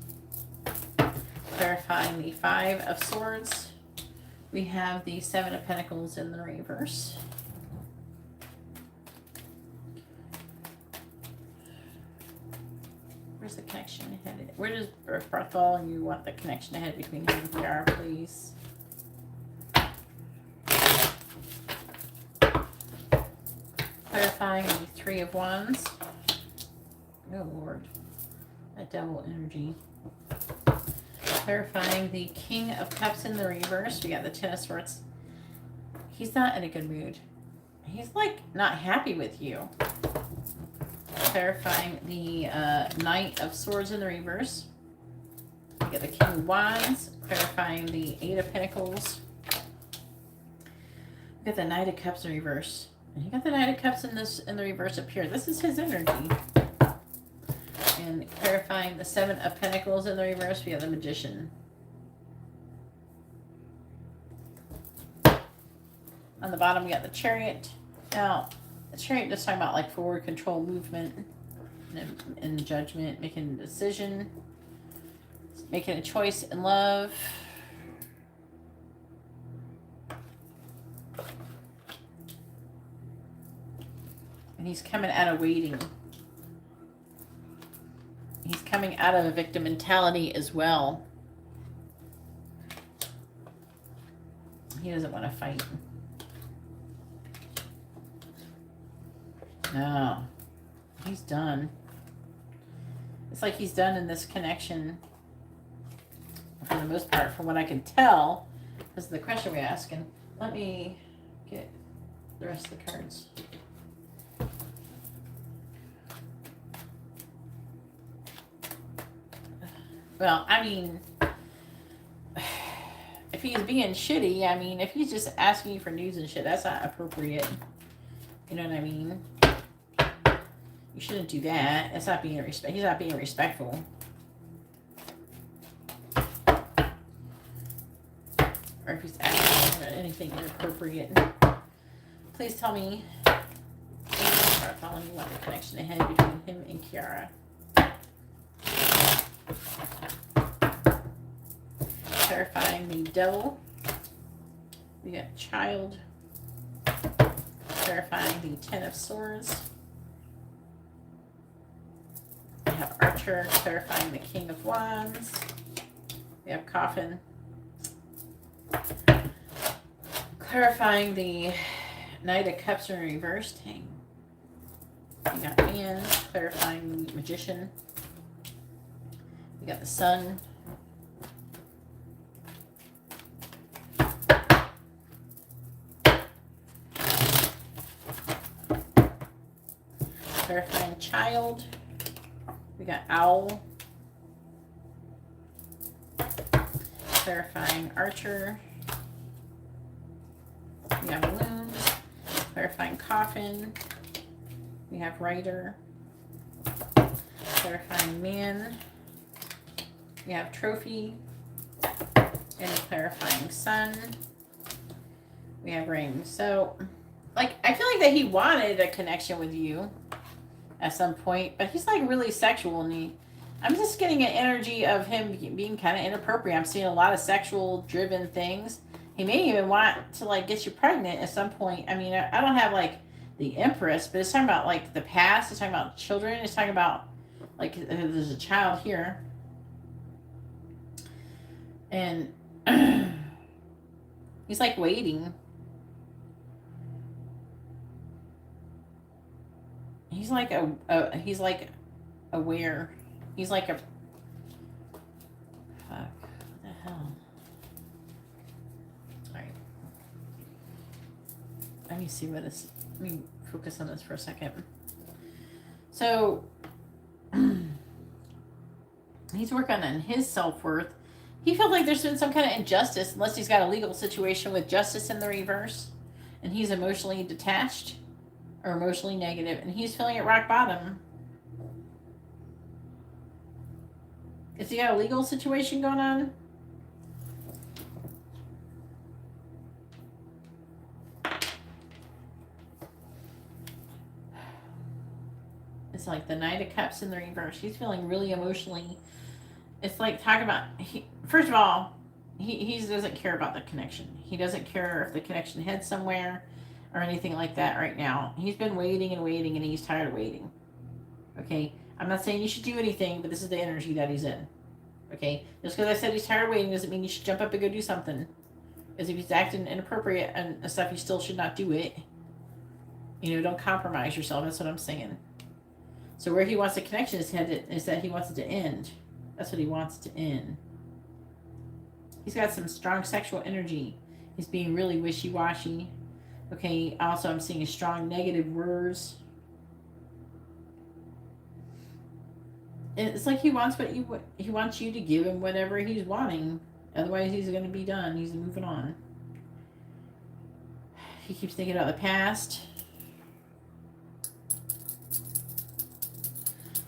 Clarifying the 5 of Swords. We have the 7 of Pentacles in the reverse. Where's the connection ahead? Where does Bartholomew want the connection ahead between him and Kiara, please? Clarifying the 3 of Wands. Oh, Lord. That devil energy. Clarifying the King of Cups in the reverse. We got the 10 of Swords. He's not in a good mood. He's like not happy with you. Clarifying the Knight of Swords in the reverse. We got the King of Wands. Clarifying the 8 of Pentacles. We got the Knight of Cups in reverse. And you got the Knight of Cups in the reverse up here. This is his energy. And clarifying the 7 of Pentacles in the reverse, we have the Magician. On the bottom, we got the Chariot. Now, the Chariot just talking about like forward control movement and judgment, making a decision, making a choice in love. And he's coming out of waiting. He's coming out of a victim mentality as well. He doesn't want to fight. No. He's done. It's like he's done in this connection. For the most part, from what I can tell. This is the question we're asking. Let me get the rest of the cards. Well, I mean, if he's being shitty, I mean, if he's just asking you for news and shit, that's not appropriate. You know what I mean? You shouldn't do that. That's not being respect. He's not being respectful. Or if he's asking for anything inappropriate. Please tell me. Start following what the connection ahead between him and Kiara. Clarifying the Devil. We got Child. Clarifying the 10 of Swords. We have Archer. Clarifying the King of Wands. We have Coffin. Clarifying the Knight of Cups in reverse. Dang. We got Man. Clarifying the Magician. We got the Sun. Clarifying child. We got owl. Clarifying archer. We have balloons. Clarifying coffin. We have writer. Clarifying man. We have trophy. And clarifying sun. We have ring. So, like, I feel like that he wanted a connection with you at some point, but he's like really sexual, and I'm just getting an energy of him being kind of inappropriate. I'm seeing a lot of sexual driven things. He may even want to like get you pregnant at some point. I mean, I don't have like the Empress, but it's talking about like the past. It's talking about children. It's talking about like there's a child here, and he's like waiting. He's like he's like aware. He's like a fuck. What the hell? All right. Let me see what this. Let me focus on this for a second. So he's working on his self-worth. He felt like there's been some kind of injustice, unless he's got a legal situation with justice in the reverse, and he's emotionally detached or emotionally negative, and he's feeling at rock bottom. Has he got a legal situation going on? It's like the Knight of Cups in the reverse. He's feeling really emotionally. It's like talking about, first of all, he doesn't care about the connection. He doesn't care if the connection heads somewhere or anything like that right now. He's been waiting and waiting, and he's tired of waiting. Okay? I'm not saying you should do anything, but this is the energy that he's in. Okay? Just because I said he's tired of waiting doesn't mean you should jump up and go do something. Because if he's acting inappropriate and stuff, you still should not do it. You know, don't compromise yourself. That's what I'm saying. So where he wants the connection is that he wants it to end. That's what he wants to end. He's got some strong sexual energy. He's being really wishy-washy. Okay, also I'm seeing strong negative words. And it's like he wants you to give him whatever he's wanting. Otherwise he's going to be done. He's moving on. He keeps thinking about the past.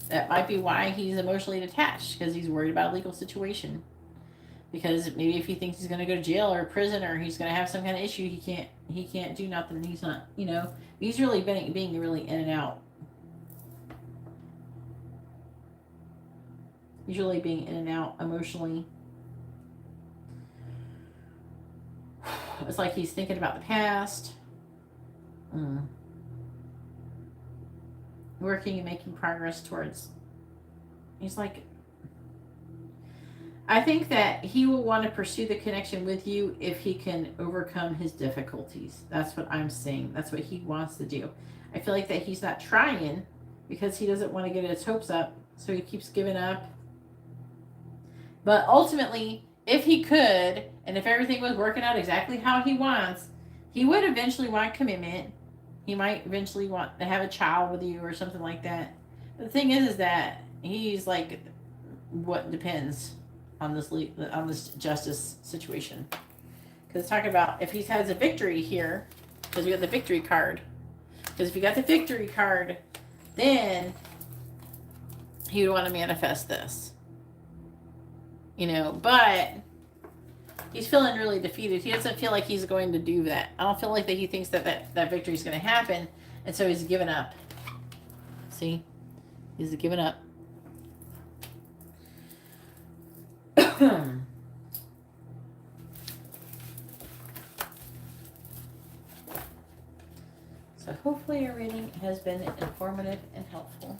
That might be why he's emotionally detached, because he's worried about a legal situation. Because maybe if he thinks he's going to go to jail or prison, or he's going to have some kind of issue, he can't do nothing. He's not, you know, he's really being really in and out. He's really being in and out emotionally. It's like he's thinking about the past. Working and making progress towards. He's like, I think that he will want to pursue the connection with you if he can overcome his difficulties. That's what I'm saying. That's what he wants to do. I feel like that he's not trying because he doesn't want to get his hopes up, so he keeps giving up. But ultimately, if he could, and if everything was working out exactly how he wants, he would eventually want commitment. He might eventually want to have a child with you or something like that. But the thing is that he's like, what depends on this justice situation. Because it's talking about if he has a victory here, because we got the victory card. Because if you got the victory card, then he would want to manifest this. You know, but he's feeling really defeated. He doesn't feel like he's going to do that. I don't feel like that he thinks that victory is going to happen. And so he's given up. See? He's given up. So hopefully your reading has been informative and helpful.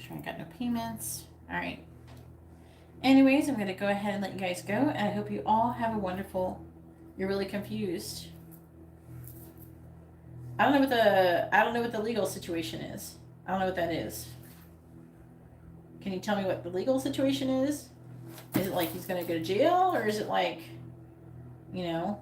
sure I got no payments. All right. Anyways, I'm going to go ahead and let you guys go. And I hope you all have a wonderful... You're really confused. I don't know what the legal situation is. I don't know what that is. Can you tell me what the legal situation is? Is it like he's going to go to jail, or is it like, you know?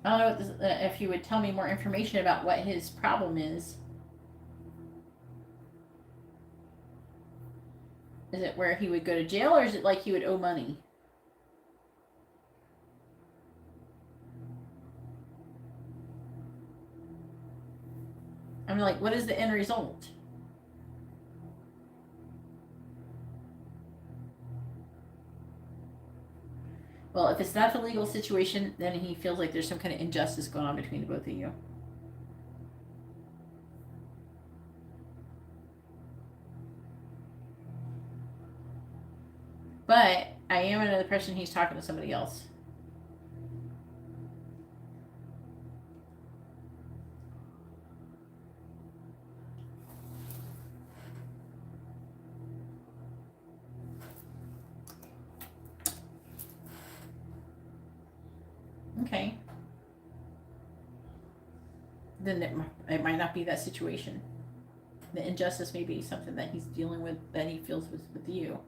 I don't know what this, if you would tell me more information about what his problem is. Is it where he would go to jail, or is it like he would owe money? I'm like, what is the end result? Well, if it's not the legal situation, then he feels like there's some kind of injustice going on between the both of you. But I am under the impression he's talking to somebody else. Okay. Then it might not be that situation. The injustice may be something that he's dealing with, that he feels with you.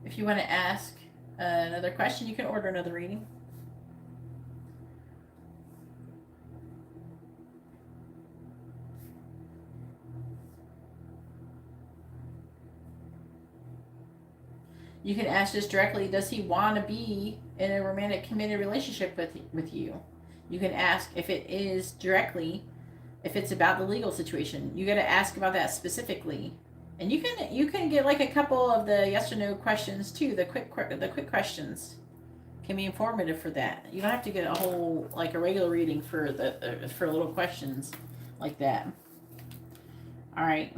If you want to ask another question, you can order another reading. You can ask just directly, does he want to be in a romantic committed relationship with you? You can ask if it is directly, if it's about the legal situation. You got to ask about that specifically. And you can get like a couple of the yes or no questions too. The quick questions can be informative for that. You don't have to get a whole like a regular reading for the for little questions like that. All right.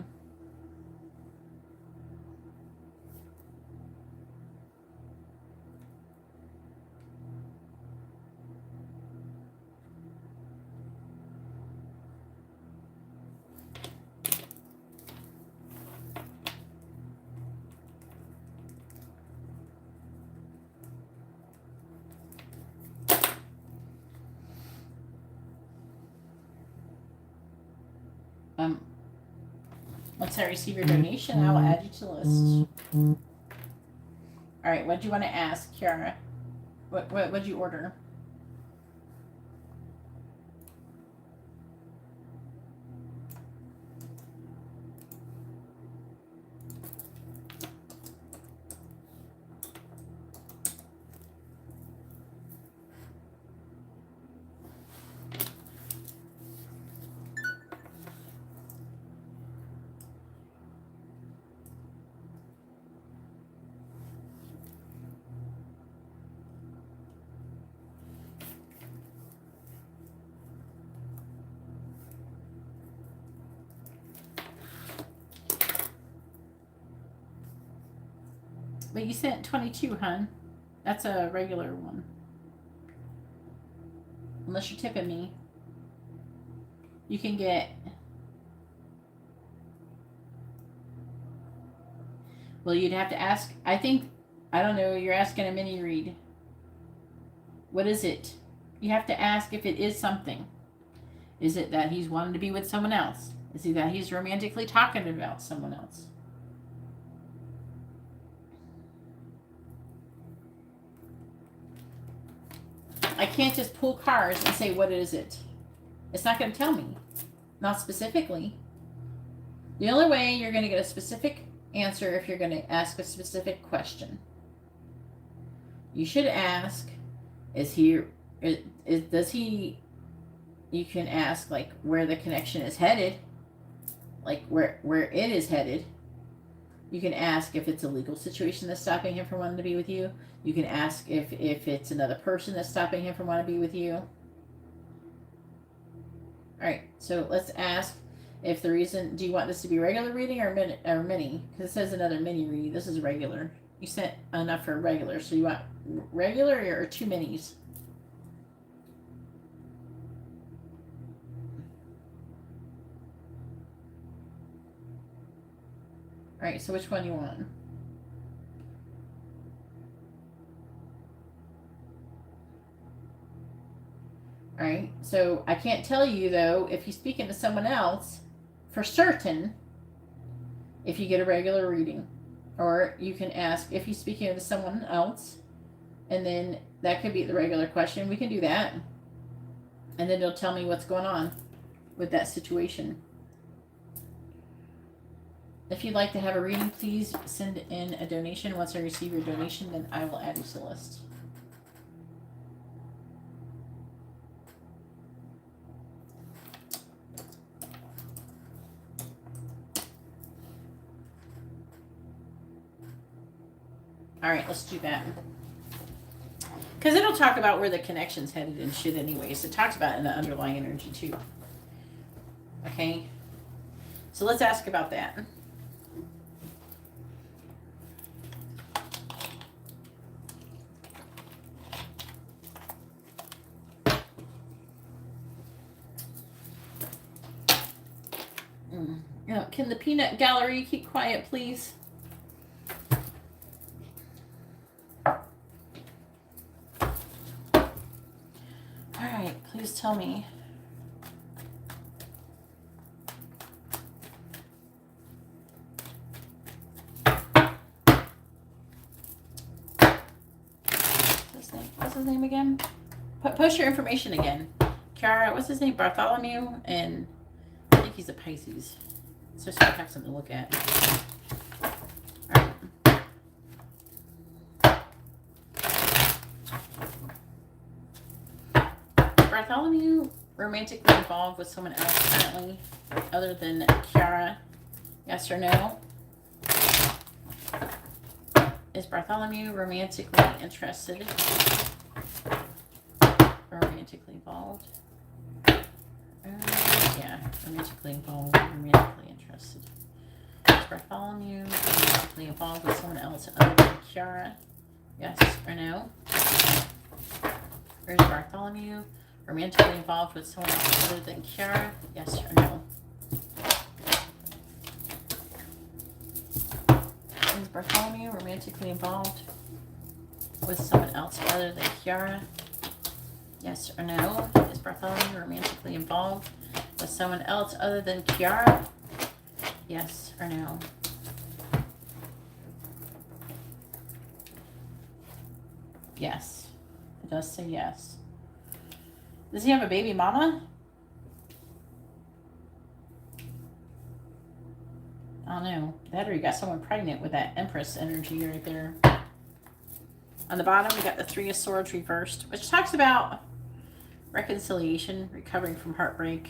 Once I receive your donation, I will add you to the list. All right, what do you want to ask, Kiara? What'd you order? But you sent 22, hon. That's a regular one. Unless you're tipping me. You can get... Well, you'd have to ask... I don't know, you're asking a mini read. What is it? You have to ask if it is something. Is it that he's wanting to be with someone else? Is it that he's romantically talking about someone else? I can't just pull cards and say, what is it? It's not going to tell me. Not specifically. The only way you're going to get a specific answer if you're going to ask a specific question. You should ask, does he, you can ask like where the connection is headed, like where it is headed. You can ask if it's a legal situation that's stopping him from wanting to be with you. You can ask if it's another person that's stopping him from wanting to be with you. All right, so let's ask if the reason, do you want this to be regular reading or mini? Because it says another mini read. This is regular. You sent enough for regular, so you want regular or 2 minis? All right, so which one you want? All right, so I can't tell you though if you're speaking to someone else for certain if you get a regular reading, or you can ask if you're speaking to someone else, and then that could be the regular question. We can do that, and then it'll tell me what's going on with that situation. If you'd like to have a reading, please send in a donation. Once I receive your donation, then I will add you to the list. All right, let's do that. Because it'll talk about where the connection's headed and shit anyways. It talks about it in the underlying energy too. Okay? So let's ask about that. Can the peanut gallery keep quiet, please? Alright, please tell me. What's his name again? Post your information again. Kiara, what's his name? Bartholomew, and I think he's a Pisces. So I have something to look at. All right. Bartholomew romantically involved with someone else currently, other than Kiara? Yes or no? Is Bartholomew romantically interested? Romantically involved? Yeah, romantically involved, romantically interested. Is Bartholomew romantically involved with someone else other than Kiara? Yes or no? Or is Bartholomew romantically involved with someone else other than Kiara? Yes or no? Is Bartholomew romantically involved with someone else other than Kiara? Yes or no? Is Bartholomew romantically involved with someone else other than Kiara? Yes or no? Yes. It does say yes. Does he have a baby mama? I don't know. That or you got someone pregnant with that Empress energy right there. On the bottom, we got the 3 of Swords reversed, which talks about reconciliation, recovering from heartbreak.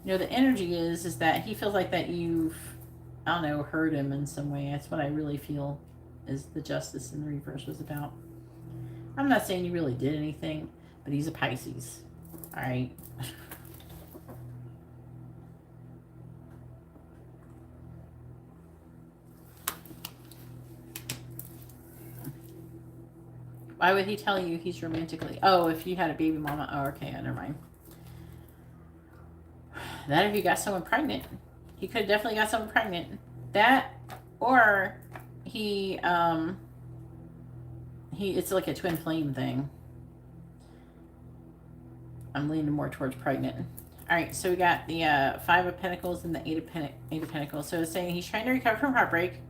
You know, the energy is that he feels like that you've, I don't know, hurt him in some way. That's what I really feel is the Justice in the reverse was about. I'm not saying you really did anything, but he's a Pisces. All right. Why would he tell you he's romantically? Oh, if you had a baby mama. Oh, okay. Never mind. That if you got someone pregnant. He could have definitely got someone pregnant. That, or he, it's like a twin flame thing. I'm leaning more towards pregnant. All right, so we got the 5 of Pentacles and the 8 of Pentacles. So it's saying he's trying to recover from heartbreak,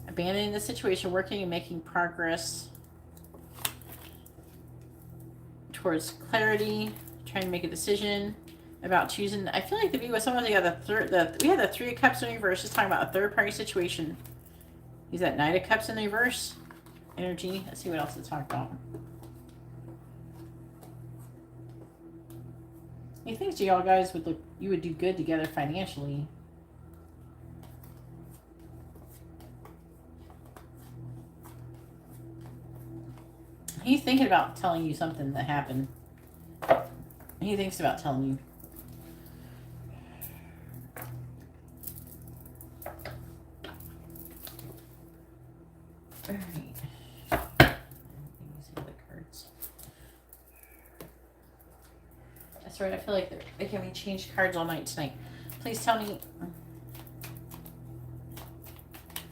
abandoning the situation, working and making progress. towards clarity, trying to make a decision about choosing. I feel like the view was someone, we had the Three of Cups in reverse, just talking about a third party situation. He's that Knight of Cups in reverse energy. Let's see what else to talk about. He thinks y'all guys you would do good together financially. He's thinking about telling you something that happened. He thinks about telling you. All right. Let me see the cards. That's right. I feel like they're making me change cards all night tonight. Please tell me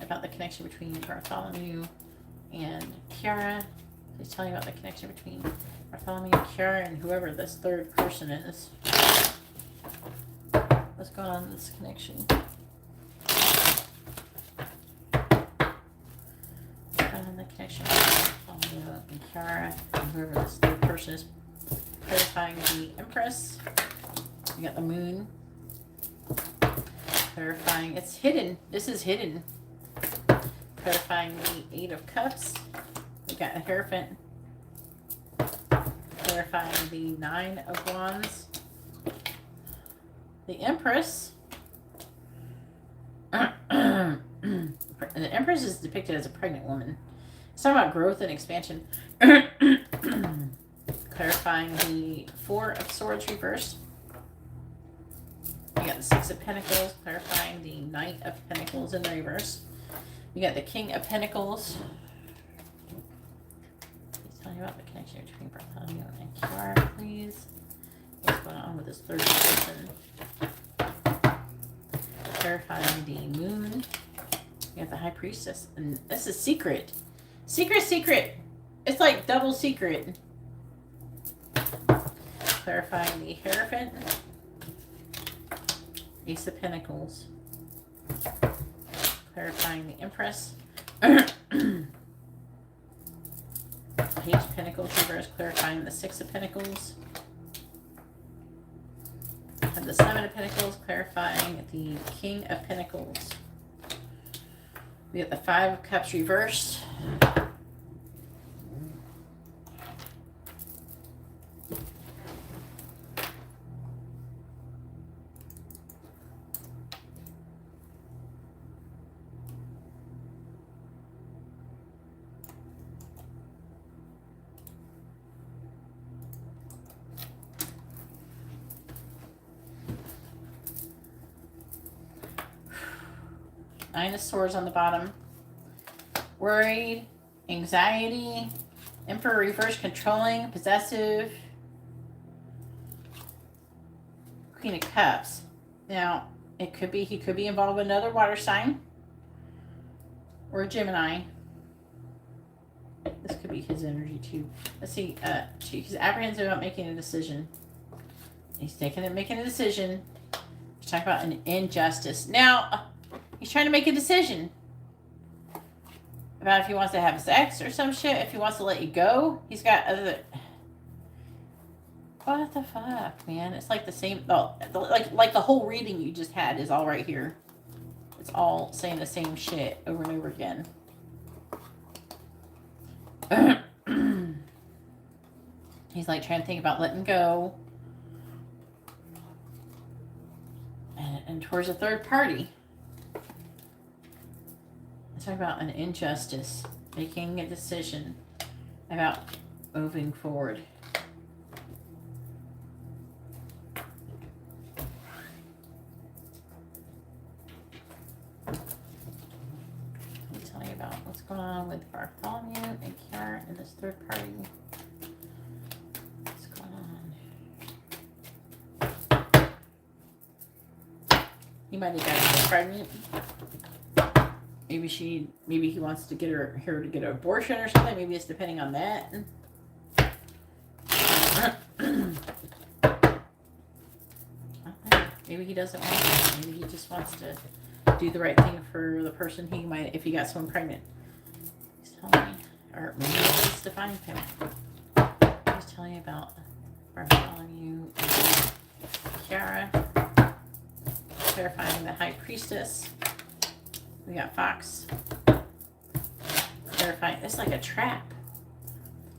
about the connection between Bartholomew and Kiara. Please tell me about the connection between Bartholomew, Kiara, and whoever this third person is. What's going on in this connection? What's going on in the connection between Bartholomew and Kiara, and whoever this third person is? Clarifying the Empress. We got the Moon. Clarifying. It's hidden. This is hidden. Clarifying the Eight of Cups. We got a Hierophant. Clarifying the Nine of Wands. The Empress. The Empress is depicted as a pregnant woman. It's talking about growth and expansion. Clarifying the Four of Swords reversed. We got the Six of Pentacles. Clarifying the Knight of Pentacles in the reverse. We got the King of Pentacles. Please tell me about the connection between Bartholomew and Kiara, please. What's going on with this third person? Clarifying the Moon. We got the High Priestess. And this is secret. Secret. It's like double secret. Clarifying the Hierophant. Ace of Pentacles. Clarifying the Empress. Page of Pentacles reverse. Clarifying the Six of Pentacles. And the Seven of Pentacles. Clarifying the King of Pentacles. We got the Five of Cups reversed. Nine of Swords on the bottom. Worried, anxiety, Emperor reverse, controlling, possessive, Queen of Cups. Now, it could be, he could be involved with another water sign or a Gemini. This could be his energy too. Let's see, he's apprehensive about making a decision. He's making a decision. He's talking about an injustice. Now, he's trying to make a decision about if he wants to have sex or some shit, if he wants to let you go. He's got other... What the fuck, man? It's like the same... Oh, like the whole reading you just had is all right here. It's all saying the same shit over and over again. He's like trying to think about letting go. And towards a third party. Talk about an injustice, making a decision about moving forward. Let me tell you about what's going on with Bartholomew and Kiara and this third party. What's going on? He might have gotten pregnant. Maybe he wants to get her to get an abortion or something. Maybe it's depending on that. Maybe he doesn't want to. Maybe he just wants to do the right thing for the person he might, if he got someone pregnant. He's telling me. Or maybe it's divine payment. He's tell you about Bartholomew and Kiara. Clarifying the High Priestess. We got Fox. Clarifying, it's like a trap.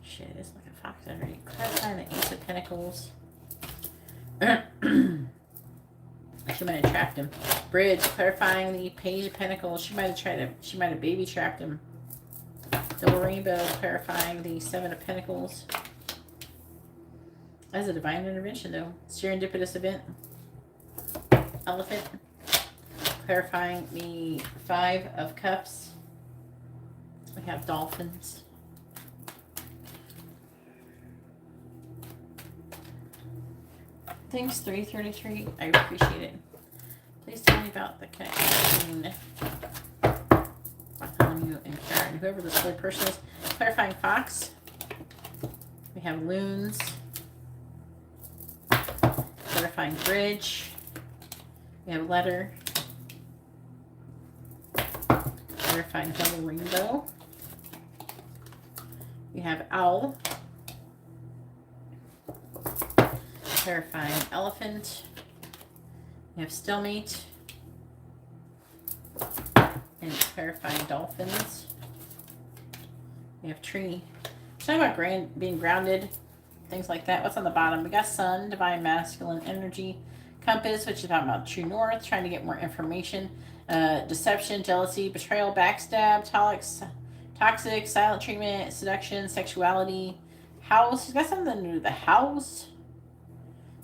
Shit, it's like a fox energy. Clarifying the Ace of Pentacles. She might have trapped him. Bridge, clarifying the Page of Pentacles. She might have baby trapped him. Double Rainbow, clarifying the Seven of Pentacles. That's a divine intervention, though. Serendipitous event. Elephant, clarifying the Five of Cups. We have dolphins. Thanks, 333. I appreciate it. Please tell me about the connection between Bartholomew and Karen. Whoever this third person is. Clarifying Fox. We have Loons. Clarifying Bridge. We have Letter. Clarifying Double Rainbow. We have Owl. Clarifying Elephant. We have Stalemate. And clarifying Dolphins. We have Tree. Talking about being grounded, things like that. What's on the bottom? We got Sun, Divine Masculine Energy. Compass, which is about true north, trying to get more information. Deception, jealousy, betrayal, backstab, toxic, silent treatment, seduction, sexuality. House, it's got something to do with the house.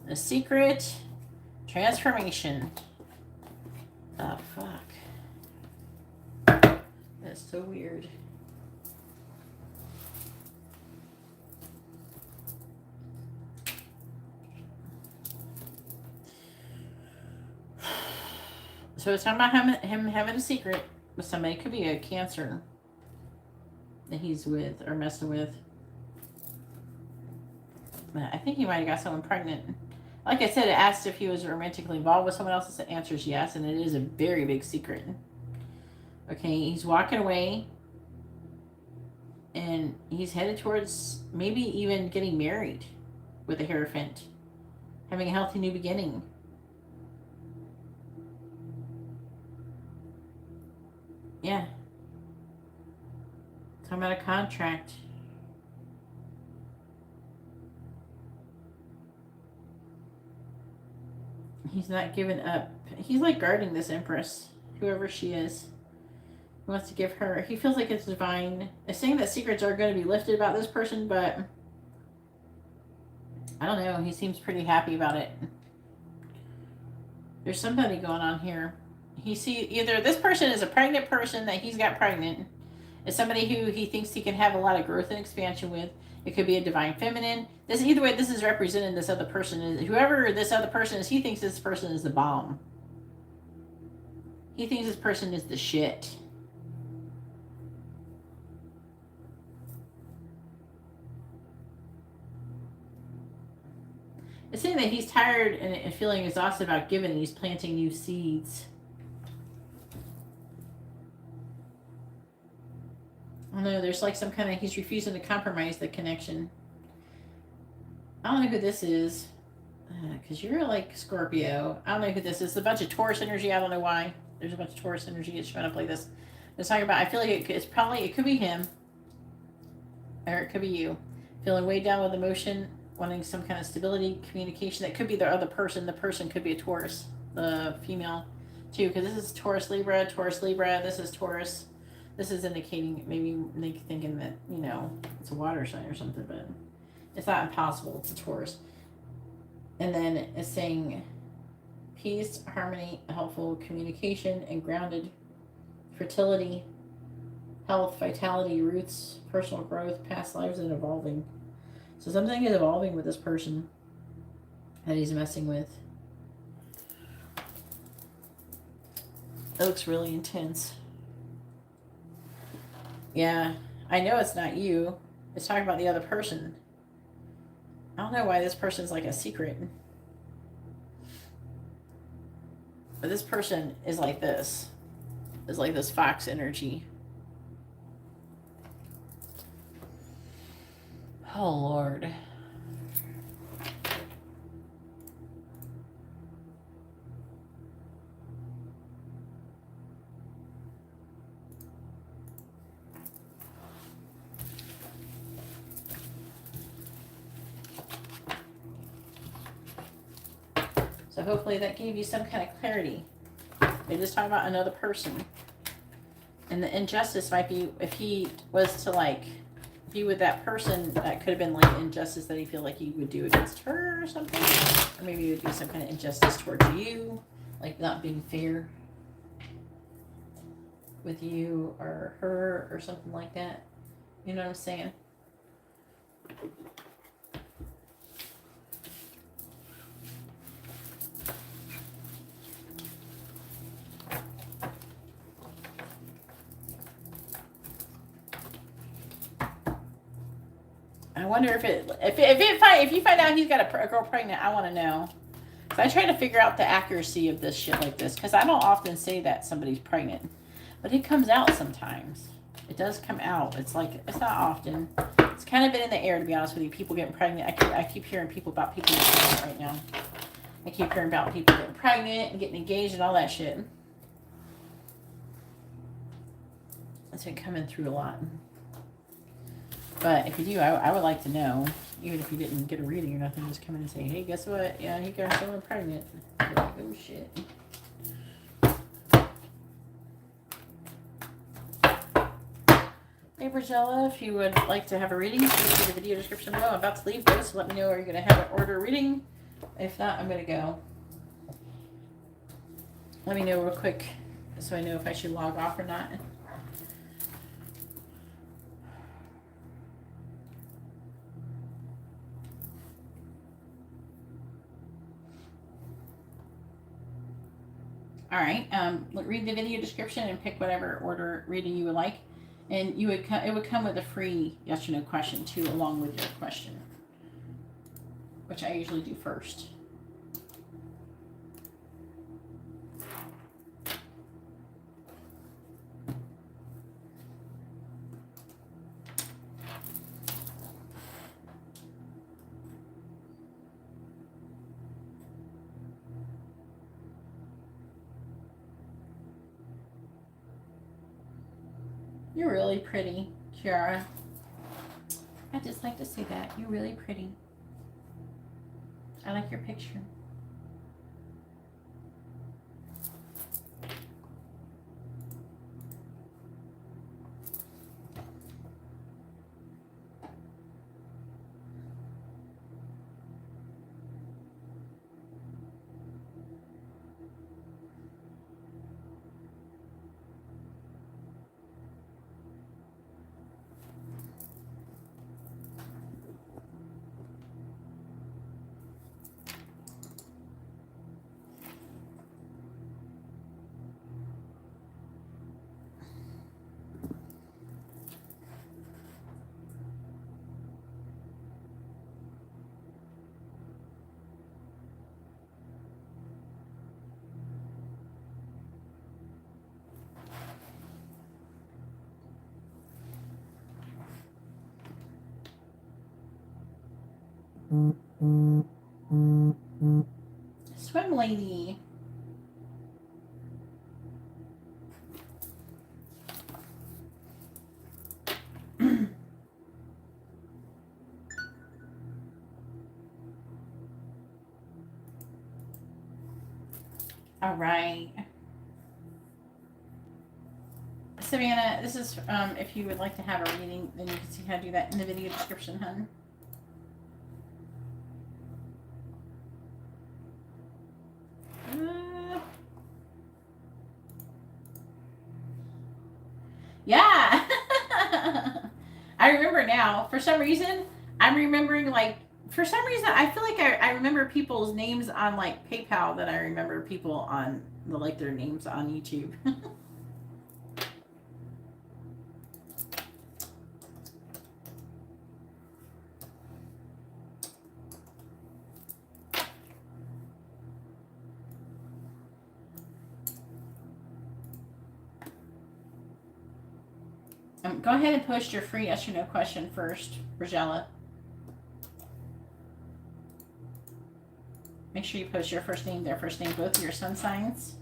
The secret, transformation. Oh, fuck. That's so weird. So it's talking about him having a secret with somebody. It could be a Cancer that he's with or messing with. But I think he might have got someone pregnant. Like I said, it asked if he was romantically involved with someone else. The answer is yes, and it is a very big secret. Okay, he's walking away. And he's headed towards maybe even getting married with a Hierophant. Having a healthy new beginning. Yeah. Talking about a contract. He's not giving up. He's like guarding this Empress, whoever she is. He wants to give her. He feels like it's divine. It's saying that secrets are going to be lifted about this person, but I don't know. He seems pretty happy about it. There's somebody going on here. He sees either this person is a pregnant person that he's got pregnant. It's somebody who he thinks he can have a lot of growth and expansion with. It could be a divine feminine. Either way, this is representing this other person. Whoever this other person is, he thinks this person is the bomb. He thinks this person is the shit. It's saying that he's tired and feeling exhausted about giving, and he's planting new seeds. I don't know, there's like some kind of, he's refusing to compromise the connection. I don't know who this is. Because you're like Scorpio. I don't know who this is. It's a bunch of Taurus energy. I don't know why. There's a bunch of Taurus energy. It's showing up like this. It's talking about, I feel like it could be him. Or it could be you. Feeling weighed down with emotion. Wanting some kind of stability, communication. That could be the other person. The person could be a Taurus. The female too. Because this is Taurus, Libra. This is Taurus. This is indicating maybe thinking that, you know, it's a water sign or something, but it's not impossible. It's a Taurus. And then it's saying peace, harmony, helpful communication, and grounded fertility, health, vitality, roots, personal growth, past lives, and evolving. So something is evolving with this person that he's messing with. It looks really intense. Yeah, I know it's not you. It's talking about the other person. I don't know why this person's like a secret. But this person is like this. Is like this fox energy. Oh, Lord. So hopefully that gave you some kind of clarity. They just talk about another person. And the injustice might be if he was to like be with that person, that could have been like injustice that he feel like he would do against her or something. Or maybe he would do some kind of injustice towards you, like not being fair with you or her or something like that. You know what I'm saying? I wonder if you find out he's got a girl pregnant, I want to know. I try to figure out the accuracy of this shit like this because I don't often say that somebody's pregnant, but it comes out sometimes. It does come out. It's like it's not often. It's kind of been in the air, to be honest with you. People getting pregnant. I keep hearing about people getting pregnant right now. I keep hearing about people getting pregnant and getting engaged and all that shit. It's been coming through a lot. But if you do, I would like to know, even if you didn't get a reading or nothing, just come in and say, hey, guess what? Yeah, he got someone pregnant. You're like, oh, shit. Hey, Brazella, if you would like to have a reading, please see the video description below. I'm about to leave this, so let me know are you going to have an order reading. If not, I'm going to go. Let me know real quick so I know if I should log off or not. All right, read the video description and pick whatever order reading you would like. And it would come with a free yes or no question too, along with your question, which I usually do first. You're really pretty, Kiara. I just like to say that. You're really pretty. I like your picture. Swim lady. All right. Savannah, this is if you would like to have a reading, then you can see how to do that in the video description, hun. Yeah. I remember now. For some reason, I'm remembering for some reason, I feel like I remember people's names on like PayPal that I remember people on their names on YouTube. Go ahead and post your free yes or no question first, Brazella. Make sure you post your first name, their first name, both of your sun signs.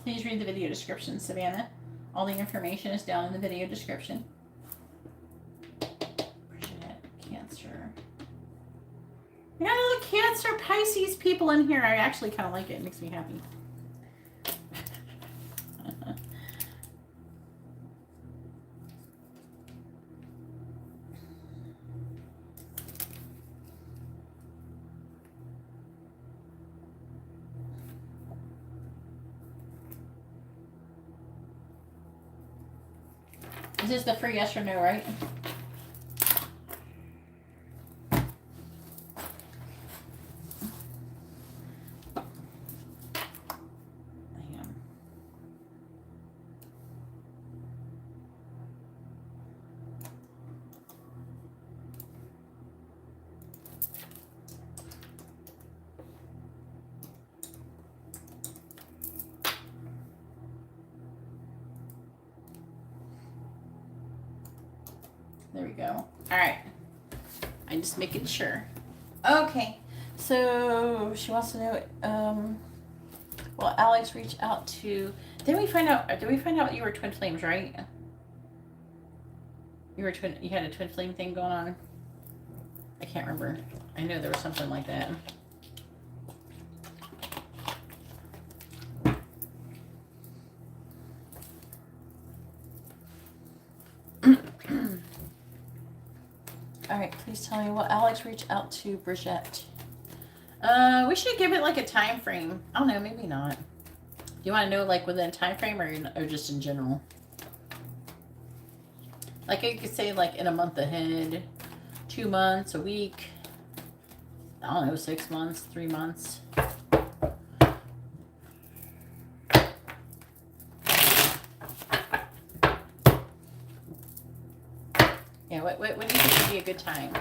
Please read the video description, Savannah. All the information is down in the video description. Cancer. We got a little Cancer Pisces people in here. I actually kind of like it. It makes me happy. Is this the free yes or no, right? There we go. All right. I'm just making sure. Okay. So she wants to know, well, Alex reached out to, did we find out you were twin flames, right? You had a twin flame thing going on? I can't remember. I know there was something like that. All right, please tell me, will Alex reach out to Bridget? We should give it like a time frame. I don't know, maybe not. Do you want to know like within a time frame or just in general? Like you could say like in a month ahead, 2 months, a week. I don't know, 6 months, 3 months. Yeah, what do you think would be a good time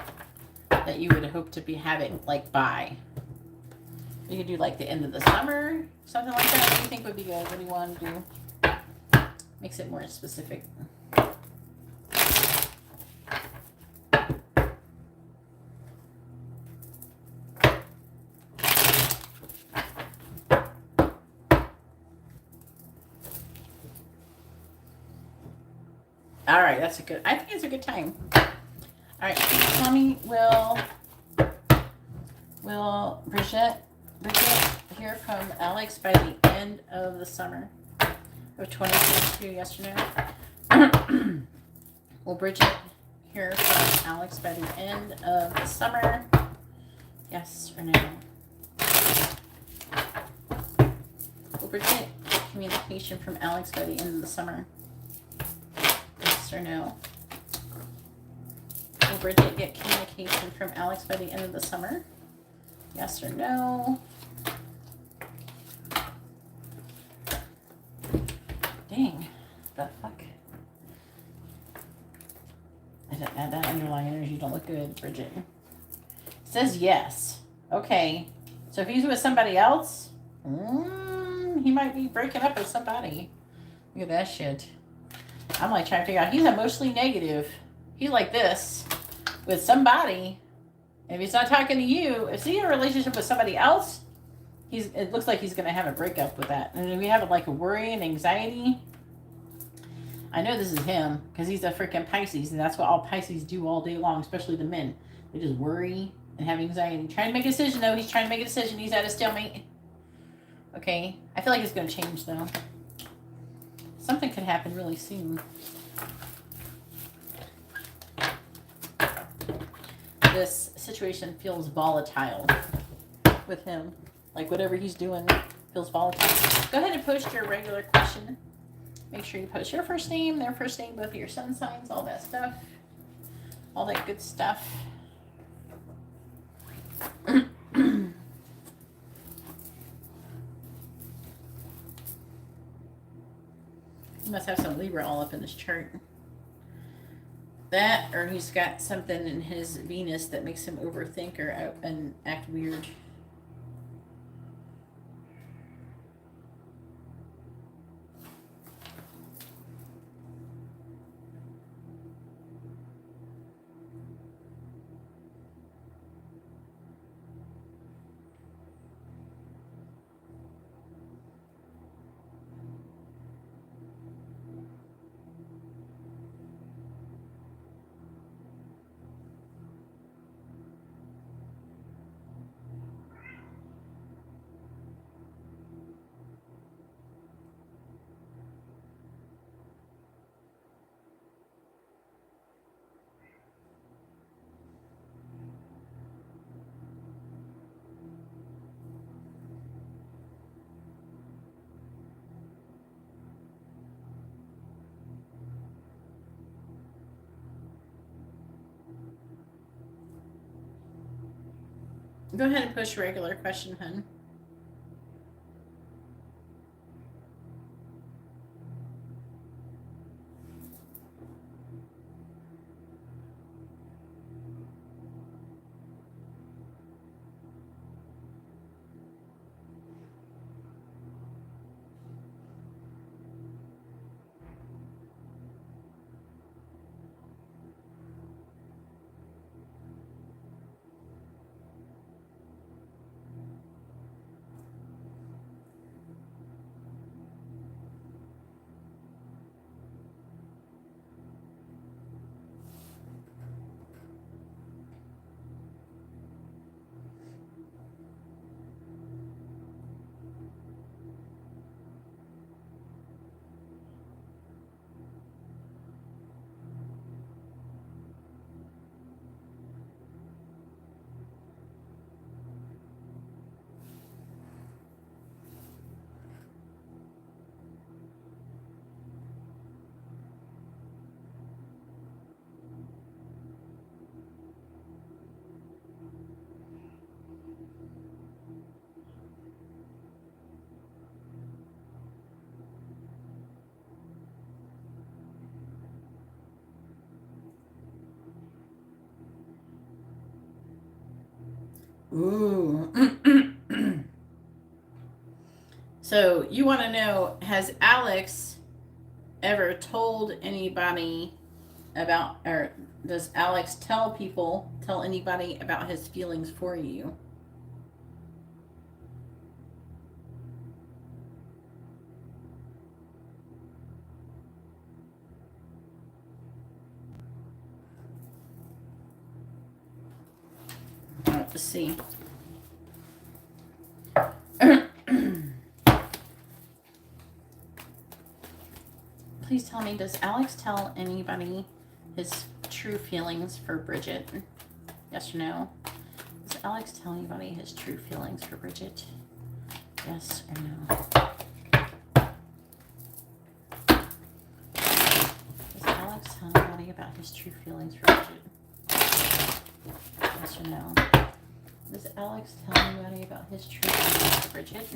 that you would hope to be having like by? You could do like the end of the summer, something like that. What do you think would be good? What do you want to do? Makes it more specific. All right, that's a good. I think it's a good time. All right, tell me, will Bridget hear from Alex by the end of the summer of 2022? Yes or no? Will Bridget hear from Alex by the end of the summer? Yes or no? Will Bridget get communication from Alex by the end of the summer? Yes or no? Will Bridget get communication from Alex by the end of the summer? Yes or no? Dang, the fuck? That underlying energy don't look good, Bridget. It says yes. Okay. So if he's with somebody else, he might be breaking up with somebody. Look at that shit. I'm like trying to figure out. He's emotionally negative. He's like this with somebody. And if he's not talking to you, if he's in a relationship with somebody else, it looks like he's going to have a breakup with that. And if we have like a worry and anxiety, I know this is him because he's a freaking Pisces, and that's what all Pisces do all day long, especially the men. They just worry and have anxiety. Trying to make a decision, though. He's trying to make a decision. He's at a stalemate. Okay. I feel like it's going to change, though. Something could happen really soon. This situation feels volatile with him. Like whatever he's doing feels volatile. Go ahead and post your regular question. Make sure you post your first name, their first name, both of your sun signs, all that stuff. All that good stuff. You must have some Libra all up in this chart. That, or he's got something in his Venus that makes him overthink or and act weird. Go ahead and push regular question, hun. Ooh. So you want to know, has Alex ever told anybody about, or does Alex tell anybody about his feelings for you? Let's see. Please tell me, does Alex tell anybody his true feelings for Bridget? Yes or no? Does Alex tell anybody his true feelings for Bridget? Yes or no? Does Alex tell anybody about his true feelings for Bridget? Yes or no? Does Alex tell anybody about his true feelings for Bridget?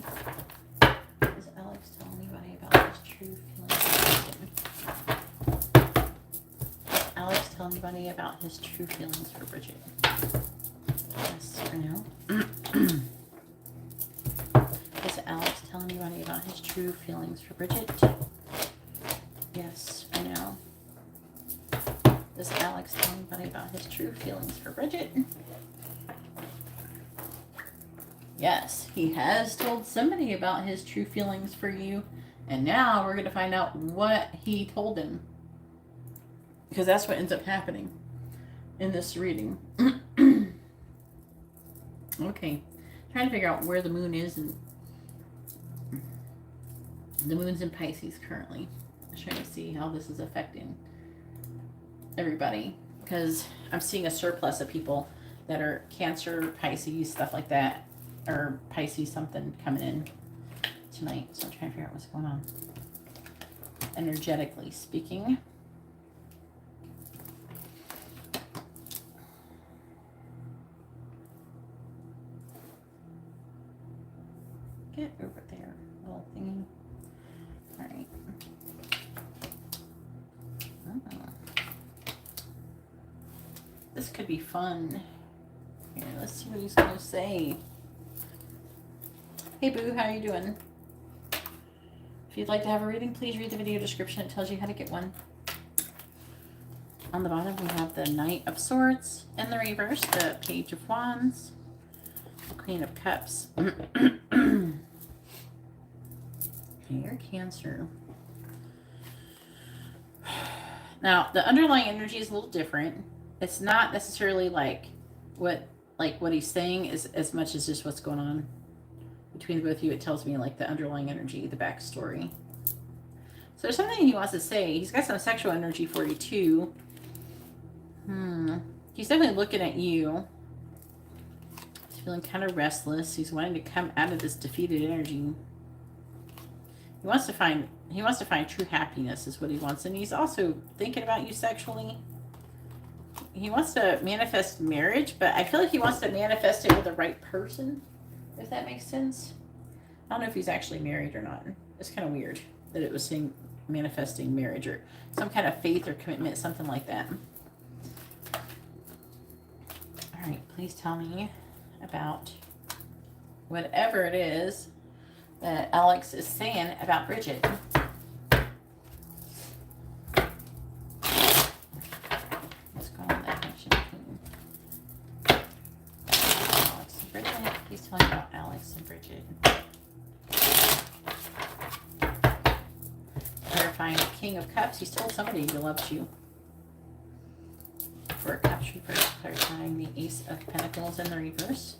Does Alex tell anybody about his true feelings for Bridget? Does Alex tell anybody about his true feelings for Bridget? Yes or no? Does Alex tell anybody about his true feelings for Bridget? Yes or no? Does Alex tell anybody about his true feelings for Bridget? Yes, he has told somebody about his true feelings for you. And now we're going to find out what he told him. Because that's what ends up happening in this reading. Okay. Trying to figure out where the moon is. And the moon's in Pisces currently. I'm trying to see how this is affecting everybody. Because I'm seeing a surplus of people that are Cancer, Pisces, stuff like that. Or Pisces something coming in tonight. So I'm trying to figure out what's going on. Energetically speaking. Get over there, little thingy. Alright. Oh. This could be fun. Here, let's see what he's going to say. Hey Boo, how are you doing? If you'd like to have a reading, please read the video description. It tells you how to get one. On the bottom, we have the Knight of Swords. In the reverse, the Page of Wands. The Queen of Cups. You're Cancer. Now, the underlying energy is a little different. It's not necessarily like what he's saying is as much as just what's going on between both of you. It tells me like the underlying energy, the backstory. So there's something he wants to say. He's got some sexual energy for you too. He's definitely looking at you. He's feeling kind of restless. He's wanting to come out of this defeated energy. He wants to find true happiness is what he wants. And he's also thinking about you sexually. he wants to manifest marriage, but I feel like he wants to manifest it with the right person, if that makes sense. I don't know if he's actually married or not. It's kind of weird that it was saying manifesting marriage or some kind of faith or commitment, something like that. All right, please tell me about whatever it is that Alex is saying about Bridget. What's going on with that connection between Alex and Bridget? Please tell me about Alex and Bridget. Clarifying the King of Cups. He's told somebody he loves you. For a Cups reverse, clarifying the Ace of Pentacles in the reverse.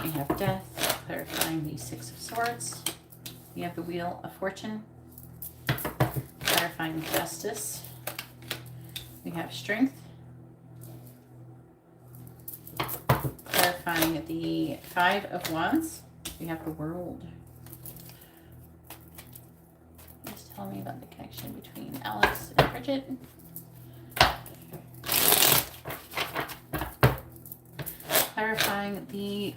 We have Death, clarifying the Six of Swords. We have the Wheel of Fortune, clarifying Justice. We have Strength, clarifying the Five of Wands. We have the World. Please tell me about the connection between Alex and Bridget. Clarifying the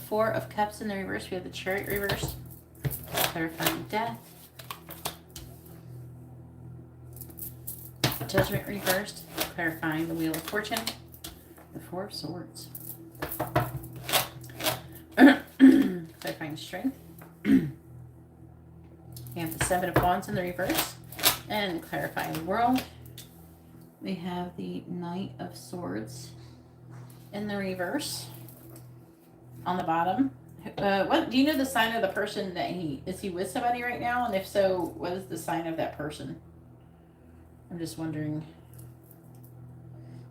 Four of Cups in the reverse. We have the Chariot reverse. Clarifying Death. Judgment reversed. Clarifying the Wheel of Fortune. The Four of Swords. Clarifying Strength. We have the Seven of Wands in the reverse. And clarifying the World. We have the Knight of Swords in the reverse on the bottom. What do you know the sign of the person that is he with somebody right now? And if so, what is the sign of that person? I'm just wondering.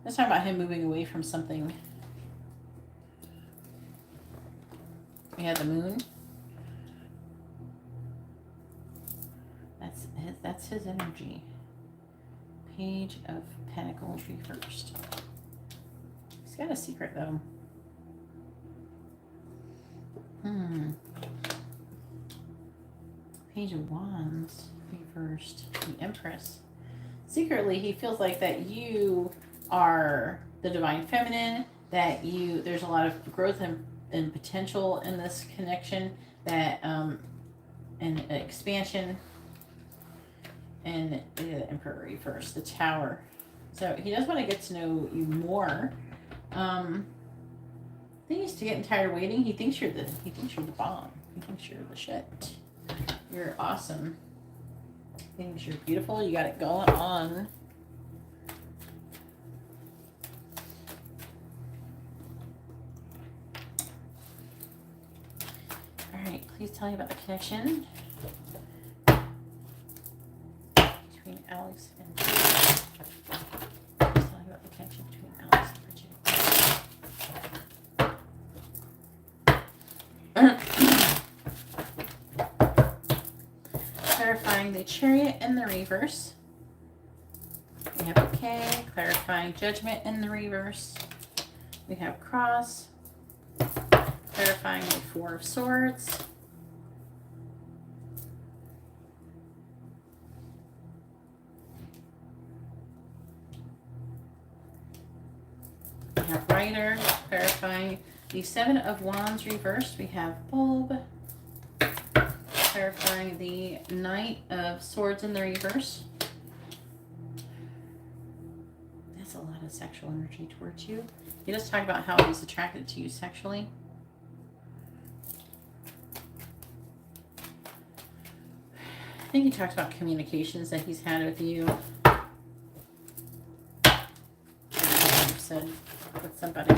Let's talk about him moving away from something. We have the Moon. That's his energy. Page of Pentacles reversed. He's got a secret though. Page of Wands reversed. The Empress. Secretly, he feels like that you are the divine feminine, that there's a lot of growth and potential in this connection, that and expansion. And the Emperor reversed, the Tower. So he does want to get to know you more. I think he's getting tired of waiting. He thinks you're the bomb. He thinks you're the shit. You're awesome. He thinks you're beautiful. You got it going on. All right, please tell me about the connection between Alex and Bridget. Please tell me about the connection between Alex and Bridget. Clarifying the Chariot in the reverse. We have Okay, clarifying Judgment in the reverse. We have Cross, clarifying the Four of Swords. We have Rider, clarifying the Seven of Wands reversed. We have Bulb, clarifying the Knight of Swords in the reverse. That's a lot of sexual energy towards you. He does talk about how he's attracted to you sexually. I think he talks about communications that he's had with you. I've said with somebody.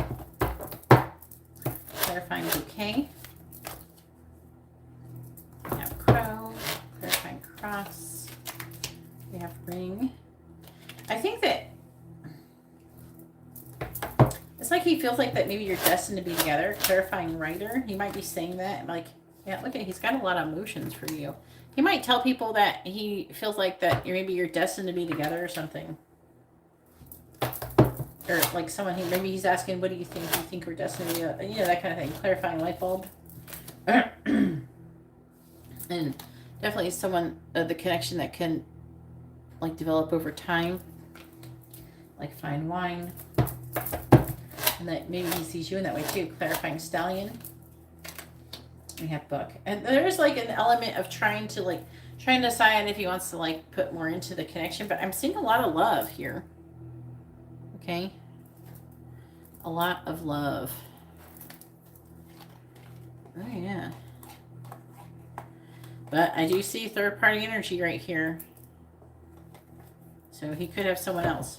Clarifying Bouquet. We have Crow. Clarifying Cross. We have Ring. I think that it's like he feels like that maybe you're destined to be together. Clarifying Rider. He might be saying that. Like, yeah, look at, he's got a lot of emotions for you. He might tell people that he feels like that maybe you're destined to be together or something. Or like someone, maybe he's asking, what do you think? Do you think we're destined to be together? You know, that kind of thing. Clarifying Light Bulb. And definitely someone, the connection that can like develop over time. like fine wine. And that maybe he sees you in that way too. Clarifying stallion. We have book. And there's like an element of trying to decide if he wants to like put more into the connection. But I'm seeing a lot of love here. Okay. A lot of love. Oh yeah. But I do see third party energy right here. So he could have someone else.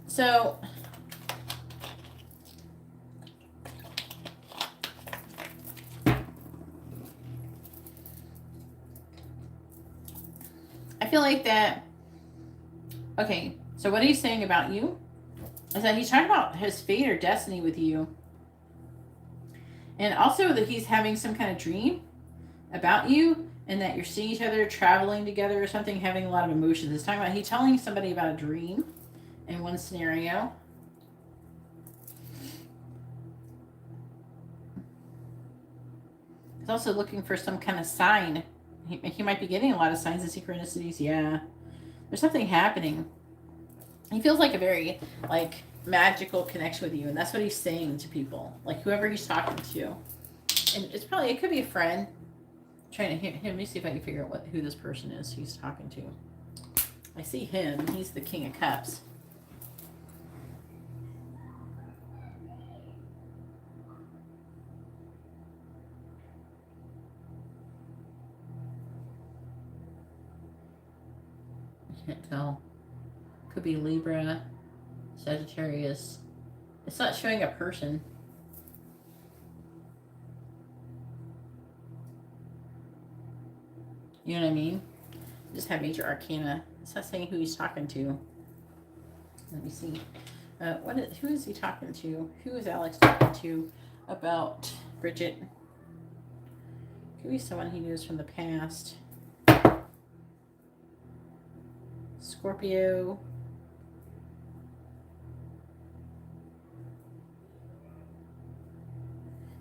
So I feel like that, okay, so what he's saying about you is that he's talking about his fate or destiny with you. And also that he's having some kind of dream about you and that you're seeing each other traveling together or something, having a lot of emotions. He's talking about, he's telling somebody about a dream in one scenario. He's also looking for some kind of sign. He might be getting a lot of signs and synchronicities. Yeah. There's something happening. He feels like a very, like, magical connection with you. And that's what he's saying to people. Like, whoever he's talking to. And it's probably, it could be a friend. I'm trying to, let me see if I can figure out who this person is he's talking to. I see him. He's the King of Cups. Can't tell. Could be Libra, Sagittarius. It's not showing a person. You know what I mean? Just have major arcana. It's not saying who he's talking to. Let me see. Who is he talking to? Who is Alex talking to about Bridget? Could be someone he knows from the past. Scorpio.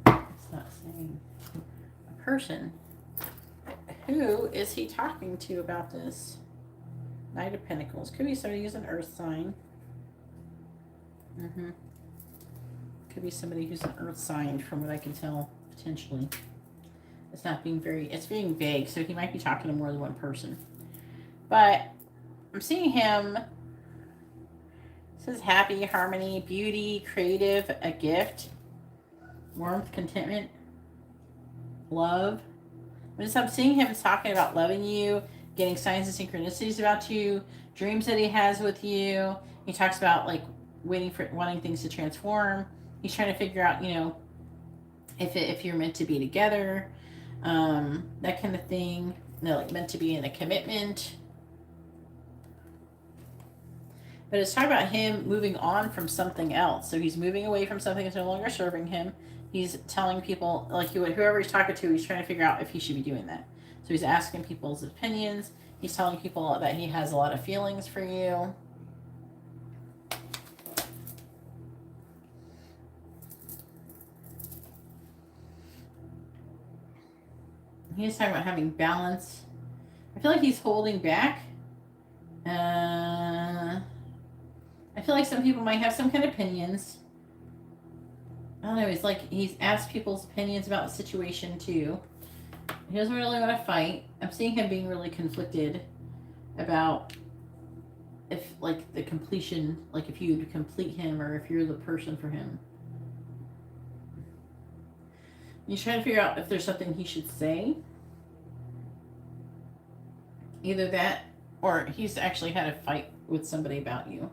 It's not saying a person. Who is he talking to about this? Knight of Pentacles. Could be somebody who's an earth sign. Could be somebody who's an earth sign from what I can tell, potentially. It's not being it's being vague, so he might be talking to more than one person. But I'm seeing him. It says happy, harmony, beauty, creative, a gift, warmth, contentment, love. I'm seeing him talking about loving you, getting signs and synchronicities about you, dreams that he has with you. He talks about like wanting things to transform. He's trying to figure out, if you're meant to be together, that kind of thing. Like meant to be in a commitment. But it's talking about him moving on from something else. So he's moving away from something that's no longer serving him. He's telling people, like whoever he's talking to, he's trying to figure out if he should be doing that. So he's asking people's opinions. He's telling people that he has a lot of feelings for you. He's talking about having balance. I feel like he's holding back. I feel like some people might have some kind of opinions. I don't know, it's like he's asked people's opinions about the situation too. He doesn't really want to fight. I'm seeing him being really conflicted about if, like, the completion, like if you complete him or if you're the person for him. He's trying to figure out if there's something he should say. Either that or he's actually had a fight with somebody about you.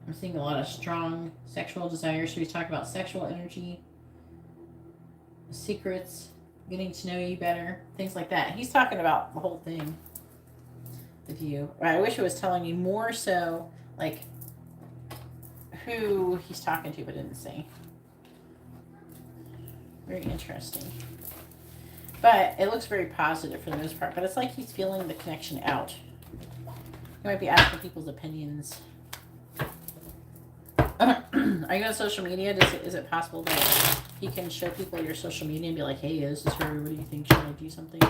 I'm seeing a lot of strong sexual desires. So he's talking about sexual energy, secrets, getting to know you better, things like that. He's talking about the whole thing with you. I wish it was telling me more so, like, who he's talking to, but didn't say. Very interesting. But it looks very positive for the most part. But it's like he's feeling the connection out. He might be asking people's opinions. I Are you on social media? Is it possible that you can show people your social media and be like, hey, this is her. What do you think? Should I do something?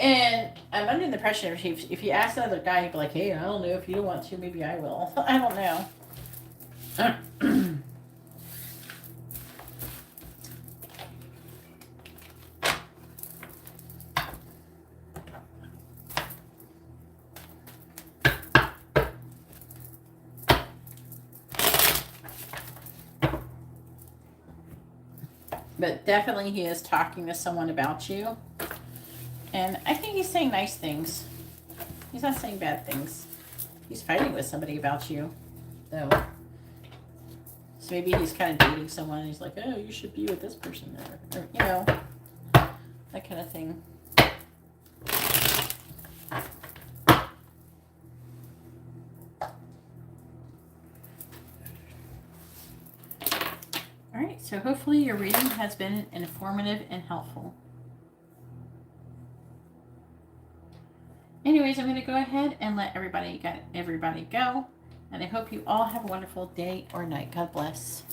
And I'm under the impression if you ask another guy, he'd be like, hey, I don't know. If you don't want to, maybe I will. I don't know. But definitely he is talking to someone about you. And I think he's saying nice things. He's not saying bad things. He's fighting with somebody about you, though. So maybe he's kind of dating someone and he's like, oh, you should be with this person. Or you know, that kind of thing. Alright, so hopefully your reading has been informative and helpful. Anyways, I'm going to go ahead and let everybody go. And I hope you all have a wonderful day or night. God bless.